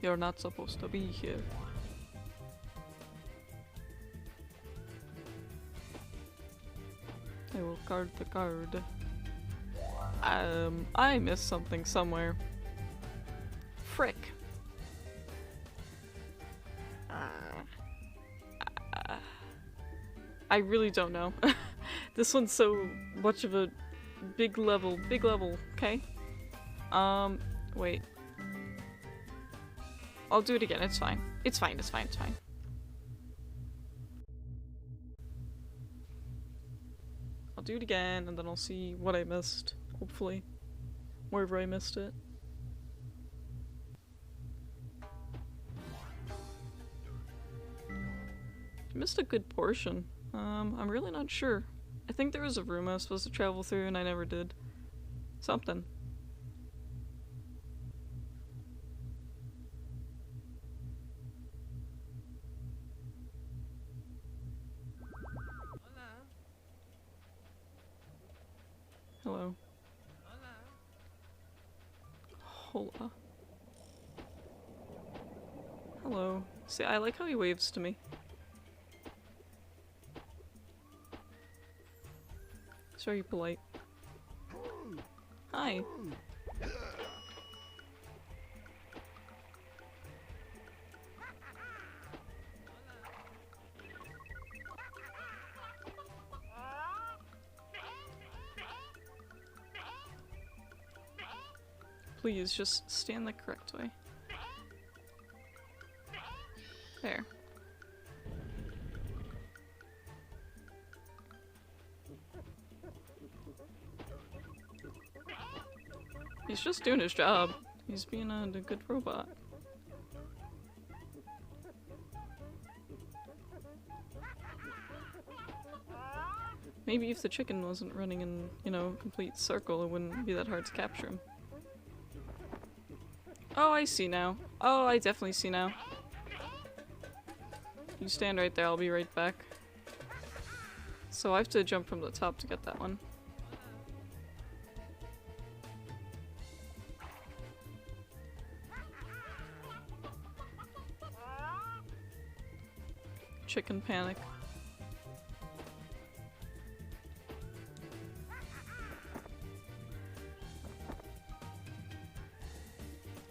You're not supposed to be here. I will guard the guard. I missed something somewhere. Frick. I really don't know. This one's so much of a big level, okay? Wait. I'll do it again, it's fine. It's fine. I'll do it again, and then I'll see what I missed, hopefully. Wherever I missed it. I missed a good portion. I'm really not sure. I think there was a room I was supposed to travel through and I never did. Something. Hello. Hola. Hello. See, I like how he waves to me. It's very polite. Hi. Please, just stand the correct way. There. He's just doing his job. He's being a good robot. Maybe if the chicken wasn't running in, you know, a complete circle, it wouldn't be that hard to capture him. Oh, I see now. Oh, I definitely see now. You stand right there, I'll be right back. So I have to jump from the top to get that one. Chicken panic.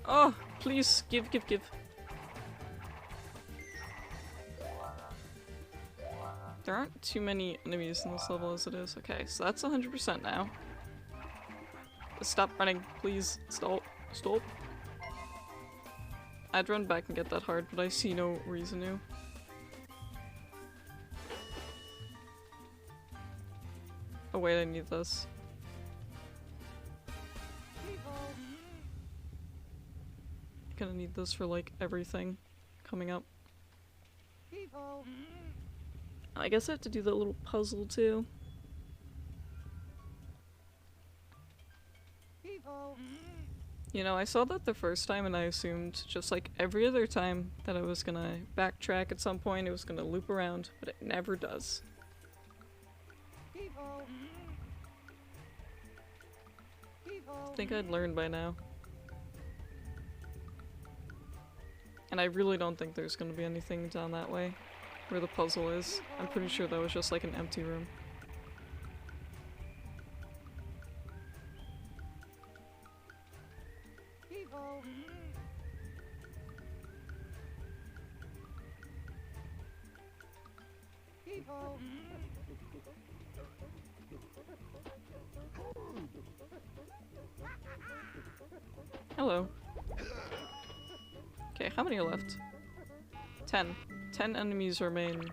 Oh, please, give. There aren't too many enemies in this level as it is. Okay, so that's 100% now. Stop running, please. Stop. I'd run back and get that heart, but I see no reason to. Oh wait, I need this. Gonna need this for like everything coming up. I guess I have to do that little puzzle too. You know, I saw that the first time and I assumed, just like every other time, that I was gonna backtrack at some point, it was gonna loop around, but it never does. I think I'd learned by now. And I really don't think there's gonna be anything down that way, where the puzzle is. I'm pretty sure that was just like an empty room. Hello. Okay, how many are left? 10. 10 enemies remain.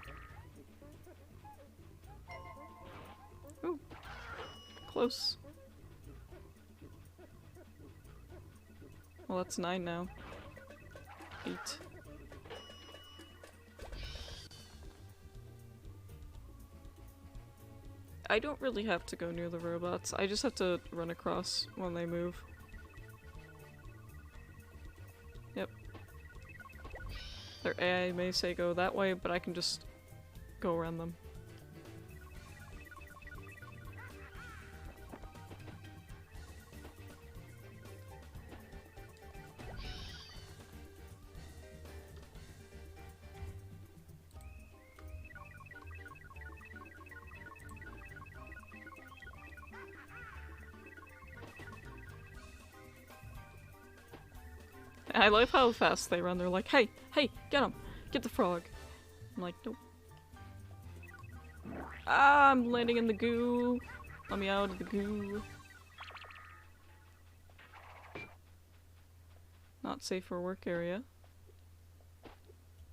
Ooh. Close. Well, that's 9 now. 8. I don't really have to go near the robots. I just have to run across when they move. Yep. Their AI may say go that way, but I can just go around them. I love how fast they run. They're like, hey, hey, get him! Get the frog! I'm like, nope. Ah, I'm landing in the goo! Let me out of the goo. Not safe for work area.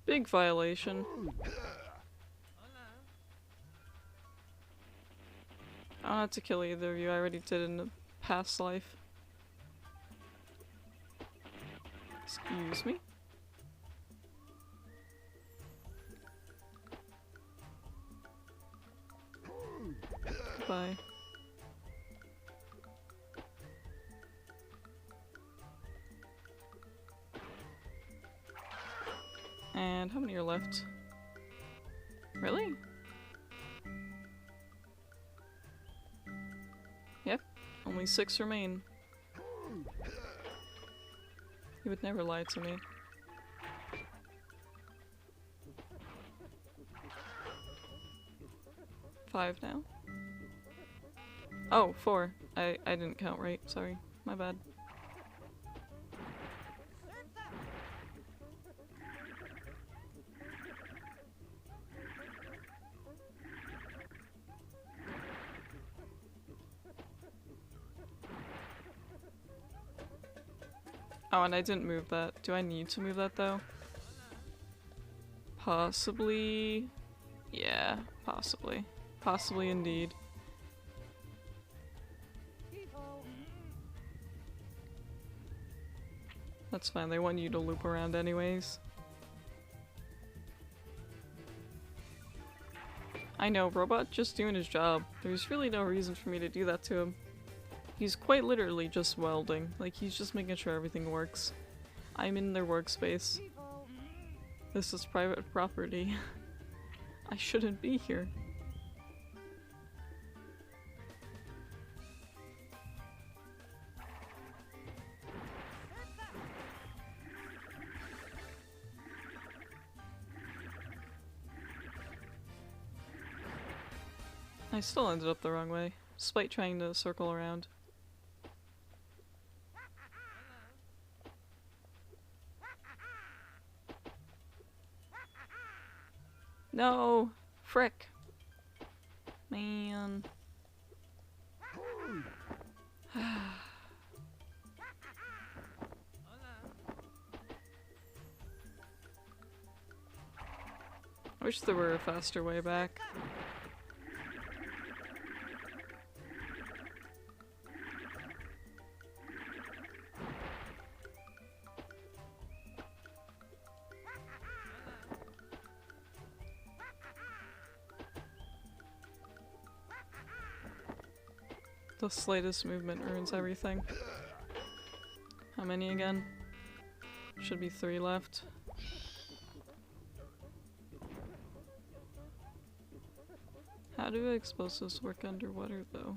Big violation. I don't have to kill either of you, I already did in a past life. Excuse me. Goodbye. And how many are left? Really? Yep, only 6 remain. He would never lie to me. Five now? Oh, 4. I didn't count right, sorry. My bad. Oh, and I didn't move that. Do I need to move that though? Possibly. Yeah, possibly. Possibly indeed. That's fine, they want you to loop around anyways. I know, Robot just doing his job. There's really no reason for me to do that to him. He's quite literally just welding. Like, he's just making sure everything works. I'm in their workspace. This is private property. I shouldn't be here. I still ended up the wrong way, despite trying to circle around. No! Frick! Man. I wish there were a faster way back. The slightest movement ruins everything. How many again? Should be 3 left. How do explosives work underwater though?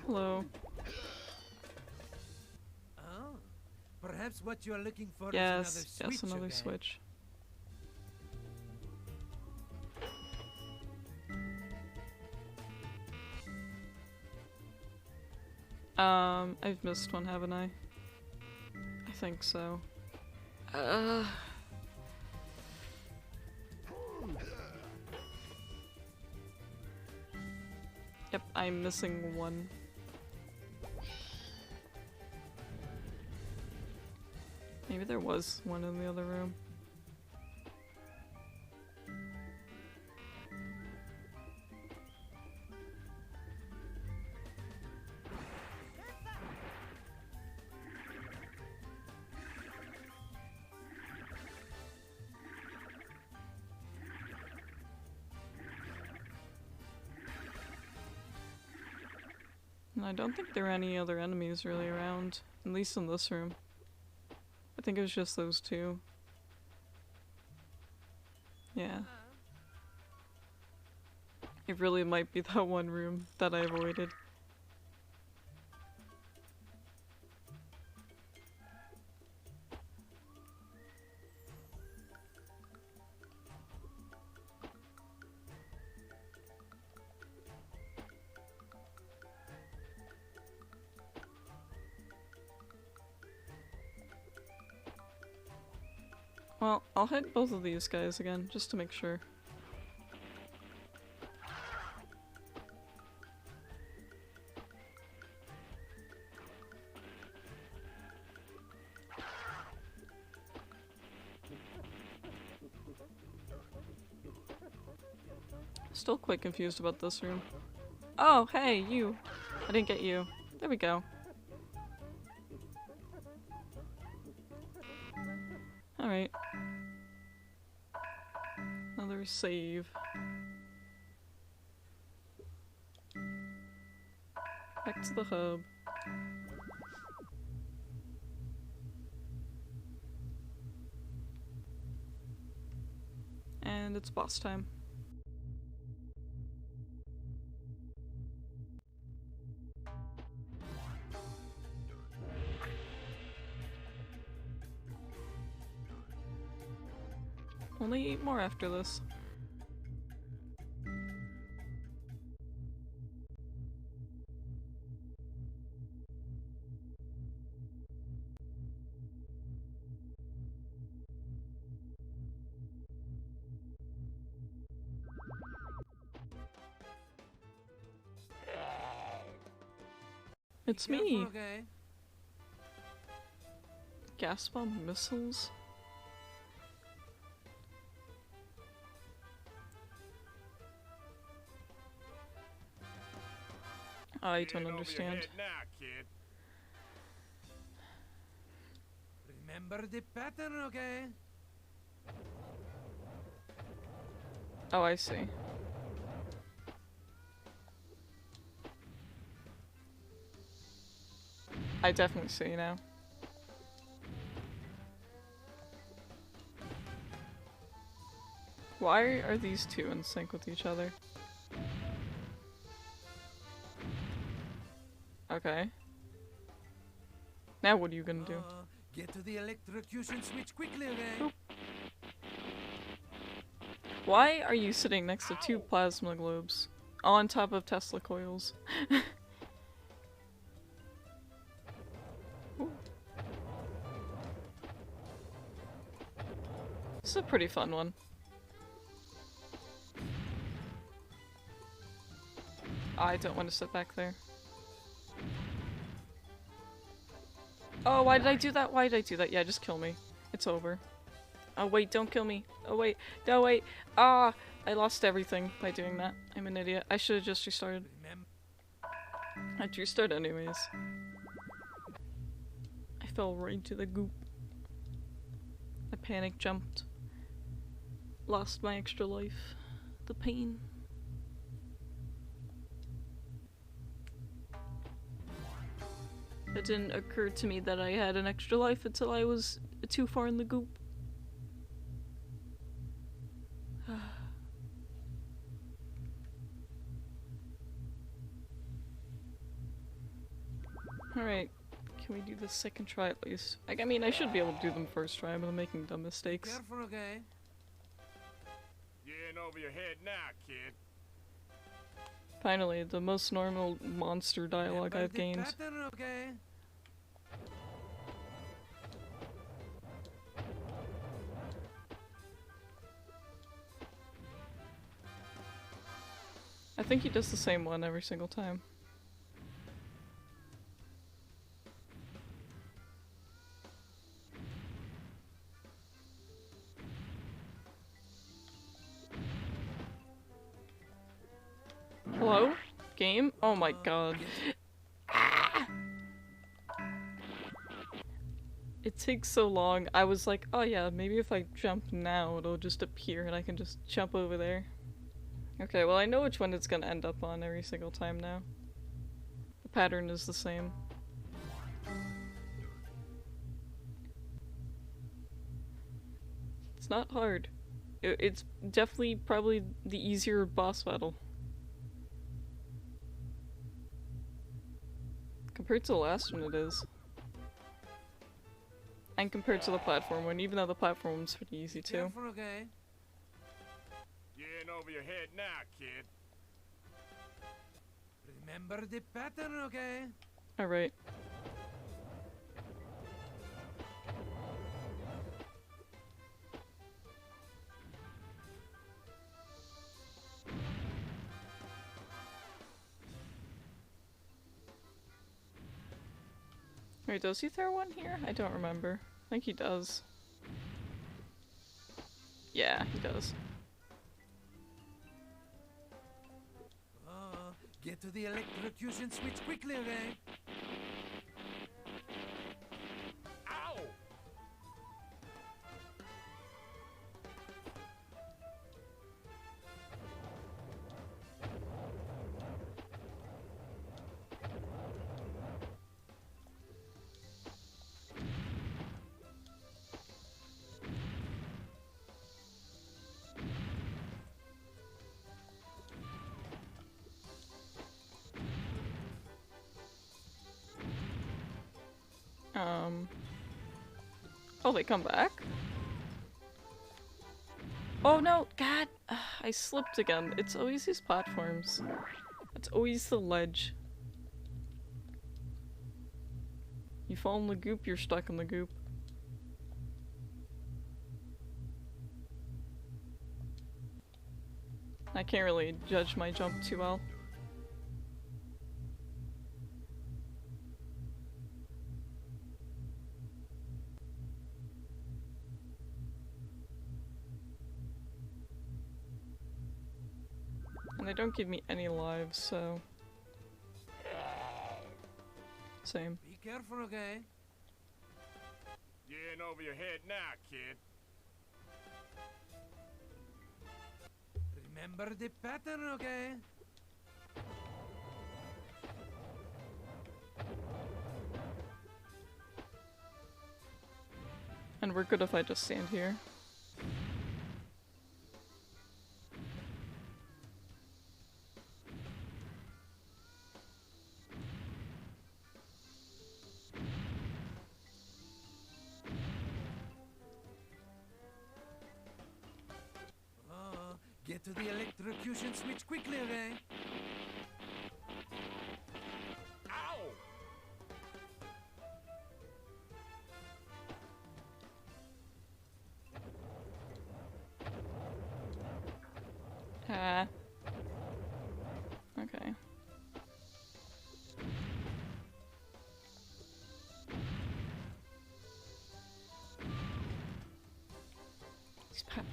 Hello. Oh, perhaps what you are looking for Yes, is yes, another switch. another okay? switch. I've missed one, haven't I? I think so. Yep, I'm missing one. Maybe there was one in the other room. And I don't think there are any other enemies really around, at least in this room. I think it was just those two. Yeah. It really might be that one room that I avoided. Well, I'll hit both of these guys again, just to make sure. Still quite confused about this room. Oh, hey, you! I didn't get you. There we go. Alright. Another save. Back to the hub. And it's boss time. Only 8 more after this. It's Careful, me! okay? Gas bomb missiles? I don't understand. Now, kid. Remember the pattern, okay? Oh, I see. I definitely see now. Why are these two in sync with each other? Okay. Now what are you gonna do? Get to the electrocution switch quickly, okay? Boop. Why are you sitting next to 2 plasma globes? On top of Tesla coils? It's a pretty fun one. I don't want to sit back there. Oh, why did I do that? Why did I do that? Yeah, just kill me. It's over. Oh wait, don't kill me. Oh wait. No wait. Ah! I lost everything by doing that. I'm an idiot. I should have just restarted. I'd restart anyways. I fell right into the goop. I panic jumped. Lost my extra life. The pain. It didn't occur to me that I had an extra life until I was too far in the goop. Alright, can we do the second try at least? I mean, I should be able to do them first try, but I'm making dumb mistakes. Careful, okay? Get in over your head now, kid. Finally, the most normal monster dialogue I've gained. Pattern, okay? I think he does the same one every single time. Hello? Game? Oh my god. Ah! It takes so long. I was like, oh yeah, maybe if I jump now it'll just appear and I can just jump over there. Okay, well I know which one it's gonna end up on every single time now. The pattern is the same. It's not hard. It's definitely probably the easier boss battle. Compared to the last one it is. And compared to the platform one, even though the platform one's pretty easy too. Careful, okay? Get in over your head now, kid. Remember the pattern, okay? Alright. Wait, does he throw one here? I don't remember. I think he does. Yeah, he does. Get to the electrocution switch quickly, okay? Ow! Oh, they come back? Oh no, god! I slipped again. It's always these platforms. It's always the ledge. You fall in the goop, you're stuck in the goop. I can't really judge my jump too well. And they don't give me any lives, so... Same. Be careful, okay? Get in over your head now, kid. Remember the pattern, okay? And we're good if I just stand here. Get to the electrocution switch quickly, okay? Ow!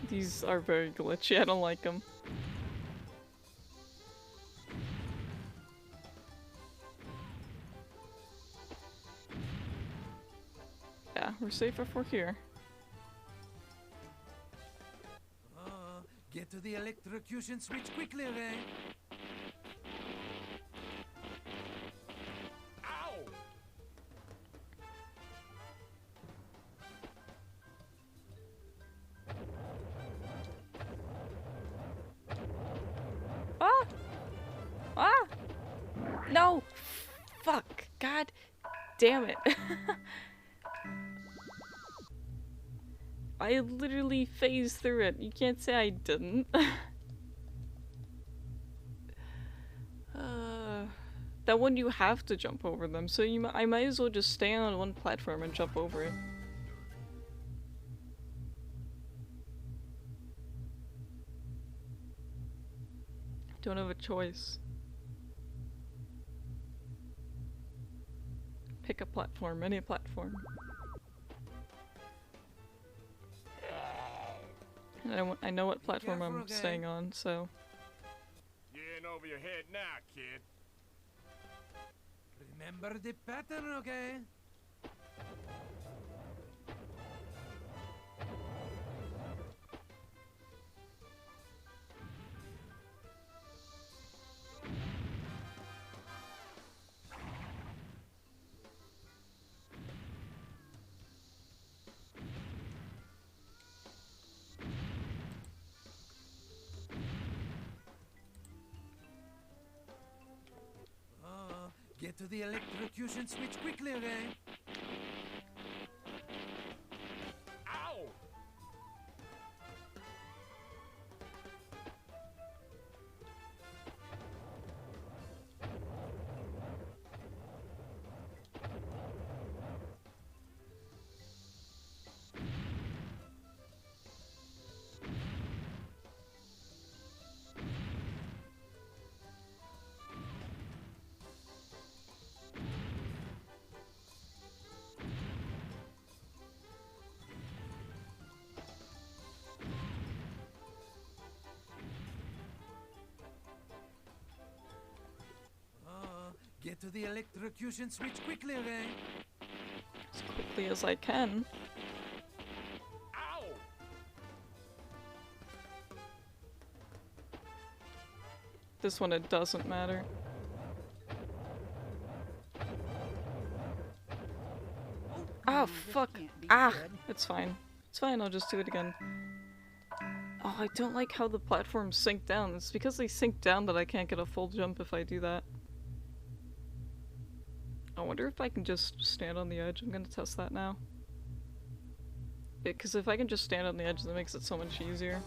These are very glitchy, I don't like them. Yeah, we're safe if we're here. Get to the electrocution switch quickly, Ray. Ow! Ah! Ah! No! Fuck! God damn it. I literally phased through it. You can't say I didn't. That one you have to jump over them, so I might as well just stay on one platform and jump over it. Don't have a choice. Pick a platform, any platform. And I know what platform I'm staying on, so... Get over your head now, kid. Remember the pattern, okay? Get to the electrocution switch quickly, Ray. Ow! Get to the electrocution switch quickly, Ray. As quickly as I can. Ow! This one, it doesn't matter. Ah, fuck. Ah, it's fine. It's fine, I'll just do it again. Oh, I don't like how the platforms sink down. It's because they sink down that I can't get a full jump if I do that. I wonder if I can just stand on the edge. I'm gonna test that now. Because if I can just stand on the edge, that makes it so much easier.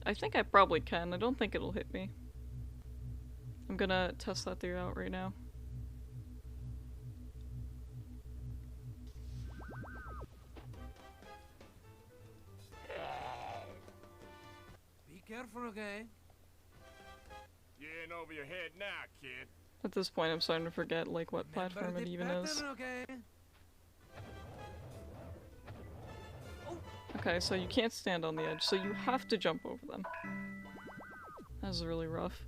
I think I probably can. I don't think it'll hit me. I'm gonna test that theory out right now. Be careful, okay? Get over your head now, kid. At this point, I'm starting to forget, like, what platform it even is. Okay? Okay, so you can't stand on the edge, so you have to jump over them. That's really rough.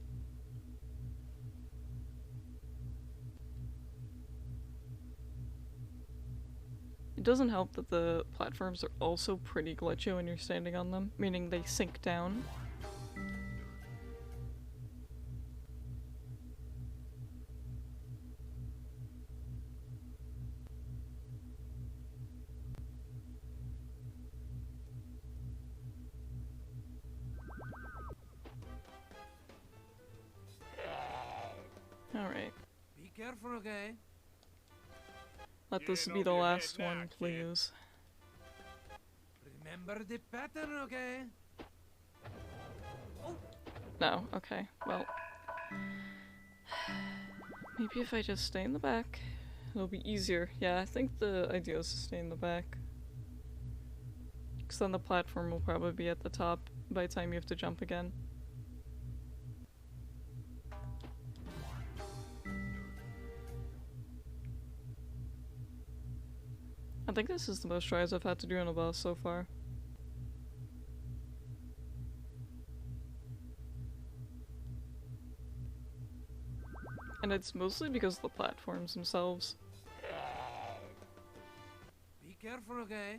It doesn't help that the platforms are also pretty glitchy when you're standing on them, meaning they sink down. Alright. Be careful, okay? Let this be the last one, please. Remember the pattern, okay? No, okay, well. Maybe if I just stay in the back, it'll be easier. Yeah, I think the idea is to stay in the back. Because then the platform will probably be at the top by the time you have to jump again. I think this is the most tries I've had to do on a boss so far. And it's mostly because of the platforms themselves. Be careful, okay?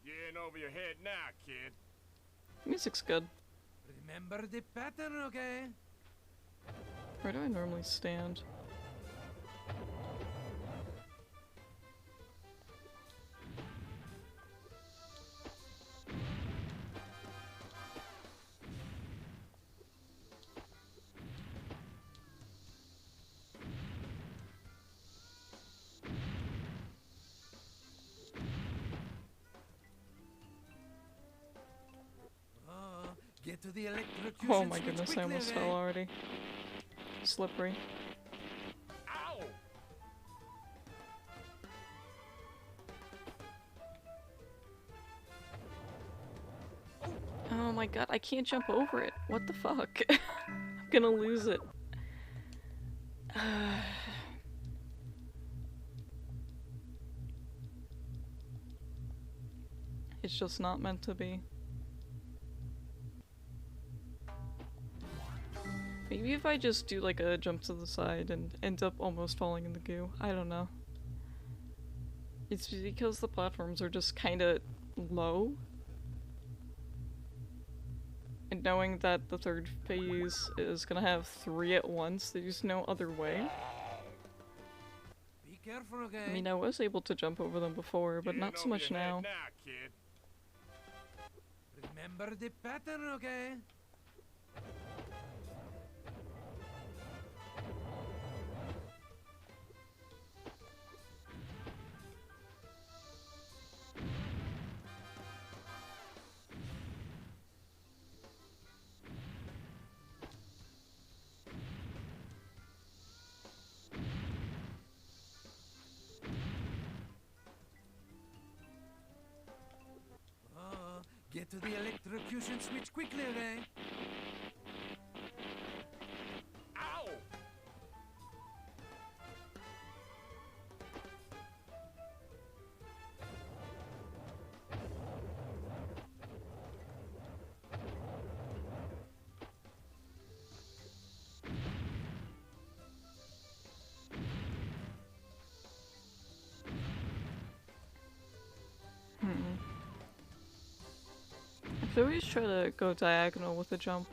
You're in over your head now, kid. Music's good. Remember the pattern, okay? Where do I normally stand? Get to the electrocution Oh my switch goodness, I quickly, almost okay? fell already. Slippery. Ow! Oh my god, I can't jump over it. What the fuck? I'm gonna lose it. It's just not meant to be. Maybe if I just do like a jump to the side and end up almost falling in the goo. I don't know. It's because the platforms are just kinda low. And knowing that the third phase is gonna have 3 at once, there's no other way. Be careful, okay? I mean, I was able to jump over them before, but You're in not so over much your head now. now, kid. Remember the pattern, okay? Get to the electrocution switch quickly, okay? Ow! I always try to go diagonal with a jump.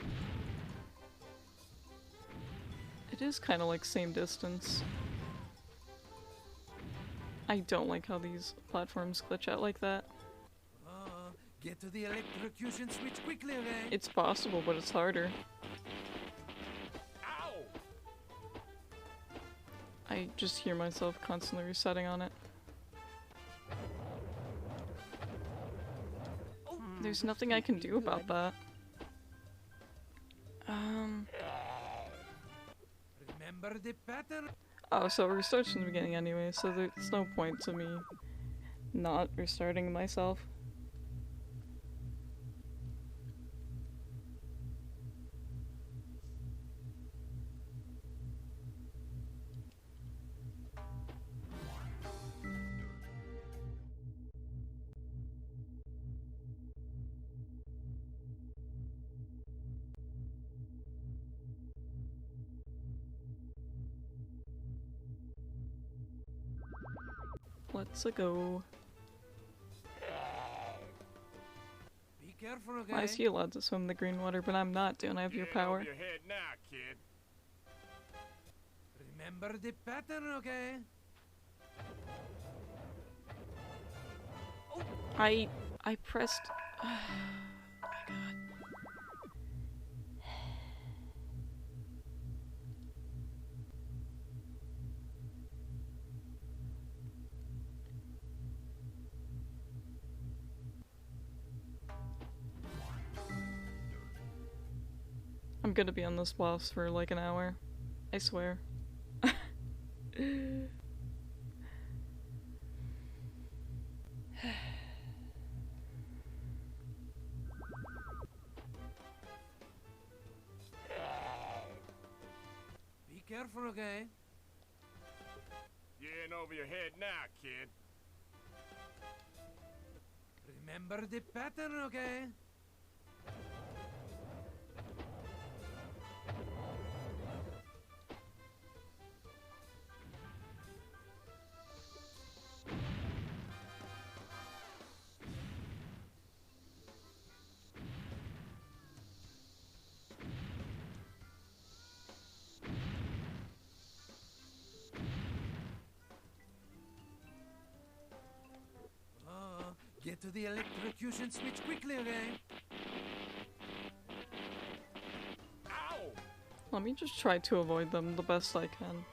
It is kind of like same distance. I don't like how these platforms glitch out like that. Get to the electrocution switch quickly, okay? It's possible, but it's harder. Ow! I just hear myself constantly resetting on it. There's nothing I can do about that. Remember the pattern? Oh, so it restarts from the beginning anyway, so there's no point to me not restarting myself. Let's go. Be careful, okay? I see you allowed to swim in the green water, but I'm not. Don't I have your You're in over power? your head now, kid. Remember the pattern, okay? I pressed. Oh my god. I'm gonna be on this boss for like an hour. I swear. Be careful, okay? You're in over your head now, kid. Remember the pattern, okay? Get to the electrocution switch quickly, okay? Ow! Let me just try to avoid them the best I can.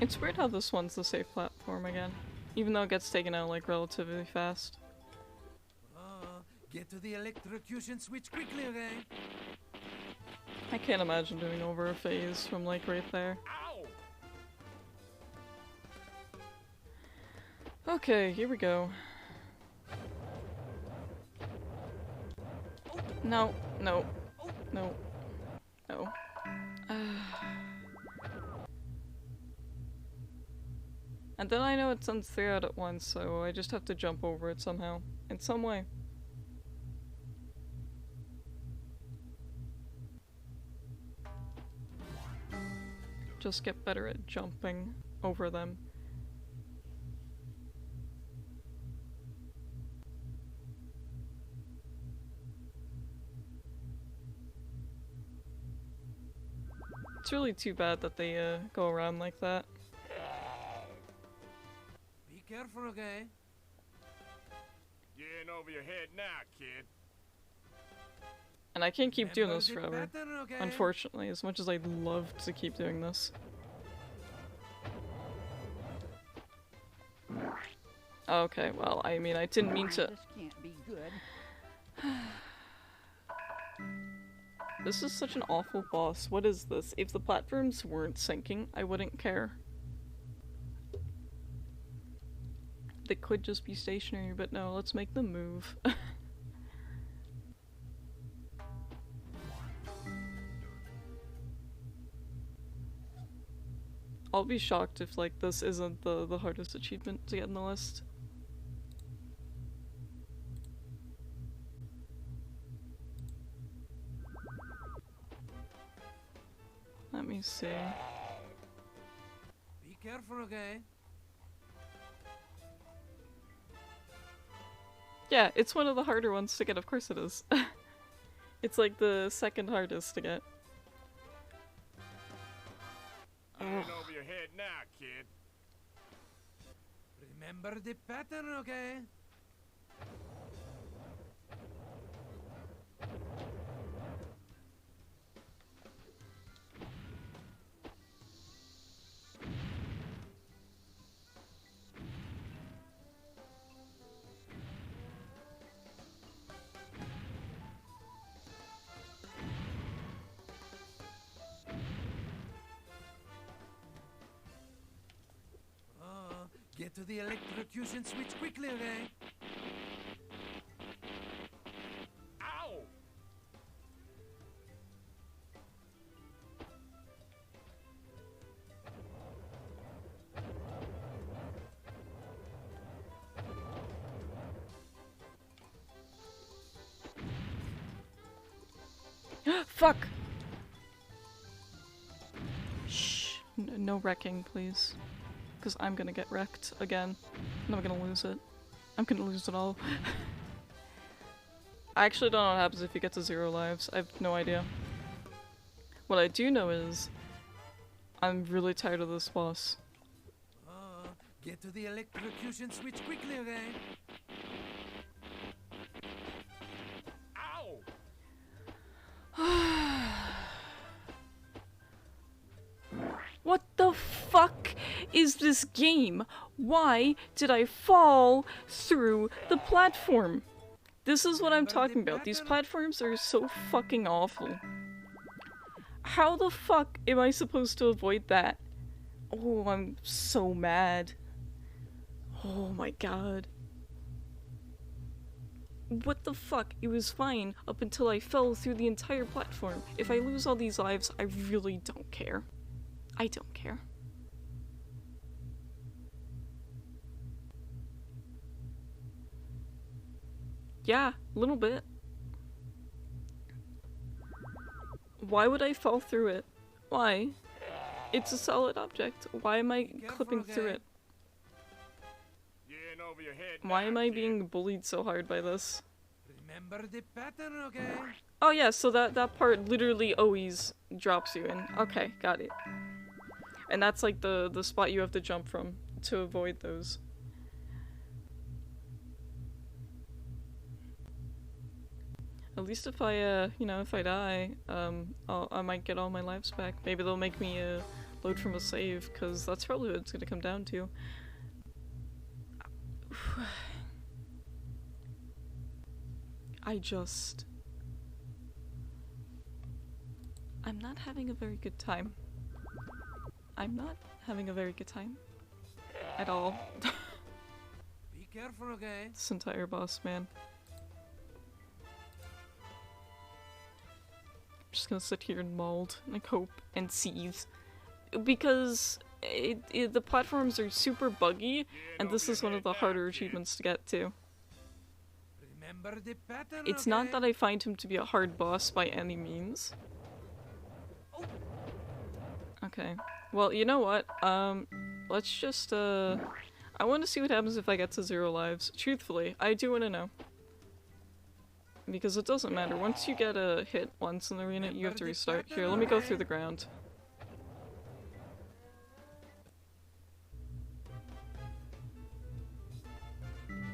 It's weird how this one's the safe platform again, even though it gets taken out like relatively fast. Get to the electrocution switch quickly, okay? I can't imagine doing over a phase from like right there. Ow! Okay, here we go. No, no, no, no. And then I know it sends 3 out at once, so I just have to jump over it somehow. In some way. Just get better at jumping over them. It's really too bad that they go around like that. Be careful, okay? Get in over your head now, kid. And I can't keep doing Remember this the forever, pattern, okay? unfortunately, as much as I'd love to keep doing this. Okay, well, I mean, I didn't mean to... This can't be good. This is such an awful boss. What is this? If the platforms weren't sinking, I wouldn't care. They could just be stationary, but no, let's make them move. I'll be shocked if, like, this isn't the hardest achievement to get in the list. Let me see. Be careful, okay? Yeah, it's one of the harder ones to get, of course it is. It's like the second hardest to get. Get in over your head now, kid. Remember the pattern, okay? Get to the electrocution switch quickly, okay? Ow! Fuck! Shh. No wrecking, please. Because I'm gonna get wrecked again. And I'm gonna lose it. I'm gonna lose it all. I actually don't know what happens if you get to 0 lives. I have no idea. What I do know is I'm really tired of this boss. Get to the electrocution switch quickly, okay? Ow! What the fuck is this game? Why did I fall through the platform? This is what I'm talking about. These platforms are so fucking awful. How the fuck am I supposed to avoid that? Oh, I'm so mad. Oh my god. What the fuck? It was fine up until I fell through the entire platform. If I lose all these lives, I really don't care. I don't care. Yeah, a little bit. Why would I fall through it? Why? It's a solid object. Why am I clipping through it? Over your head Why am I kid. being bullied so hard by this? Remember the pattern, okay? Oh yeah, so that part literally always drops you in. Okay, got it. And that's like the spot you have to jump from to avoid those. At least if I, you know, if I die, I might get all my lives back. Maybe they'll make me, load from a save, because that's probably what it's gonna come down to. I'm not having a very good time. I'm not having a very good time. At all. Be careful, okay? This entire boss, man. I'm just gonna sit here and mold, and hope, and seethe. Because the platforms are super buggy, and this is one of the harder achievements to get to. Remember the pattern, It's okay? not that I find him to be a hard boss by any means. Okay. Well, you know what? Let's just, I want to see what happens if I get to 0 lives. Truthfully, I do want to know. Because it doesn't matter. Once you get a hit once in the arena, you have to restart. Here, let me go through the ground.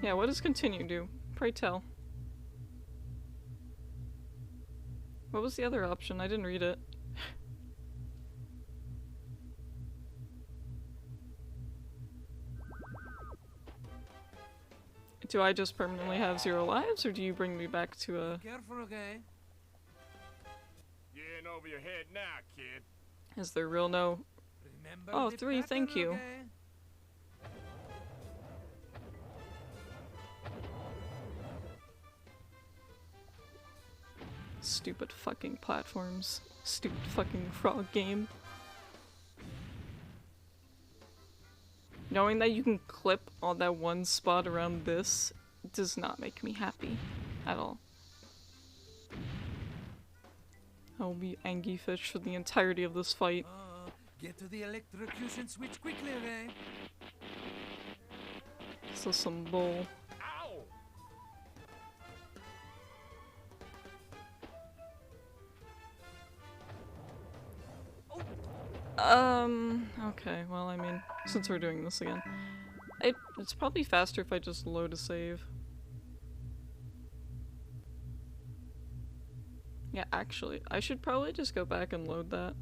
Yeah, what does continue do? Pray tell. What was the other option? I didn't read it. Do I just permanently have 0 lives, or do you bring me back to a... Careful, okay? You're in over your head now, kid. Is there real no... Remember Oh, the 3, thank pattern, you. okay? Stupid fucking platforms. Stupid fucking frog game. Knowing that you can clip on that one spot around this does not make me happy at all. I will be angry fish for the entirety of this fight. Get to the electrocution switch quickly, okay? This is some bull. Ow! Okay, well, I mean, since we're doing this again. It's probably faster if I just load a save. Yeah, actually, I should probably just go back and load that.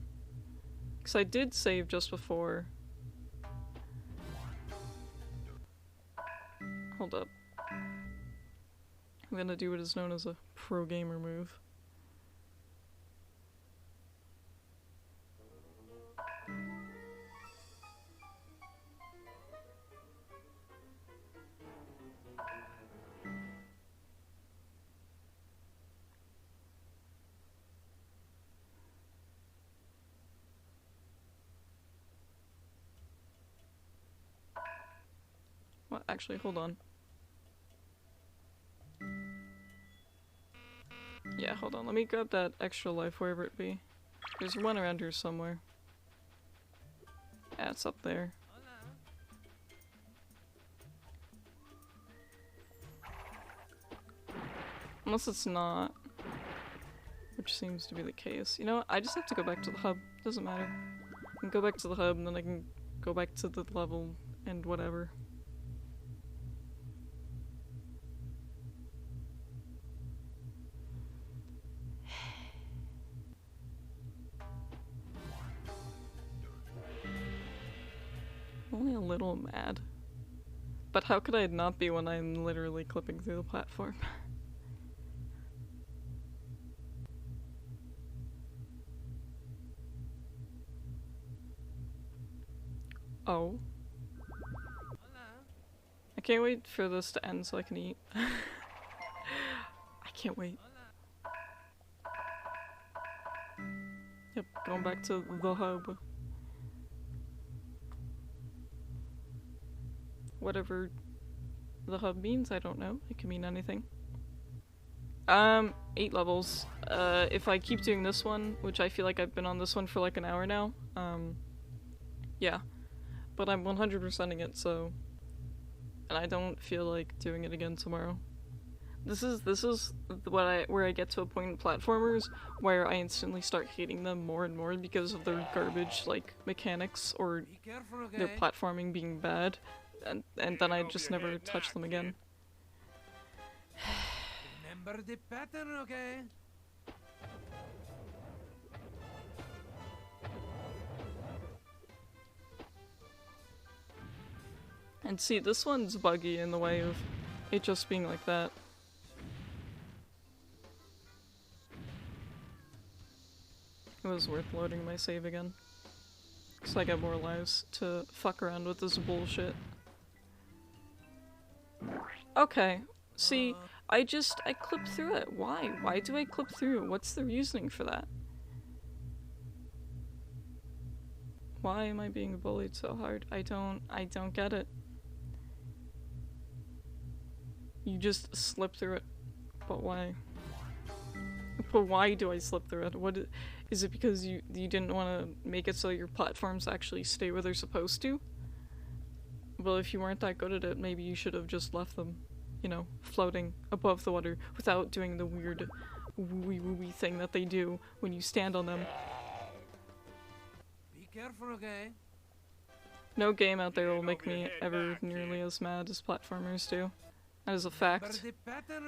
Because I did save just before. Hold up. I'm gonna do what is known as a pro gamer move. What? Actually, hold on. Yeah, hold on. Let me grab that extra life wherever it be. There's one around here somewhere. Yeah, it's up there. Unless it's not. Which seems to be the case. You know what? I just have to go back to the hub. Doesn't matter. I can go back to the hub and then I can go back to the level and whatever. Only a little mad. But how could I not be when I'm literally clipping through the platform? Oh. I can't wait for this to end so I can eat. I can't wait. Yep, going back to the hub. Whatever the hub means, I don't know. It can mean anything. 8 levels. If I keep doing this one, which I feel like I've been on this one for like an hour now, yeah. But I'm 100%ing it, so... And I don't feel like doing it again tomorrow. This is where I get to a point in platformers where I instantly start hating them more and more because of their garbage, like, mechanics, or their platforming being bad, and then I just never touch them again. Remember the pattern, okay? And see, this one's buggy in the way of it just being like that. It was worth loading my save again. Because I get more lives to fuck around with this bullshit. Okay, see, I clipped through it. Why? Why do I clip through? What's the reasoning for that? Why am I being bullied so hard? I don't get it. You just slip through it. But why? But why do I slip through it? What is it because you didn't want to make it so your platforms actually stay where they're supposed to? Well, if you weren't that good at it, maybe you should have just left them, you know, floating above the water without doing the weird woo-wee thing that they do when you stand on them. Be careful, okay? No game out there will make me ever nearly as mad as platformers do. That is a fact.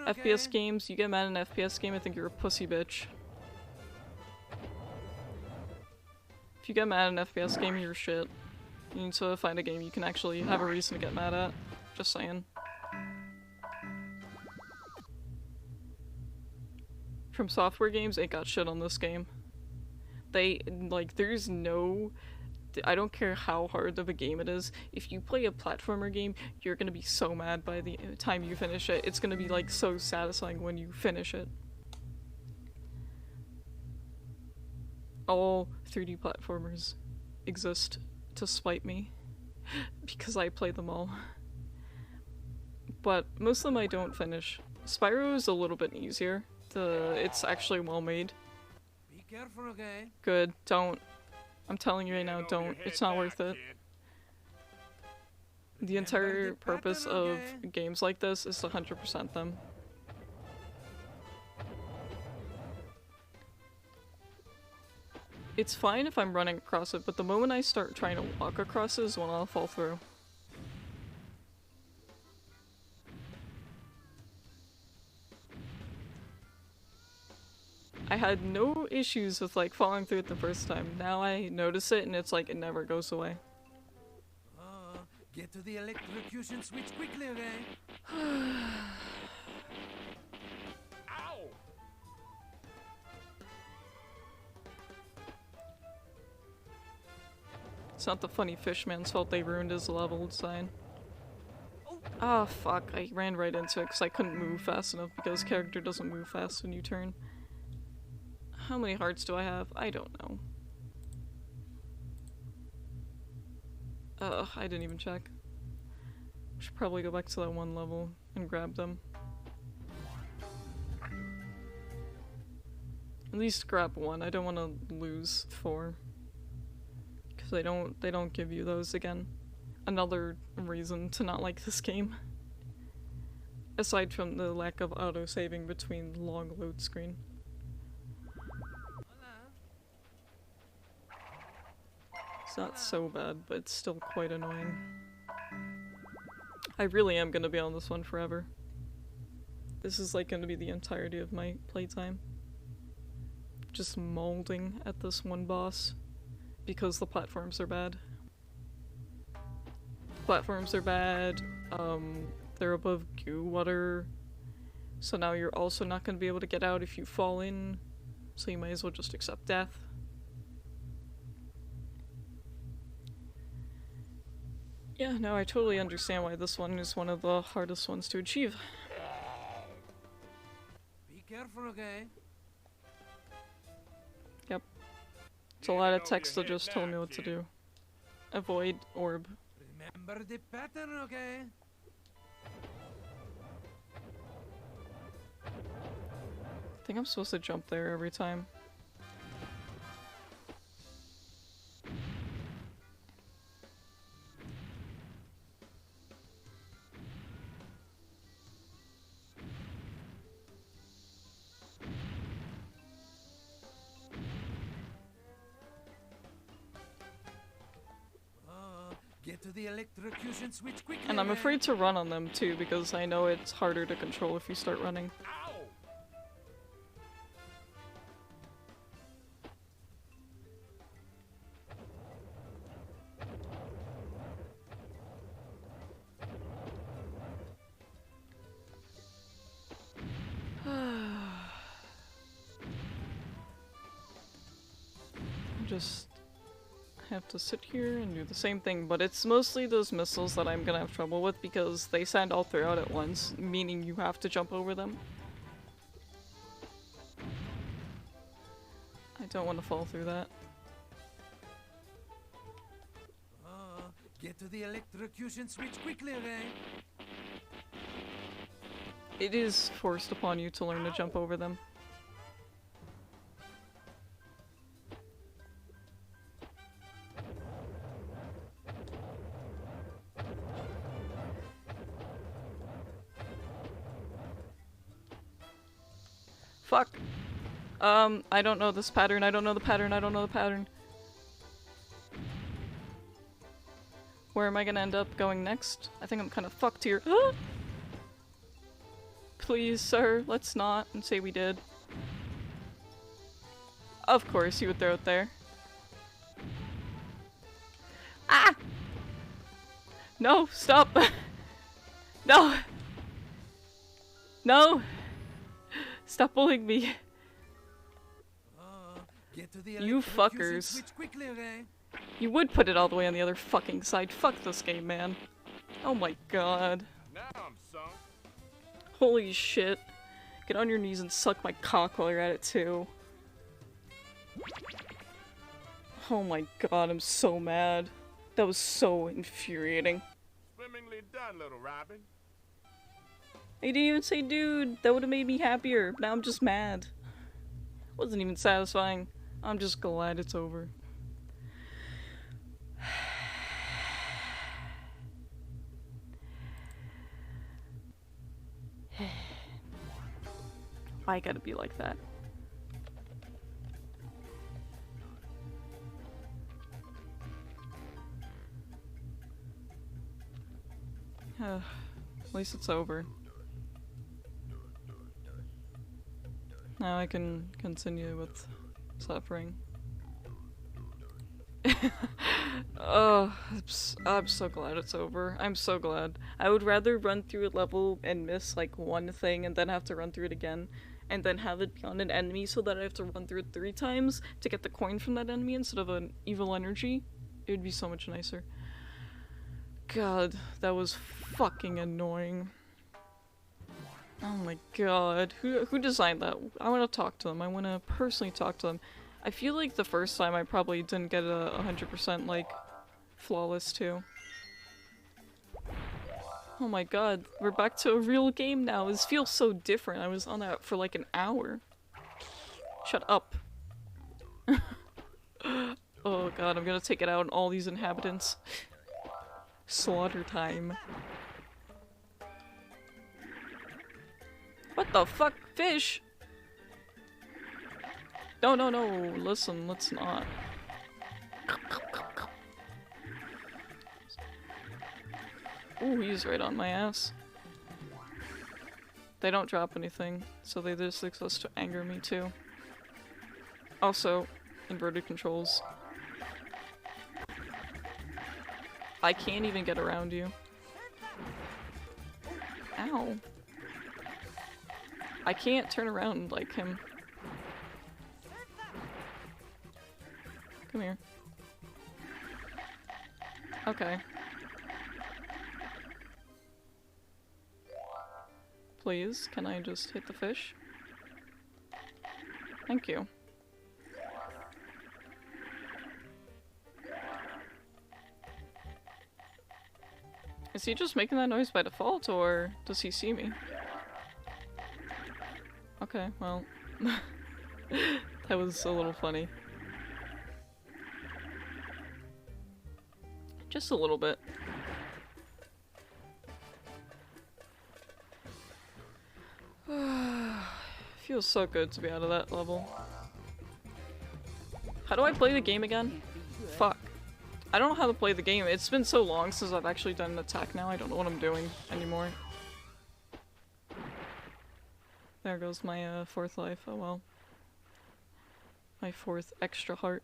FPS games, you get mad in an FPS game, I think you're a pussy bitch. If you get mad in an FPS game, you're shit. You need to find a game you can actually have a reason to get mad at. Just saying. From Software games, ain't got shit on this game. They, like, there's no... I don't care how hard of a game it is. If you play a platformer game, you're gonna be so mad by the time you finish it. It's gonna be, like, so satisfying when you finish it. All 3D platformers exist to spite me, because I play them all. But most of them I don't finish. Spyro is a little bit easier. It's actually well made. Be careful, okay? Good, don't. I'm telling you right now, don't. It's not worth it. The entire purpose of games like this is to 100% them. It's fine if I'm running across it, but the moment I start trying to walk across it is when I'll fall through. I had no issues with, like, falling through it the first time. Now I notice it and it's like it never goes away. Get to the electrocution switch quickly, okay? Ow! It's not the funny fish man's fault they ruined his level design. Ah, fuck. I ran right into it because I couldn't move fast enough because character doesn't move fast when you turn. How many hearts do I have? I don't know. I didn't even check. Should probably go back to that one level and grab them. At least grab one. I don't want to lose 4. Because they don't give you those again. Another reason to not like this game. Aside from the lack of auto-saving between long load screen. It's not so bad, but it's still quite annoying. I really am gonna be on this one forever. This is like gonna be the entirety of my playtime. Just molding at this one boss. Because the platforms are bad. Platforms are bad, they're above goo water. So now you're also not gonna be able to get out if you fall in. So you might as well just accept death. Yeah, no, I totally understand why this one is one of the hardest ones to achieve. Be careful, okay? Yep. It's a lot of text to just tell me what to do. Avoid orb. Remember the pattern, okay? I think I'm supposed to jump there every time. Get to the electrocution switch quickly. And I'm okay? afraid to run on them too, because I know it's harder to control if you start running. Just have to sit here and do the same thing, but it's mostly those missiles that I'm gonna have trouble with because they send all throughout at once, meaning you have to jump over them. I don't want to fall through that. Get to the electrocution switch quickly, okay? It is forced upon you to learn to jump over them. Fuck. I don't know this pattern, I don't know the pattern, I don't know the pattern. Where am I gonna end up going next? I think I'm kind of fucked here. Ah! Please, sir, let's not and say we did. Of course you would throw it there. Ah! No, stop! No! No! Stop bullying me. Get to the You electrocution fuckers. switch quickly, okay? You would put it all the way on the other fucking side. Fuck this game, man. Oh my god. Now I'm sunk. Holy shit. Get on your knees and suck my cock while you're at it too. Oh my god, I'm so mad. That was so infuriating. Swimmingly done, little Robin. I didn't even say dude. That would have made me happier. Now I'm just mad. Wasn't even satisfying. I'm just glad it's over. Why gotta be like that? At least it's over. Now I can continue with suffering. Oh, I'm so glad it's over. I'm so glad. I would rather run through a level and miss like one thing and then have to run through it again and then have it be on an enemy so that I have to run through it 3 times to get the coin from that enemy instead of an evil energy. It would be so much nicer. God, that was fucking annoying. Oh my god. Who designed that? I want to talk to them. I want to personally talk to them. I feel like the first time I probably didn't get a 100% like flawless too. Oh my god, we're back to a real game now. This feels so different. I was on that for like an hour. Shut up. Oh god, I'm gonna take it out on all these inhabitants. Slaughter time. What the fuck? Fish? No, no, no. Listen, let's not. Ooh, he's right on my ass. They don't drop anything, so they just exist to anger me too. Also, inverted controls. I can't even get around you. Ow. I can't turn around like him. Come here. Okay. Please, can I just hit the fish? Thank you. Is he just making that noise by default, or does he see me? Okay, well... that was a little funny. Just a little bit. Feels so good to be out of that level. How do I play the game again? Fuck. I don't know how to play the game. It's been so long since I've actually done an attack now. I don't know what I'm doing anymore. There goes my fourth life. Oh well. My fourth extra heart.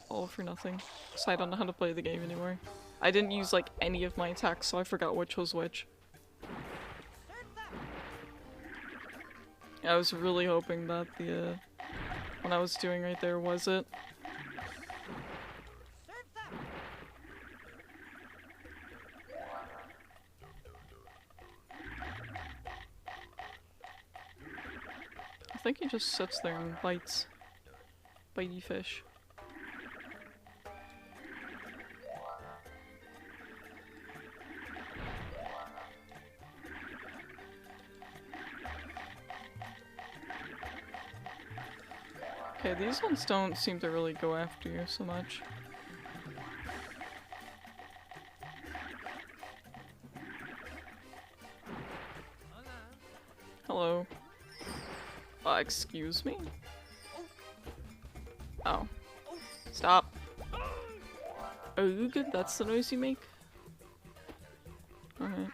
All for nothing. So I don't know how to play the game anymore. I didn't use like any of my attacks, so I forgot which was which. I was really hoping that the what I was doing right there was it. I think he just sits there and bites. Bitey fish. Okay, these ones don't seem to really go after you so much. Hello. Excuse me? Oh. Stop. Oh, good. That's the noise you make? Alright.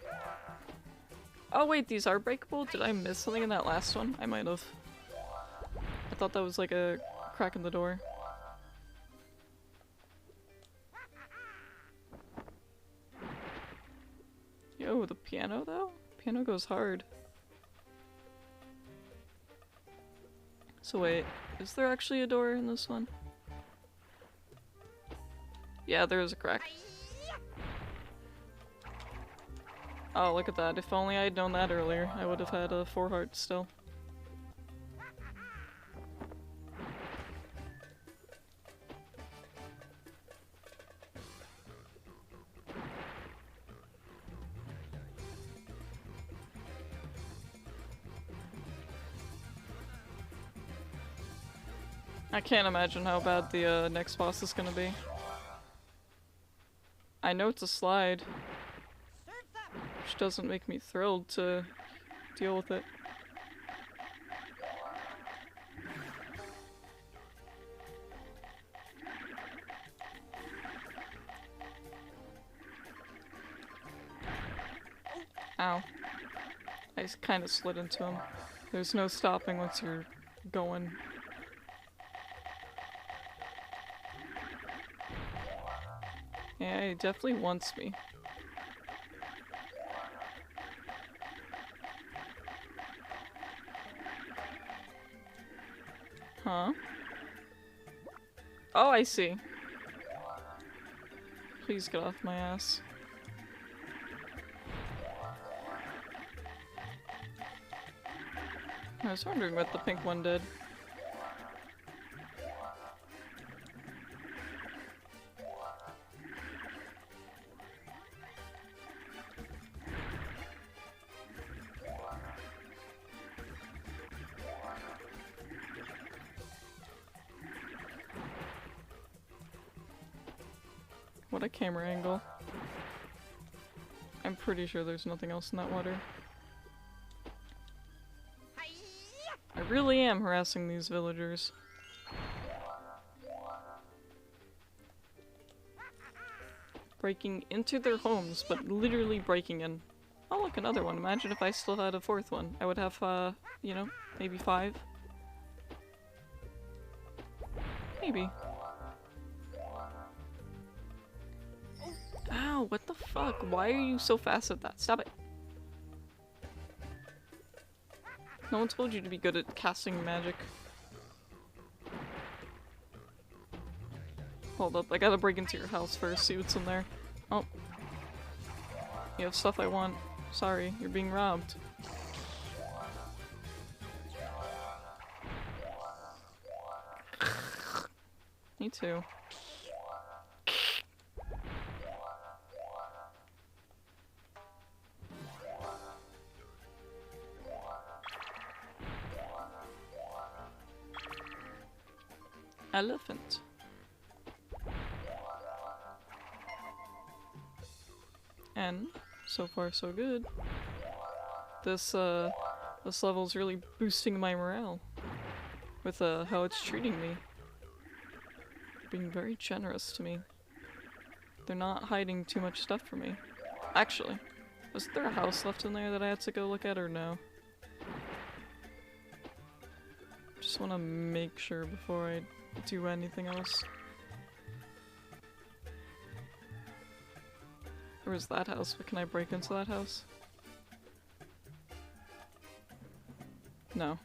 Oh wait, these are breakable? Did I miss something in that last one? I might have. I thought that was like a crack in the door. Yo, the piano though? Piano goes hard. So wait, is there actually a door in this one? Yeah, there is a crack. Oh, look at that. If only I had known that earlier, I would have had 4 hearts still. I can't imagine how bad the next boss is gonna be. I know it's a slide, which doesn't make me thrilled to deal with it. Ow. I just kind of slid into him. There's no stopping once you're going. Yeah, he definitely wants me. Huh? Oh, I see. Please get off my ass. I was wondering what the pink one did. What a camera angle. I'm pretty sure there's nothing else in that water. I really am harassing these villagers. Breaking into their homes, but literally breaking in. Oh look, another one. Imagine if I still had a 4th one. I would have, you know, maybe 5. Maybe. Ow, what the fuck? Why are you so fast at that? Stop it. No one told you to be good at casting magic. Hold up, I gotta break into your house first, see what's in there. Oh. You have stuff I want. Sorry, you're being robbed. Me too. Elephant. And so far so good. This level's really boosting my morale with how it's treating me. Being very generous to me. They're not hiding too much stuff from me. Actually, was there a house left in there that I had to go look at or no? Just want to make sure before I do anything else. Or is that house? But can I break into that house? No.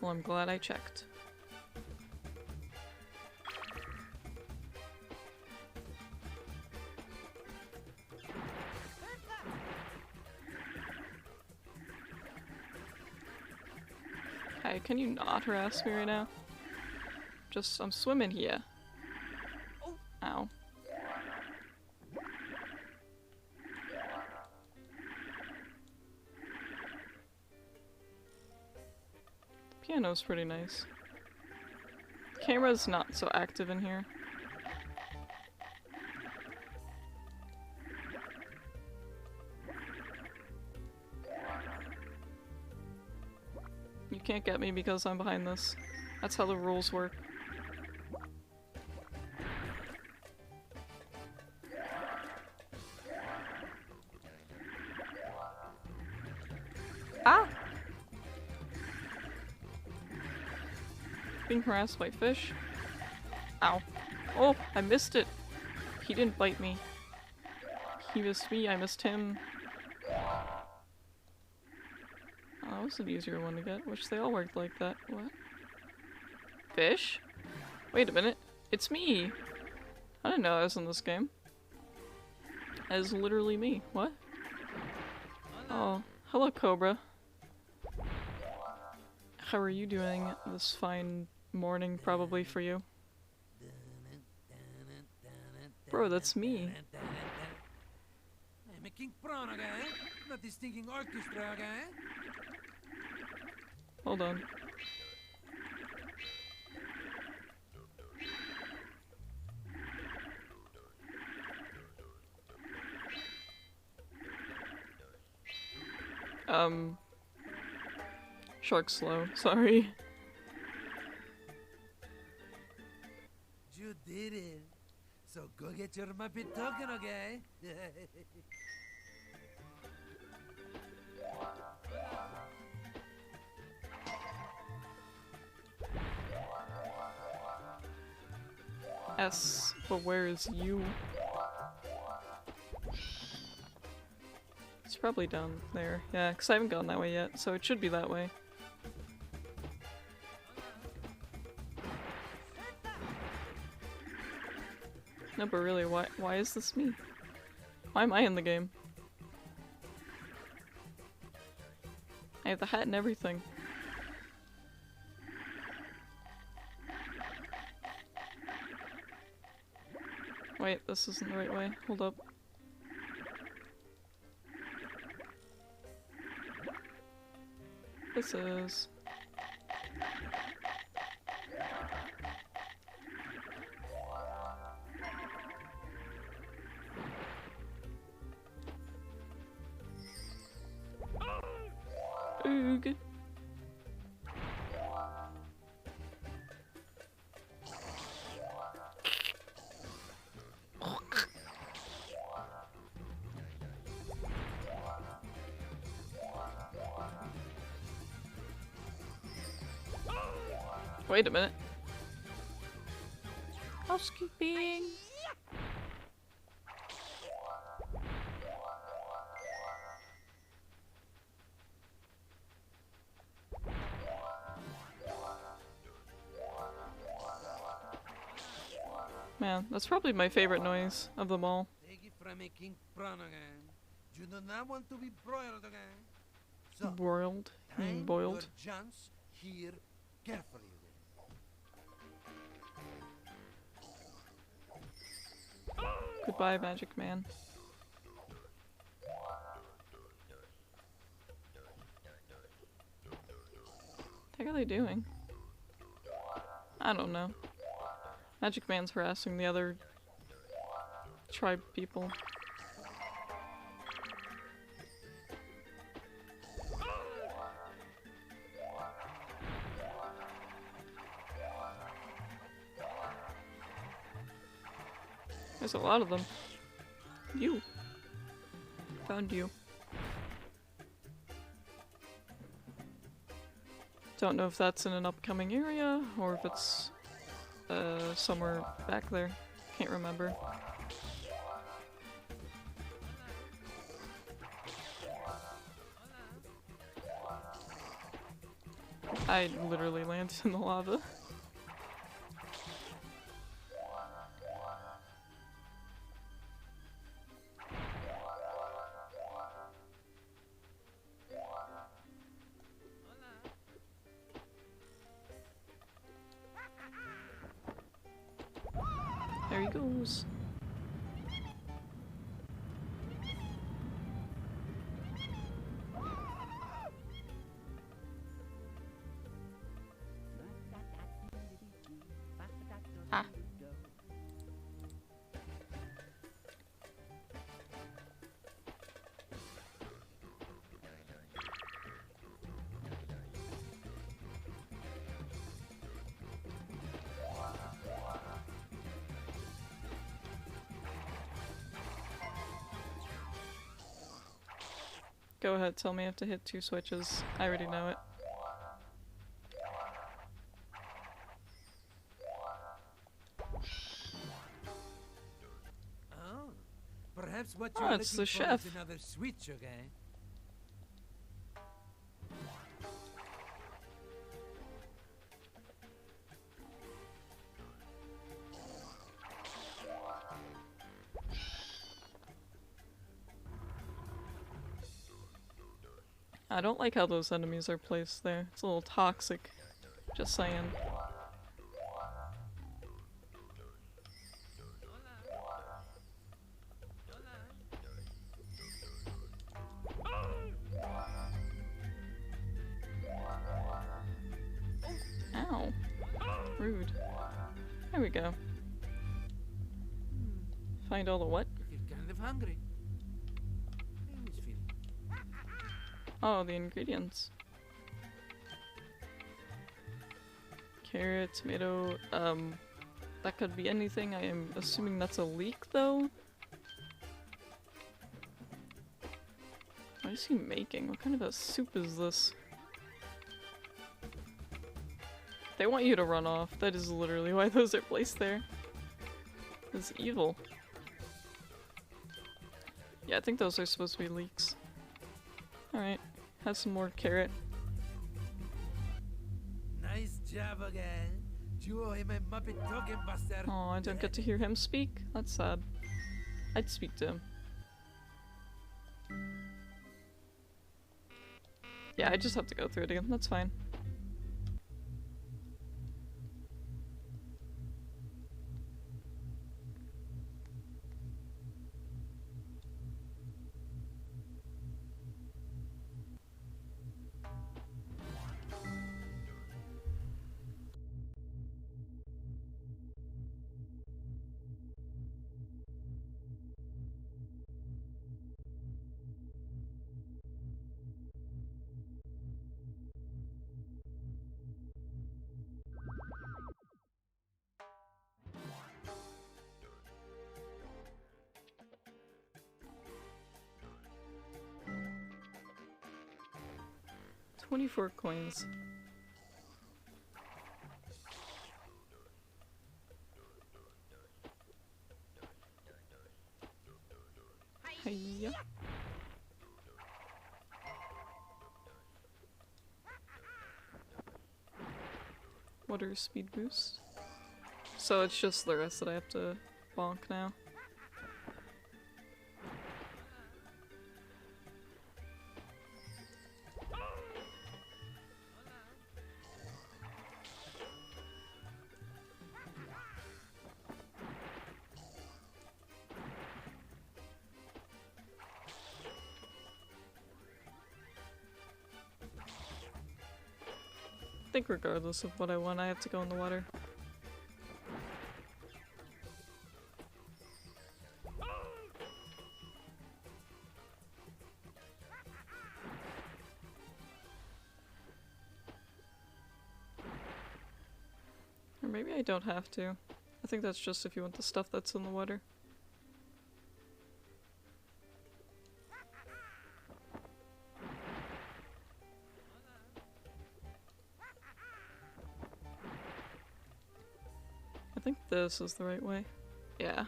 Well, I'm glad I checked. Hey, can you not harass me right now? Just, I'm swimming here. Ow. The piano's pretty nice. Camera's not so active in here. You can't get me because I'm behind this. That's how the rules work. Ah! Being harassed by fish. Ow. Oh, I missed it. He didn't bite me. He missed me, I missed him. Oh, that was an easier one to get. Wish they all worked like that. What? Fish? Wait a minute. It's me! I didn't know I was in this game. That is literally me. What? Oh, hello Cobra. How are you doing this fine morning, probably for you? Bro, that's me. I'm a King Prawn, okay? Not this stinking orchestra, okay? Hold on. Shark slow, sorry. You did it. So go get your Muppet token, okay? S, but where is you? It's probably down there. Yeah, because I haven't gone that way yet, so it should be that way. No, but really, why is this me? Why am I in the game? I have the hat and everything. Wait, this isn't the right way. Hold up. This is... Oog. Wait a minute. Housekeeping. Man, that's probably my favorite noise of them all. Take it from a King Prawn, okay? You do not want to be broiled, okay? So, Broiled? You mean time boiled? your chance here carefully, okay? Goodbye, Magic Man. What the heck are they doing? I don't know. Magic Man's harassing the other tribe people. There's a lot of them. You. Found you. Don't know if that's in an upcoming area or if it's somewhere back there. Can't remember. I literally landed in the lava. There he goes. Ah. Go ahead, tell me I have to hit 2 switches. I already know it. Oh, perhaps what Oh, you're it's looking the for chef. is another switch, okay? I don't like how those enemies are placed there. It's a little toxic. Just saying. Ow. Rude. There we go. Find all the what? You're kind of hungry. How is feeling? Oh, the ingredients. Carrot, tomato, that could be anything. I am assuming that's a leek, though. What is he making? What kind of a soup is this? They want you to run off. That is literally why those are placed there. It's evil. Yeah, I think those are supposed to be leeks. Alright, have some more carrot. Nice job again. You owe him a Muppet token, buster. Oh, I don't get to hear him speak? That's sad. I'd speak to him. Yeah, I just have to go through it again. That's fine. $24 coins. Hiya. Water speed boost. So it's just the rest that I have to bonk now. think regardless of what I want, I have to go in the water. Or maybe I don't have to. I think that's just if you want the stuff that's in the water. I think this is the right way. Yeah.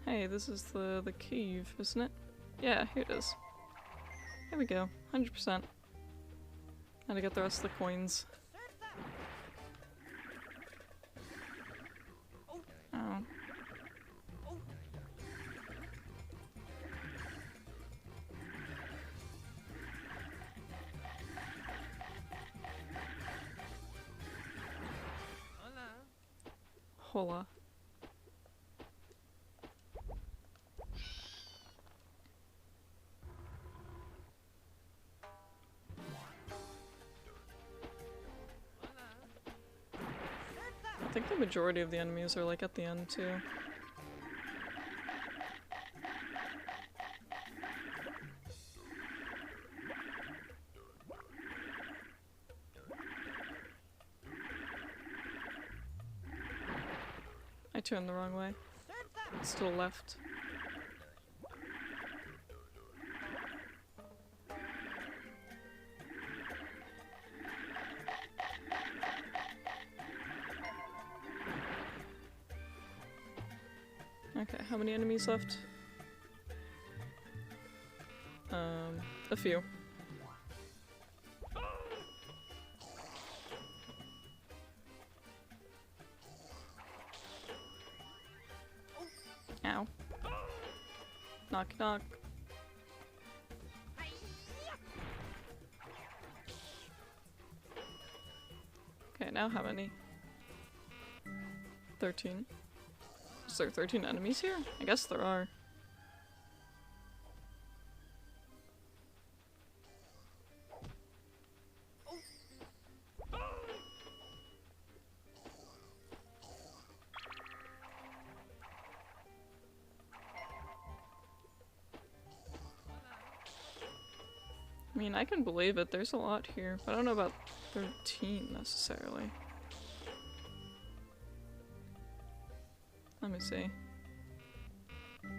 Hey, this is the cave, isn't it? Yeah, here it is. Here we go. 100%. Now to get the rest of the coins. Oh. Hola. I think the majority of the enemies are like at the end too. I turned the wrong way. Still left. Okay, how many enemies left? A few. Ow. Knock knock. Okay, now how many? 13. Is there 13 enemies here? I guess there are. I mean, I can believe it. There's a lot here, but I don't know about 13 necessarily. Let me see.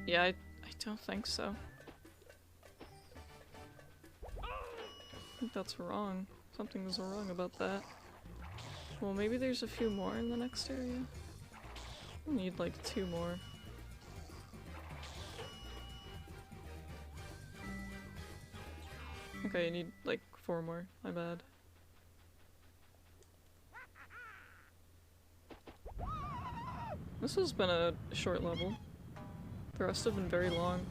Yeah, I don't think so. I think that's wrong. Something's wrong about that. Well, maybe there's a few more in the next area. I need like 2 more. Okay, I need like 4 more. My bad. This has been a short level. The rest have been very long.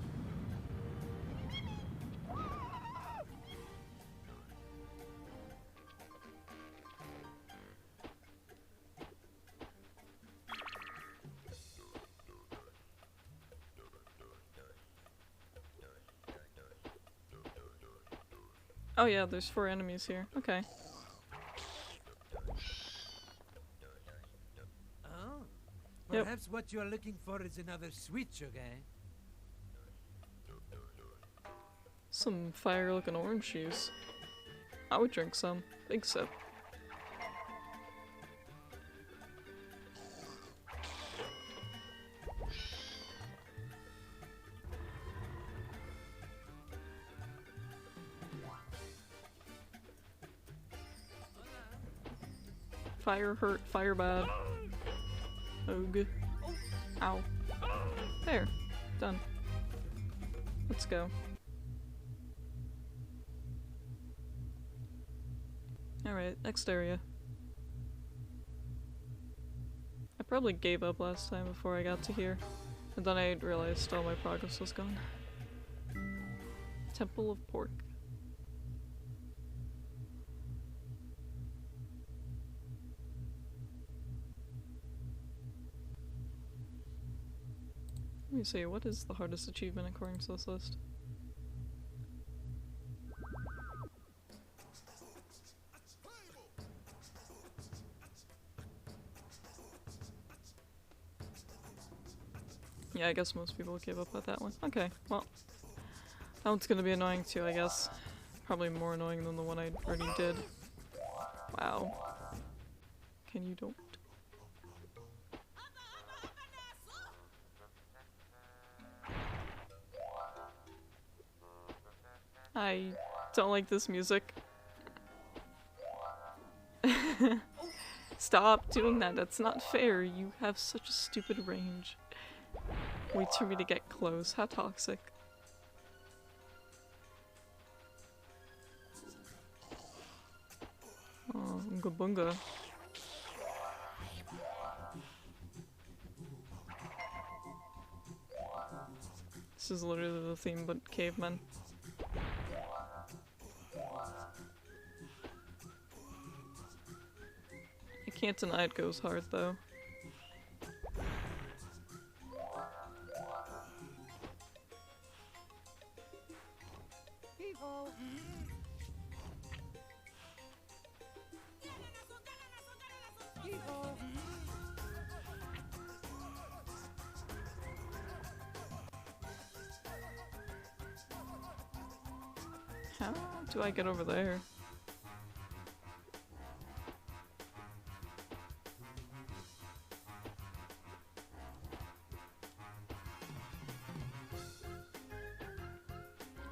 Oh yeah, there's 4 enemies here. Okay. Oh, Yep. perhaps what you are looking for is another switch, okay? Some fire-looking orange juice. I would drink some. Big sip. Fire hurt, fire bad. Ogue. Ow. There. Done. Let's go. Alright, next area. I probably gave up last time before I got to here. And then I realized all my progress was gone. Temple of Pork. Let me see, what is the hardest achievement according to this list? Yeah, I guess most people gave up at that one. Okay, well. That one's gonna be annoying too, I guess. Probably more annoying than the one I already did. Wow. Can you don't? I don't like this music. Stop doing that, that's not fair. You have such a stupid range. Wait for me to get close. How toxic. Oh, Unga Bunga. This is literally the theme, but cavemen. I can't deny it goes hard, though. How do I get over there?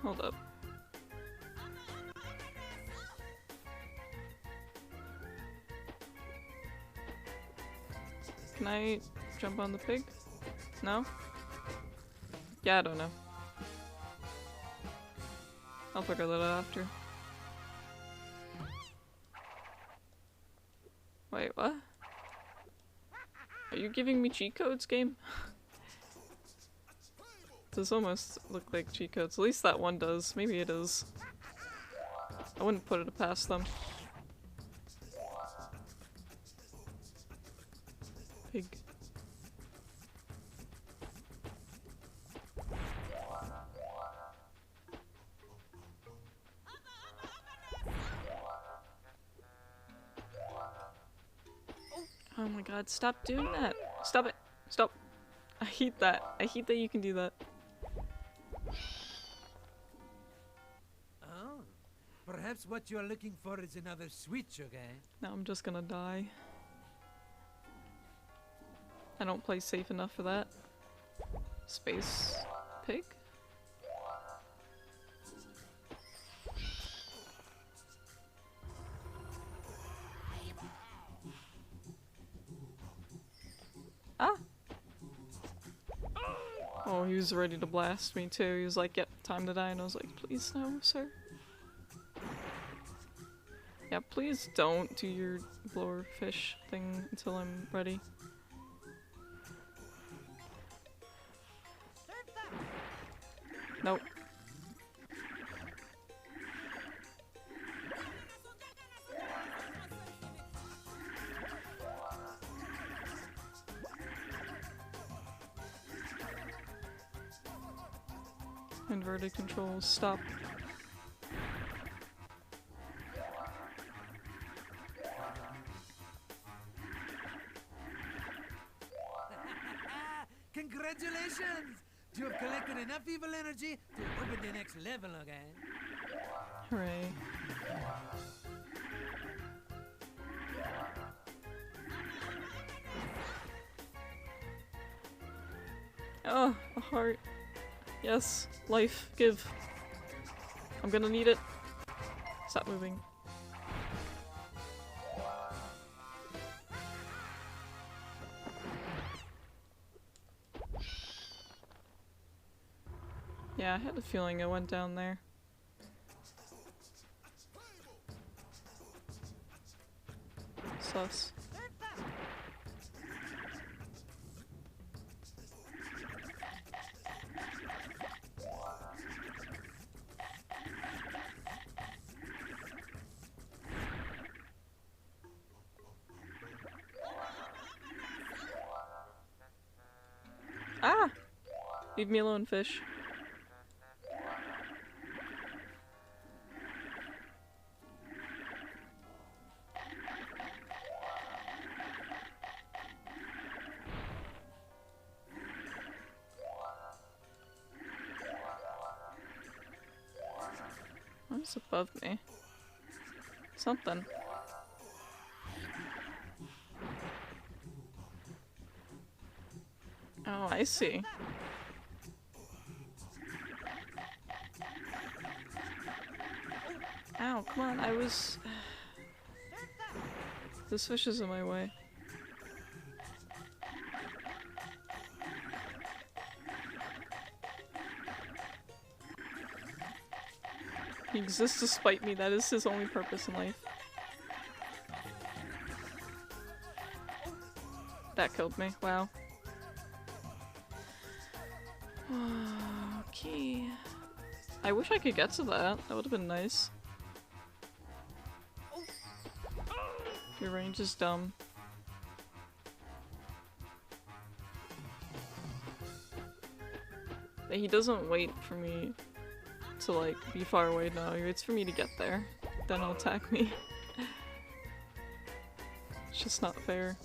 Hold up. Can I jump on the pig? No? Yeah, I don't know. I'll figure that out after. Wait, what? Are you giving me cheat codes, game? Does almost look like cheat codes. At least that one does. Maybe it is. I wouldn't put it past them. Pig. Oh my god, stop doing that! Stop it! Stop! I hate that. I hate that you can do that. Oh, perhaps what you are looking for is another switch, okay? Now I'm just gonna die. I don't play safe enough for that. Space pig? Ah! Oh, he was ready to blast me too. He was like, yep, time to die. And I was like, please no, sir. Yeah, please don't do your blower fish thing until I'm ready. Nope. Inverted controls, stop. Congratulations! You have collected enough evil energy to open the next level, okay? Hooray. Oh, a heart. Yes, life, give. I'm gonna need it. Stop moving. Yeah, I had a feeling it went down there. Sus. Ah! Leave me alone, fish. What's above me? Something. Oh, I see. Ow, come on, I was... This fish is in my way. He exists to spite me, that is his only purpose in life. That killed me, wow. Okay. I wish I could get to that, that would have been nice. Your range is dumb. But he doesn't wait for me to like be far away, no, he waits for me to get there. Then he'll attack me. It's just not fair.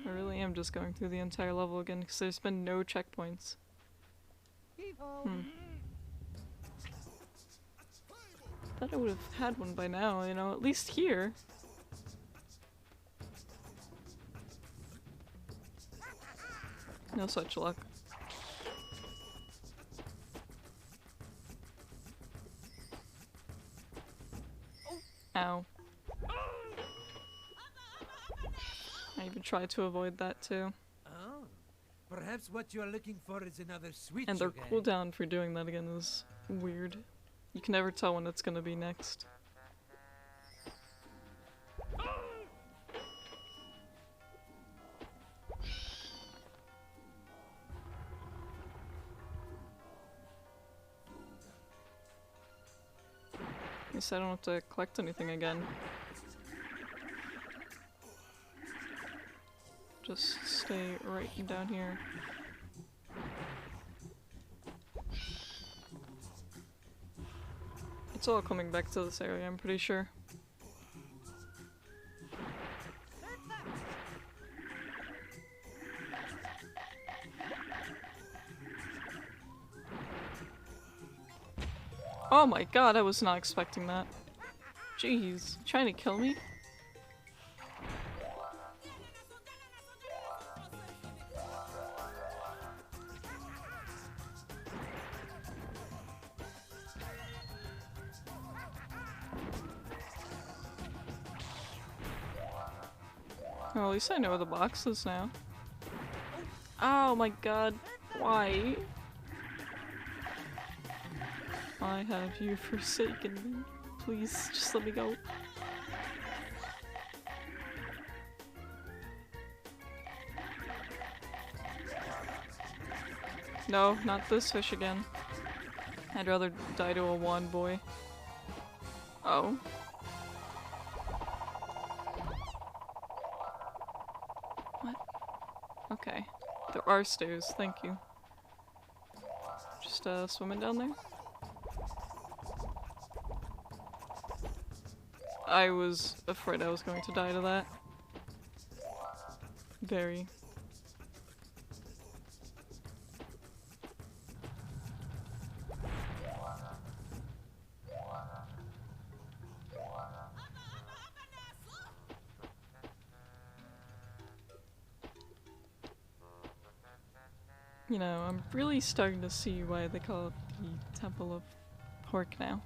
I really am just going through the entire level again because there's been no checkpoints. Thought I would have had one by now, you know, at least here. No such luck. Ow. I even tried to avoid that too. Oh, perhaps what you are looking for is another switch. And their again. cooldown for doing that again is weird. You can never tell when it's gonna be next. At least I don't have to collect anything again. Just stay right down here. It's all coming back to this area, I'm pretty sure. Oh my god, I was not expecting that. Jeez, trying to kill me? Well, at least I know where the box is now. Oh my god, why? Why have you forsaken me? Please, just let me go. No, not this fish again. I'd rather die to a wand boy. Oh. What? Okay. There are stairs, thank you. Just swimming down there? I was afraid I was going to die to that. Very. You know, I'm really starting to see why they call it the Temple of Pork now.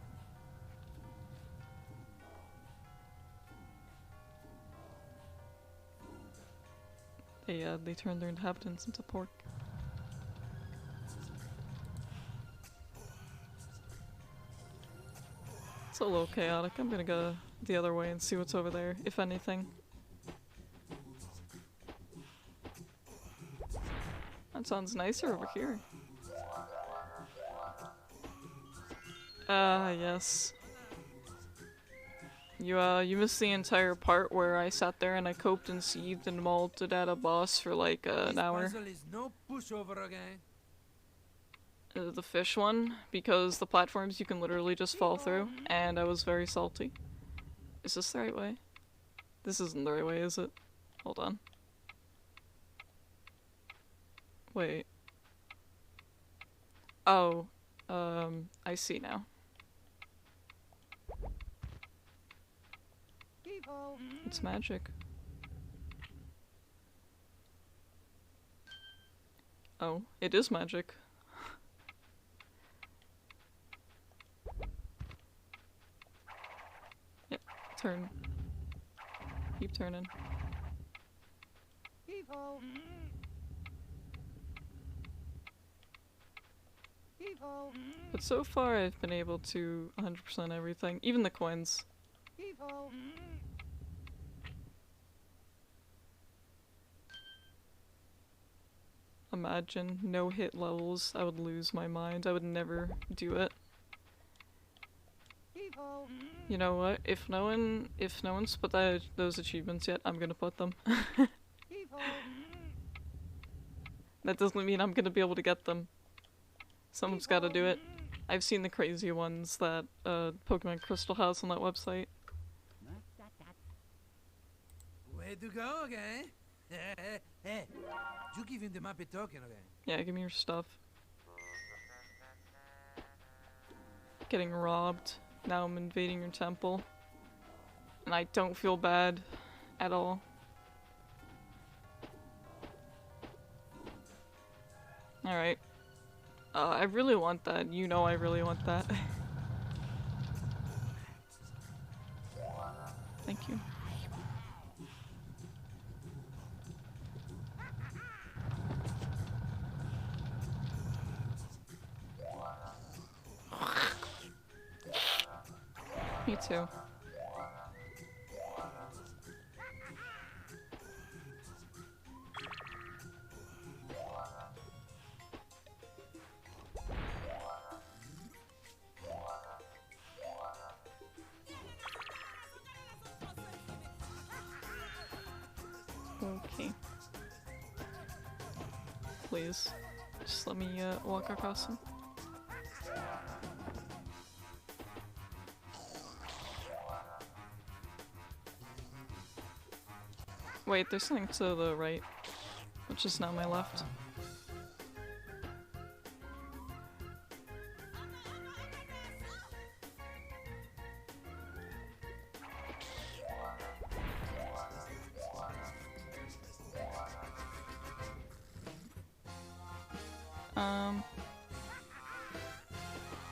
They turned their inhabitants into pork. It's a little chaotic. I'm gonna go the other way and see what's over there, if anything. That sounds nicer over here. Yes. You missed the entire part where I sat there and I coped and seethed and malted at a boss for like an hour. This puzzle is no pushover again. The fish one, because the platforms you can literally just fall through, and I was very salty. Is this the right way? This isn't the right way, is it? Hold on. Wait. Oh, I see now. It's magic. Oh, it is magic. Yep, turn. Keep turning. But so far I've been able to 100% everything, even the coins. Imagine no hit levels, I would lose my mind. I would never do it. You know what? If no one's put those achievements yet, I'm gonna put them. That doesn't mean I'm gonna be able to get them. Someone's gotta do it. I've seen the crazy ones that Pokemon Crystal has on that website. Way to go, okay? Hey, you give him the Muppet token, okay? Yeah, give me your stuff. Getting robbed. Now I'm invading your temple. And I don't feel bad at all. Alright. I really want that. You know I really want that. Thank you. Me too. Okay. Please. Just let me walk across them. Wait, there's something to the right, which is now my left.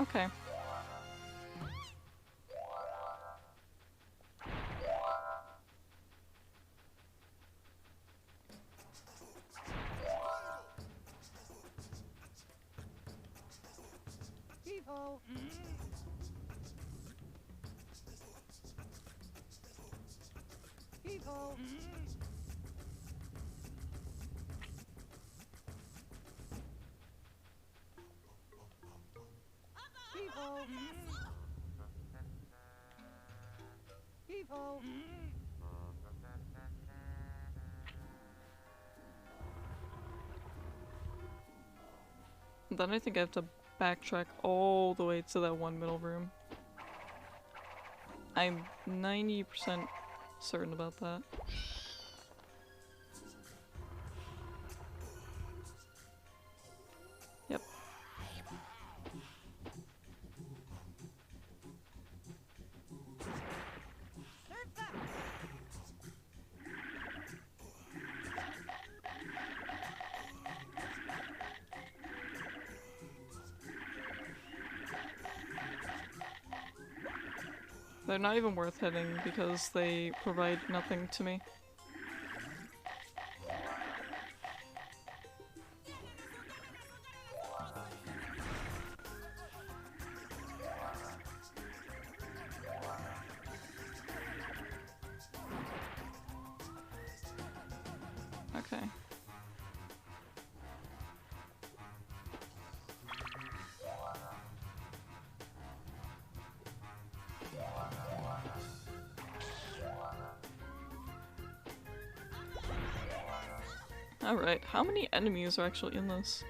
Okay. Then I think I have to backtrack all the way to that one middle room. I'm 90% certain about that. Yep. They're not even worth hitting because they provide nothing to me. Okay. Alright, how many enemies are actually in this?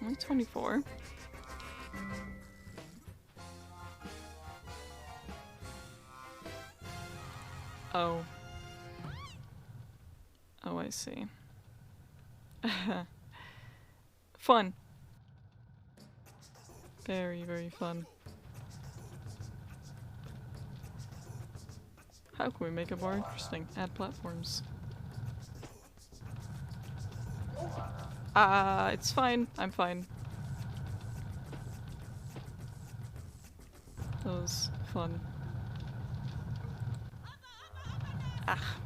Only 24. Oh. Oh, I see. Fun. Very, very fun. How can we make it more interesting? Add platforms. It's fine. I'm fine. That was fun. Ah.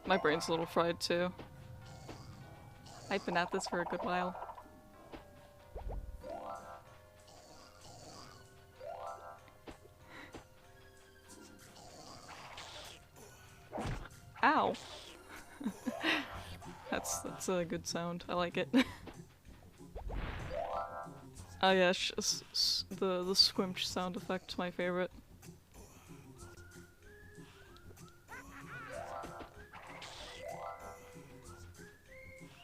My brain's a little fried too. I've been at this for a good while. Ow! That's a good sound. I like it. Oh yeah, the squimch sound effect's my favorite.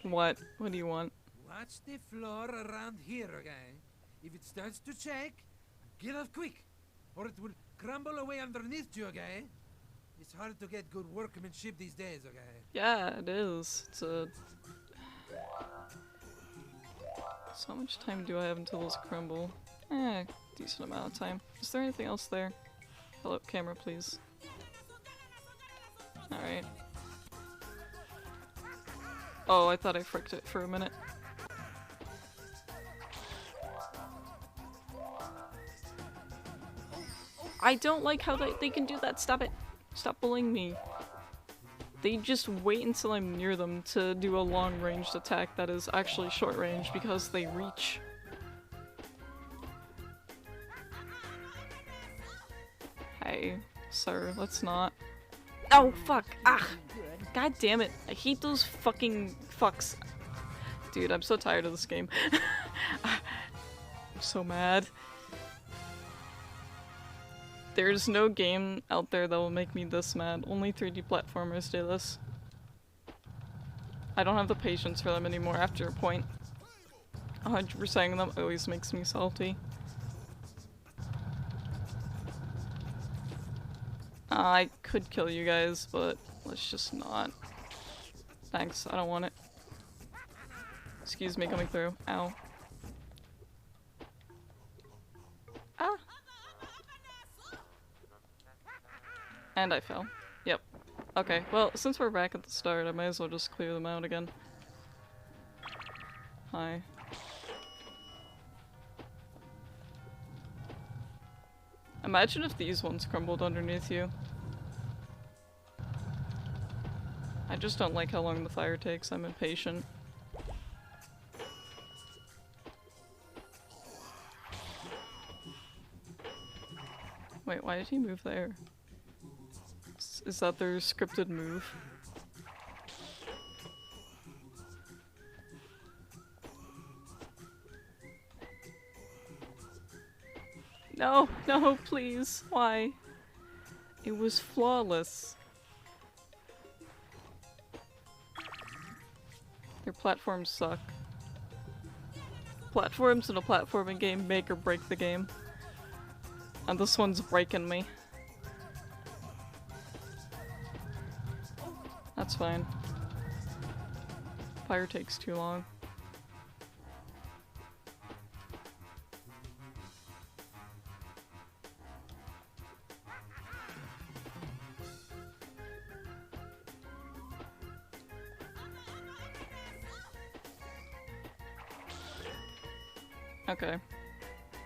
What? What do you want? Watch the floor around here, okay? If it starts to shake, get off quick, or it will crumble away underneath you, okay? It's hard to get good workmanship these days, okay? Yeah, it is. It's a... So much time do I have until those crumble? Decent amount of time. Is there anything else there? Hello, camera, please. Alright. Oh, I thought I fricked it for a minute. I don't like how they can do that. Stop it. Stop bullying me. They just wait until I'm near them to do a long-ranged attack that is actually short-range because they reach. Hey, sir, let's not. Oh, fuck! Ah! God damn it. I hate those fucking fucks. Dude, I'm so tired of this game. I'm so mad. There's no game out there that will make me this mad. Only 3D platformers do this. I don't have the patience for them anymore after a point. 100% of them always makes me salty. I could kill you guys, but let's just not. Thanks, I don't want it. Excuse me coming through. Ow. Ah! And I fell. Yep. Okay, well, since we're back at the start, I might as well just clear them out again. Hi. Imagine if these ones crumbled underneath you. I just don't like how long the fire takes. I'm impatient. Wait, why did he move there? Is that their scripted move? No, no, please. Why? It was flawless. Your platforms suck. Platforms in a platforming game make or break the game. And this one's breaking me. That's fine. Fire takes too long. Okay.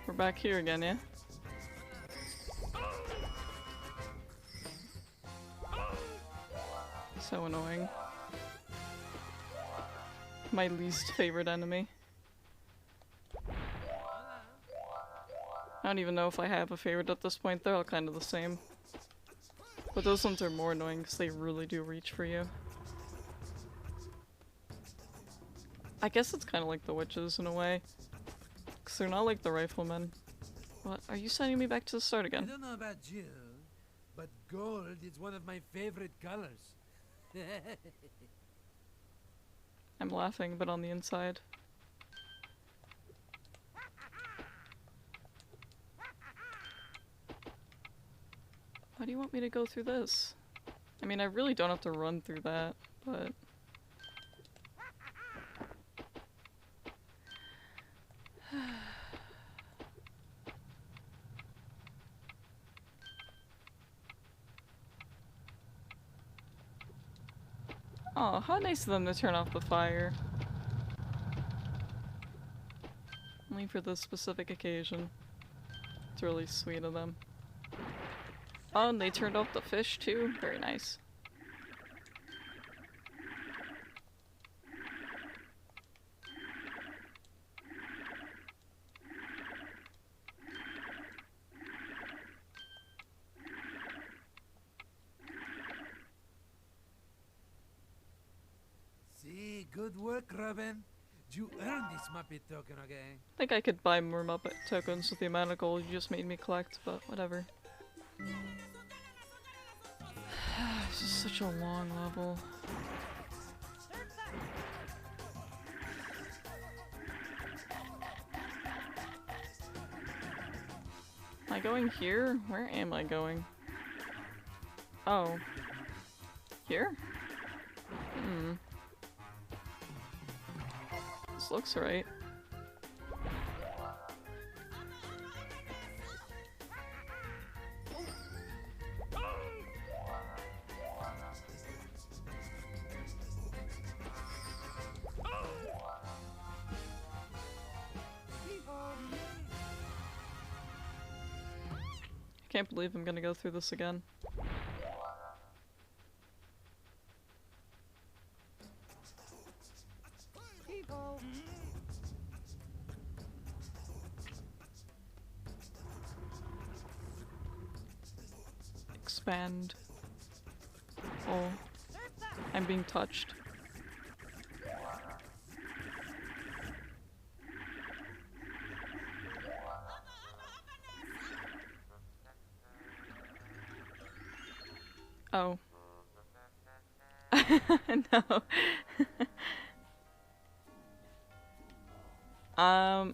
We're back here again, yeah? So annoying. My least favorite enemy. I don't even know if I have a favorite at this point, they're all kind of the same. But those ones are more annoying because they really do reach for you. I guess it's kind of like the witches in a way. Because they're not like the riflemen. What? Are you sending me back to the start I again? don't know about you, but gold is one of my favorite colors. I'm laughing, but on the inside. Why do you want me to go through this? I mean, I really don't have to run through that, but... Oh, how nice of them to turn off the fire. Only for this specific occasion. It's really sweet of them. Oh, and they turned off the fish too? Very nice. See, good work, Robin. You earned this Muppet token, okay? I think I could buy more Muppet tokens with the amount of gold you just made me collect, but whatever. This is such a long level. Am I going here? Where am I going? Oh. Here? Hmm. This looks right. I can't believe I'm gonna go through this again. Expand. Oh. I'm being touched. Oh. No.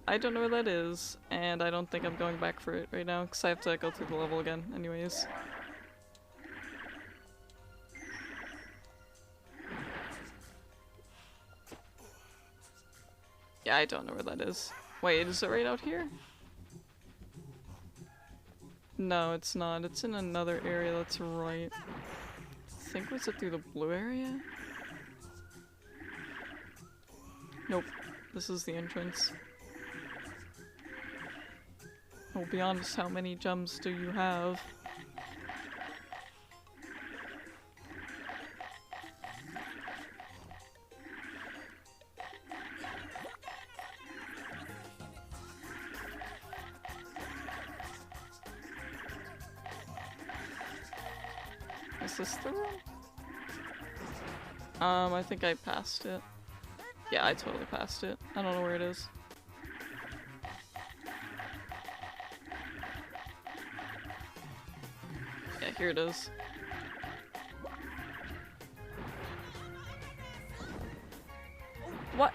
I don't know where that is, and I don't think I'm going back for it right now, because I have to go through the level again anyways. Yeah, I don't know where that is. Wait, is it right out here? No, it's not. It's in another area that's right. I think, was it through the blue area? Nope. This is the entrance. Oh, be honest, how many gems do you have? Is this the room? I think I passed it. Yeah, I totally passed it. I don't know where it is. Yeah, here it is. What?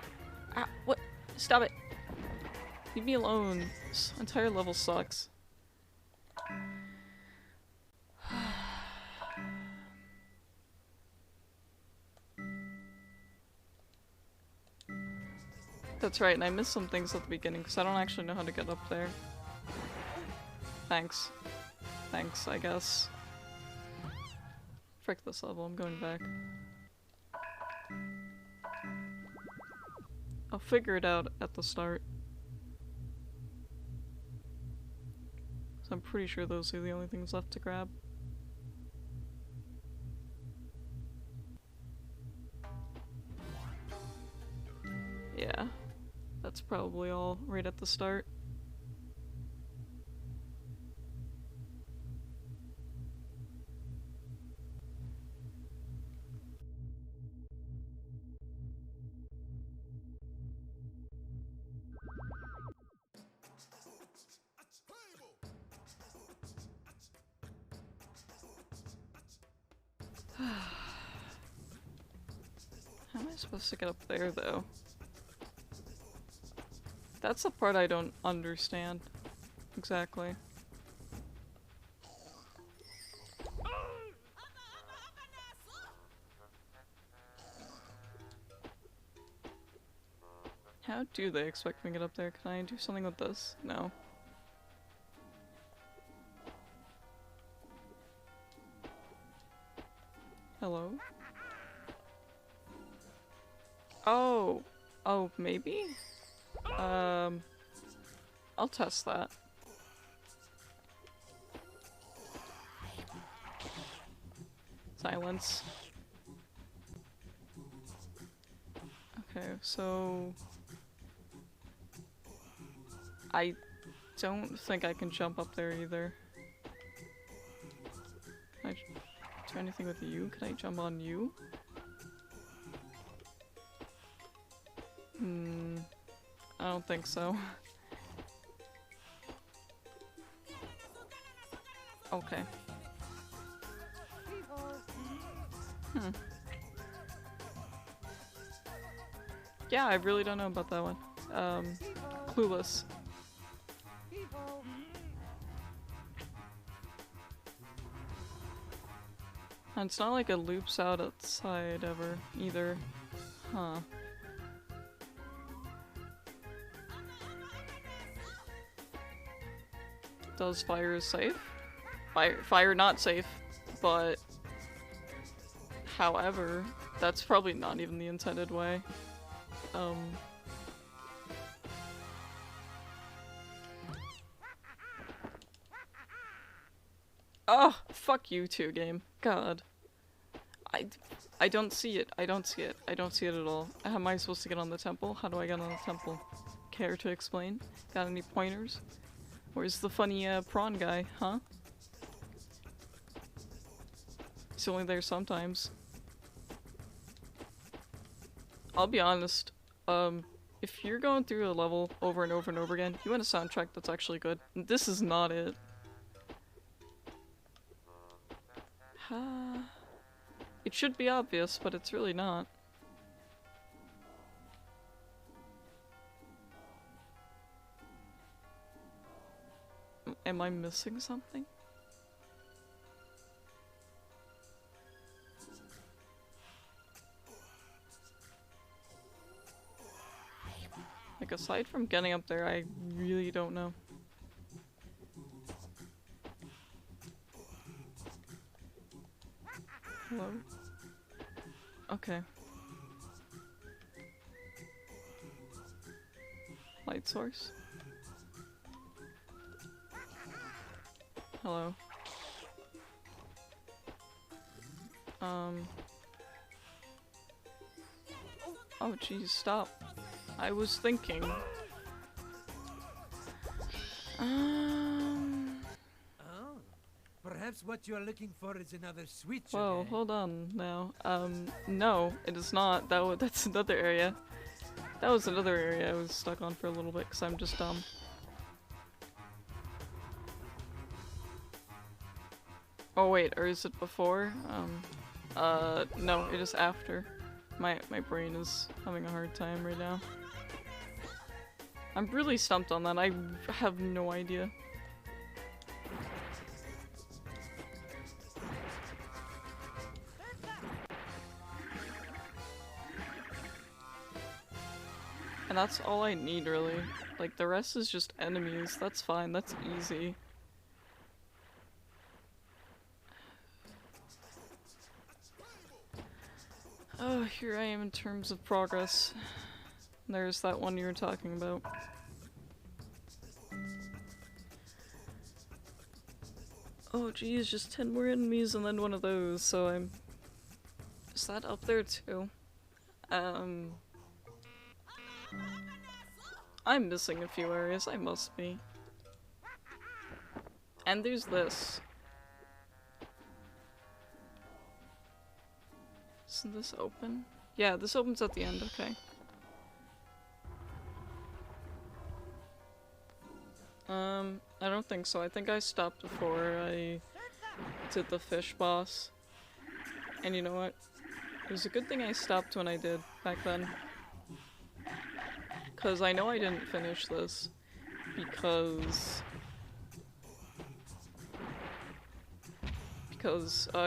Ah, what? Stop it! Leave me alone. This entire level sucks. That's right, and I missed some things at the beginning because I don't actually know how to get up there. Thanks. Thanks, I guess. Frick this level, I'm going back. I'll figure it out at the start. So I'm pretty sure those are the only things left to grab. Yeah. That's probably all right at the start. How am I supposed to get up there, though? That's the part I don't understand. Exactly. How do they expect me to get up there? Can I do something with this? No. Hello? Oh! Oh, maybe? I'll test that. Silence. Okay, so... I don't think I can jump up there either. Can I do anything with you? Can I jump on you? I don't think so. Okay. Yeah, I really don't know about that one. Clueless. And it's not like it loops out outside ever, either. Huh. Does fire is safe? Fire not safe, but... However, that's probably not even the intended way. Oh, fuck you too, game. God. I don't see it. I don't see it. I don't see it at all. How am I supposed to get on the temple? How do I get on the temple? Care to explain? Got any pointers? Where's the funny prawn guy, huh? He's only there sometimes. I'll be honest, if you're going through a level over and over and over again, you want a soundtrack that's actually good. This is not it. It should be obvious, but it's really not. Am I missing something? Like, aside from getting up there, I really don't know. Hello? Okay. Light source? Hello? Oh geez, stop. I was thinking. Oh, perhaps what you are looking for is another switch. Whoa, again. hold on now. No, it is not. That's another area. That was another area I was stuck on for a little bit because I'm just dumb. Oh wait, or is it before? No, it is after. My brain is having a hard time right now. I'm really stumped on that. I have no idea. And that's all I need, really. Like, the rest is just enemies. That's fine. That's easy. Oh, here I am in terms of progress. There's that one you were talking about. Oh geez, just 10 more enemies and then one of those, so I'm... Is that up there too? I'm missing a few areas, I must be. And there's this. Isn't this open? Yeah, this opens at the end, okay. I don't think so. I think I stopped before I did the fish boss. And you know what? It was a good thing I stopped when I did back then. Because I know I didn't finish this because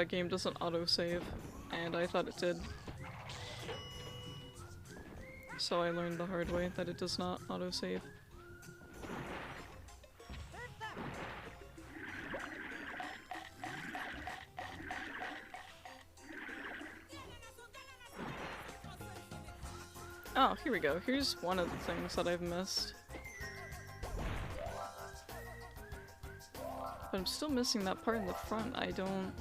game doesn't autosave, and I thought it did. So I learned the hard way that it does not autosave. Oh, here we go. Here's one of the things that I've missed. But I'm still missing that part in the front. I don't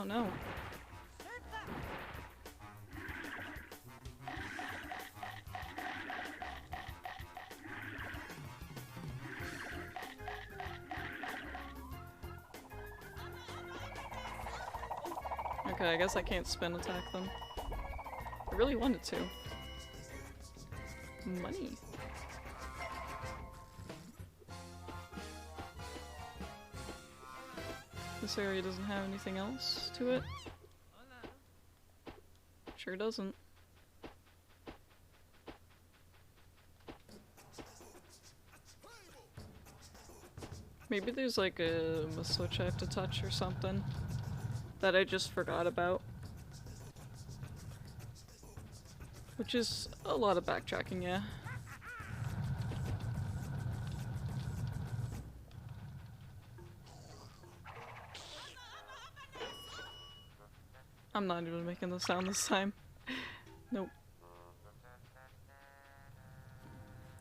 know. Okay, I guess I can't spin attack them. I really wanted to. Money. This area doesn't have anything else to it. Sure doesn't. Maybe there's like a switch I have to touch or something that I just forgot about. Which is a lot of backtracking, yeah. I'm not even making the sound this time. Nope.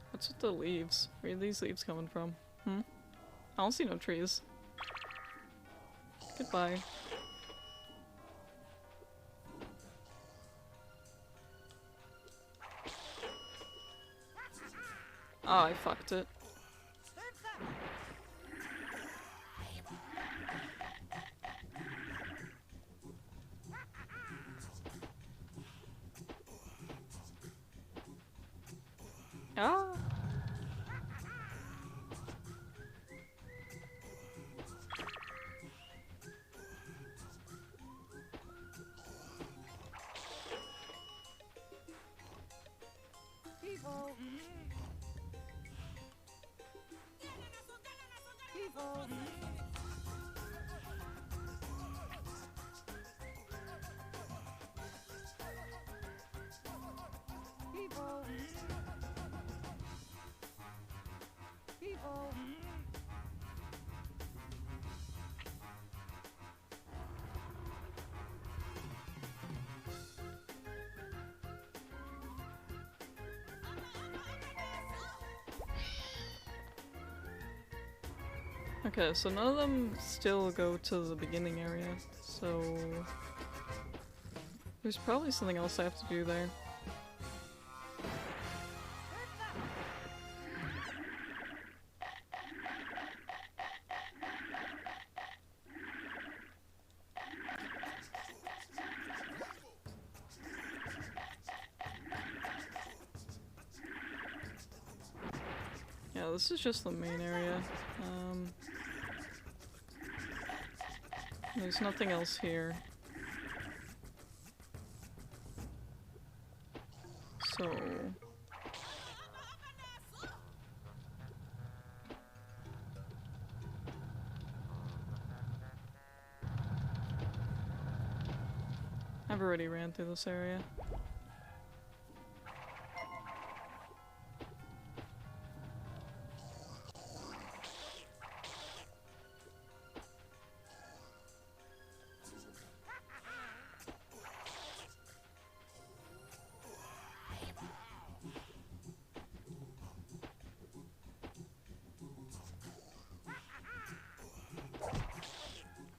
What's with the leaves? Where are these leaves coming from? I don't see no trees. Goodbye. Oh, I fucked it. Ah! Okay, so none of them still go to the beginning area, so there's probably something else I have to do there. Yeah, this is just the main area. There's nothing else here. So... I've already ran through this area.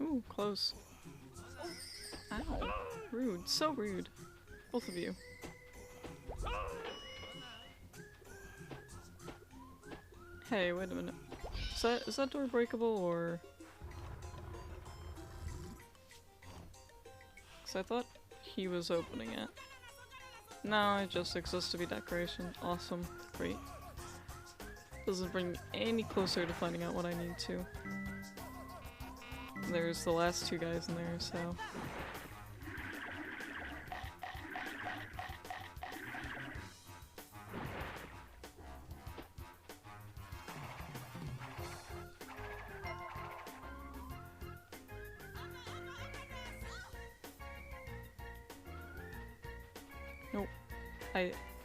Ooh, close. Ow. Rude. So rude. Both of you. Hey, wait a minute. Is that door breakable, or...? 'Cause I thought he was opening it. No, it just exists to be decoration. Awesome. Great. Doesn't bring me any closer to finding out what I need to. There's the last two guys in there, so...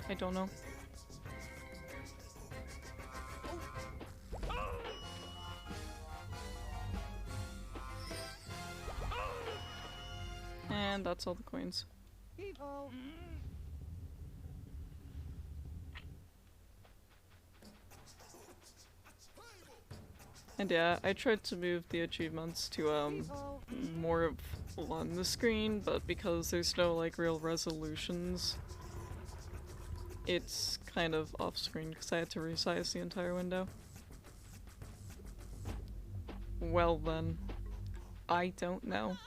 I don't know. And that's all the coins. And yeah, I tried to move the achievements to more of on the screen, but because there's no like real resolutions, it's kind of off screen because I had to resize the entire window. Well then, I don't know.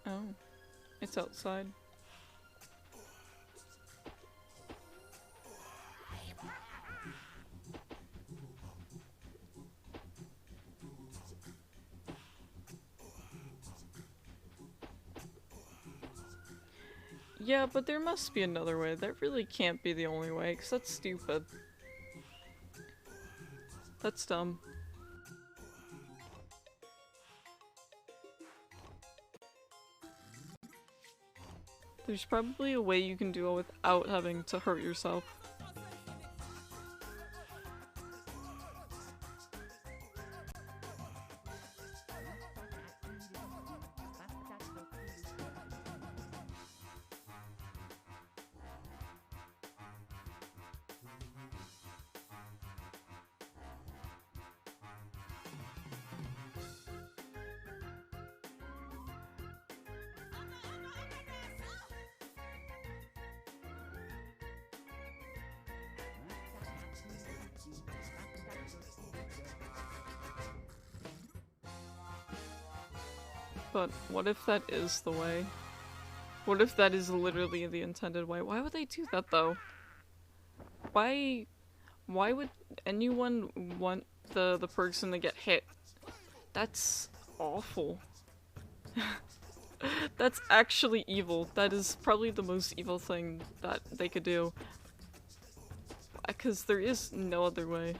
Oh, it's outside. Yeah, but there must be another way. That really can't be the only way, because that's stupid. That's dumb. There's probably a way you can do it without having to hurt yourself. But what if that is the way? What if that is literally the intended way? Why would they do that though? Why would anyone want the person to get hit? That's awful. That's actually evil. That is probably the most evil thing that they could do. Because there is no other way.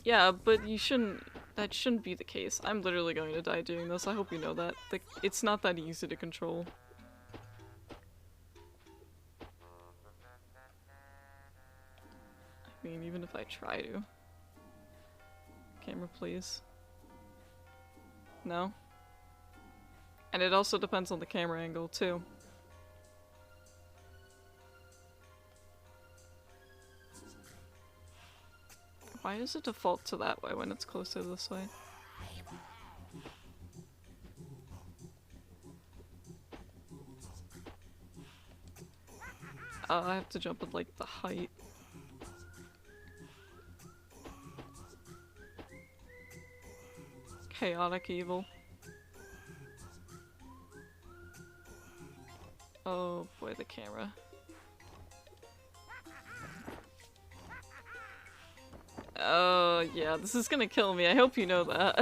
Yeah, but you shouldn't. That shouldn't be the case. I'm literally going to die doing this. I hope you know that. It's not that easy to control. I mean, even if I try to. Camera, please. No? And it also depends on the camera angle, too. Why does it default to that way when it's closer this way? I have to jump at like the height. Chaotic evil. Oh boy, the camera. Oh, yeah, this is gonna kill me. I hope you know that.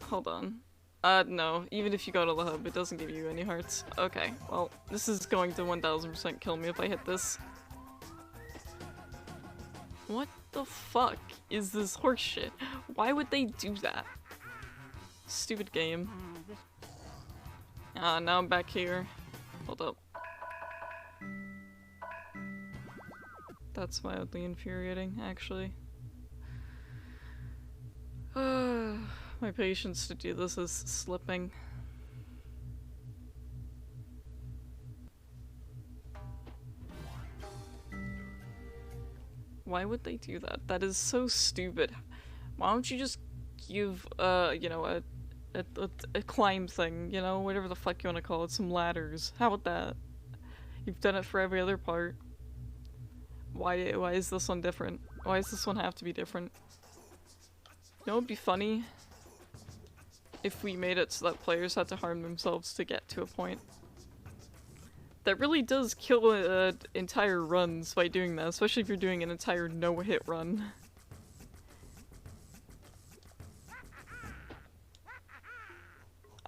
Hold on. No. Even if you go to the hub, it doesn't give you any hearts. Okay, well, this is going to 1000% kill me if I hit this. What the fuck is this horseshit? Why would they do that? Stupid game. Ah, now I'm back here. Hold up. That's mildly infuriating, actually. My patience to do this is slipping. Why would they do that? That is so stupid. Why don't you just give, you know, a climb thing, you know, whatever the fuck you want to call it, some ladders. How about that? You've done it for every other part. Why is this one different? Why does this one have to be different? You know what would be funny? If we made it so that players had to harm themselves to get to a point. That really does kill entire runs by doing that, especially if you're doing an entire no-hit run.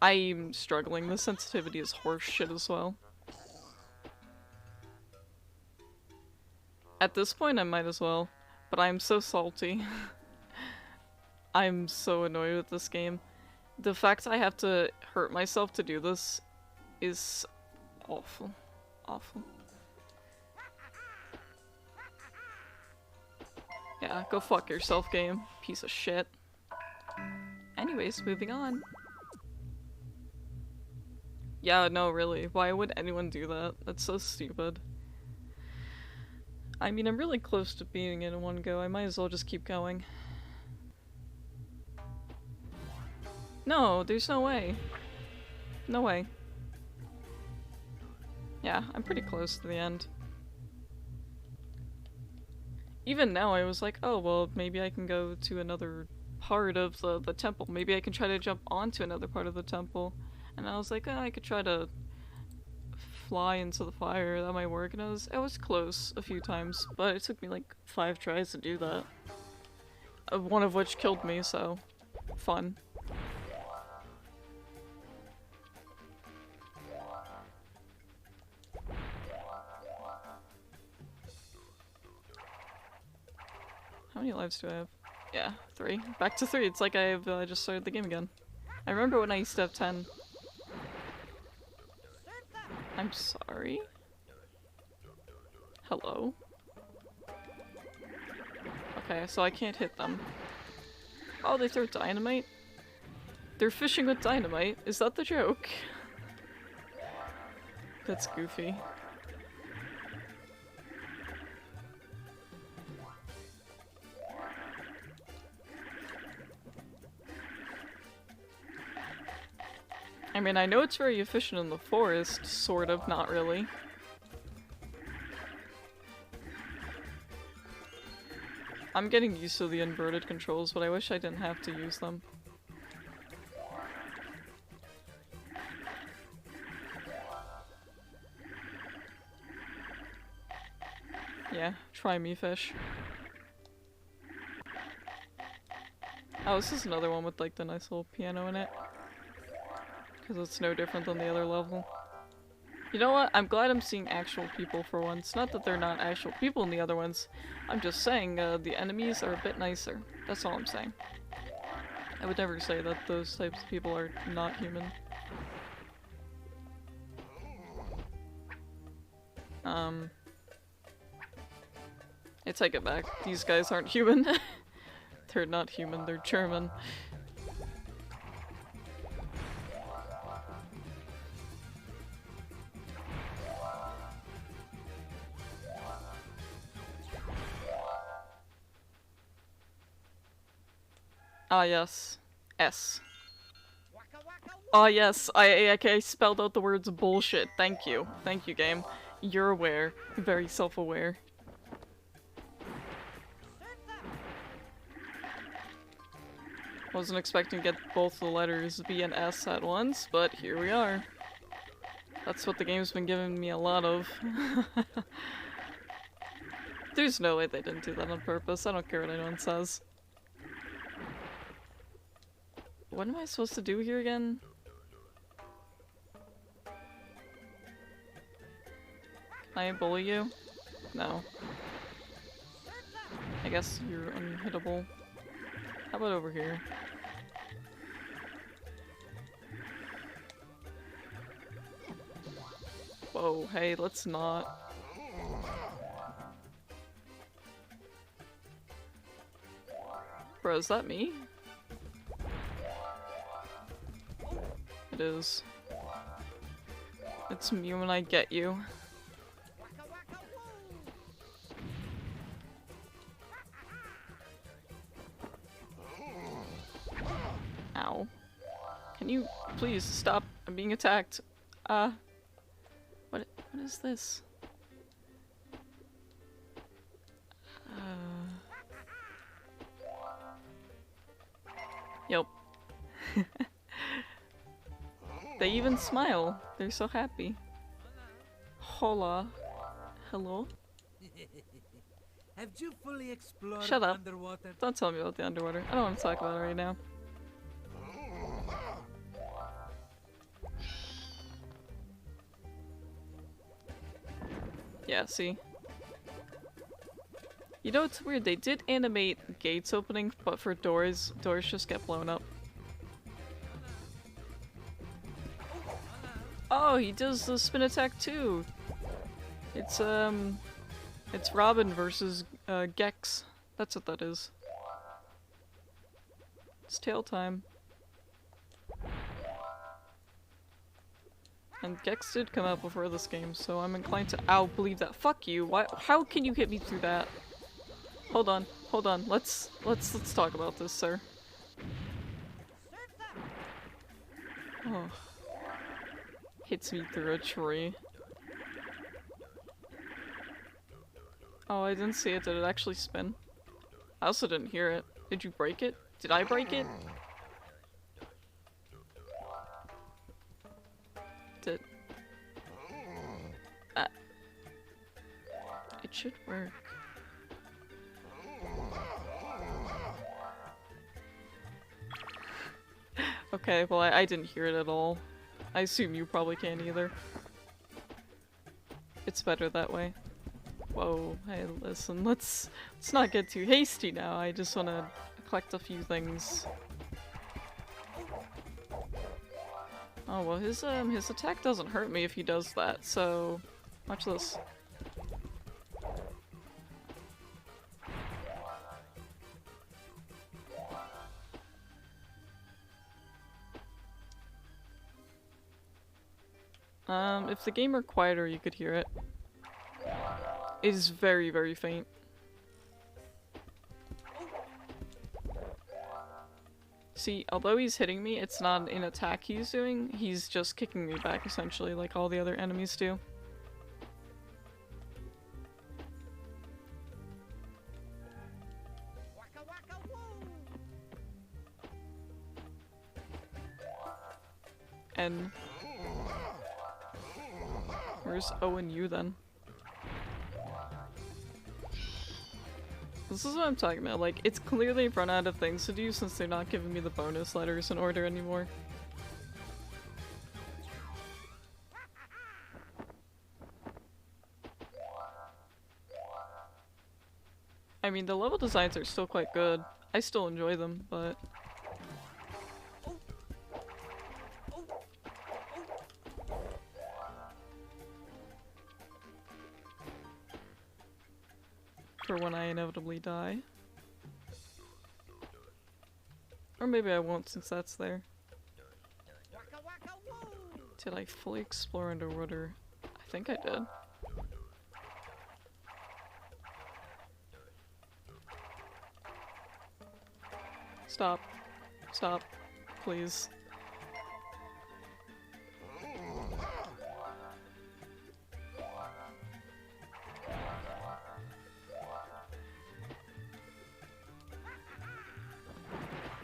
I'm struggling. The sensitivity is horse shit as well. At this point, I might as well. But I'm so salty. I'm so annoyed with this game. The fact I have to hurt myself to do this is awful. Awful. Yeah, go fuck yourself, game. Piece of shit. Anyways, moving on. Yeah, no, really. Why would anyone do that? That's so stupid. I mean, I'm really close to beating it in one go. I might as well just keep going. No, there's no way. No way. Yeah, I'm pretty close to the end. Even now I was like, oh, well, maybe I can go to another part of the temple. Maybe I can try to jump onto another part of the temple. And I was like, oh, I could try to fly into the fire. That might work. And I was close a few times, but it took me like 5 tries to do that. One of which killed me, so fun. How many lives do I have? Yeah, 3. Back to 3. It's like I've just started the game again. I remember when I used to have 10. I'm sorry? Hello? Okay, so I can't hit them. Oh, they throw dynamite? They're fishing with dynamite? Is that the joke? That's goofy. I mean, I know it's very efficient in the forest, sort of, not really. I'm getting used to the inverted controls, but I wish I didn't have to use them. Yeah, try me, fish. Oh, this is another one with like the nice little piano in it. Because it's no different than the other level. You know what? I'm glad I'm seeing actual people for once. Not that they're not actual people in the other ones. I'm just saying the enemies are a bit nicer. That's all I'm saying. I would never say that those types of people are not human. I take it back. These guys aren't human. They're not human, they're German. Ah, yes. S. Ah, yes. I spelled out the words bullshit. Thank you. Thank you, game. You're aware. Very self-aware. Wasn't expecting to get both the letters B and S at once, but here we are. That's what the game's been giving me a lot of. There's no way they didn't do that on purpose. I don't care what anyone says. What am I supposed to do here again? Can I bully you? No. I guess you're unhittable. How about over here? Whoa, hey, let's not. Bro, is that me? It is. It's me when I get you. Ow. Can you please stop? I'm being attacked. What is this? Yep. They even smile. They're so happy. Hola. Hello? Have you fully explored Shut up. underwater? Don't tell me about the underwater. I don't want to talk about it right now. Yeah, see? You know, it's weird. They did animate gates opening, but for doors, doors just get blown up. Oh, he does the spin attack too! It's Robin versus, Gex. That's what that is. It's tail time. And Gex did come out before this game, so I'm inclined to believe that. Fuck you. Why? How can you hit me through that? Hold on, hold on. Let's talk about this, sir. Oh. Hits me through a tree. Oh, I didn't see it. Did it actually spin? I also didn't hear it. Did you break it? Did I break it? Did... It should work. Okay, well I didn't hear it at all. I assume you probably can't either. It's better that way. Whoa, hey listen, let's not get too hasty now. I just wanna collect a few things. Oh well, his attack doesn't hurt me if he does that, so watch this. If the game were quieter, you could hear it. It is very, very faint. See, although he's hitting me, it's not an attack he's doing, he's just kicking me back essentially, like all the other enemies do. And where's O and U then? This is what I'm talking about, like, it's clearly run out of things to do since they're not giving me the bonus letters in order anymore. I mean, the level designs are still quite good. I still enjoy them, but... for when I inevitably die. Or maybe I won't since that's there. Did I fully explore underwater? I think I did. Stop. Stop. Please.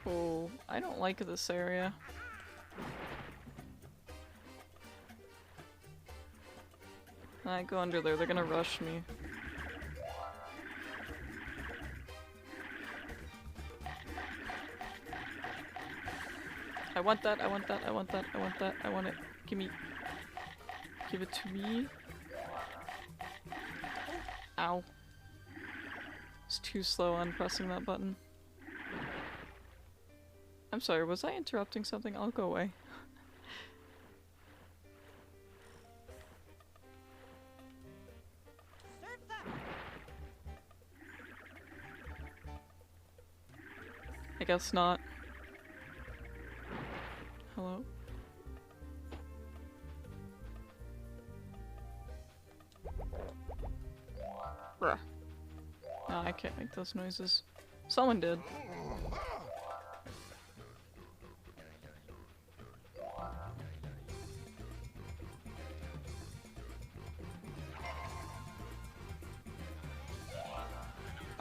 Oh, I don't like this area. I go under there, they're gonna rush me. I want that, I want that, I want that, I want that, I want it. Give me. Give it to me. Ow. It's too slow on pressing that button. I'm sorry, was I interrupting something? I'll go away. I guess not. Hello? Bruh. No, I can't make those noises. Someone did.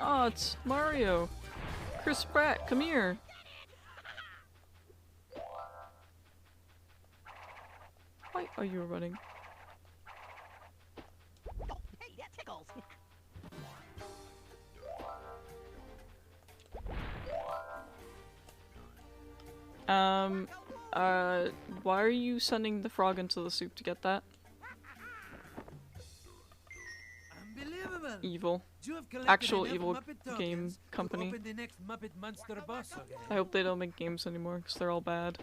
Oh, it's Mario! Chris Pratt, come here! Why are you running? Oh, hey, that tickles. Why are you sending the frog into the soup to get that? evil. You have collected Actual enough evil Muppet game tokens to company. open the next Muppet Monster boss again. I hope they don't make games anymore, because they're all bad.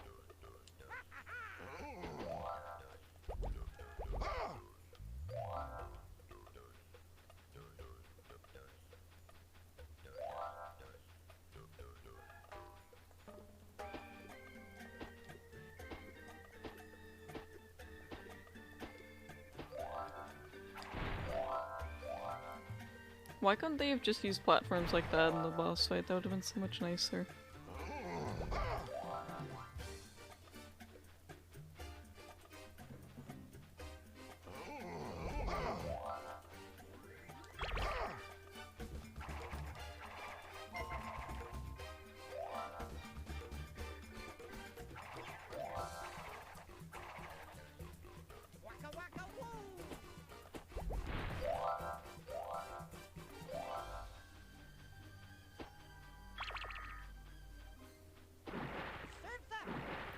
Why couldn't they have just used platforms like that in the boss fight? That would have been so much nicer. Waka waka woo!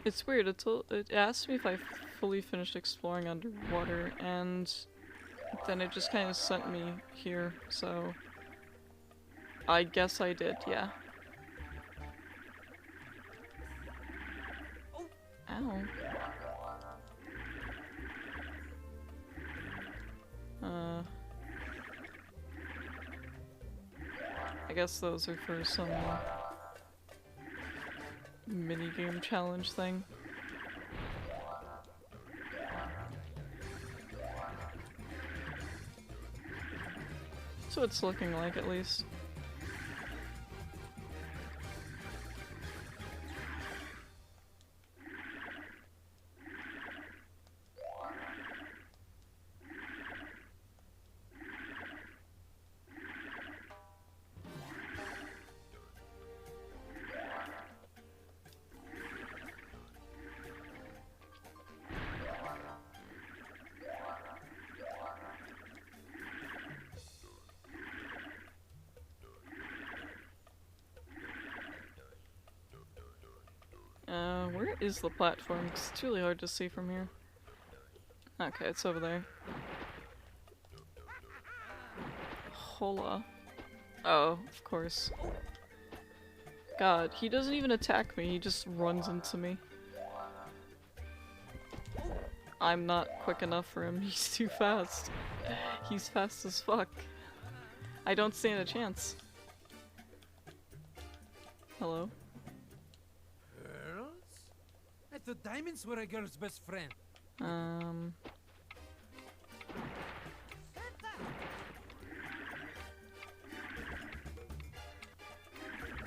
It's weird, it asked me if I fully finished exploring underwater, and then it just kind of sent me here, so I guess I did, yeah. Ow. I guess those are for some minigame challenge thing. That's what it's looking like, at least. Where is the platform? 'Cause it's really hard to see from here. Okay, it's over there. Hola. Oh, of course. God, he doesn't even attack me, he just runs into me. I'm not quick enough for him, he's too fast. He's fast as fuck. I don't stand a chance. Hello? I thought diamonds were a girl's best friend.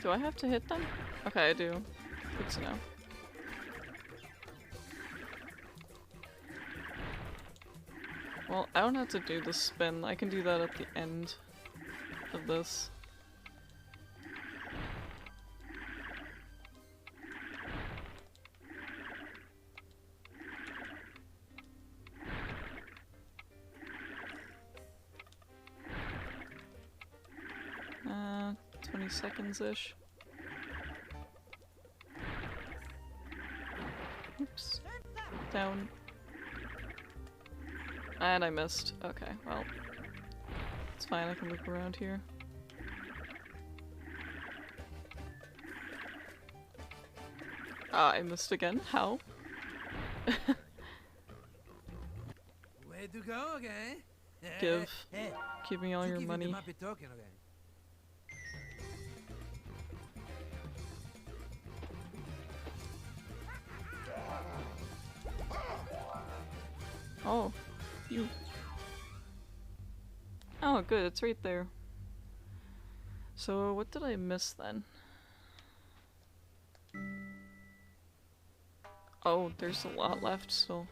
Do I have to hit them? Okay, I do. Good to know. Well, I don't have to do the spin. I can do that at the end of this. Uh, 20 seconds-ish. Oops. Down. And I missed. Okay, well. It's fine, I can loop around here. Ah, I missed again. How? Way to go, okay? Give me all your money. Muppet token, okay? Oh, you. Oh, good, it's right there. So, what did I miss then? Oh, there's a lot left still.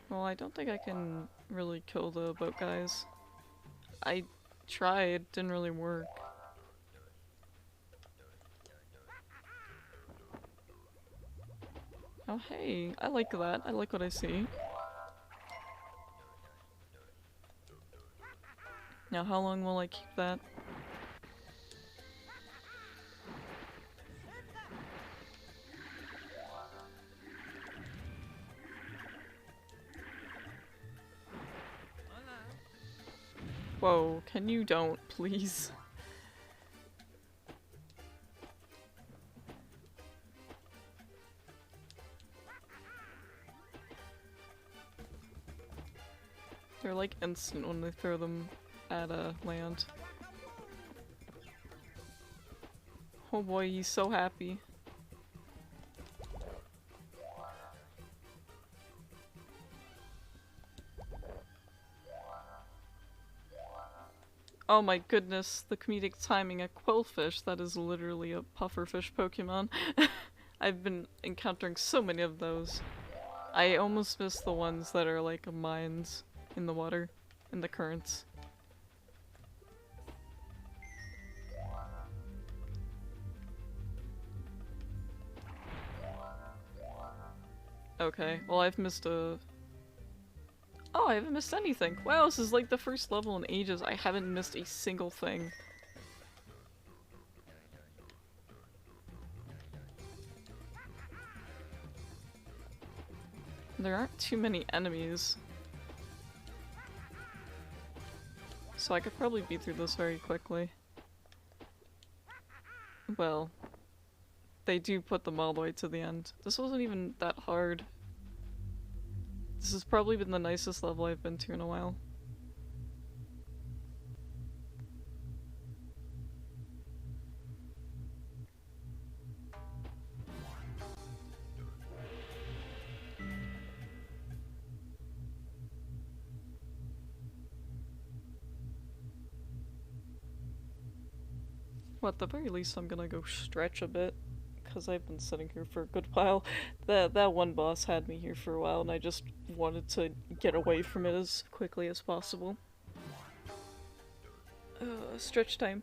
Well, I don't think I can really kill the boat guys. I tried, didn't really work. Oh hey, I like that. I like what I see. Now how long will I keep that? Whoa, can you don't, please? They're like instant when they throw them at land. Oh boy, he's so happy. Oh my goodness, the comedic timing, a quillfish, that is literally a pufferfish Pokemon. I've been encountering so many of those. I almost miss the ones that are like mines in the water, in the currents. Okay, well I've missed a... Oh, I haven't missed anything! Wow, this is like the first level in ages. I haven't missed a single thing. There aren't too many enemies. So I could probably beat through this very quickly. Well, they do put them all the way to the end. This wasn't even that hard. This has probably been the nicest level I've been to in a while. Well, at the very least I'm gonna go stretch a bit, because I've been sitting here for a good while. That one boss had me here for a while and I just wanted to get away from it as quickly as possible. Stretch time.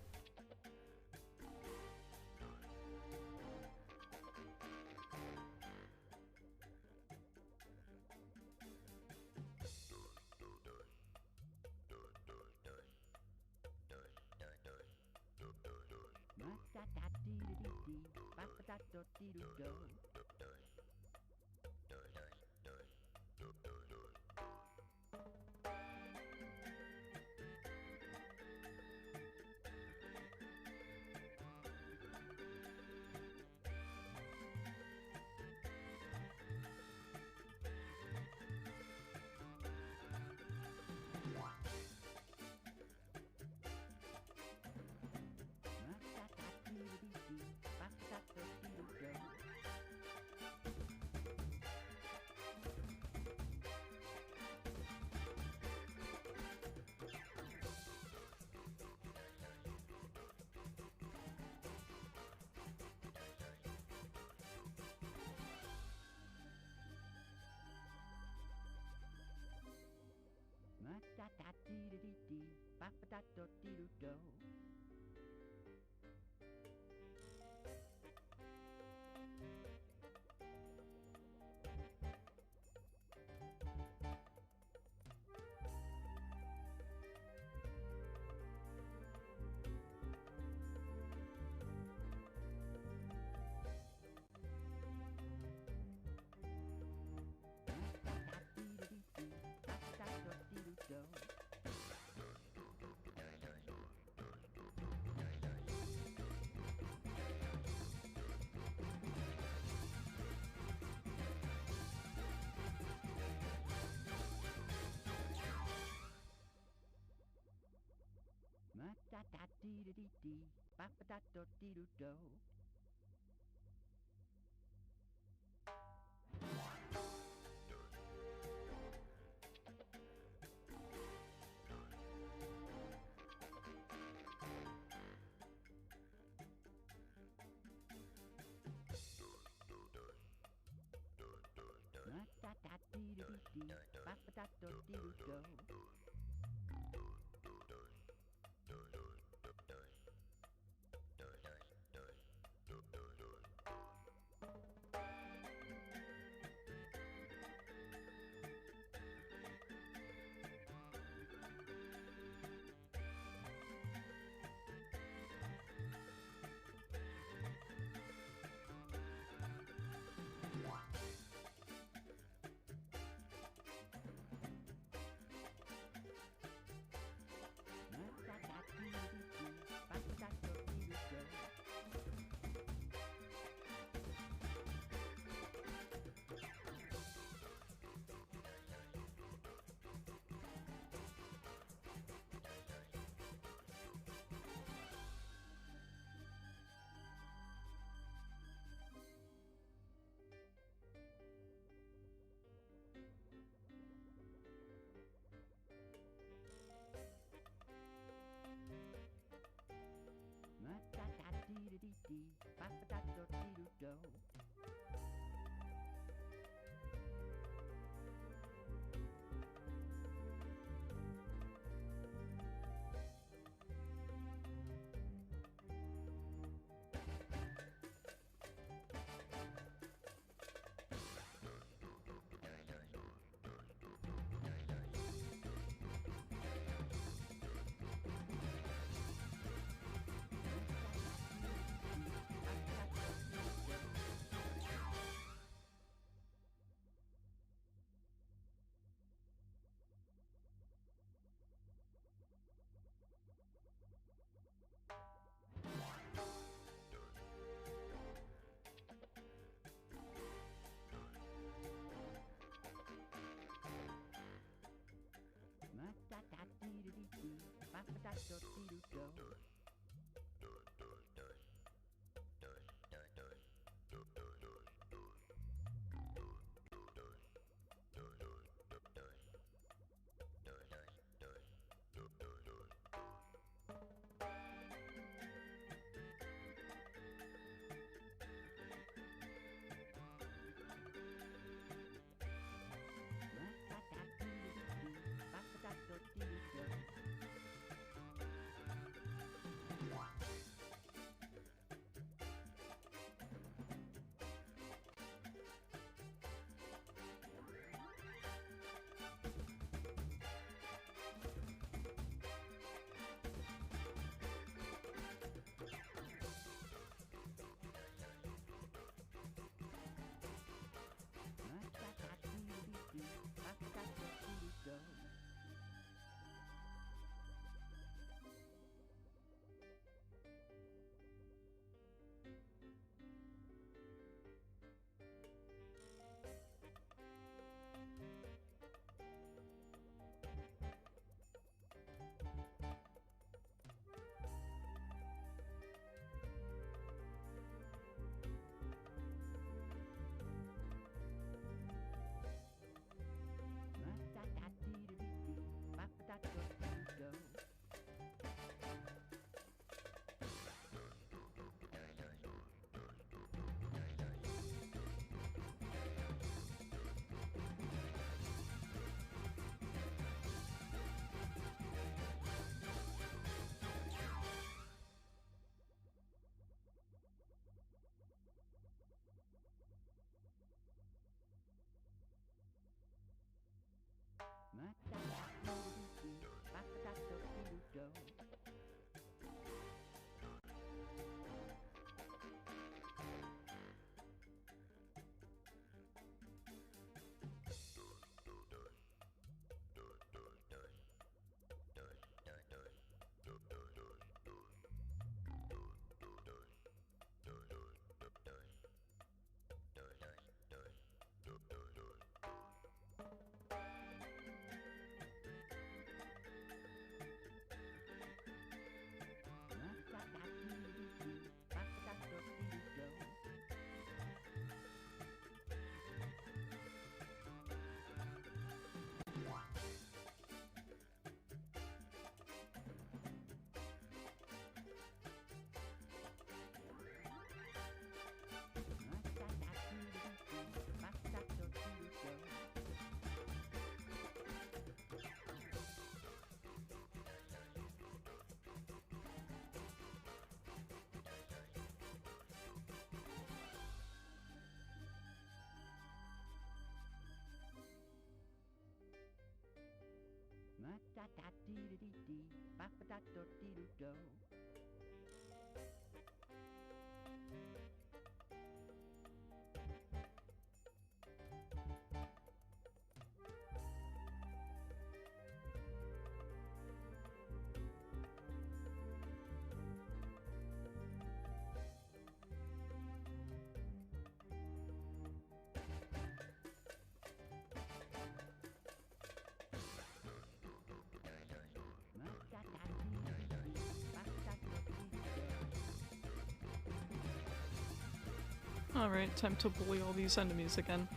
Alright, time to bully all these enemies again.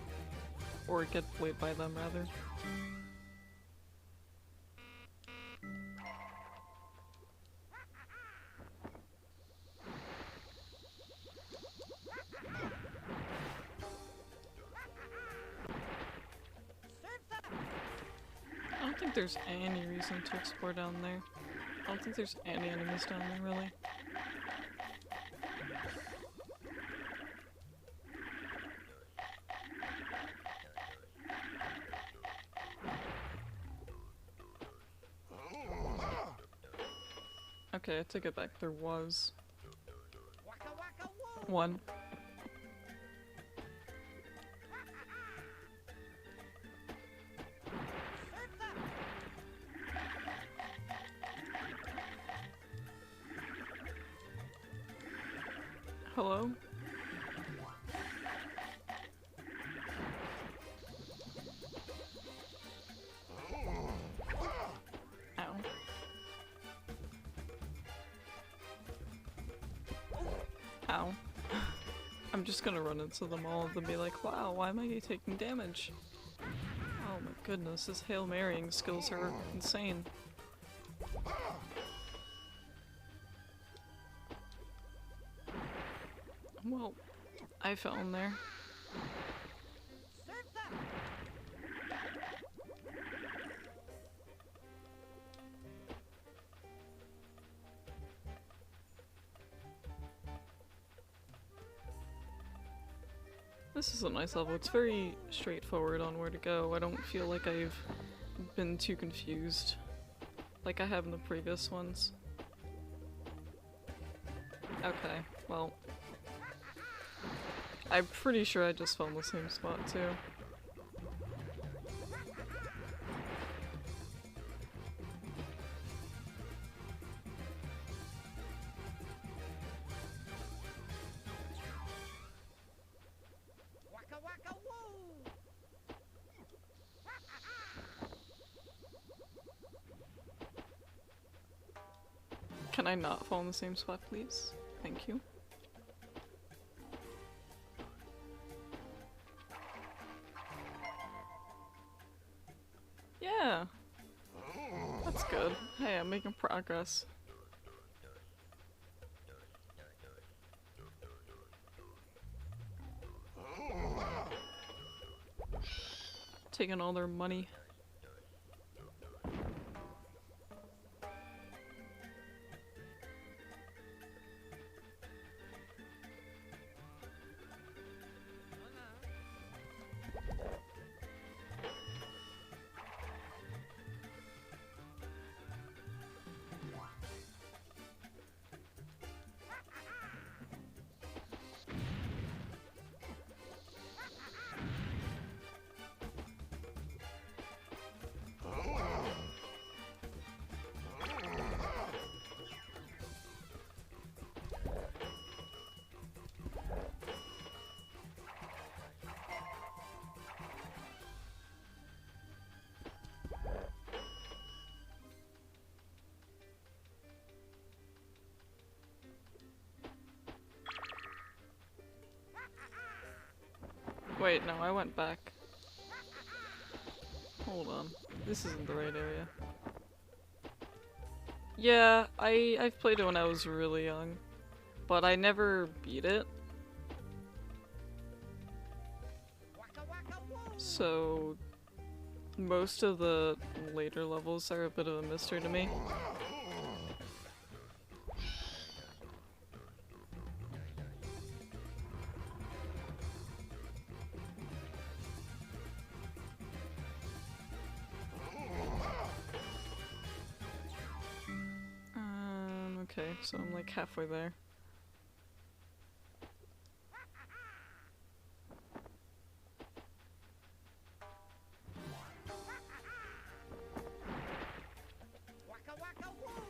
Or get bullied by them, rather. I don't think there's any reason to explore down there. I don't think there's any enemies down there, really. Okay, I take it back. There was one. Hello? Ow. Ow. I'm just gonna run into them all and be like, wow, why am I taking damage? Oh my goodness, his Hail Marying skills are insane. Well, I fell in there. This is a nice level. It's very straightforward on where to go. I don't feel like I've been too confused like I have in the previous ones. Okay, well, I'm pretty sure I just fell in the same spot too. Waka waka woo! Can I not fall in the same spot, please? Thank you. Yeah! That's good. Hey, I'm making progress. Taking all their money. Wait, no, I went back. Hold on. This isn't the right area. Yeah, I've played it when I was really young, but I never beat it. So most of the later levels are a bit of a mystery to me. Okay, so I'm like halfway there. Waka waka woo!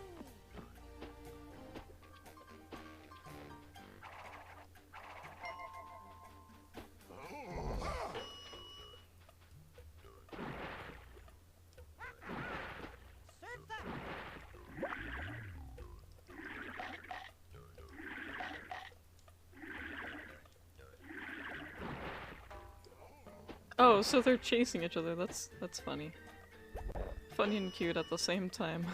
Oh, so they're chasing each other. That's funny. Funny and cute at the same time.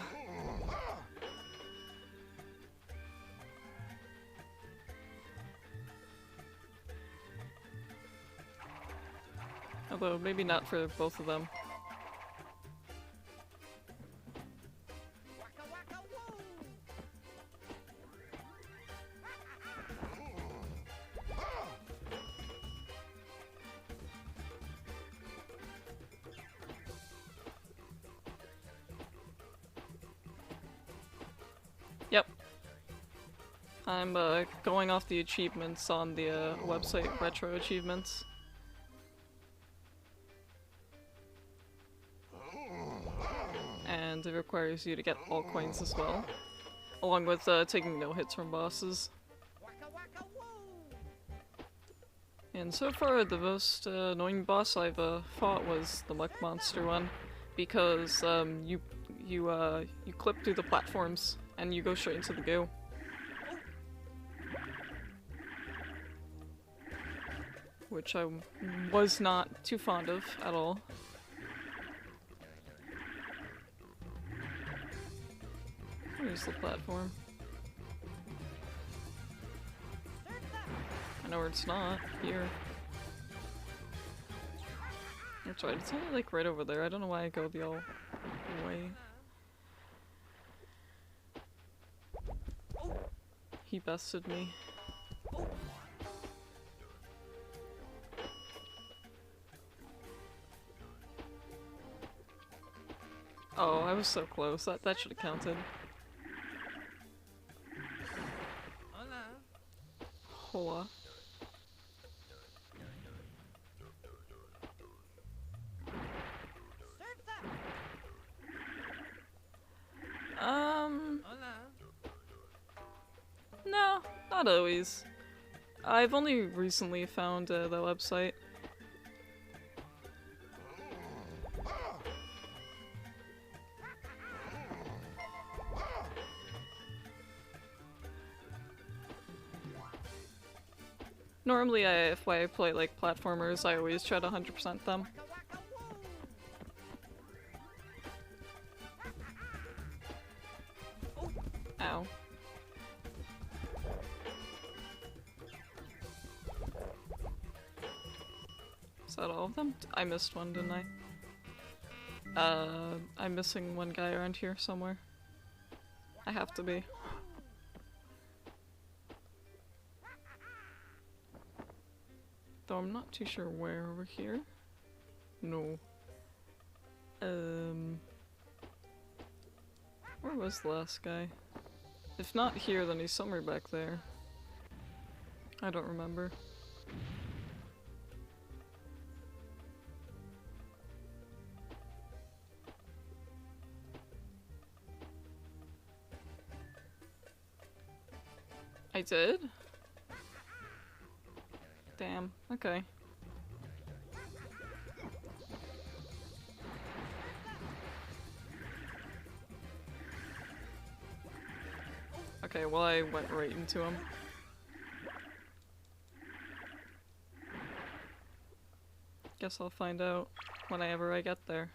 Although, maybe not for both of them. Waka waka woo! Yep. I'm going off the achievements on the website Retro Achievements. And it requires you to get all coins as well, along with taking no hits from bosses. Waka waka woo! And so far, the most annoying boss I've fought was the muck monster one, because you clip through the platforms and you go straight into the goo. which I was not too fond of at all. Where's the platform? I know where it's not. Here. That's right, it's only like right over there. I don't know why I go the all way. He bested me. Oh, I was so close. That should have counted. Hola. No, not always. I've only recently found the website. Normally, if I play like platformers, I always try to 100% them. Ow. Is that all of them? I missed one, didn't I? I'm missing one guy around here somewhere. I have to be. Though I'm not too sure where. Over here? No. Where was the last guy? If not here, then he's somewhere back there. I don't remember. I did? Damn, okay. Okay, well I went right into him. Guess I'll find out whenever I get there.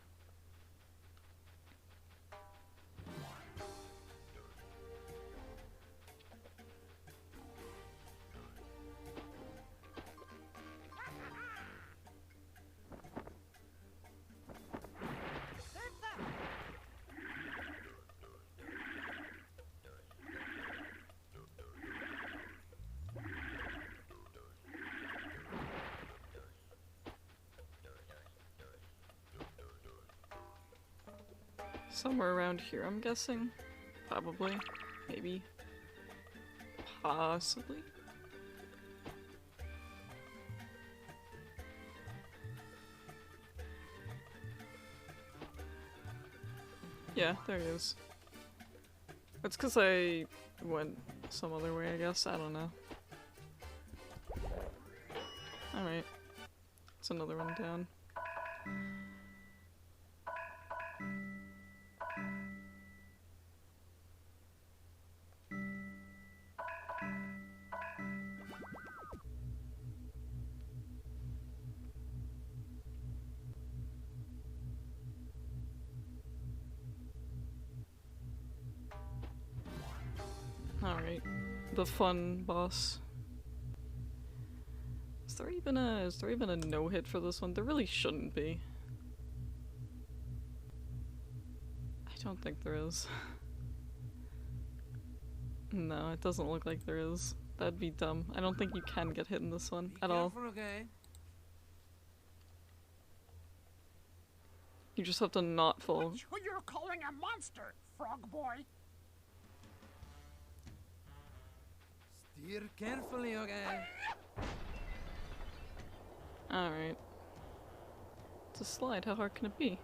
Somewhere around here, I'm guessing. Probably. Maybe. Possibly. Yeah, there he is. It's because I went some other way, I guess. I don't know. Alright. It's another one down. Alright. The fun boss. Is there even a no-hit for this one? There really shouldn't be. I don't think there is. No, it doesn't look like there is. That'd be dumb. I don't think you can get hit in this one at all. Okay? You just have to not fall. Who you're calling a monster, frog boy? Steer carefully, okay? Alright. It's a slide, how hard can it be?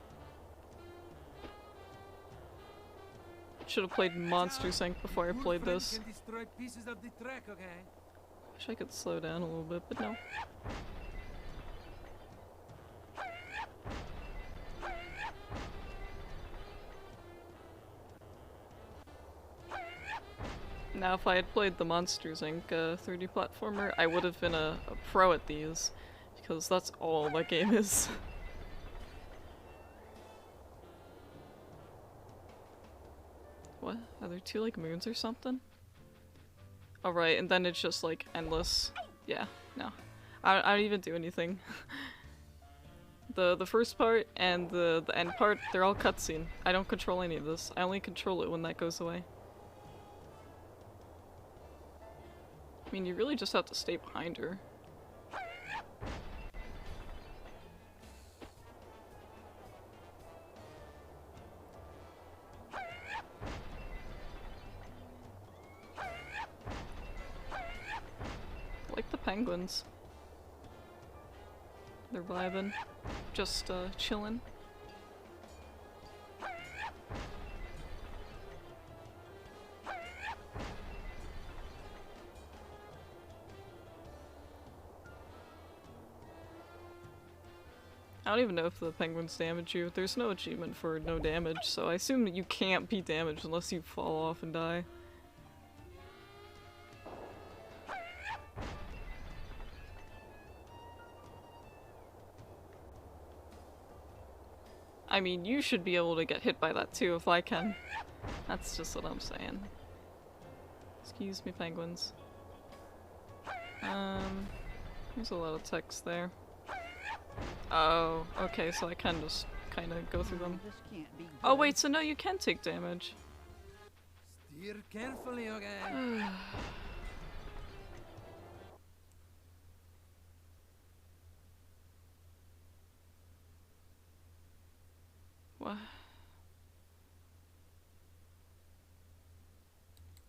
Should have played Monsters Inc. before I played this. Can destroy pieces of the track, okay? Wish I could slow down a little bit, but no. Now if I had played the Monsters Inc. 3D platformer, I would have been a pro at these, because that's all that game is. What? Are there two, like, moons or something? Oh, right, and then it's just, like, endless. Yeah, no. I don't even do anything. The first part and the end part, they're all cutscene. I don't control any of this. I only control it when that goes away. I mean, you really just have to stay behind her. Like the penguins. They're vibing. Just, chilling. I don't even know if the penguins damage you. There's no achievement for no damage, so I assume that you can't be damaged unless you fall off and die. I mean, you should be able to get hit by that too if I can. That's just what I'm saying. Excuse me, penguins. There's a lot of text there. Oh, okay, so I can just kind of go through them. This can't be Oh good. wait, so no, you can take damage. Steer carefully, okay? What?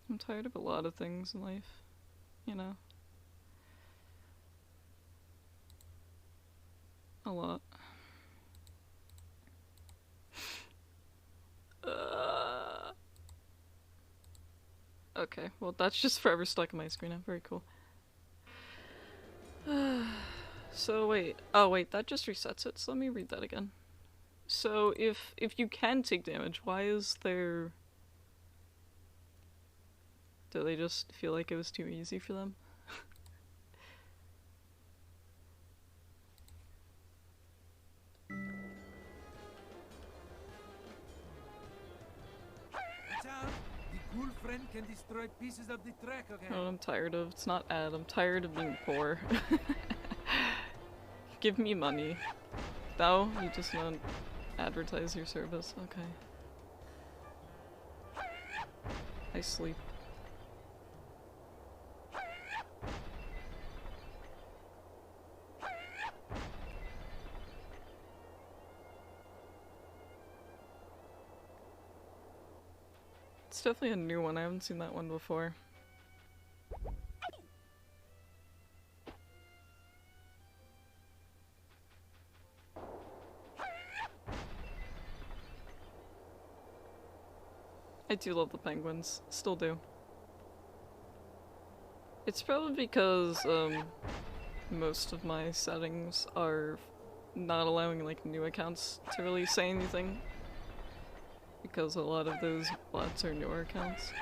I'm tired of a lot of things in life, you know. A lot. Okay, well that's just forever stuck on my screen now. Very cool. So wait, oh wait, that just resets it, so let me read that again. So if you can take damage, why is there... Do they just feel like it was too easy for them? Watch out! The ghoul friend can destroy pieces of the track, okay? Oh, I'm tired of... It's not ad, I'm tired of being poor. Give me money. No, you just don't advertise your service. Okay. I sleep. It's definitely a new one. I haven't seen that one before. I do love the penguins. Still do. It's probably because, most of my settings are not allowing, like, new accounts to really say anything. Because a lot of those bots are newer accounts.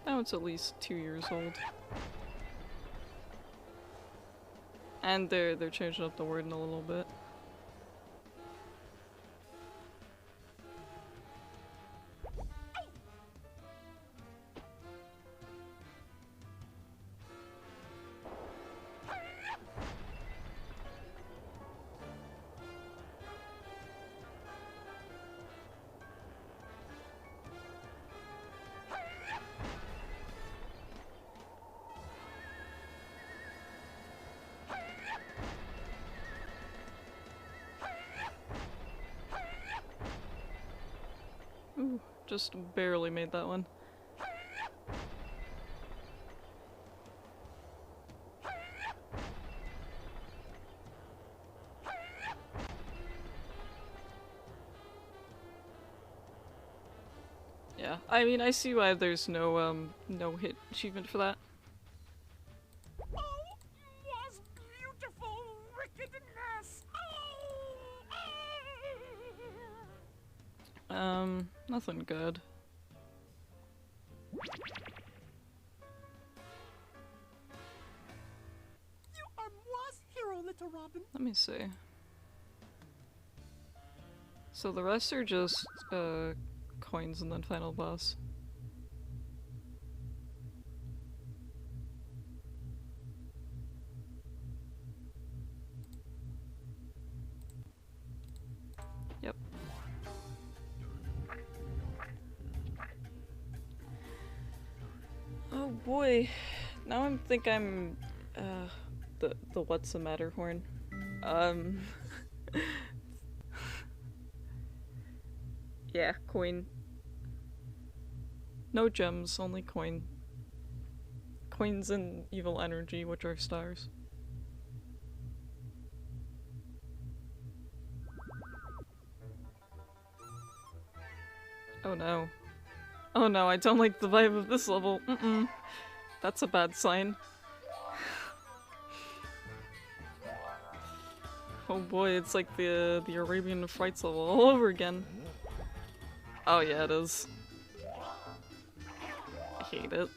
Now it's at least 2 years old. And they're changing up the wording a little bit. Ooh, just barely made that one. Yeah, I mean, I see why there's no, no hit achievement for that. Oh, was beautiful wickedness. Oh, Nothing good. You are was hero, little Robin. Let me see. So the rest are just, coins and then final boss. Yep. Oh boy. Now I think I'm, the what's the matter horn. Yeah, coin. No gems, only coin. Coins and evil energy, which are stars. Oh no. Oh no, I don't like the vibe of this level. Mm-mm. That's a bad sign. Oh boy, it's like the Arabian Frights level all over again. Oh yeah, it is. I hate it.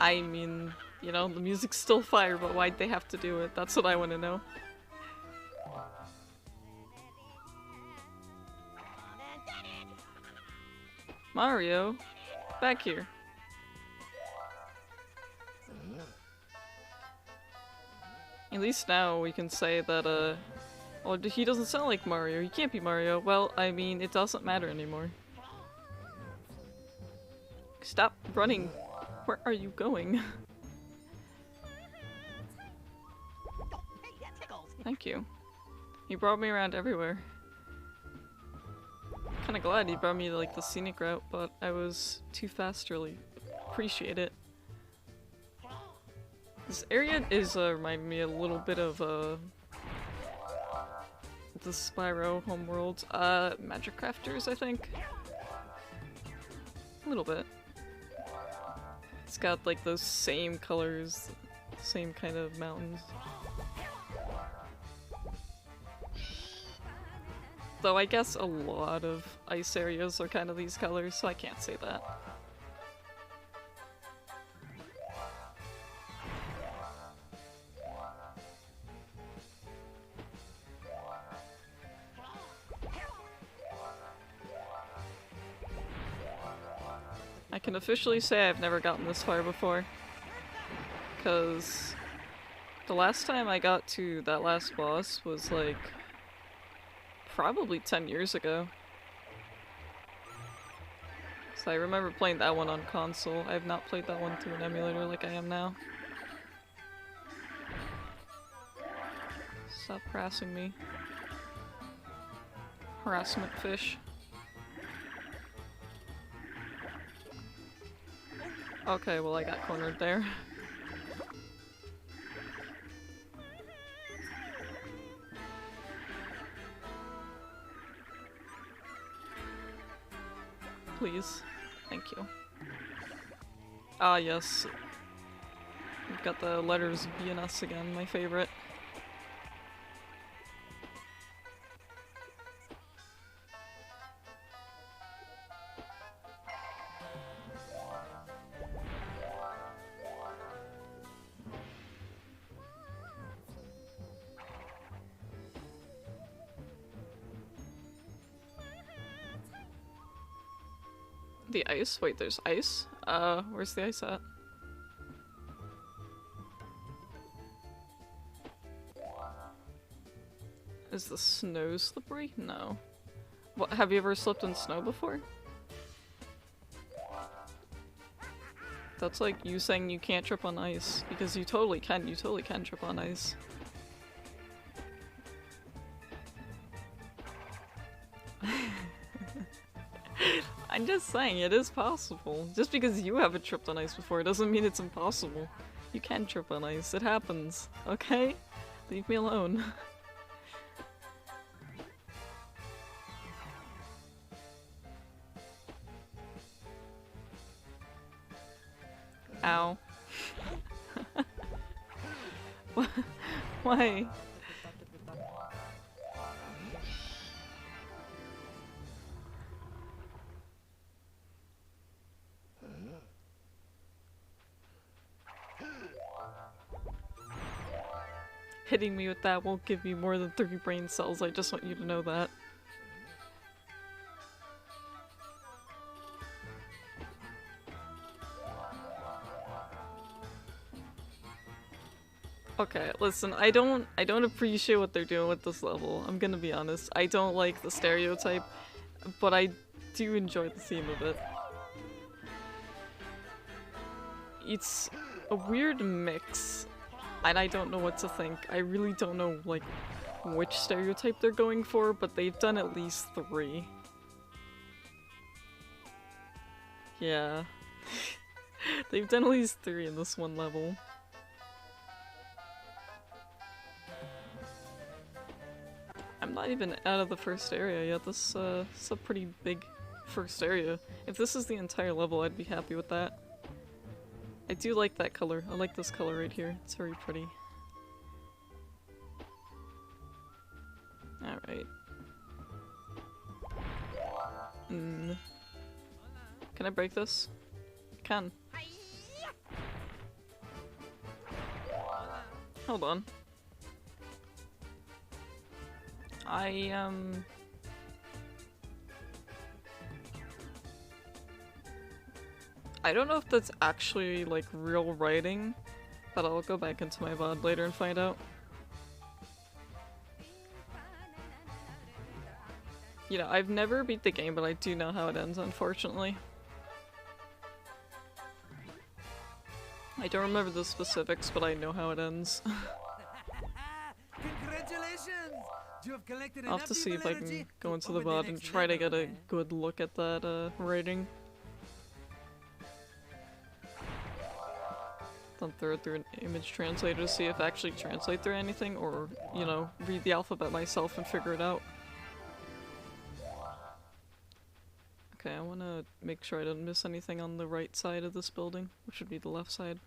I mean, you know, the music's still fire, but why'd they have to do it? That's what I want to know. Mario, back here. At least now we can say that, well, he doesn't sound like Mario. He can't be Mario. Well, I mean, it doesn't matter anymore. Stop running. Where are you going? Thank you. He brought me around everywhere. Kinda glad he brought me to, like, the scenic route, but I was too fast to really appreciate it. This area is, reminding me a little bit of, the Spyro homeworld. Magic Crafters, I think? A little bit. It's got, like, those same colors, same kind of mountains. Though I guess a lot of ice areas are kind of these colors, so I can't say that. I can officially say I've never gotten this far before. Because the last time I got to that last boss was like probably 10 years ago. So I remember playing that one on console. I have not played that one through an emulator like I am now. Stop harassing me. Harassment fish. Okay, well I got cornered there. Please. Thank you. Ah, yes. We've got the letters B and S again, my favorite. The ice? Wait, there's ice? Where's the ice at? Is the snow slippery? No. What, have you ever slipped in snow before? That's like you saying you can't trip on ice, because you totally can trip on ice. I'm just saying, it is possible. Just because you haven't tripped on ice before doesn't mean it's impossible. You can trip on ice, it happens, okay? Leave me alone. Ow. Why? Hitting me with that won't give me more than 3 brain cells, I just want you to know that. Okay, listen, I don't appreciate what they're doing with this level, I'm gonna be honest. I don't like the stereotype, but I do enjoy the theme of it. It's a weird mix, and I don't know what to think. I really don't know, like, which stereotype they're going for, but they've done at least 3. Yeah. They've done at least 3 in this one level. I'm not even out of the first area yet. This is a pretty big first area. If this is the entire level, I'd be happy with that. I do like that color. I like this color right here. It's very pretty. Alright. Can I break this? I can. Hold on. I don't know if that's actually, like, real writing, but I'll go back into my VOD later and find out. You know, I've never beat the game, but I do know how it ends, unfortunately. I don't remember the specifics, but I know how it ends. Congratulations! You have collected I'll have enough to see if evil I can energy go to into the open VOD and next try to level, get a man. good look at that rating. Then throw it through an image translator to see if I actually translate through anything, or, you know, read the alphabet myself and figure it out. Okay, I want to make sure I don't miss anything on the right side of this building, which would be the left side.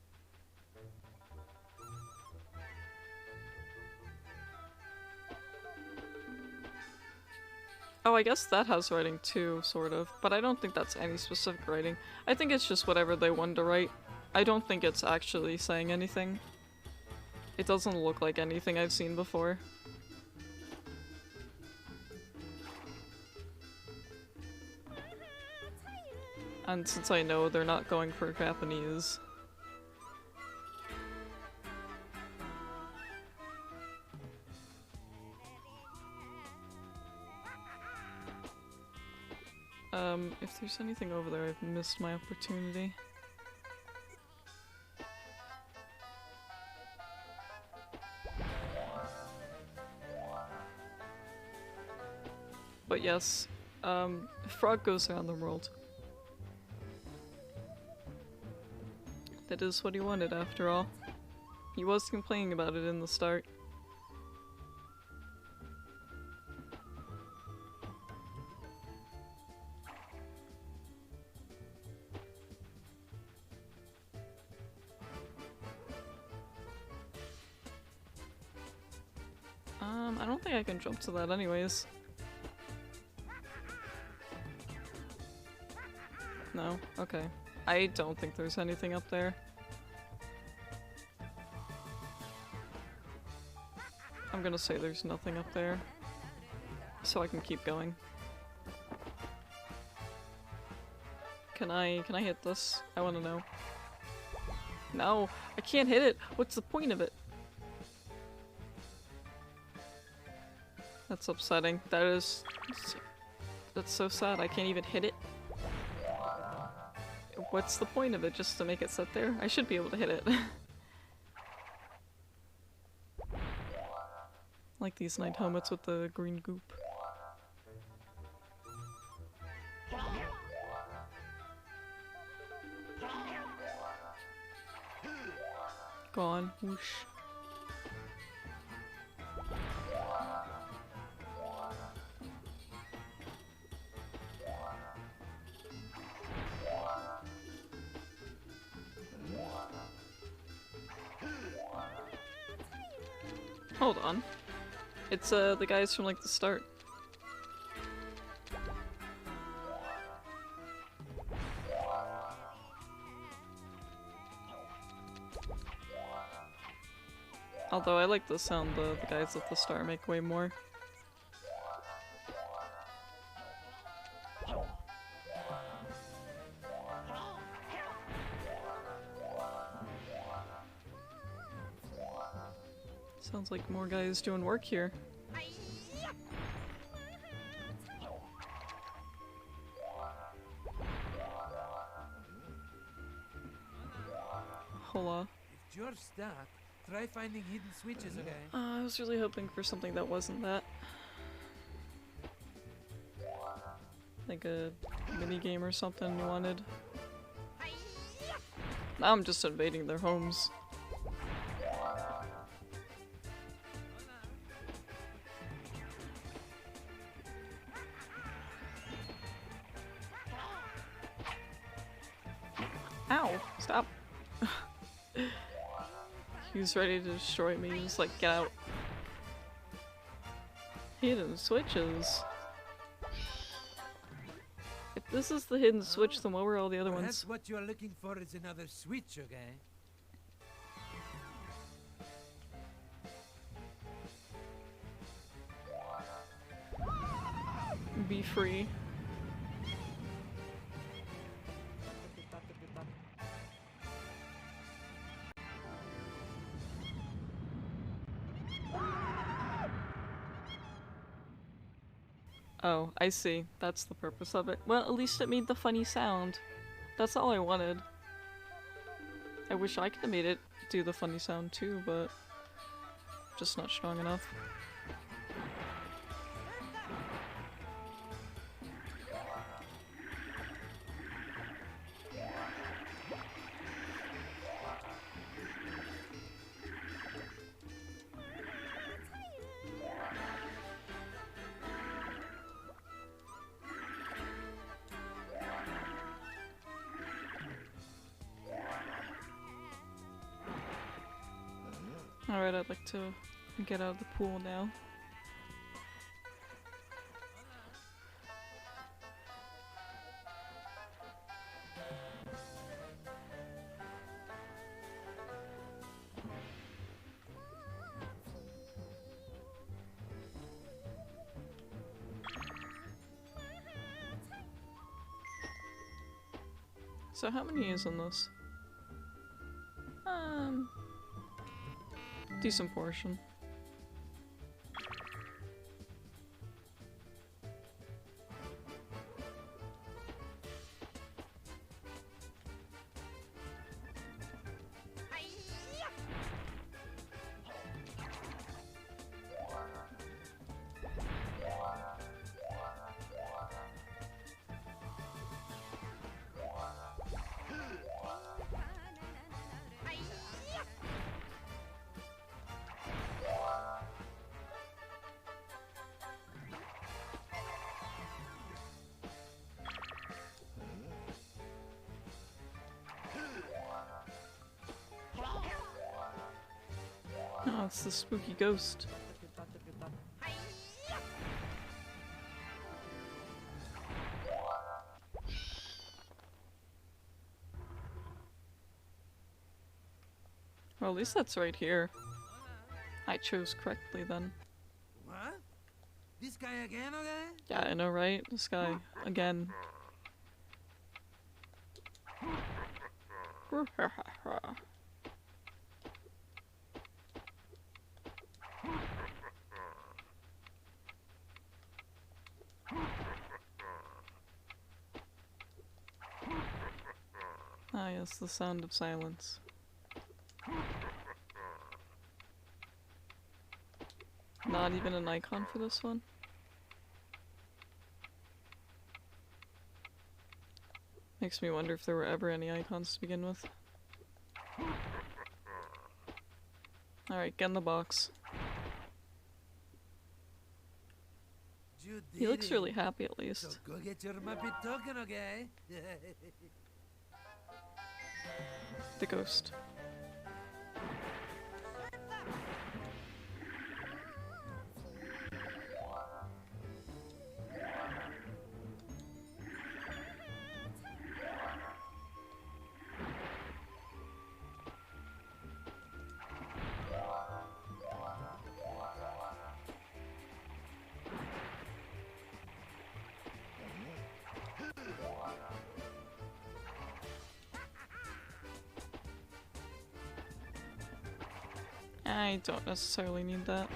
Oh, I guess that has writing too, sort of, but I don't think that's any specific writing. I think it's just whatever they wanted to write. I don't think it's actually saying anything. It doesn't look like anything I've seen before. And since I know they're not going for Japanese... if there's anything over there, I've missed my opportunity. But yes, Frog goes around the world. That is what he wanted, after all. He was complaining about it in the start. I don't think I can jump to that anyways. No? Okay. I don't think there's anything up there. I'm gonna say there's nothing up there, so I can keep going. Can I hit this? I wanna know. No! I can't hit it! What's the point of it? That's upsetting. That's so sad. I can't even hit it. What's the point of it? Just to make it sit there? I should be able to hit it. Like these night helmets with the green goop. Gone. Whoosh. Hold on. It's the guys from like the start. Although I like the sound the guys at the start make way more. Sounds like more guys doing work here. Hola. If you're stuck, try finding hidden switches, okay? I was really hoping for something that wasn't that. Like a mini game or something you wanted. Now I'm just invading their homes. Ow! Stop! He was ready to destroy me. He was like, get out. Hidden switches. If this is the hidden switch, then what were all the other Perhaps ones? what you're looking for is another switch, okay? Be free. Oh, I see. That's the purpose of it. Well, at least it made the funny sound. That's all I wanted. I wish I could have made it do the funny sound too, but just not strong enough. Alright, I'd like to get out of the pool now. So how many is in this? Decent portion. Oh, it's the spooky ghost. Well, at least that's right here. I chose correctly then. What? This guy again, okay? Yeah, I know, right? This guy, again. Ah, yes, the sound of silence. Not even an icon for this one? Makes me wonder if there were ever any icons to begin with. Alright, get in the box. You He looks did it. really happy at So least. go get your Muppet token, okay? The ghost. I don't necessarily need that.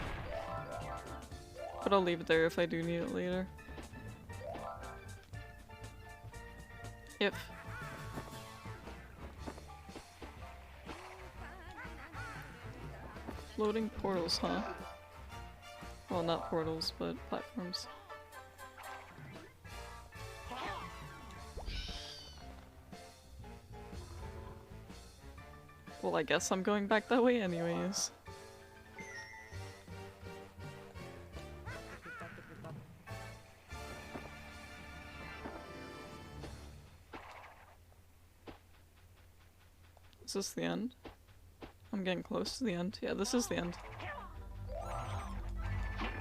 But I'll leave it there if I do need it later. If. Floating portals, huh? Well, not portals, but platforms. Well, I guess I'm going back that way anyways. Is this the end? I'm getting close to the end. Yeah, this is the end.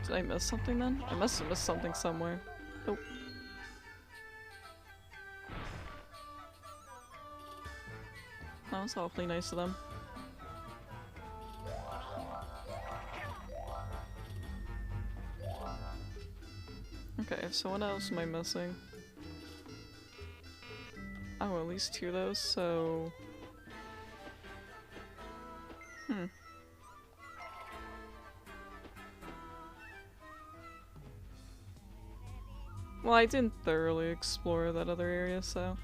Did I miss something then? I must have missed something somewhere. Nope. That was awfully nice of them. Okay, so what else am I missing? Oh, at least 2 of those, so... Well, I didn't thoroughly explore that other area, so...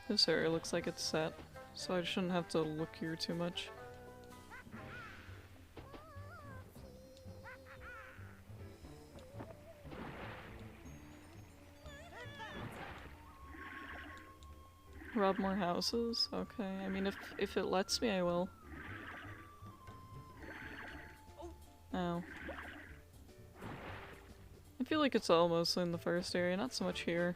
This area looks like it's set, so I shouldn't have to look here too much. Rob more houses? Okay, I mean if it lets me I will. Ow. I feel like it's all mostly in the first area, not so much here.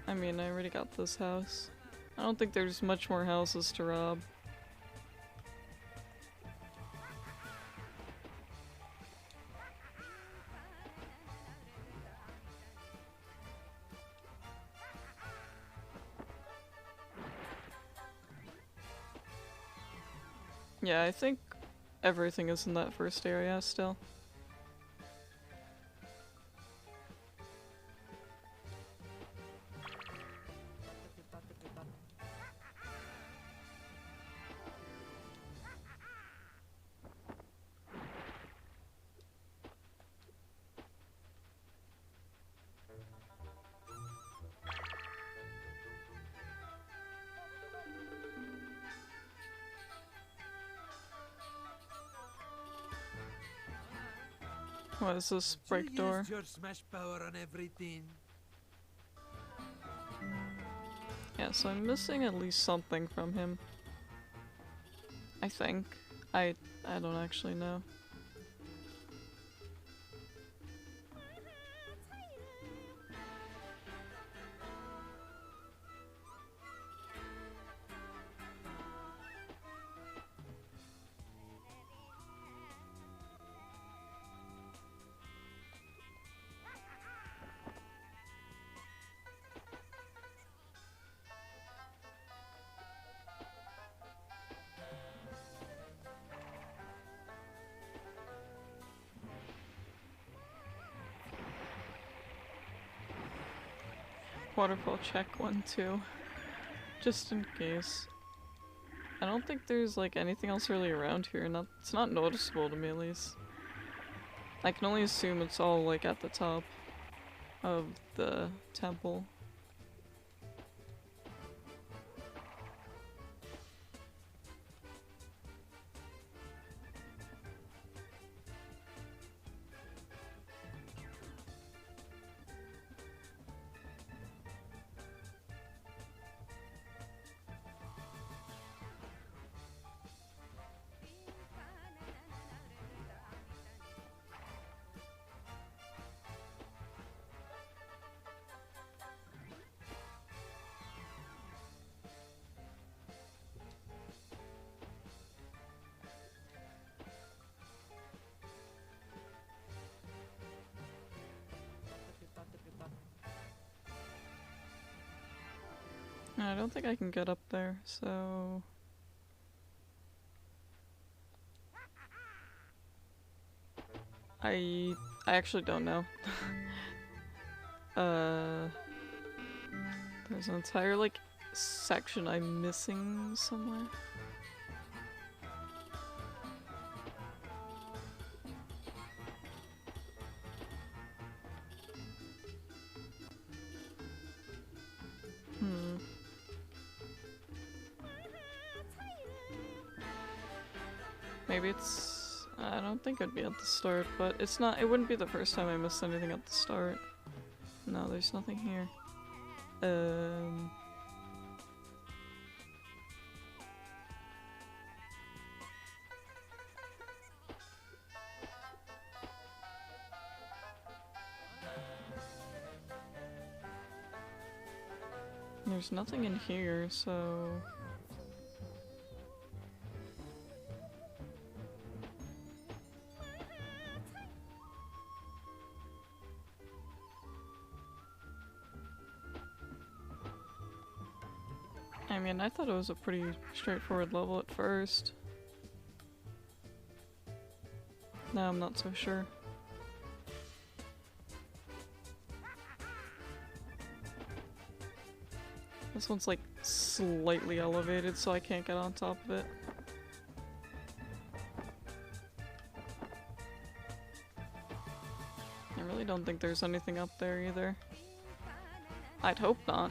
I mean, I already got this house. I don't think there's much more houses to rob. Yeah, I think everything is in that first area still. What is this break door? Your smash power on everything. Yeah, so I'm missing at least something from him. I think. I don't actually know. Waterfall check 1, 2. Just in case. I don't think there's like anything else really around here, it's not noticeable to me at least. I can only assume it's all like at the top of the temple. I don't think I can get up there, so... I actually don't know. There's an entire, like, section I'm missing somewhere. Maybe it's... I don't think it'd be at the start, but it's not- it wouldn't be the first time I missed anything at the start. No, there's nothing here. There's nothing in here, so... I mean, I thought it was a pretty straightforward level at first. Now I'm not so sure. This one's like slightly elevated, so I can't get on top of it. I really don't think there's anything up there either. I'd hope not.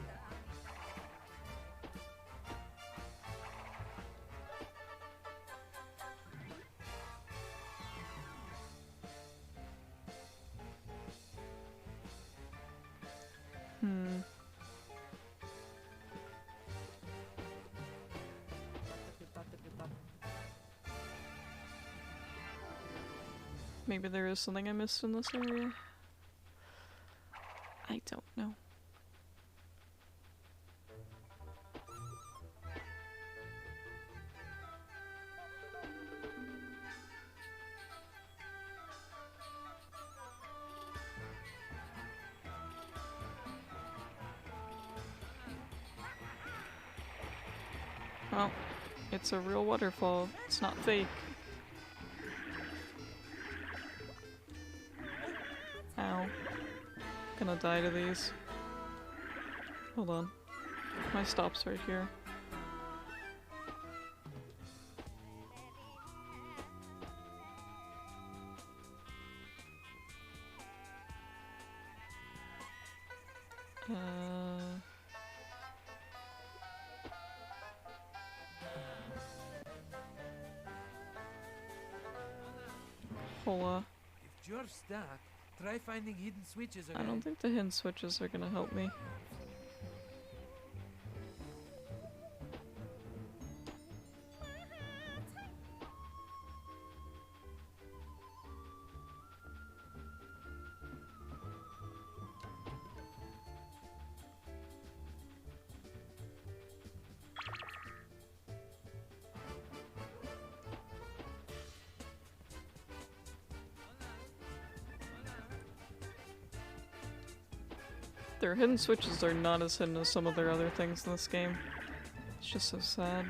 Maybe there is something I missed in this area. I don't know. Well, it's a real waterfall. It's not fake. Ow. Gonna die to these. Hold on. My stop's right here. Hola. If you're stuck, try finding hidden switches again. I don't think the hidden switches are gonna help me. Their hidden switches are not as hidden as some of their other things in this game. It's just so sad.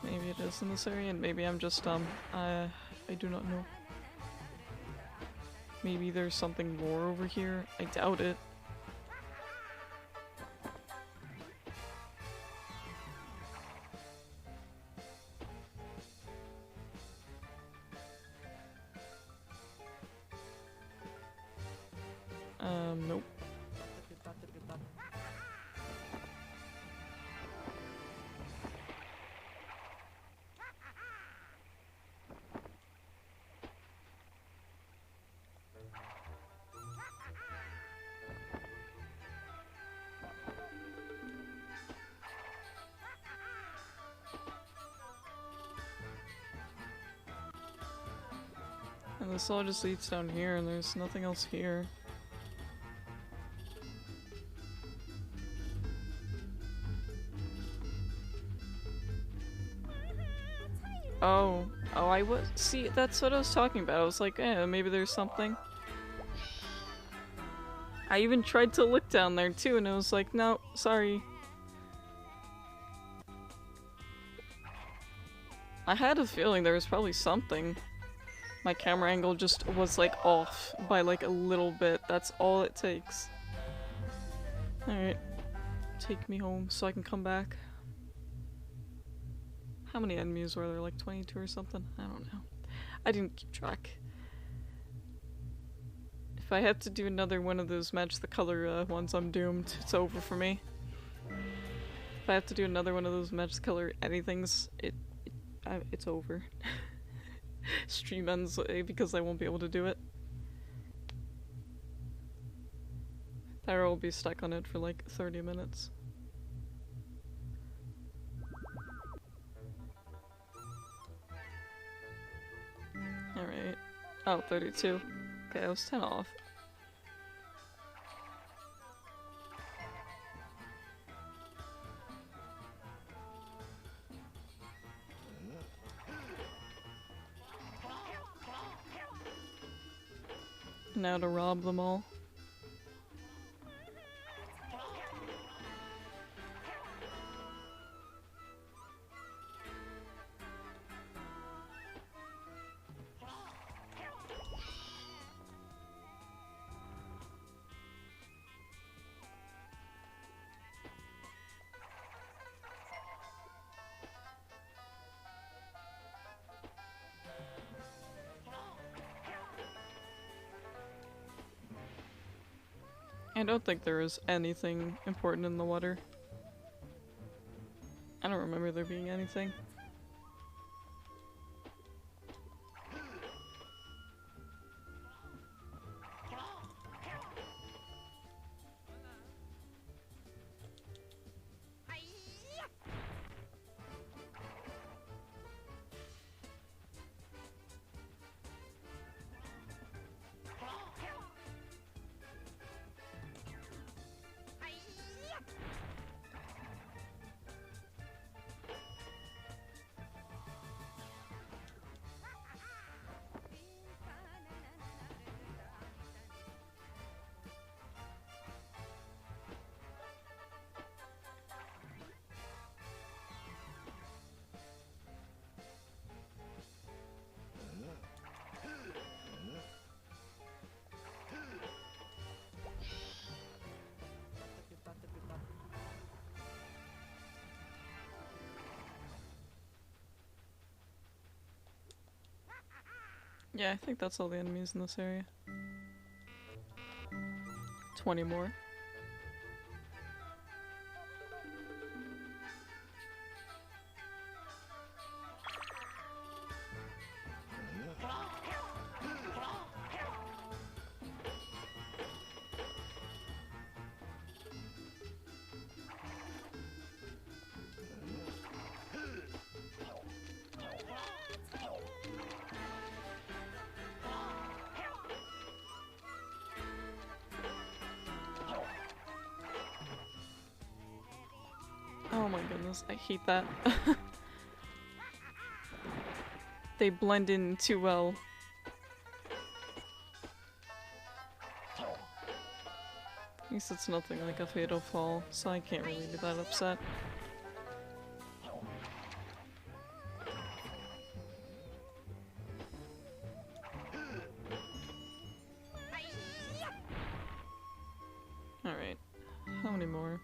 Maybe it is in this area, and maybe I'm just dumb. I do not know. Maybe there's something more over here. I doubt it. Nope. And this all just leads down here, and there's nothing else here. Oh, I was- see, that's what I was talking about. I was like, maybe there's something. I even tried to look down there too, and it was like, no, sorry. I had a feeling there was probably something. My camera angle just was like off by like a little bit. That's all it takes. Alright. Take me home so I can come back. How many enemies were there? Like 22 or something? I don't know. I didn't keep track. If I have to do another one of those match the color ones, I'm doomed. It's over for me. If I have to do another one of those match the color anythings, it's over. Stream ends because I won't be able to do it. Or I'll be stuck on it for like 30 minutes. Alright. Oh, 32. Okay, I was 10 off. Now to rob them all. I don't think there is anything important in the water. I don't remember there being anything. Yeah, I think that's all the enemies in this area. 20 more. Oh my goodness, I hate that. They blend in too well. At least it's nothing like a fatal fall, so I can't really be that upset. Alright, how many more?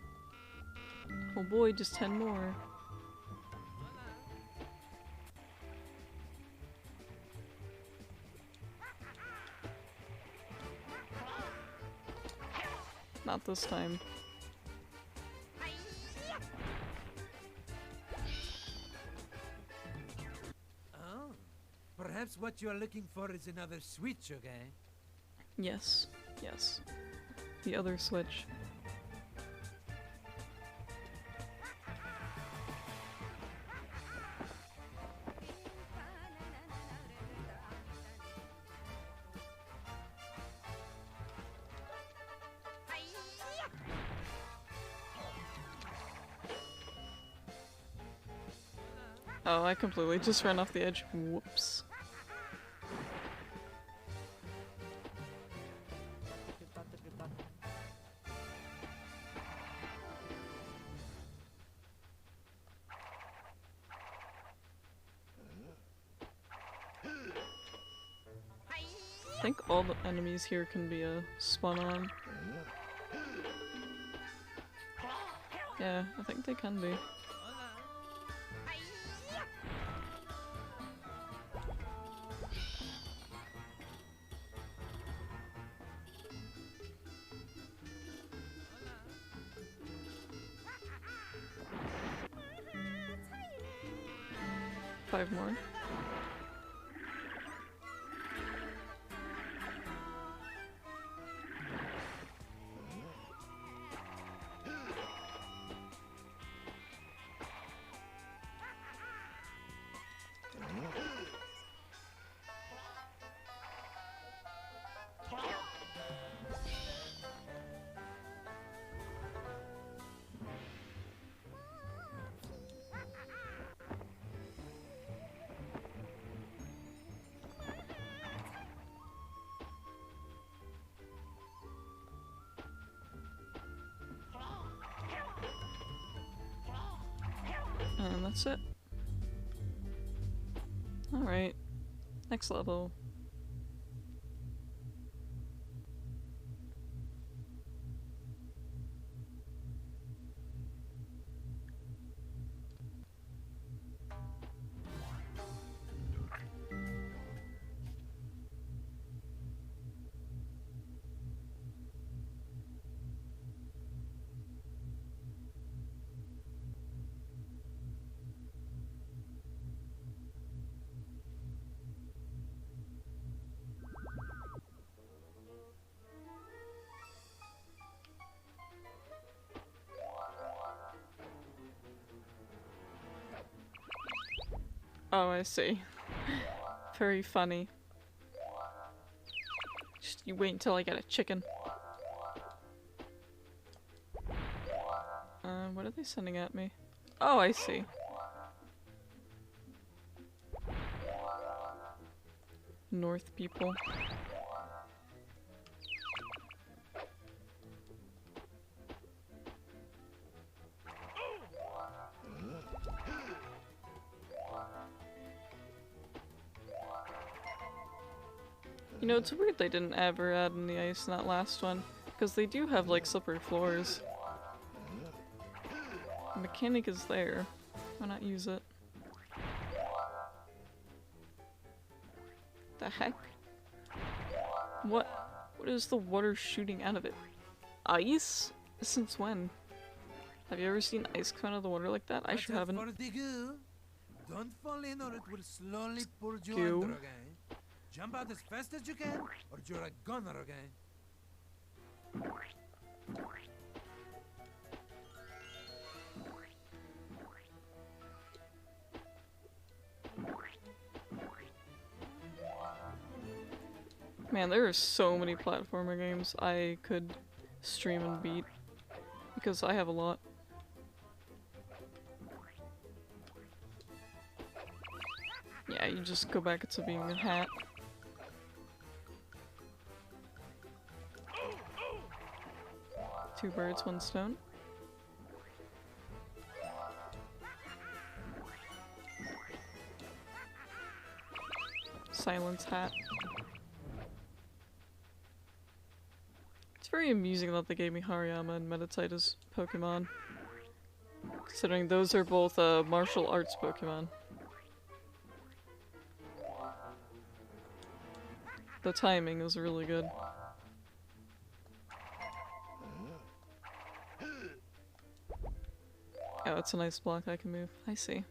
Oh boy, just 10 more. Not this time. Oh, perhaps what you are looking for is another switch, okay? Yes, yes. The other switch. Oh, I completely just ran off the edge. Whoops. think all the enemies here can be spun on. Yeah, I think they can be. Five more. And that's it. Alright. Next level. Oh, I see. Very funny. Just you wait until I get a chicken. What are they sending at me? Oh, I see. North people. You know, it's weird they didn't ever add any ice in that last one, because they do have, like, slippery floors. The mechanic is there. Why not use it? The heck? What is the water shooting out of it? Ice? Since when? Have you ever seen ice come out of the water like that? I sure haven't. Don't fall in or it will slowly pour you Goo. under, okay? Jump out as fast as you can, or you're a goner, okay? Man, there are so many platformer games I could stream and beat, because I have a lot. Yeah, you just go back to being a hat. Two birds, one stone. Silence hat. It's very amusing that they gave me Hariyama and Meditite as Pokemon, considering those are both martial arts Pokemon. The timing is really good. Oh, it's a nice block I can move. I see.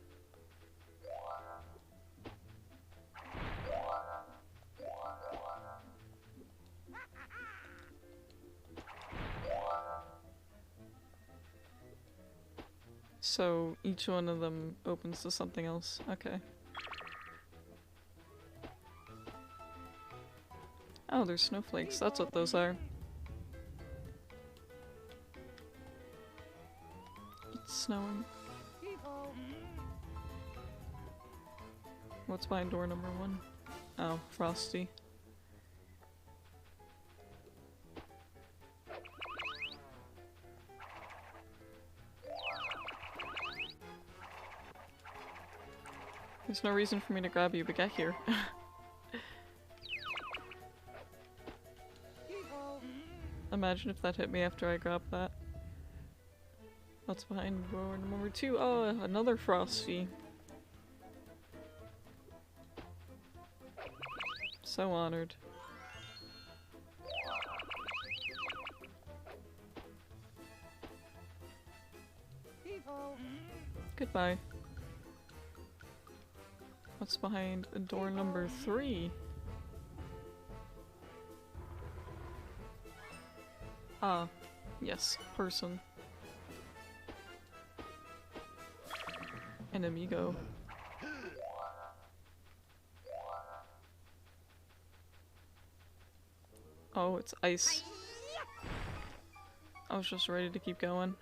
So each one of them opens to something else. Okay. Oh, there's snowflakes. That's what those are. It's snowing. What's behind door number 1? Oh, Frosty. There's no reason for me to grab you, but get here. Imagine if that hit me after I grabbed that. What's behind door number 2? Oh, another Frosty. So honored. Goodbye. What's behind door number 3? Ah, yes, person. An amigo. Oh, it's ice. I was just ready to keep going.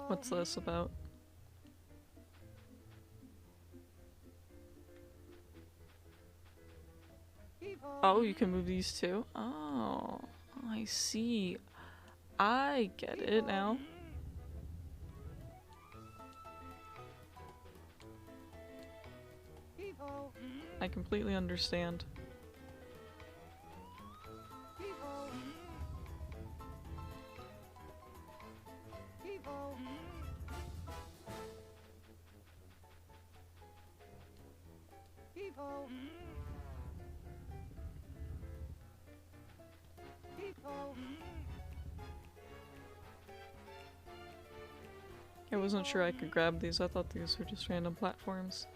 What's this about? Oh, you can move these too? Oh, I see. I get it now. I completely understand. I wasn't sure I could grab these. I thought these were just random platforms.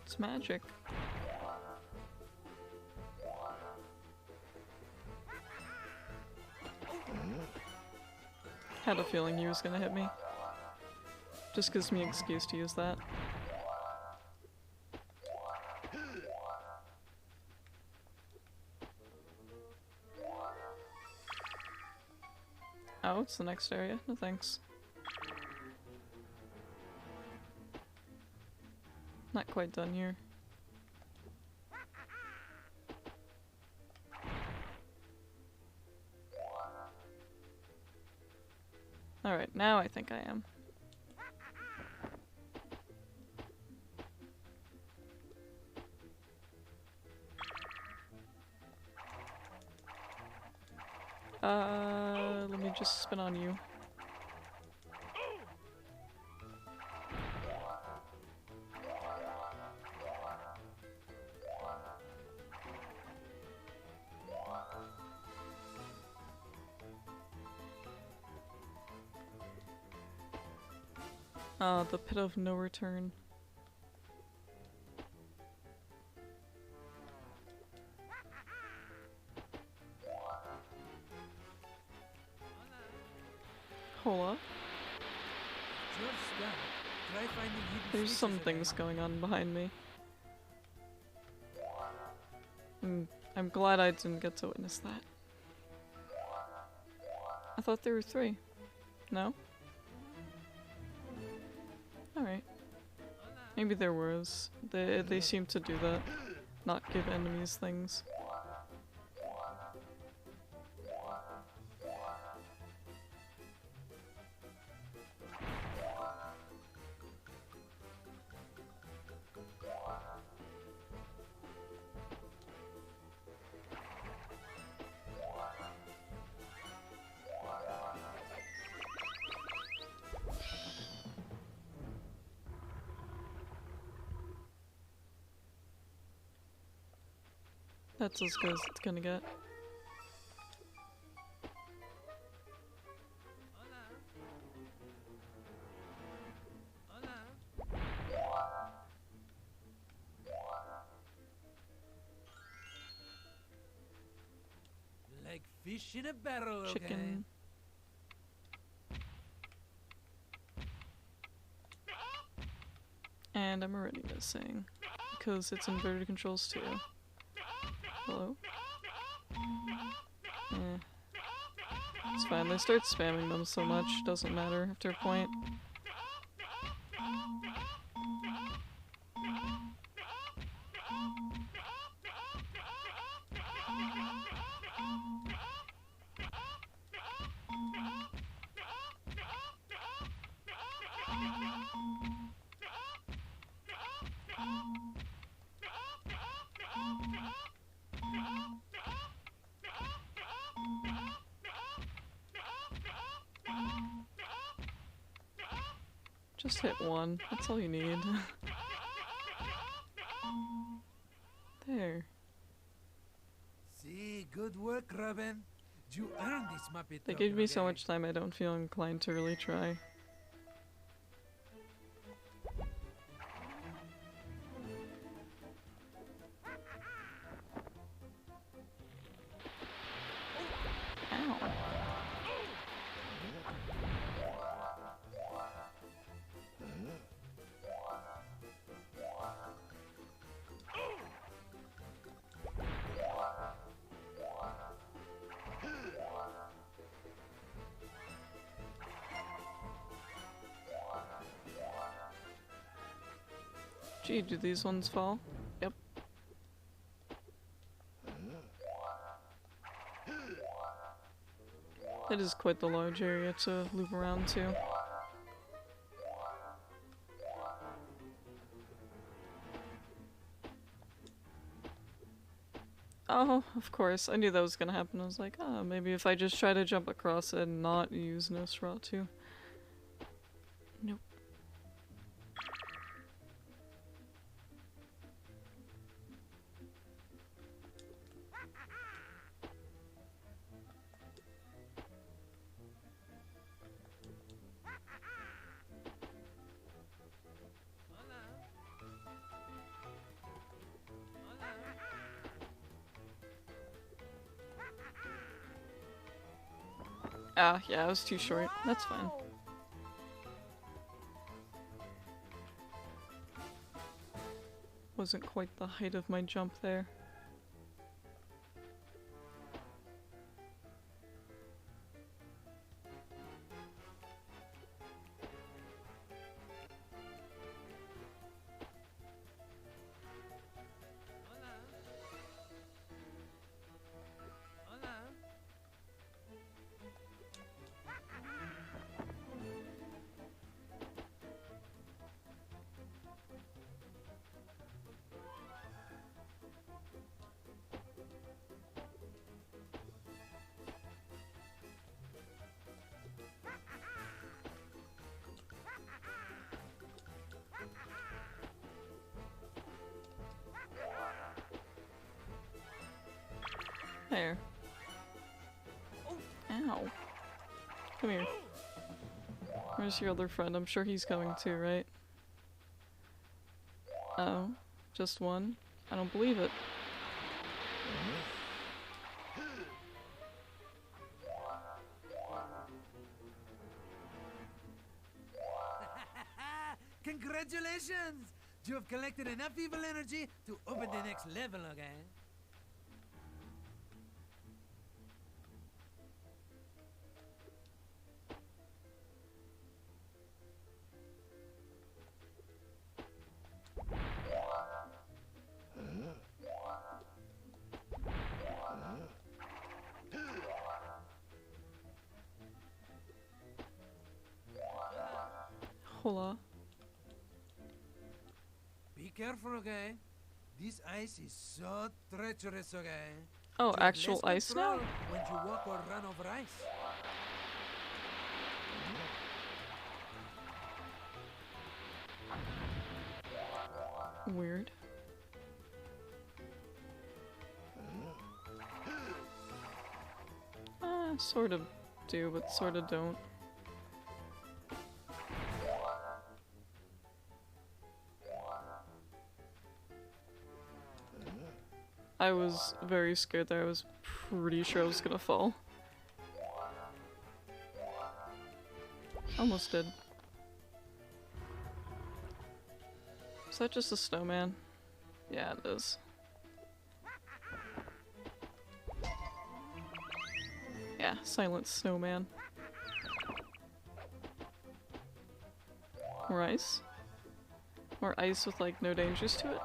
It's magic. Had a feeling he was gonna hit me. Just gives me an excuse to use that. Oh, it's the next area. No thanks. Not quite done here. Alright, now I think I am. Let me just spin on you. The pit of no return. Hold up. There's some things going on behind me. I'm glad I didn't get to witness that. I thought there were 3. No? Alright. Maybe there was. They seem to do that. Not give enemies things. That's as good as it's gonna get. Like fish in a barrel, Chicken. And I'm already missing. Because it's inverted controls too. Hello? Eh. It's fine, they start spamming them so much, doesn't matter after a point. Just hit one, that's all you need. There. See, good work, Robin. You earned this Muppet. They gave me so much time I don't feel inclined to really try. Ow. Gee, do these ones fall? Yep. It is quite the large area to loop around to. Oh, of course. I knew that was gonna happen. I was like, oh, maybe if I just try to jump across it and not use Nosferatu. Nope. Ah, yeah, I was too short. That's fine. Wasn't quite the height of my jump there. There. Ow. Come here. Where's your other friend? I'm sure he's coming too, right? Oh. Just one? I don't believe it. Congratulations! You have collected enough evil energy to open the next level, okay? Hola. Be careful, okay? This ice is so treacherous, okay? Oh, You have actual less ice now? control when you walk or run over ice. Weird. Sort of do, but sort of don't. I was very scared there. I was pretty sure I was gonna fall. Almost did. Is that just a snowman? Yeah, it is. Yeah, silent snowman. More ice? More ice with like no dangers to it?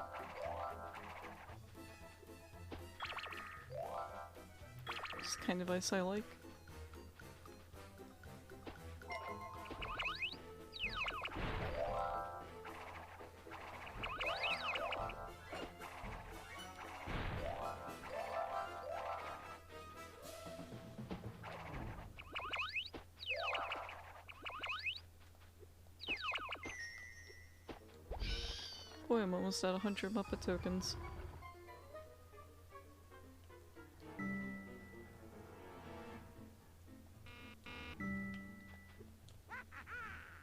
It's kind of ice I like. Boy, I'm almost at 100 Muppet tokens.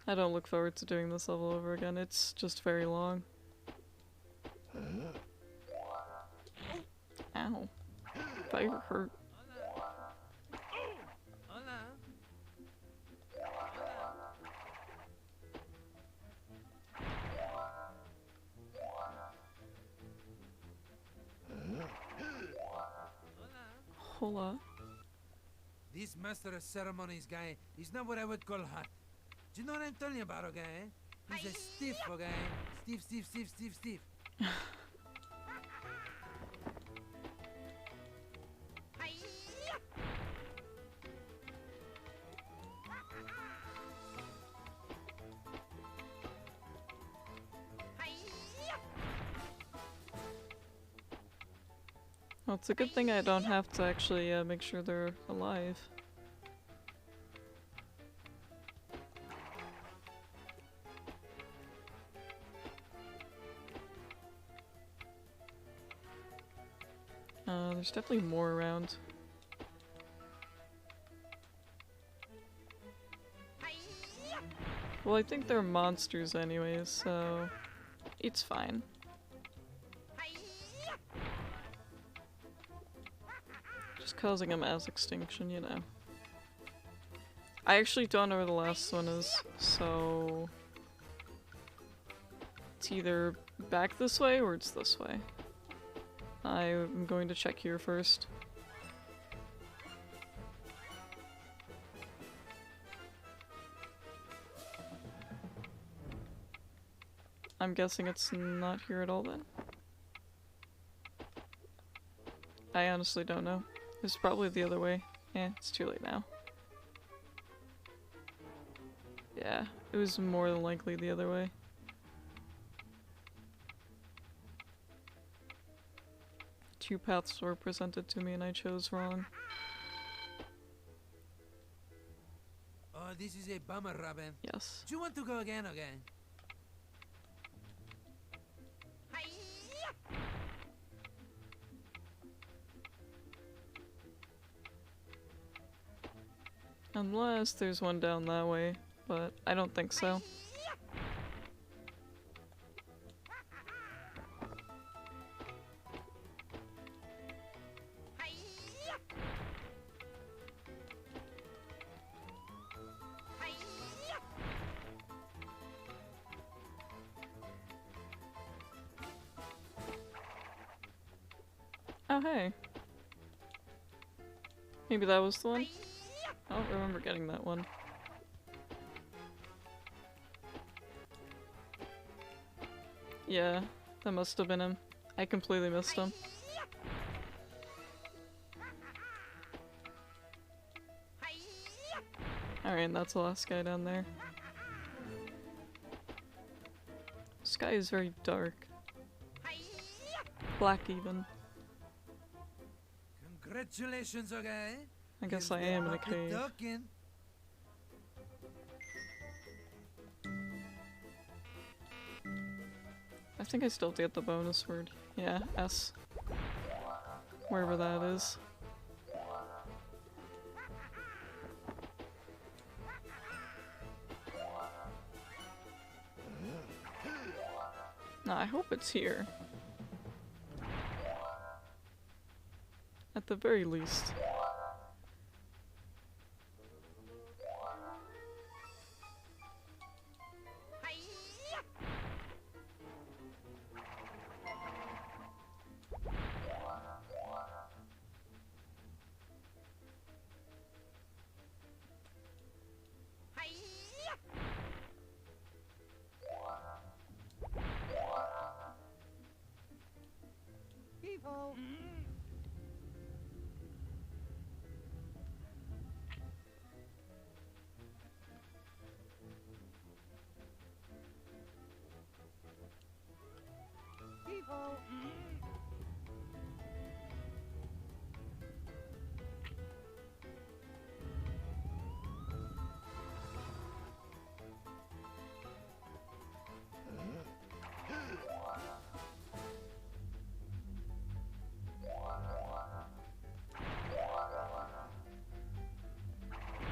I don't look forward to doing this level over again, it's just very long. Ow. Fire hurt. Hola. This master of ceremonies guy is not what I would call hot. Do you know what I'm telling you about, okay? He's a stiff, okay? Stiff, stiff, stiff, stiff, stiff. Well, it's a good thing I don't have to actually make sure they're alive. There's definitely more around. Well, I think they're monsters anyways, so it's fine. Just causing a mass extinction, you know. I actually don't know where the last one is, so it's either back this way or it's this way. I'm going to check here first. I'm guessing it's not here at all then. I honestly don't know. It's probably the other way. Eh, it's too late now. Yeah, it was more than likely the other way. Two paths were presented to me and I chose wrong. Oh, this is a bummer, Robin. Yes. Do you want to go again, okay? Unless there's one down that way, but I don't think so. Oh, hey. Maybe that was the one? I don't remember getting that one. Yeah, that must have been him. I completely missed him. Alright, and that's the last guy down there. The sky is very dark. Black even. Congratulations, okay? I guess I am in a cave. Ducking. I think I still have to get the bonus word. Yeah, S. Wherever that is. No, I hope it's here. At the very least. People. People.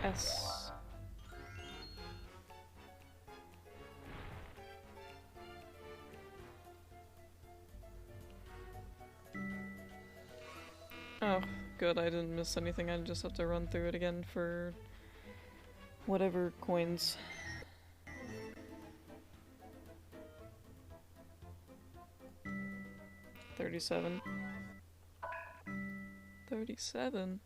S. Oh, good, I didn't miss anything. I just have to run through it again for whatever coins. $37. $37?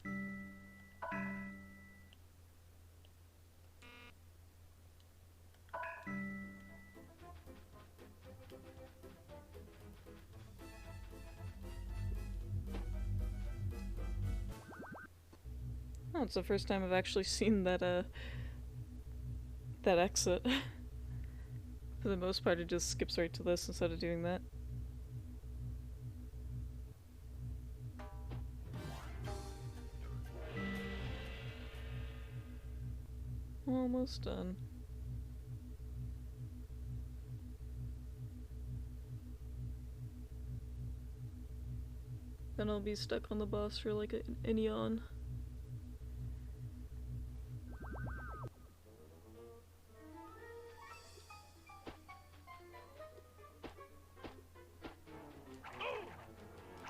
Oh, it's the first time I've actually seen that, that exit. For the most part, it just skips right to this instead of doing that. Almost done. Then I'll be stuck on the boss for like an eon.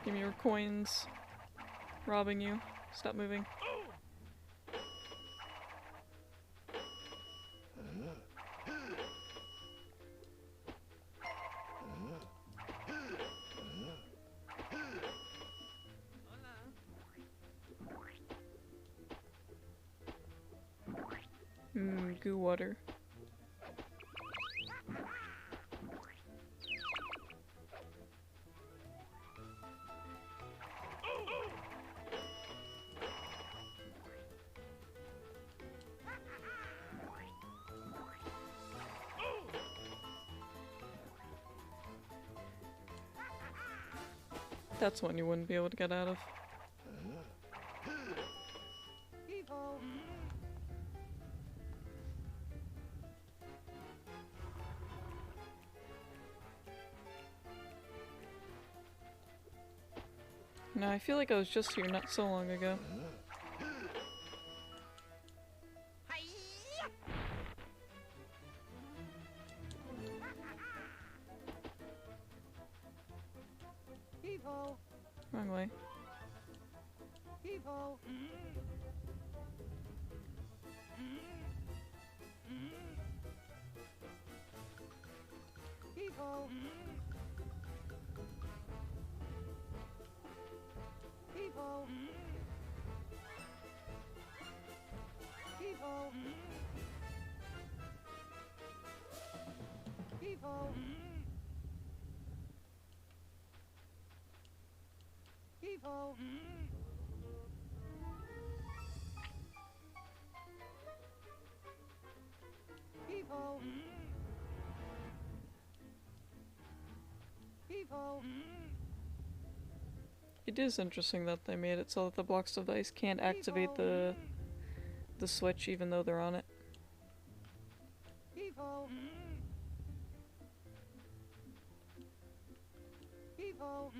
Give me your coins. Robbing you. Stop moving. Goo water. That's one you wouldn't be able to get out of. People. No, I feel like I was just here not so long ago. People. Wrong way. People. People. People. People. People. People. People. People. It is interesting that they made it so that the blocks of ice can't activate the switch even though they're on it. People. People.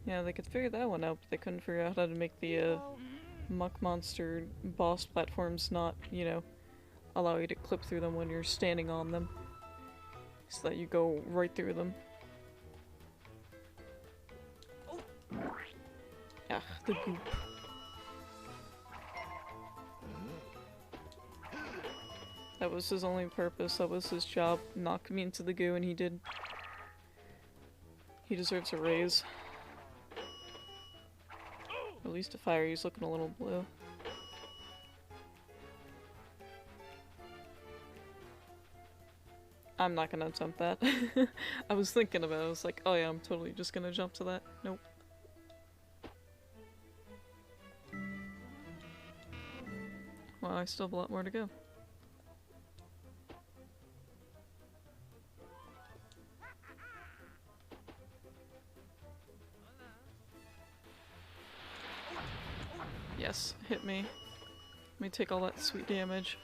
Yeah, they could figure that one out, but they couldn't figure out how to make the muck monster boss platforms not, you know, allow you to clip through them when you're standing on them. So that you go right through them. Ah, the goop. That was his only purpose, that was his job. Knock me into the goo, and he did. He deserves a raise. At least a fire, he's looking a little blue. I'm not gonna attempt that. I was thinking about it, I was like, oh yeah, I'm totally just gonna jump to that. Nope. Well, I still have a lot more to go. Yes, hit me. Let me take all that sweet damage.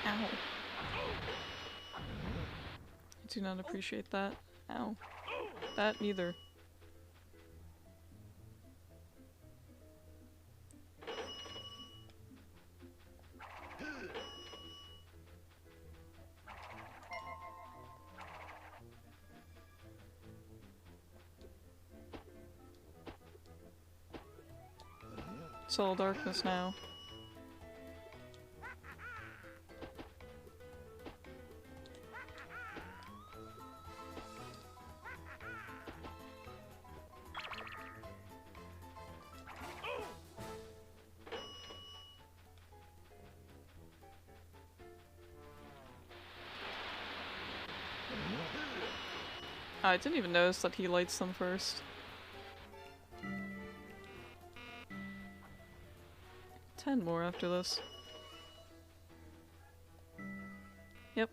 Ow. I do not appreciate that. Ow. That neither. It's all darkness now. I didn't even notice that he lights them first. 10 more after this. Yep.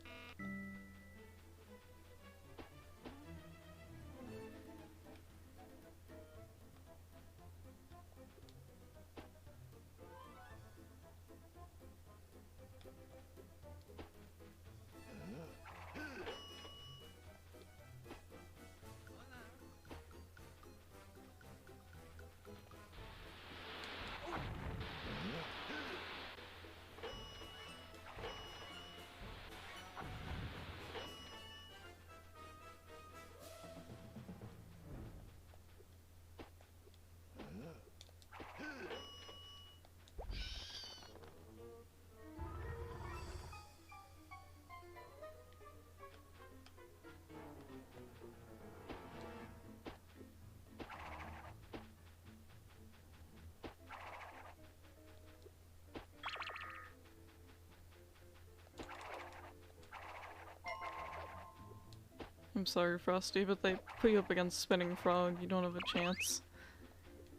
I'm sorry, Frosty, but they put you up against Spinning Frog, you don't have a chance.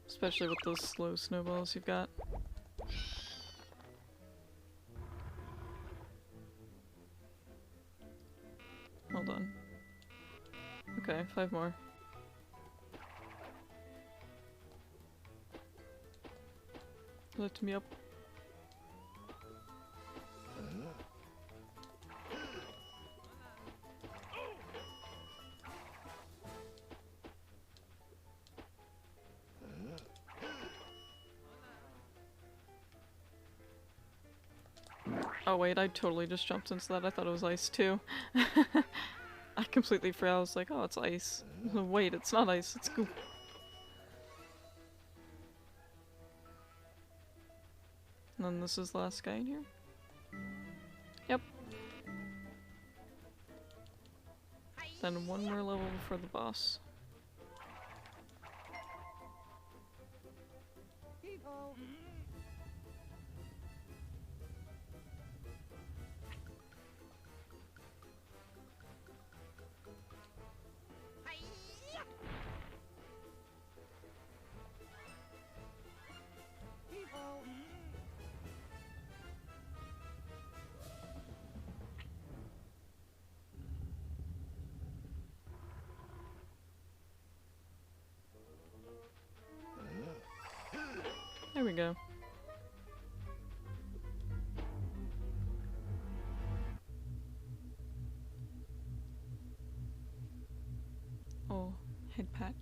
Especially with those slow snowballs you've got. Hold on. Okay, 5 more. Lift me up. Oh wait, I totally just jumped into that. I thought it was ice too. I completely forgot. I was like, oh, it's ice. Wait, it's not ice, it's goop. And then this is the last guy in here? Yep. Then one more level before the boss. There we go. Oh, head pat.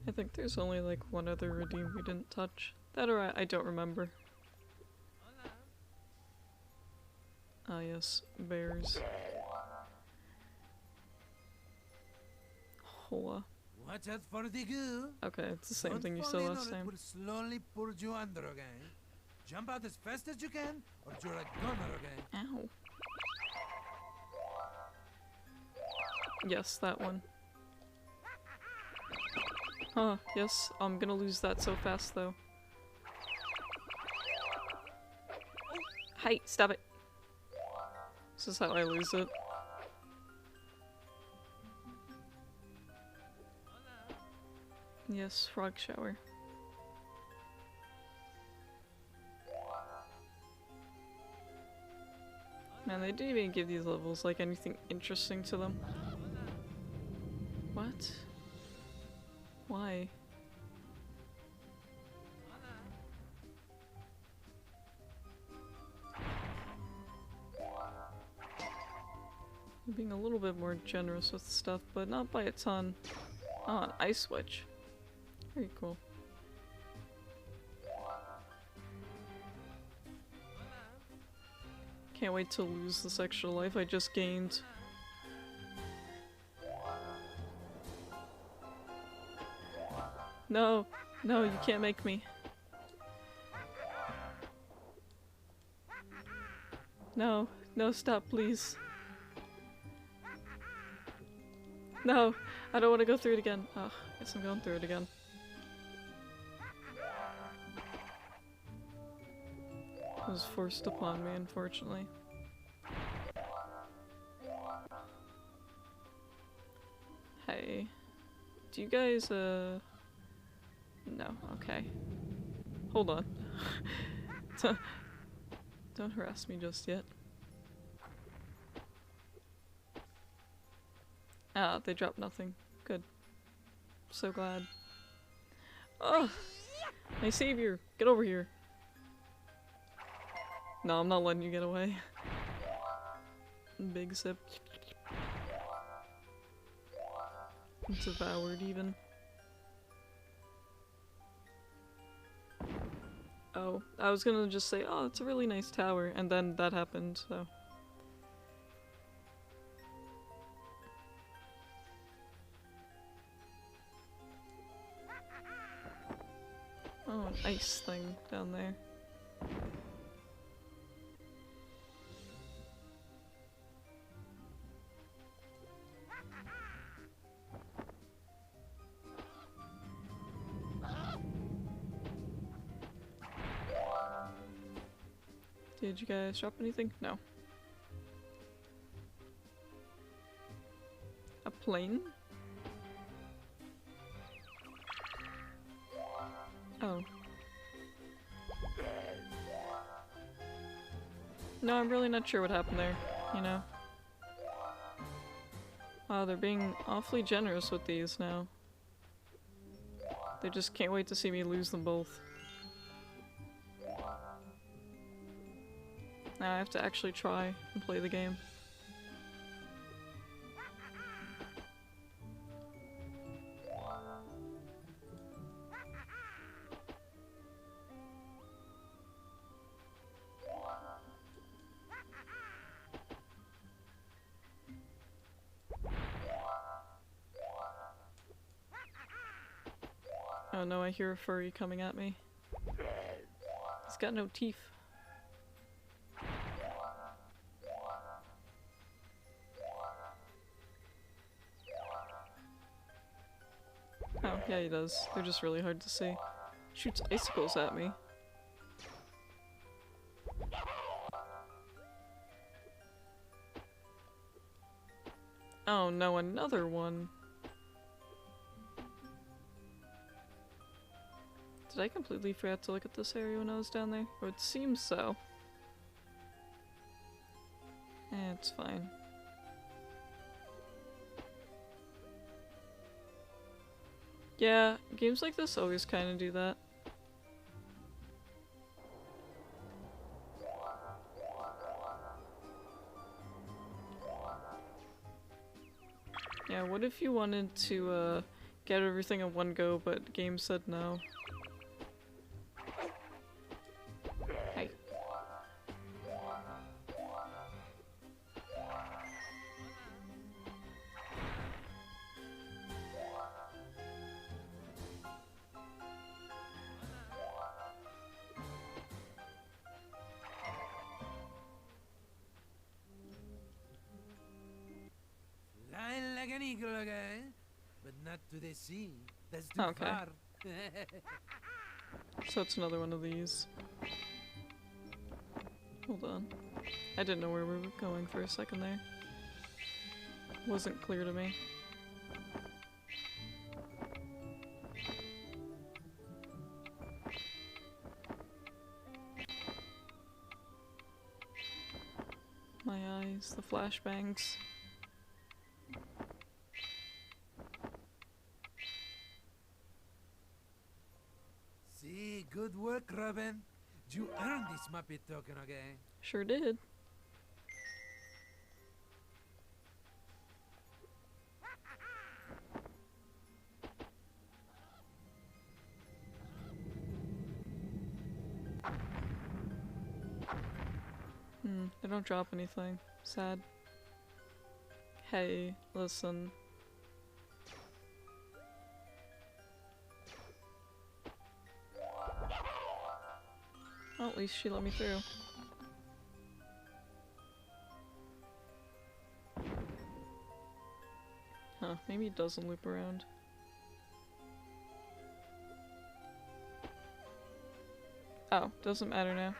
I think there's only like one other redeem we didn't touch. That or I don't remember. Ah yes, bears. Hoa. Watch out for the goo. Okay, it's the same Don't thing you fall said in last or it time. will slowly pull you under, okay? Jump out as fast as you can, or you're a goner, okay? Ow. Yes, that one. Huh, yes, I'm gonna lose that so fast though. Hey, stop it! This is how I lose it. Yes, frog shower. Man, they didn't even give these levels like anything interesting to them. What? Why? I'm being a little bit more generous with stuff, but not by a ton. Oh, an ice switch. Very cool. Can't wait to lose this extra life I just gained. No! No, you can't make me. No. No, stop, please. No! I don't want to go through it again. Oh, guess I'm going through it again. It was forced upon me, unfortunately. Hey. Do you guys, No, okay. Hold on. Don't harass me just yet. Ah, they dropped nothing. Good. So glad. Ugh! My savior! Get over here! No, I'm not letting you get away. Big sip. Devoured even. Oh, I was gonna just say, oh, it's a really nice tower, and then that happened, so. Oh, an ice thing down there. Did you guys drop anything? No. A plane? Oh. No, I'm really not sure what happened there, you know? Wow, they're being awfully generous with these now. They just can't wait to see me lose them both. Now I have to actually try and play the game. Oh no, I hear a furry coming at me. He's got no teeth. Oh, yeah he does. They're just really hard to see. Shoots icicles at me. Oh no, another one. Did I completely forget to look at this area when I was down there? Or it seems so. Eh, it's fine. Yeah, games like this always kind of do that. Yeah, what if you wanted to, get everything in one go, but game said no. Hey. Flying like an eagle again, but not to the sea. That's too Okay. far. So it's another one of these. Hold on. I didn't know where we were going for a second there. Wasn't clear to me. My eyes, the flashbangs. See, good work, Robin. You earned this Muppet token, okay? Sure did. They don't drop anything. Sad. Hey, listen. Well, at least she let me through. Huh, maybe it doesn't loop around. Oh, doesn't matter now.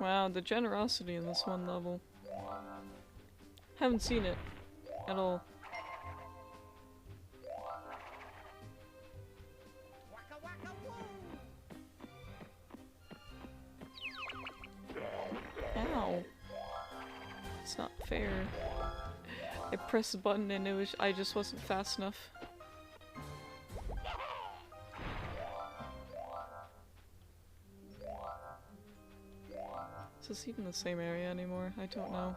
Wow, the generosity in this one level. Haven't seen it at all. Waka waka woo! Ow. It's not fair. I pressed the button and I just wasn't fast enough. Is this even the same area anymore? I don't know.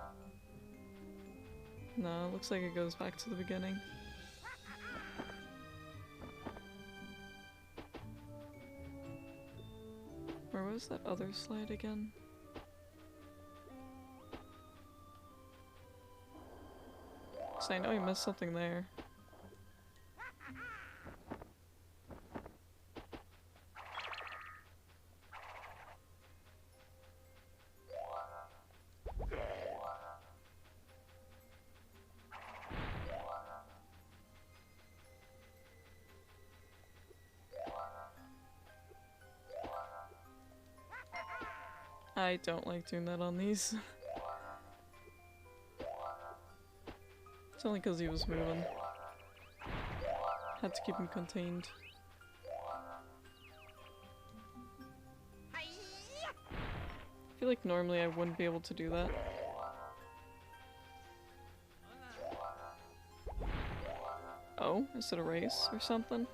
No, it looks like it goes back to the beginning. Where was that other slide again? So I know I missed something there. I don't like doing that on these. It's only because he was moving. Had to keep him contained. I feel like normally I wouldn't be able to do that. Oh, is it a race or something?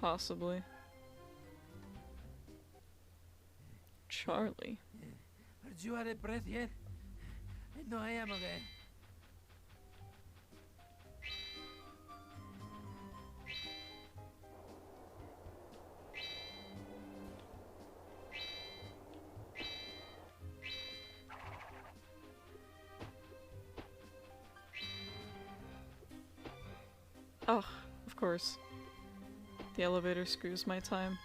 Possibly. Charlie. Are you out of breath yet? No, I am okay. Oh, of course. The elevator screws my time.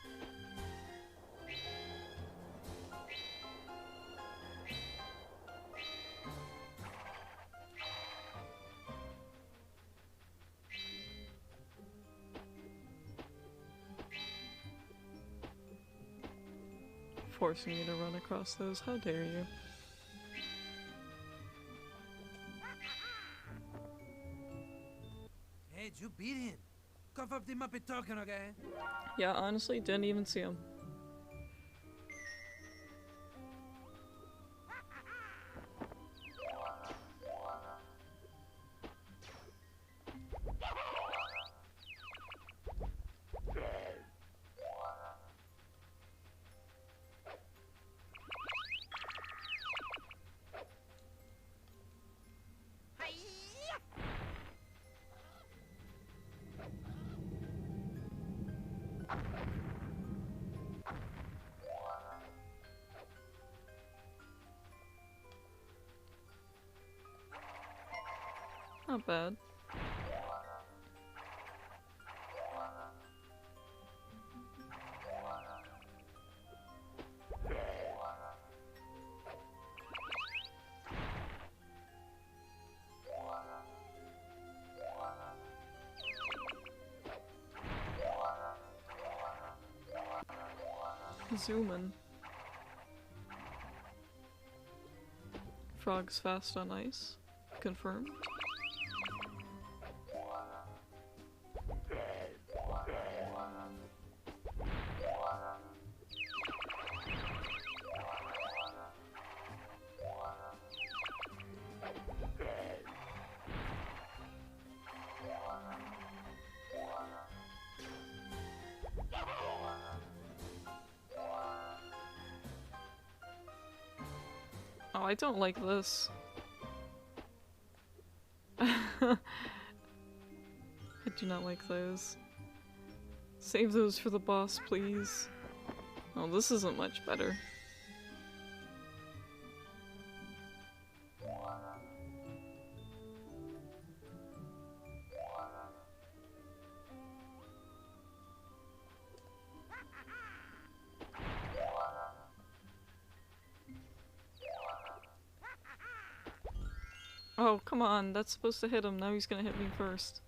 Forcing me to run across those, how dare you? Hey, you beat him. Cough up the Muppet token, okay? Yeah, honestly, didn't even see him. not bad. Zoom in. Frogs fast on ice. Confirmed. Oh, I don't like this. I do not like those. Save those for the boss, please. Oh, this isn't much better. Oh, come on, that's supposed to hit him, now he's gonna hit me first.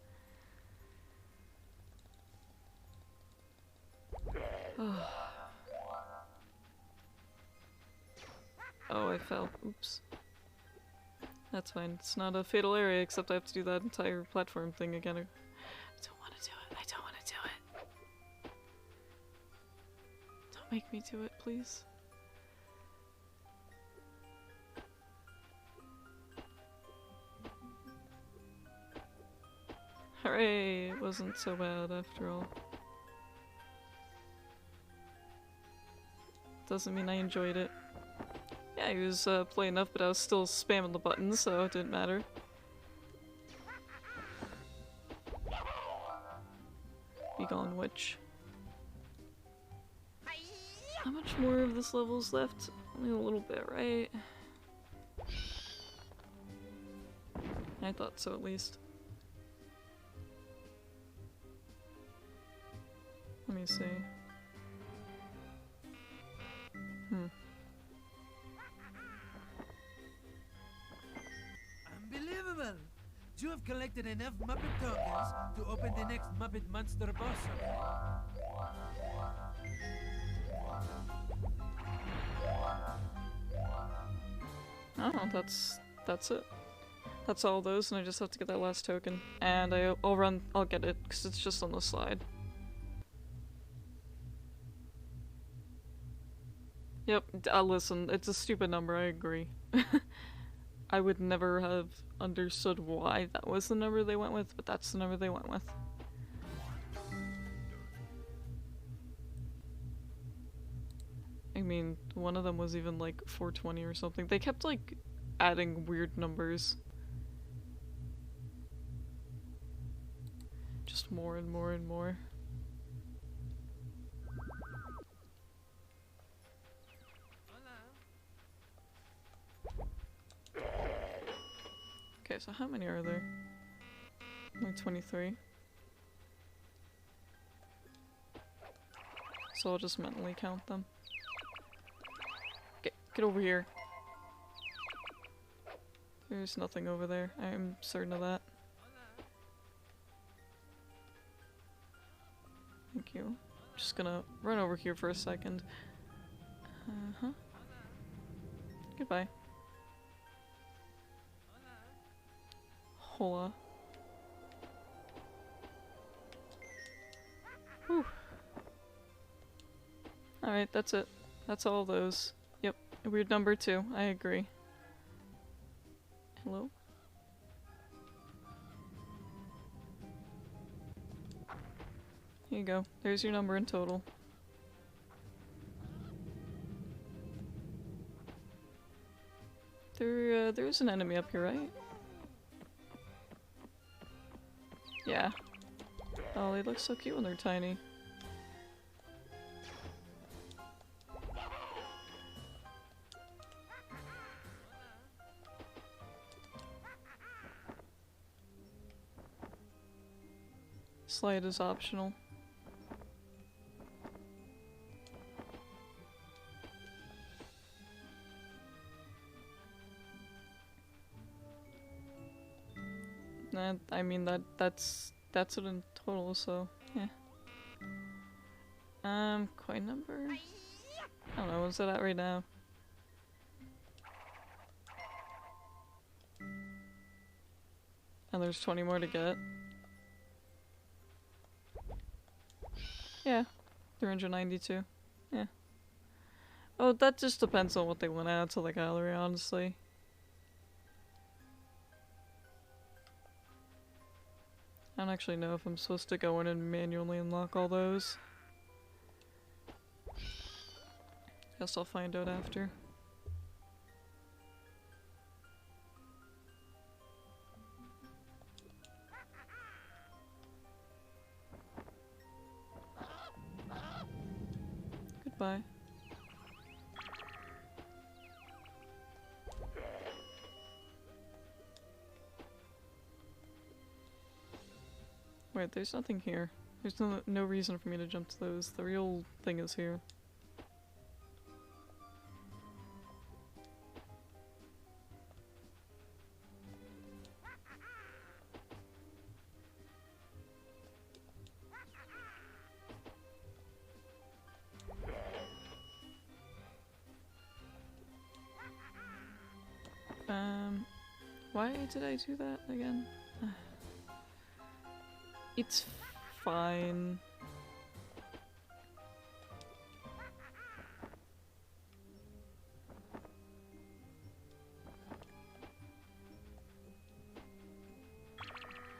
Oh, I fell. Oops. That's fine. It's not a fatal area, except I have to do that entire platform thing again. I don't want to do it. I don't want to do it. Don't make me do it, please. Hooray! It wasn't so bad after all. Doesn't mean I enjoyed it. Yeah, he was playing enough, but I was still spamming the buttons, so it didn't matter. Be gone, witch. How much more of this level's left? Only a little bit, right? I thought so, at least. Let me see. Unbelievable! You have collected enough Muppet tokens to open the next Muppet Monster boss. Oh, that's it. That's all those, and I just have to get that last token. And I'll get it, because it's just on the slide. Yep, listen, it's a stupid number, I agree. I would never have understood why that was the number they went with, but that's the number they went with. I mean, one of them was even like 420 or something. They kept like adding weird numbers. Just more and more and more. Okay, so how many are there? Only 23. So I'll just mentally count them. Get over here. There's nothing over there. I'm certain of that. Thank you. Just gonna run over here for a second. Uh-huh. Goodbye. Hola. Whew. Alright, that's it. That's all those. Yep. Weird number 2. I agree. Hello? Here you go. There's your number in total. There's an enemy up here, right? Yeah. Oh, they look so cute when they're tiny. Slide is optional. Nah, I mean that's it in total, so yeah. Coin number? I don't know, what's it at right now? And there's 20 more to get. Yeah, 392. Yeah. Oh, that just depends on what they want to add to the gallery, honestly. I don't actually know if I'm supposed to go in and manually unlock all those. Guess I'll find out after. Goodbye. Wait, there's nothing here. There's no reason for me to jump to those. The real thing is here. Why did I do that again? It's fine.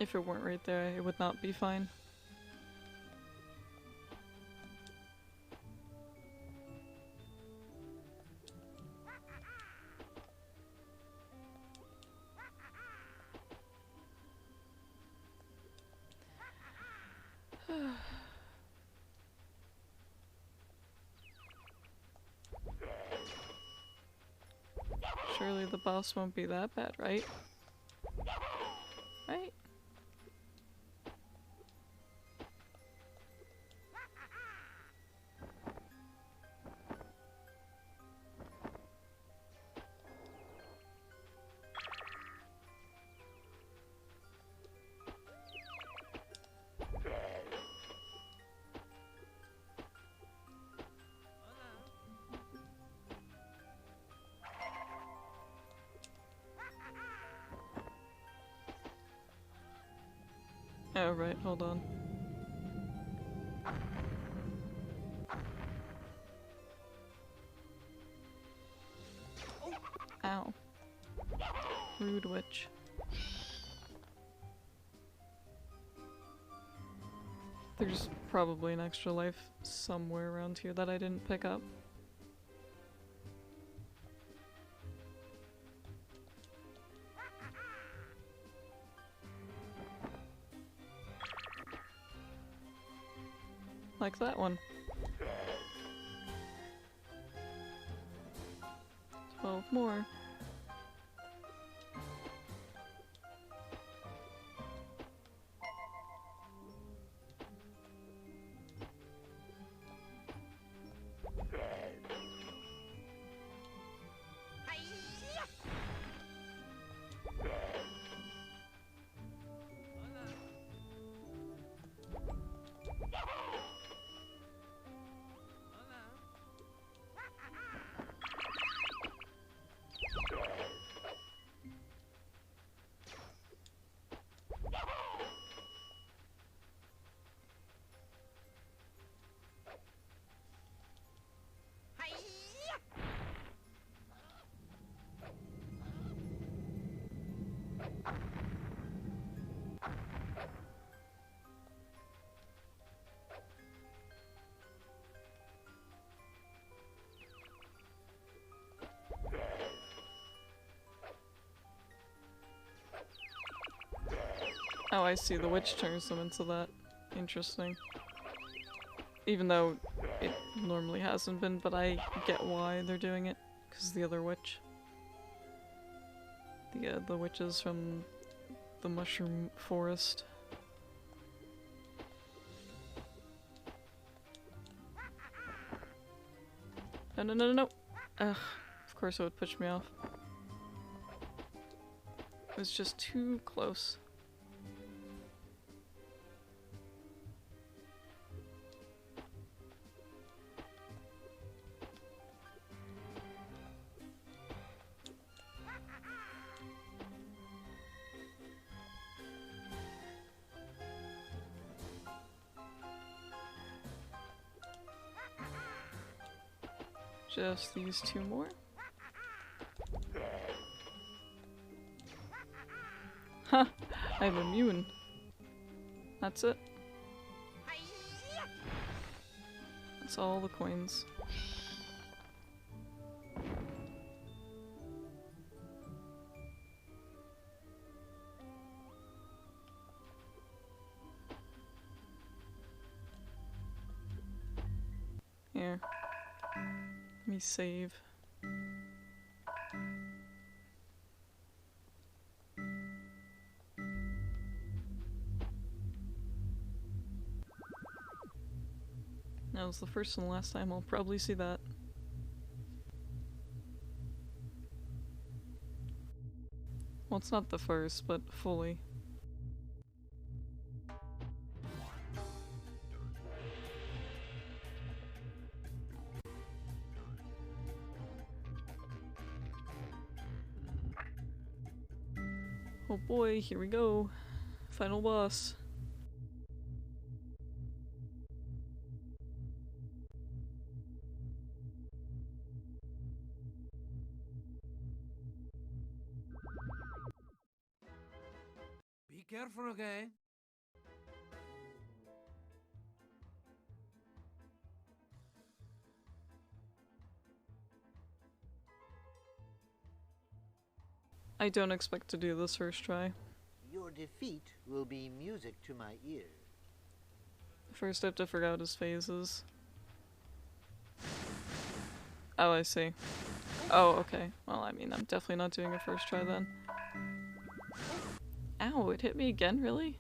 If it weren't right there, it would not be fine. Surely the boss won't be that bad, right? Right? Oh, right, hold on. Ow. Rude witch. There's probably an extra life somewhere around here that I didn't pick up. Like that one. 12 more. Oh, I see. The witch turns them into that. Interesting. Even though it normally hasn't been, but I get why they're doing it. Because the other witch. The witches from the mushroom forest. No, no, no, no, no. Ugh, of course it would push me off. It was just too close. Just these two more. Huh, I'm immune. That's it. That's all the coins. Here. Let me save. That was the first and last time I'll probably see that. Well, it's not the first, but fully. Oh boy, here we go. Final boss. Be careful, okay? I don't expect to do this first try. Your defeat will be music to my ears. First I have to figure out his phases. Oh, I see. Oh, okay. Well, I mean, I'm definitely not doing a first try then. Ow, it hit me again, really?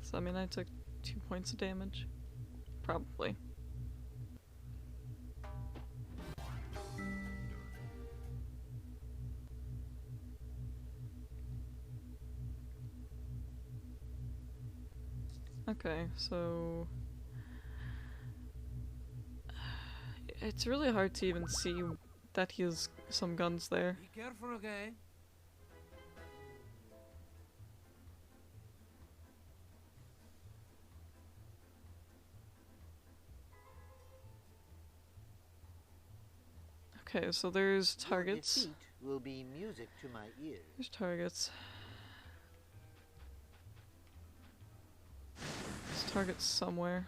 Does that mean I took 2 points of damage? Probably. Okay, so... It's really hard to even see that he has some guns there. Be careful, okay? Okay, so there's targets. Your defeat will be music to my ears. There's targets. There's targets somewhere.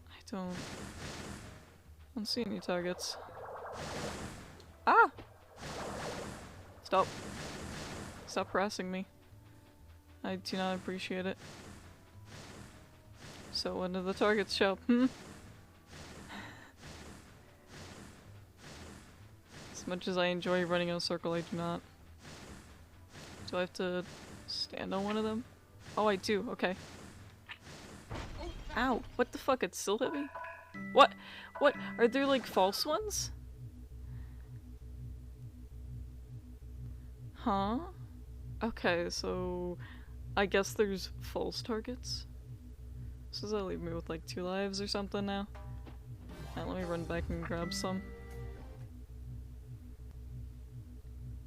I don't see any targets. Ah! Stop. Stop harassing me. I do not appreciate it. So when do the targets show up? As much as I enjoy running in a circle, I do not. Do I have to stand on one of them? Oh, I do. Okay. Ow! What the fuck? It still hit me? What? What? Are there like false ones? Huh? Okay, so I guess there's false targets. So does that leave me with like 2 lives or something now? Alright, let me run back and grab some.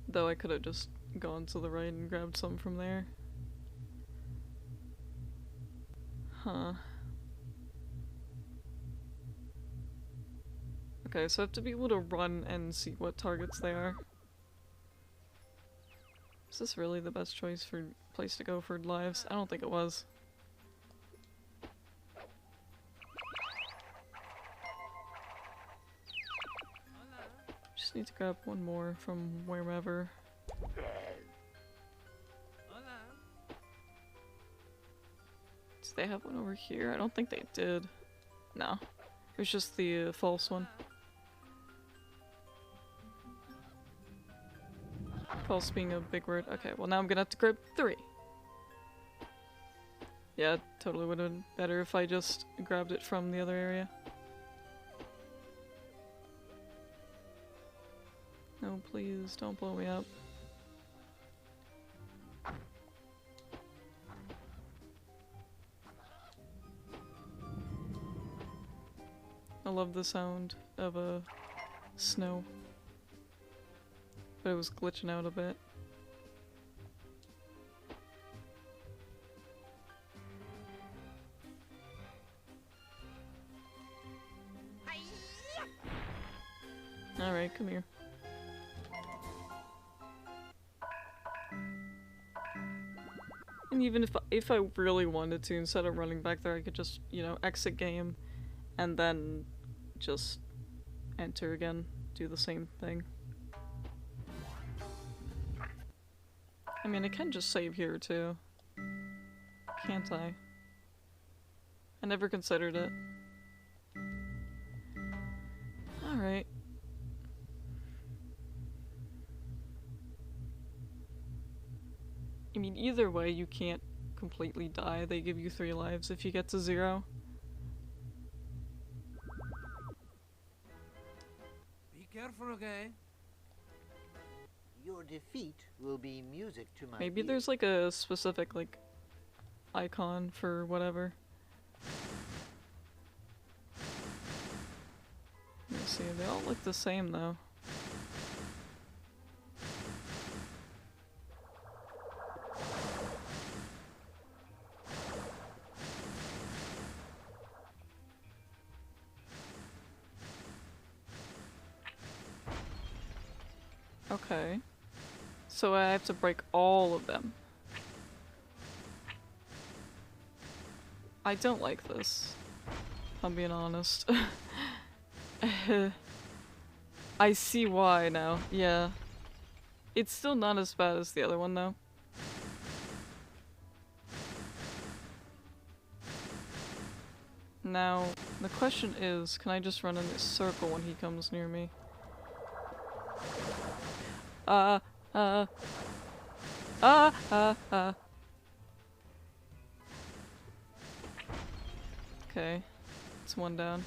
Though I could have just gone to the right and grabbed some from there. Huh. Okay, so I have to be able to run and see what targets they are. Is this really the best choice for place to go for lives? I don't think it was. Just need to grab one more from wherever. Do they have one over here? I don't think they did. No. It was just the false one. False being a big word. Okay, well now I'm gonna have to grab 3. Yeah, it totally would have been better if I just grabbed it from the other area. No, please, don't blow me up. I love the sound of snow. But it was glitching out a bit. Alright, come here. And even if I really wanted to, instead of running back there, I could just, you know, exit game and then just enter again, do the same thing. I mean, I can just save here too. Can't I? I never considered it. Alright. I mean, either way, you can't completely die. They give you 3 lives if you get to 0. Be careful, okay? Your defeat will be music to my Maybe ears. there's like a specific, like, icon for whatever. Let's see, they all look the same though. Okay. So I have to break all of them. I don't like this. I'm being honest. I see why now, yeah. It's still not as bad as the other one though. Now, the question is, can I just run in this circle when he comes near me? Okay, it's 1 down.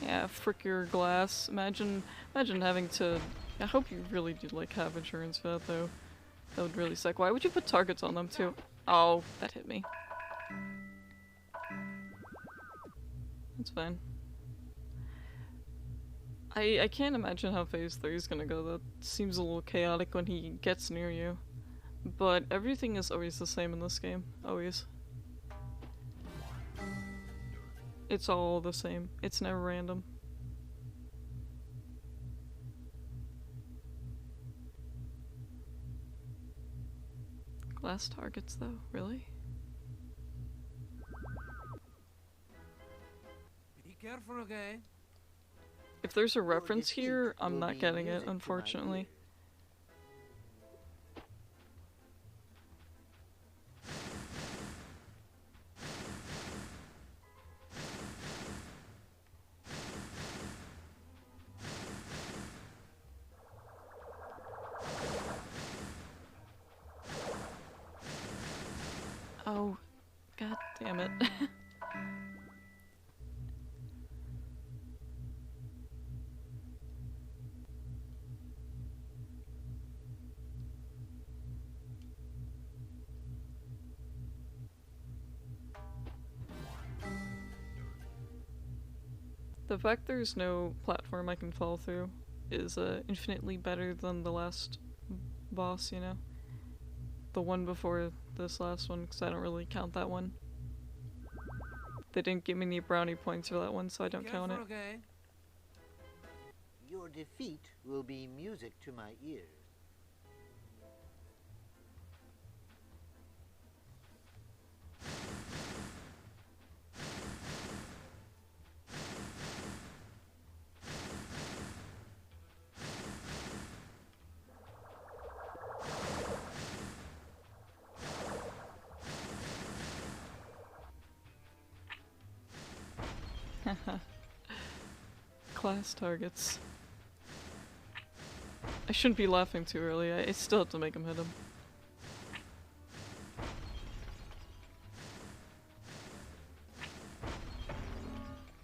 Yeah, frick your glass. Imagine having to. I hope you really do like have insurance for that though. That would really suck. Why would you put targets on them too? Oh, that hit me. That's fine. I can't imagine how phase 3 is gonna go. That seems a little chaotic when he gets near you. But everything is always the same in this game. Always. It's all the same. It's never random. Glass targets though, really? Be careful, okay? If there's a reference here, I'm not getting it, unfortunately. Oh, god damn it. The fact there's no platform I can fall through is infinitely better than the last boss, you know? The one before this last one, because I don't really count that one. They didn't give me any brownie points for that one, so I don't count it. Okay? Your defeat will be music to my ears. Class targets. I shouldn't be laughing too early. I still have to make him hit him.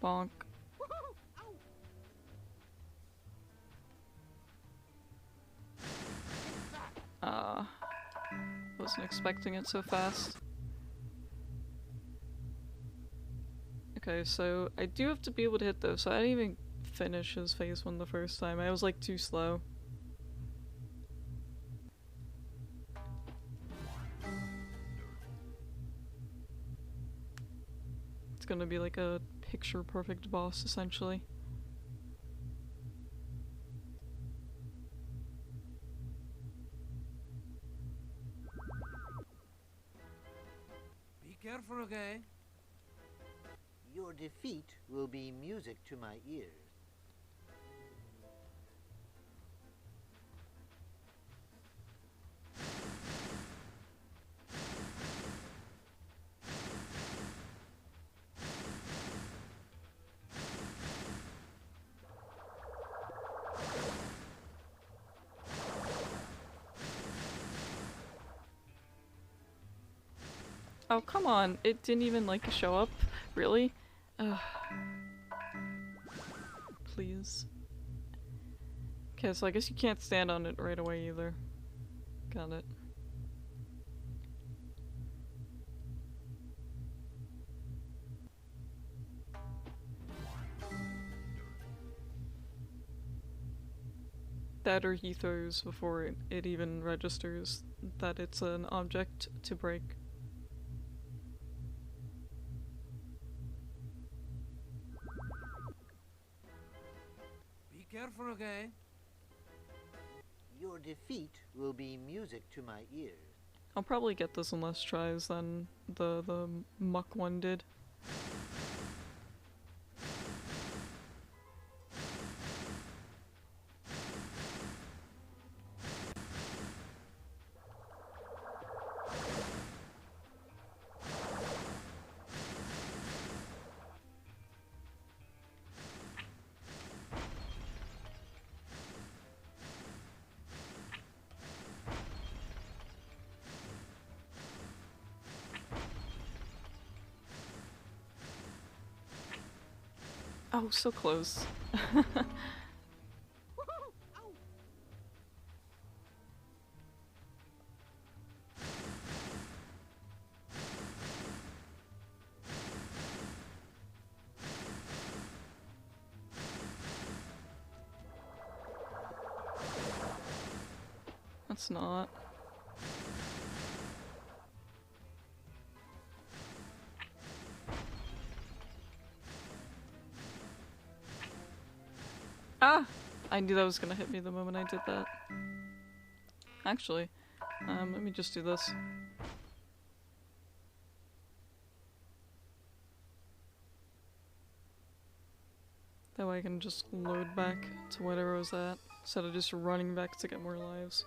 Bonk. Wasn't expecting it so fast. Okay, so I do have to be able to hit those, so I didn't even finish his face one the first time. I was like too slow. It's gonna be like a picture perfect boss, essentially. Be careful, okay? Your defeat will be music to my ears. Oh, come on. It didn't even, like, show up? Really? Ugh. Please. Okay, so I guess you can't stand on it right away either. Got it. That or he throws before it even registers that it's an object to break. Be careful, okay? Your defeat will be music to my ears. I'll probably get this in less tries than the muck one did. Oh, so close. That's not. Ah! I knew that was gonna hit me the moment I did that. Actually, let me just do this. That way I can just load back to whatever I was at, instead of just running back to get more lives.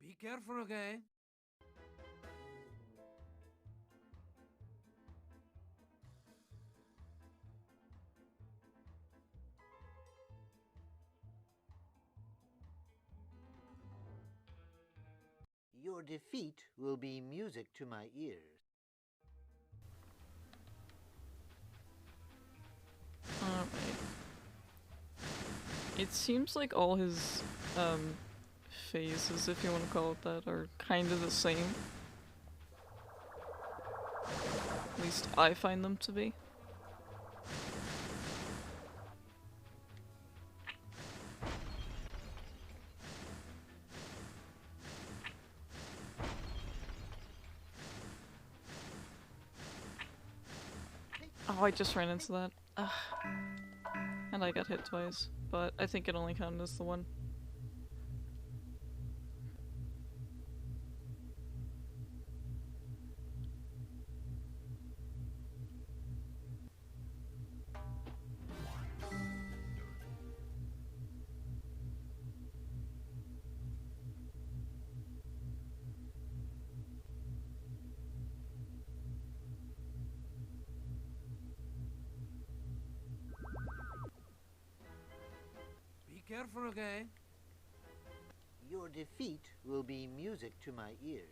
Be careful, okay? Your defeat will be music to my ears. Alright. It seems like all his, phases, if you want to call it that, are kind of the same. At least I find them to be. Oh, I just ran into that. Ugh. And I got hit twice, but I think it only counted as the one. careful, okay? Your defeat will be music to my ears.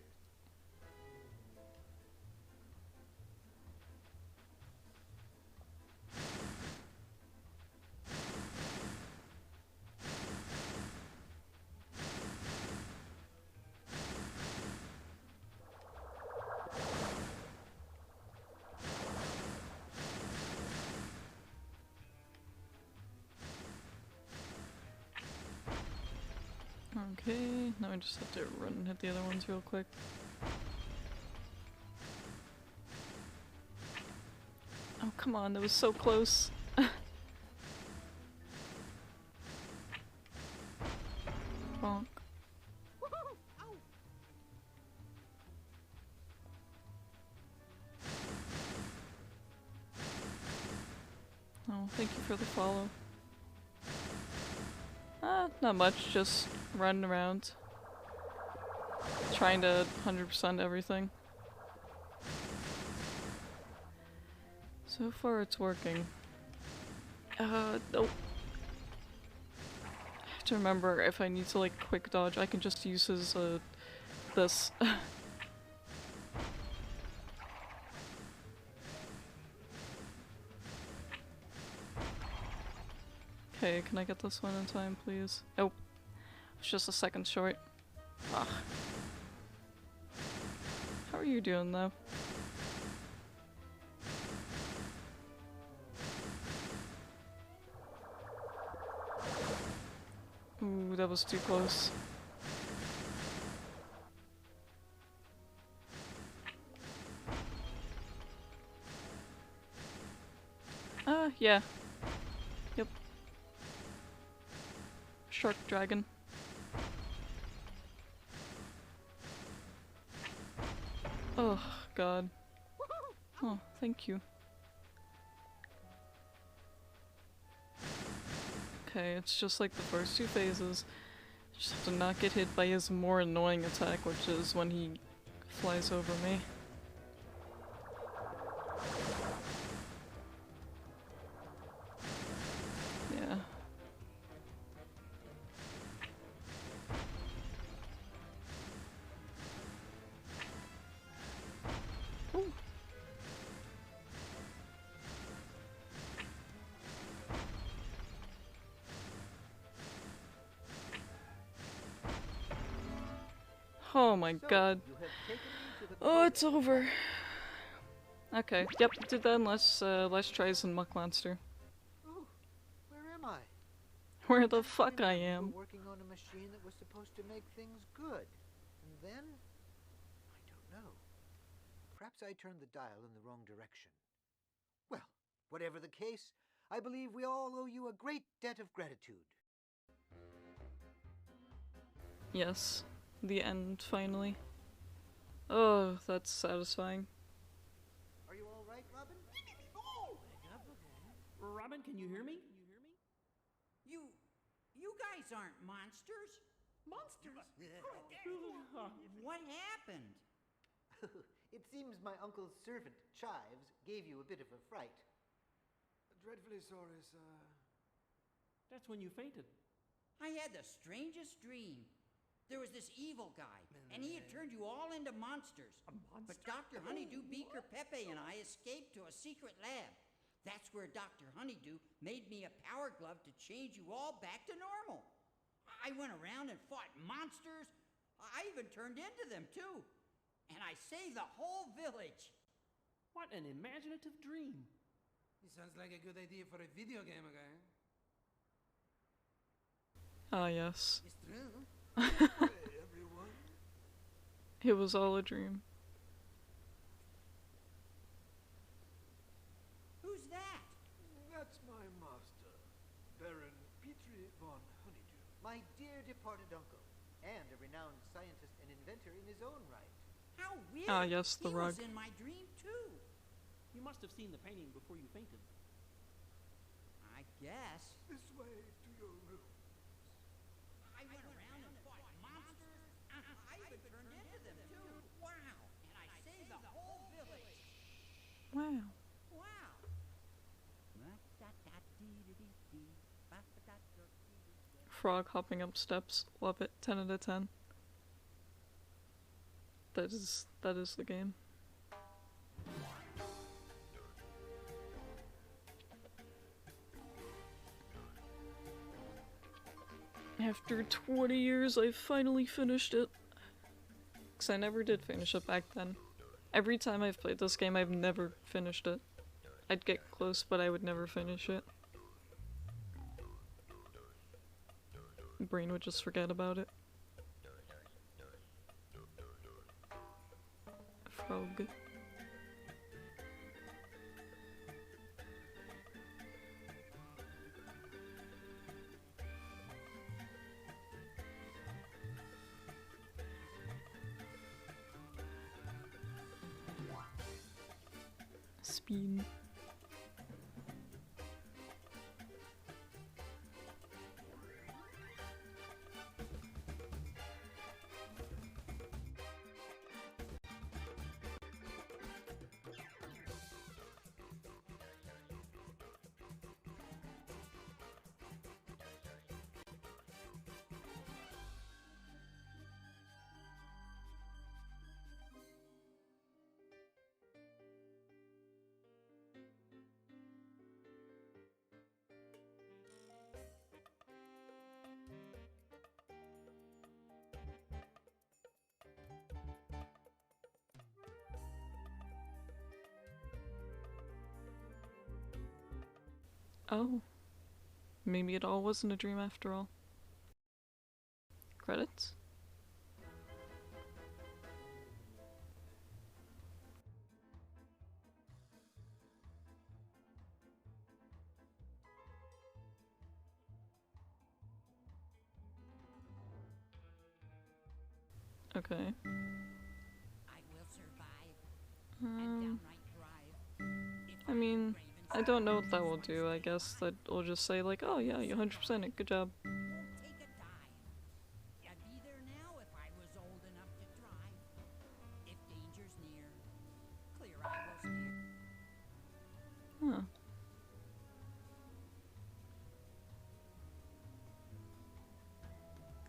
Okay, now I just have to run and hit the other ones real quick. Oh, come on, that was so close. Bonk. Oh, thank you for the follow. Not much, just running around. Trying to 100% everything. So far it's working. Nope. I have to remember if I need to like quick dodge, I can just use his, this. Okay, can I get this one in time, please? Nope. It's just a second short. Ugh. How are you doing, though? Ooh, that was too close. Yeah. Yep. Shark dragon. Oh, God. Oh, thank you. Okay, it's just like the first two phases. Just have to not get hit by his more annoying attack, which is when he flies over me. Yeah. Ooh. Oh my God. Oh, it's over. Okay, yep, did that in less tries than Muck Monster. Oh, where am I? Where the fuck I You am. were working on a machine that was supposed to make things good. And then? I don't know. Perhaps I turned the dial in the wrong direction. Well, whatever the case, I believe we all owe you a great debt of gratitude. Yes, the end, finally. Oh, that's satisfying. Are you all right, Robin? Robin, can you hear me? You guys aren't monsters. Monsters? What happened? It seems my uncle's servant, Chives, gave you a bit of a fright. Dreadfully sorry, sir. That's when you fainted. I had the strangest dream. There was this evil guy, and he had turned you all into monsters. A monster? But Dr. Honeydew, Beaker, Pepe, and I escaped to a secret lab. That's where Dr. Honeydew made me a power glove to change you all back to normal. I went around and fought monsters. I even turned into them, too. And I saved the whole village. What an imaginative dream. It sounds like a good idea for a video game, okay? Ah, yes. It's true. Hey, everyone. It was all a dream. Who's that? That's my master, Baron Petrie von Honeydew. My dear departed uncle, and a renowned scientist and inventor in his own right. How weird. Ah, yes, the he rug. was in my dream, too. You must have seen the painting before you fainted. I guess. This way to your room. I went around and fought monsters. I even turned into them, too. Wow. And I saved the whole village. Wow. Wow. frog hopping up steps. Love it. 10 out of 10. That is the game. After 20 years, I finally finished it. Because I never did finish it back then. Every time I've played this game, I've never finished it. I'd get close, but I would never finish it. Brain would just forget about it. Frog. Spin. Oh. Maybe it all wasn't a dream after all. Credits? Okay. I will survive and downright thrive. If I mean, Raven I don't know what that will do. I guess that will just say like, oh yeah, you 100% it, good job. won't take a dive. I'd be there now if I was old enough to thrive. If danger's near, clear I will steer. Huh.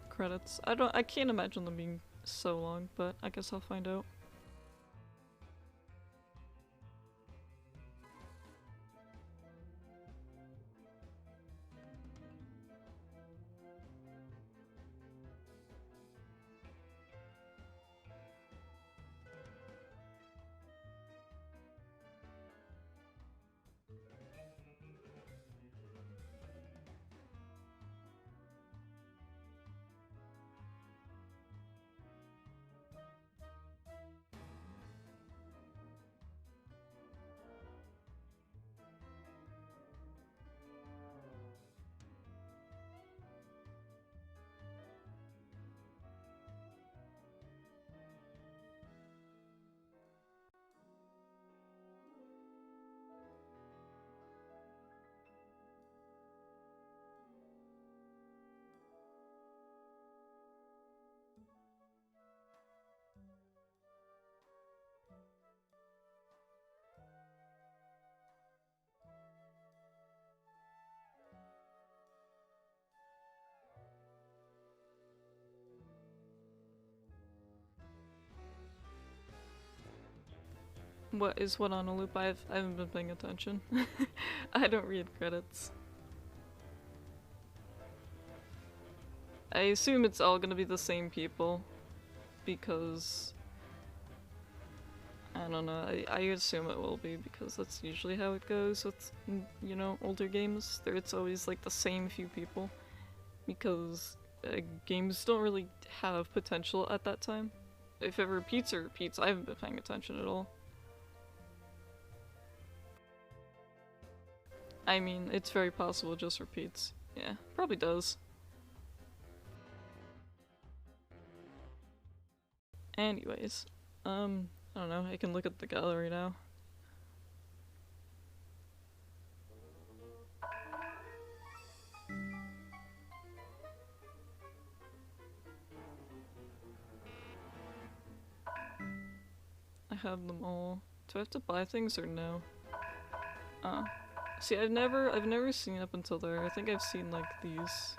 Credits. I can't imagine them being so long, but I guess I'll find out. What is what on a loop? I haven't been paying attention. I don't read credits. I assume it's all gonna be the same people, because I don't know. I assume it will be because that's usually how it goes with, you know, older games. It's always like the same few people because games don't really have potential at that time. If it repeats, it repeats. I haven't been paying attention at all. I mean, it's very possible it just repeats. Yeah, probably does. Anyways, I don't know, I can look at the gallery now. I have them all. Do I have to buy things or no? See, I've never seen up until there. I think I've seen like these.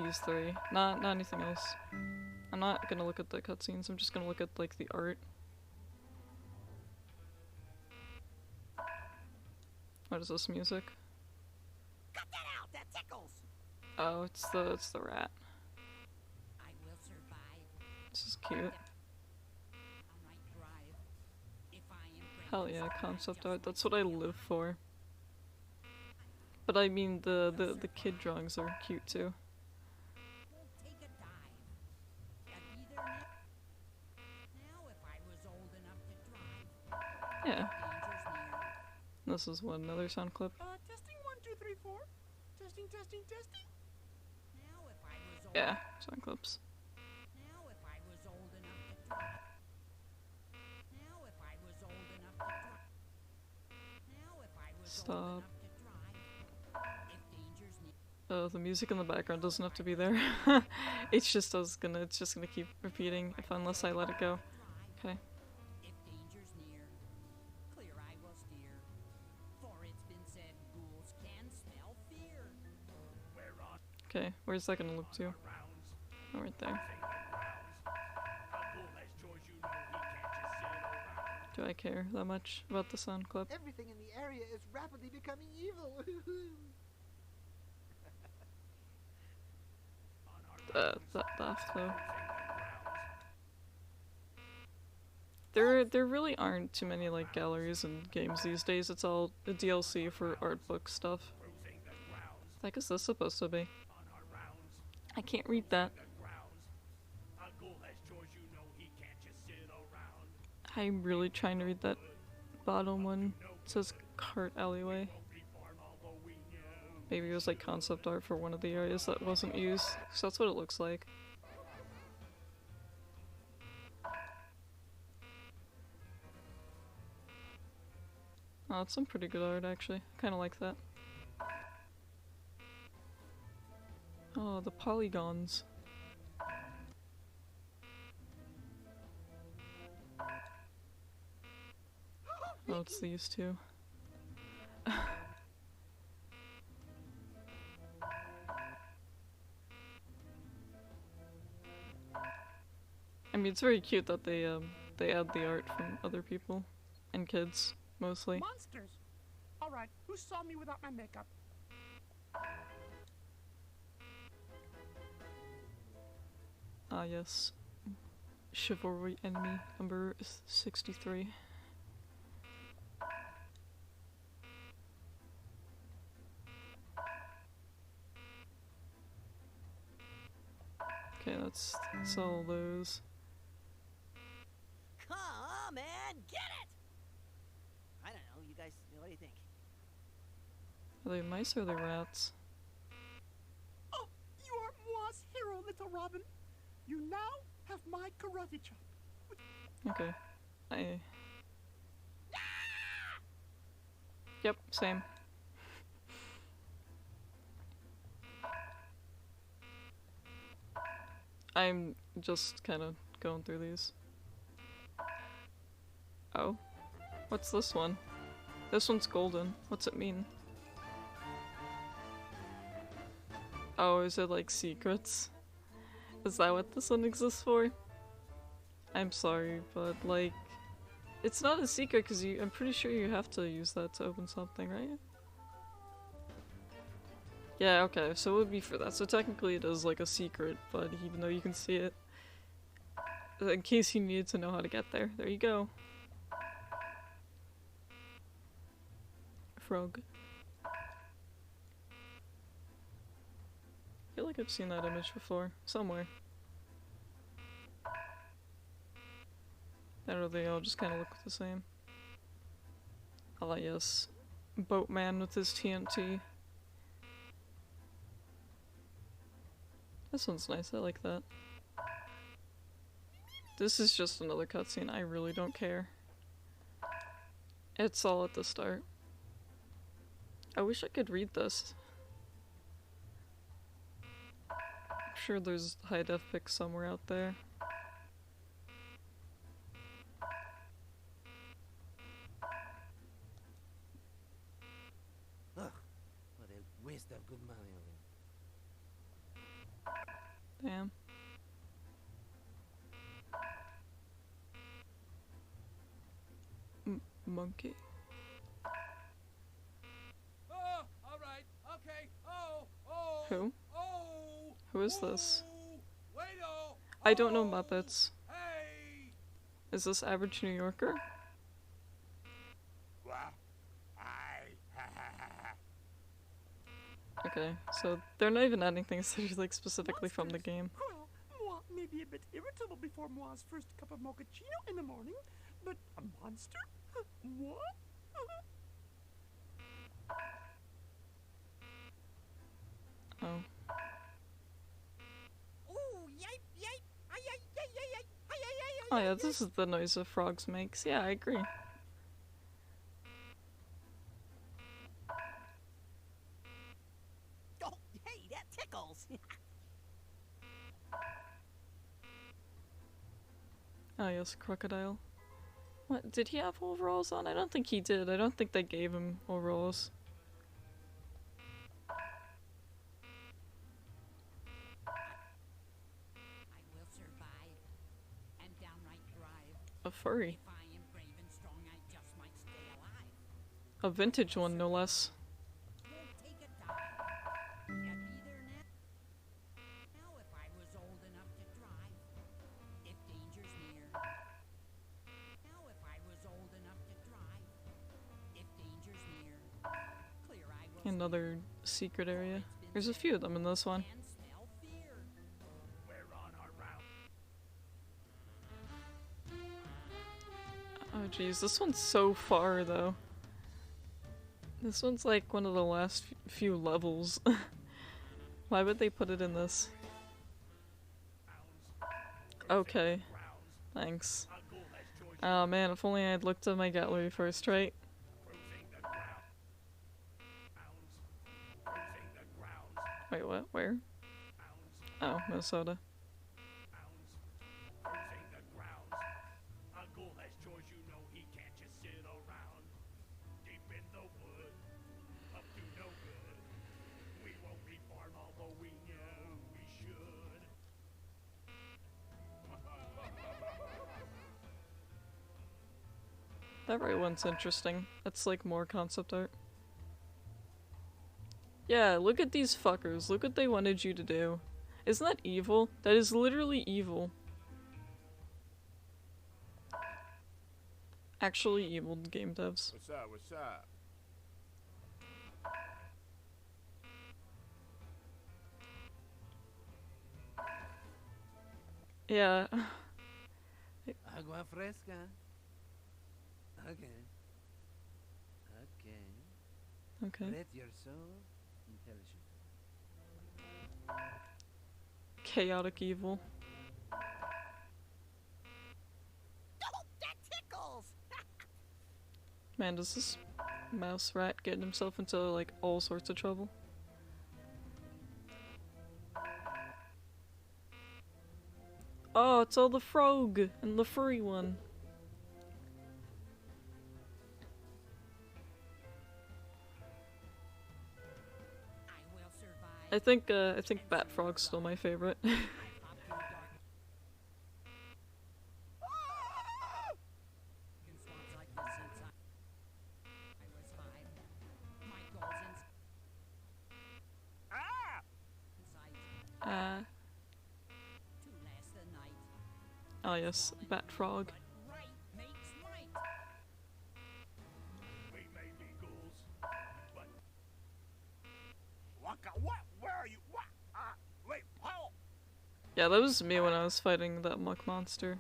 these three, not anything else. I'm not gonna look at the cutscenes, I'm just gonna look at, like, the art. What is this music? Cut that out! That tickles! Oh, it's the rat. I will survive. This is cute. I might thrive if I am Hell yeah, concept art, that's what I live for. But I mean, the kid drawings are cute too. Won't take a dive. I'd be there now if I was old enough to drive. Yeah. Danger's near. This is what, another sound clip? Testing 1, 2, 3, 4. Testing, testing, testing. Now if I was old Yeah, sound clips. Now if I was old enough to drive. Now if I was old enough to drive. Now if I was Stop. old enough to drive. If danger's near. Oh, the music in the background doesn't have to be there. It's just gonna keep repeating unless I let it go. Okay. If danger's near, clear I will steer. For it's been said ghouls can smell fear. Okay, where's that gonna look to? Oh, right there. Do I care that much about the sound clip? Everything in the area is rapidly becoming evil. That laugh though. There really aren't too many like galleries and games these days. It's all the DLC for art book stuff. What the heck is this supposed to be? I can't read that. I'm really trying to read that bottom one. It says cart alleyway. Maybe it was like concept art for one of the areas that wasn't used. So that's what it looks like. Oh, it's some pretty good art actually. Kinda like that. Oh, the polygons. Oh, it's these two. I mean, it's very cute that they add the art from other people and kids mostly. Monsters! Alright, who saw me without my makeup? Ah, yes. Chivalry enemy number 63. Okay, that's all those. Come and get it! I don't know, you guys, what do you think? Are they mice or are they rats? Oh, you are Moi's hero, little Robin. You now have my karate chop. Okay. Yep, same. I'm just kind of going through these. Oh. What's this one? This one's golden. What's it mean? Oh, is it like secrets? Is that what this one exists for? I'm sorry, but like, it's not a secret because I'm pretty sure you have to use that to open something, right? Yeah, okay, so it would be for that. So technically it is like a secret, but even though you can see it, in case you needed to know how to get there, there you go. Frog. I feel like I've seen that image before, somewhere. I don't know, they all just kind of look the same. Ah, yes. Boatman with his TNT. This one's nice, I like that. This is just another cutscene, I really don't care. It's all at the start. I wish I could read this. I'm sure there's high def pics somewhere out there. Ugh, what a waste of good money. Damn. Monkey. Oh, all right, okay. Oh. Who? Oh. Who is this? Wait-o. I don't know Muppets. Hey. Is this average New Yorker? Okay, so they're not even adding things that are like specifically from the game. Well, moi may be a bit irritable before moi's first cup of mochaccino in the morning, but a monster? Moi? Oh. Ooh, yipe, yipe. Ay, ay, ay, ay, ay, ay, ay, ay, Oh ay, yeah, ay, this is the noise that frogs makes. Yeah, I agree. Oh, hey, that tickles. Oh yes, crocodile. What, did he have overalls on? I don't think he did. I don't think they gave him overalls. I will survive and downright thrive. A furry. If I am brave and strong, I just might stay alive. A vintage one, no less. Won't take a dive. I'd be there now if I was old enough to drive. If danger's near. Now if I was old enough to drive. If danger's near. Clear I will Another secret area. There's a few of them in this one. and smell fear. We're on our route. Oh geez, this one's so far though. This one's like one of the last few levels. Why would they put it in this? Okay. Thanks. Oh man, if only I had looked at my gallery first, right? Wait, what? Where? Oh, Minnesota. That right one's interesting. That's like more concept art. Yeah, look at these fuckers. Look what they wanted you to do. Isn't that evil? That is literally evil. Actually evil game devs. What's up? What's up? Yeah. Agua fresca. Okay. Okay. Let your soul intelligent. Chaotic evil. Oh, that tickles! Man, does this mouse rat get himself into like all sorts of trouble? Oh, it's all the frog and the furry one. I will survive. I think Bat Frog's still my favorite. I've hopped through dark in swamps like this since I was 5. My goals Ah! inside to last the night. Oh yes, Bat Frog. But right makes right. We may be ghouls, but... Waka, what? Where are you? What? Wait, Paul! Yeah, that was me when I was fighting that muck monster.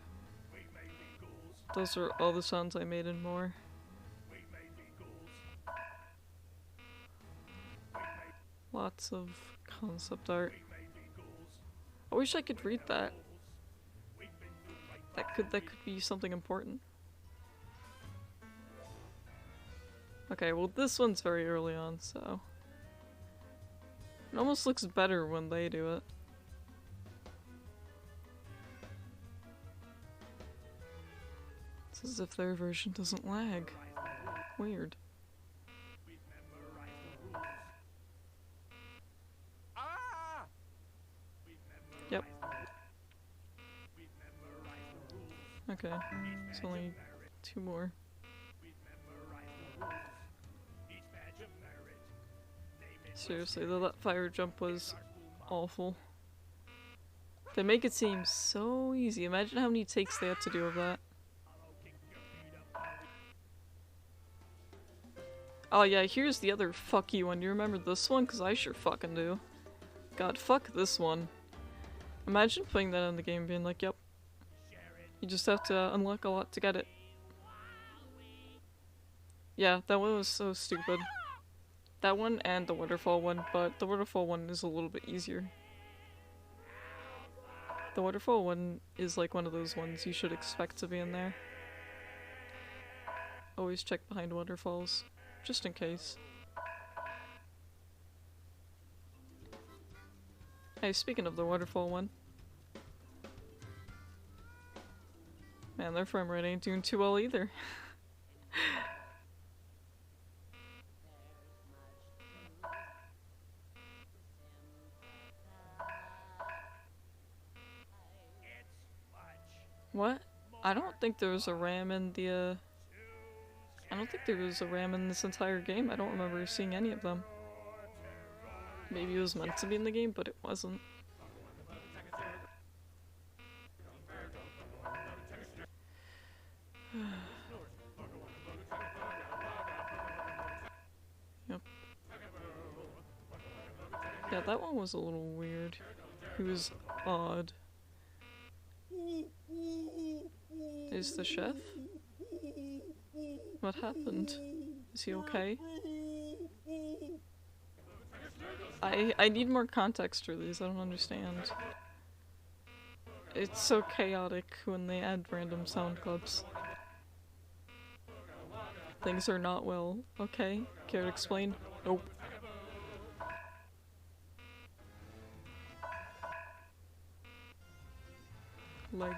We may be ghouls. Those are all the sounds I made and more. We may be ghouls. Lots of concept art. We may be ghouls. I wish I could read that. We've been through right That could be something important. Okay, well this one's very early on, so it almost looks better when they do it. It's as if their version doesn't lag. Weird. We've memorized the rules. Ah! We've memorized Yep. the Okay, it's only 2 more. Seriously, though, that fire jump was awful. They make it seem so easy. Imagine how many takes they had to do of that. Oh yeah, here's the other fuck you one. Do you remember this one? Cause I sure fucking do. God, fuck this one. Imagine putting that in the game being like, yep. You just have to unlock a lot to get it. Yeah, that one was so stupid. That one and the waterfall one, but the waterfall one is a little bit easier. The waterfall one is like one of those ones you should expect to be in there. Always check behind waterfalls, just in case. Hey, speaking of the waterfall one. Man, their frame rate ain't doing too well either. What? I don't think there was a ram in the, I don't think there was a ram in this entire game. I don't remember seeing any of them. Maybe it was meant to be in the game, but it wasn't. Yep. Yeah, that one was a little weird. He was odd. Is the chef? What happened? Is he okay? I need more context for these, I don't understand. It's so chaotic when they add random sound clips. Things are not well. Okay, care to explain? Nope. Leg.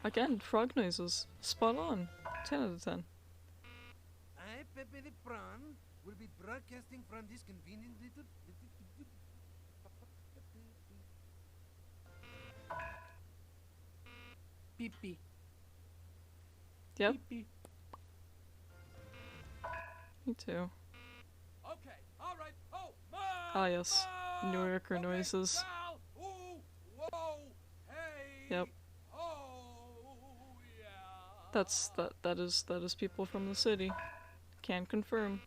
Again, frog noises. Spot on. 10 out of 10. I, Pepe the Prawn, will be broadcasting from this convenient little... Beep beep. Yep. Beep beep. Me too. Okay, all right. Oh, Ah yes. New Yorker noises. Ooh, whoa, hey. Yep. Oh, yeah. That is people from the city. Can confirm.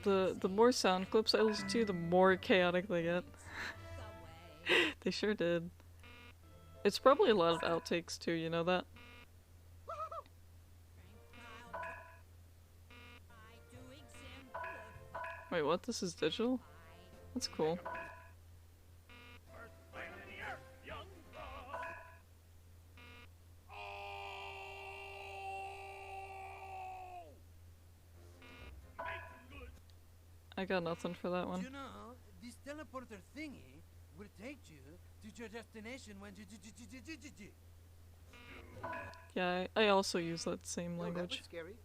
The more sound clips I listen to, the more chaotic they get. They sure did. It's probably a lot of outtakes too, you know that? Wait, what? This is digital? That's cool. I got nothing for that one. You know, this teleporter thingy will take you to your destination when you... Yeah, I also use that same No, that was language. scary.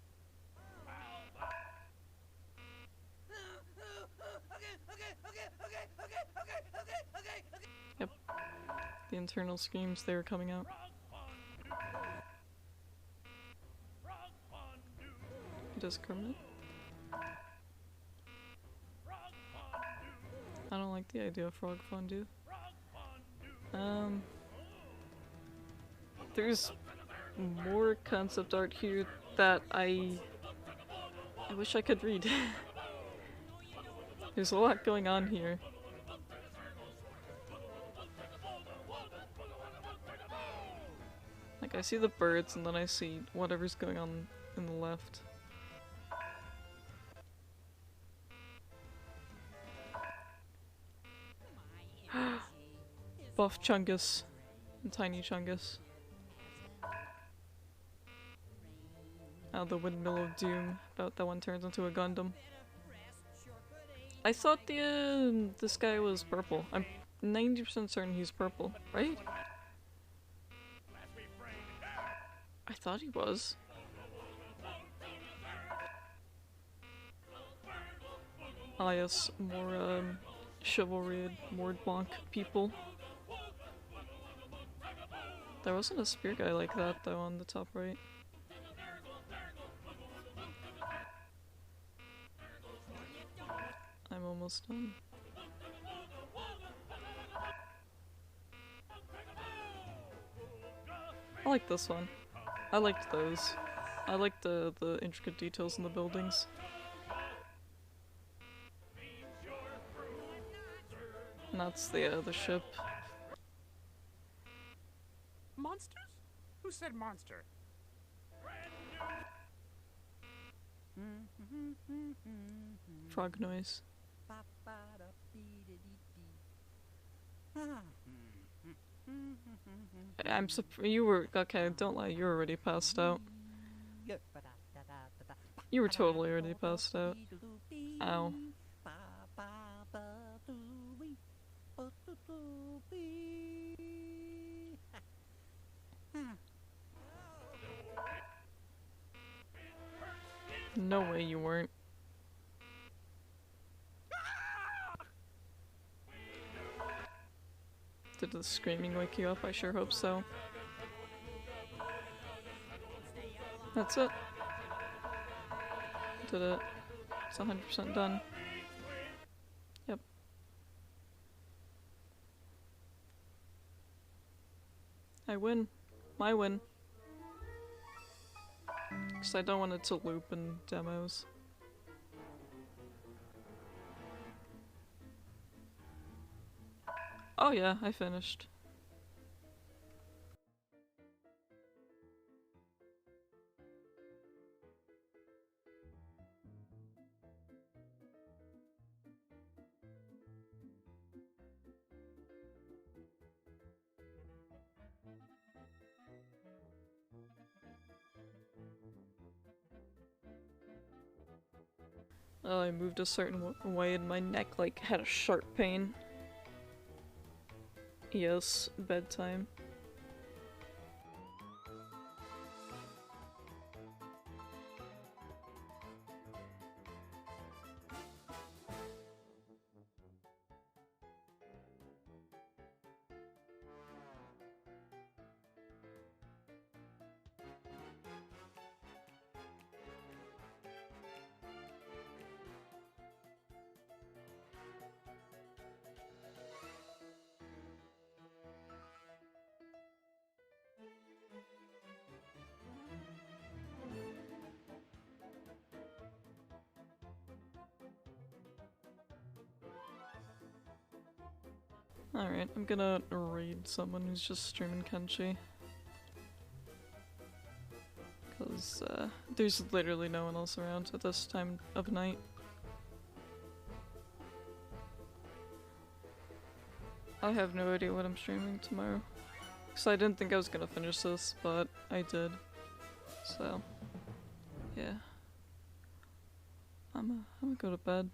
Yep. The internal screams, they were coming out. Discriminate? I don't like the idea of frog fondue. There's more concept art here that I wish I could read. There's a lot going on here. Like, I see the birds and then I see whatever's going on in the left. Buff Chungus and Tiny Chungus. Oh, the Windmill of Doom. About that one turns into a Gundam. I thought this guy was purple. I'm 90% certain he's purple, right? I thought he was. yes, more, chivalry, more monk people. There wasn't a spear guy like that, though, on the top right. I'm almost done. I like this one. I liked those. I liked the intricate details in the buildings. And that's the ship. Monsters? Who said monster? Frog noise. I'm you were okay. Don't lie. You were already passed out. You were totally already passed out. Ow. No way you weren't. Did the screaming wake you up? I sure hope so. That's it. Did it. It's 100% done. Yep. I win. My win. Because I don't want it to loop in demos. Oh yeah, I finished. Oh, I moved a certain way and my neck like had a sharp pain. Yes, bedtime. Alright, I'm gonna raid someone who's just streaming Kenshi. Cause, there's literally no one else around at this time of night. I have no idea what I'm streaming tomorrow. Cause I didn't think I was gonna finish this, but I did. So, yeah. I'm gonna go to bed.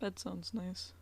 Bed sounds nice.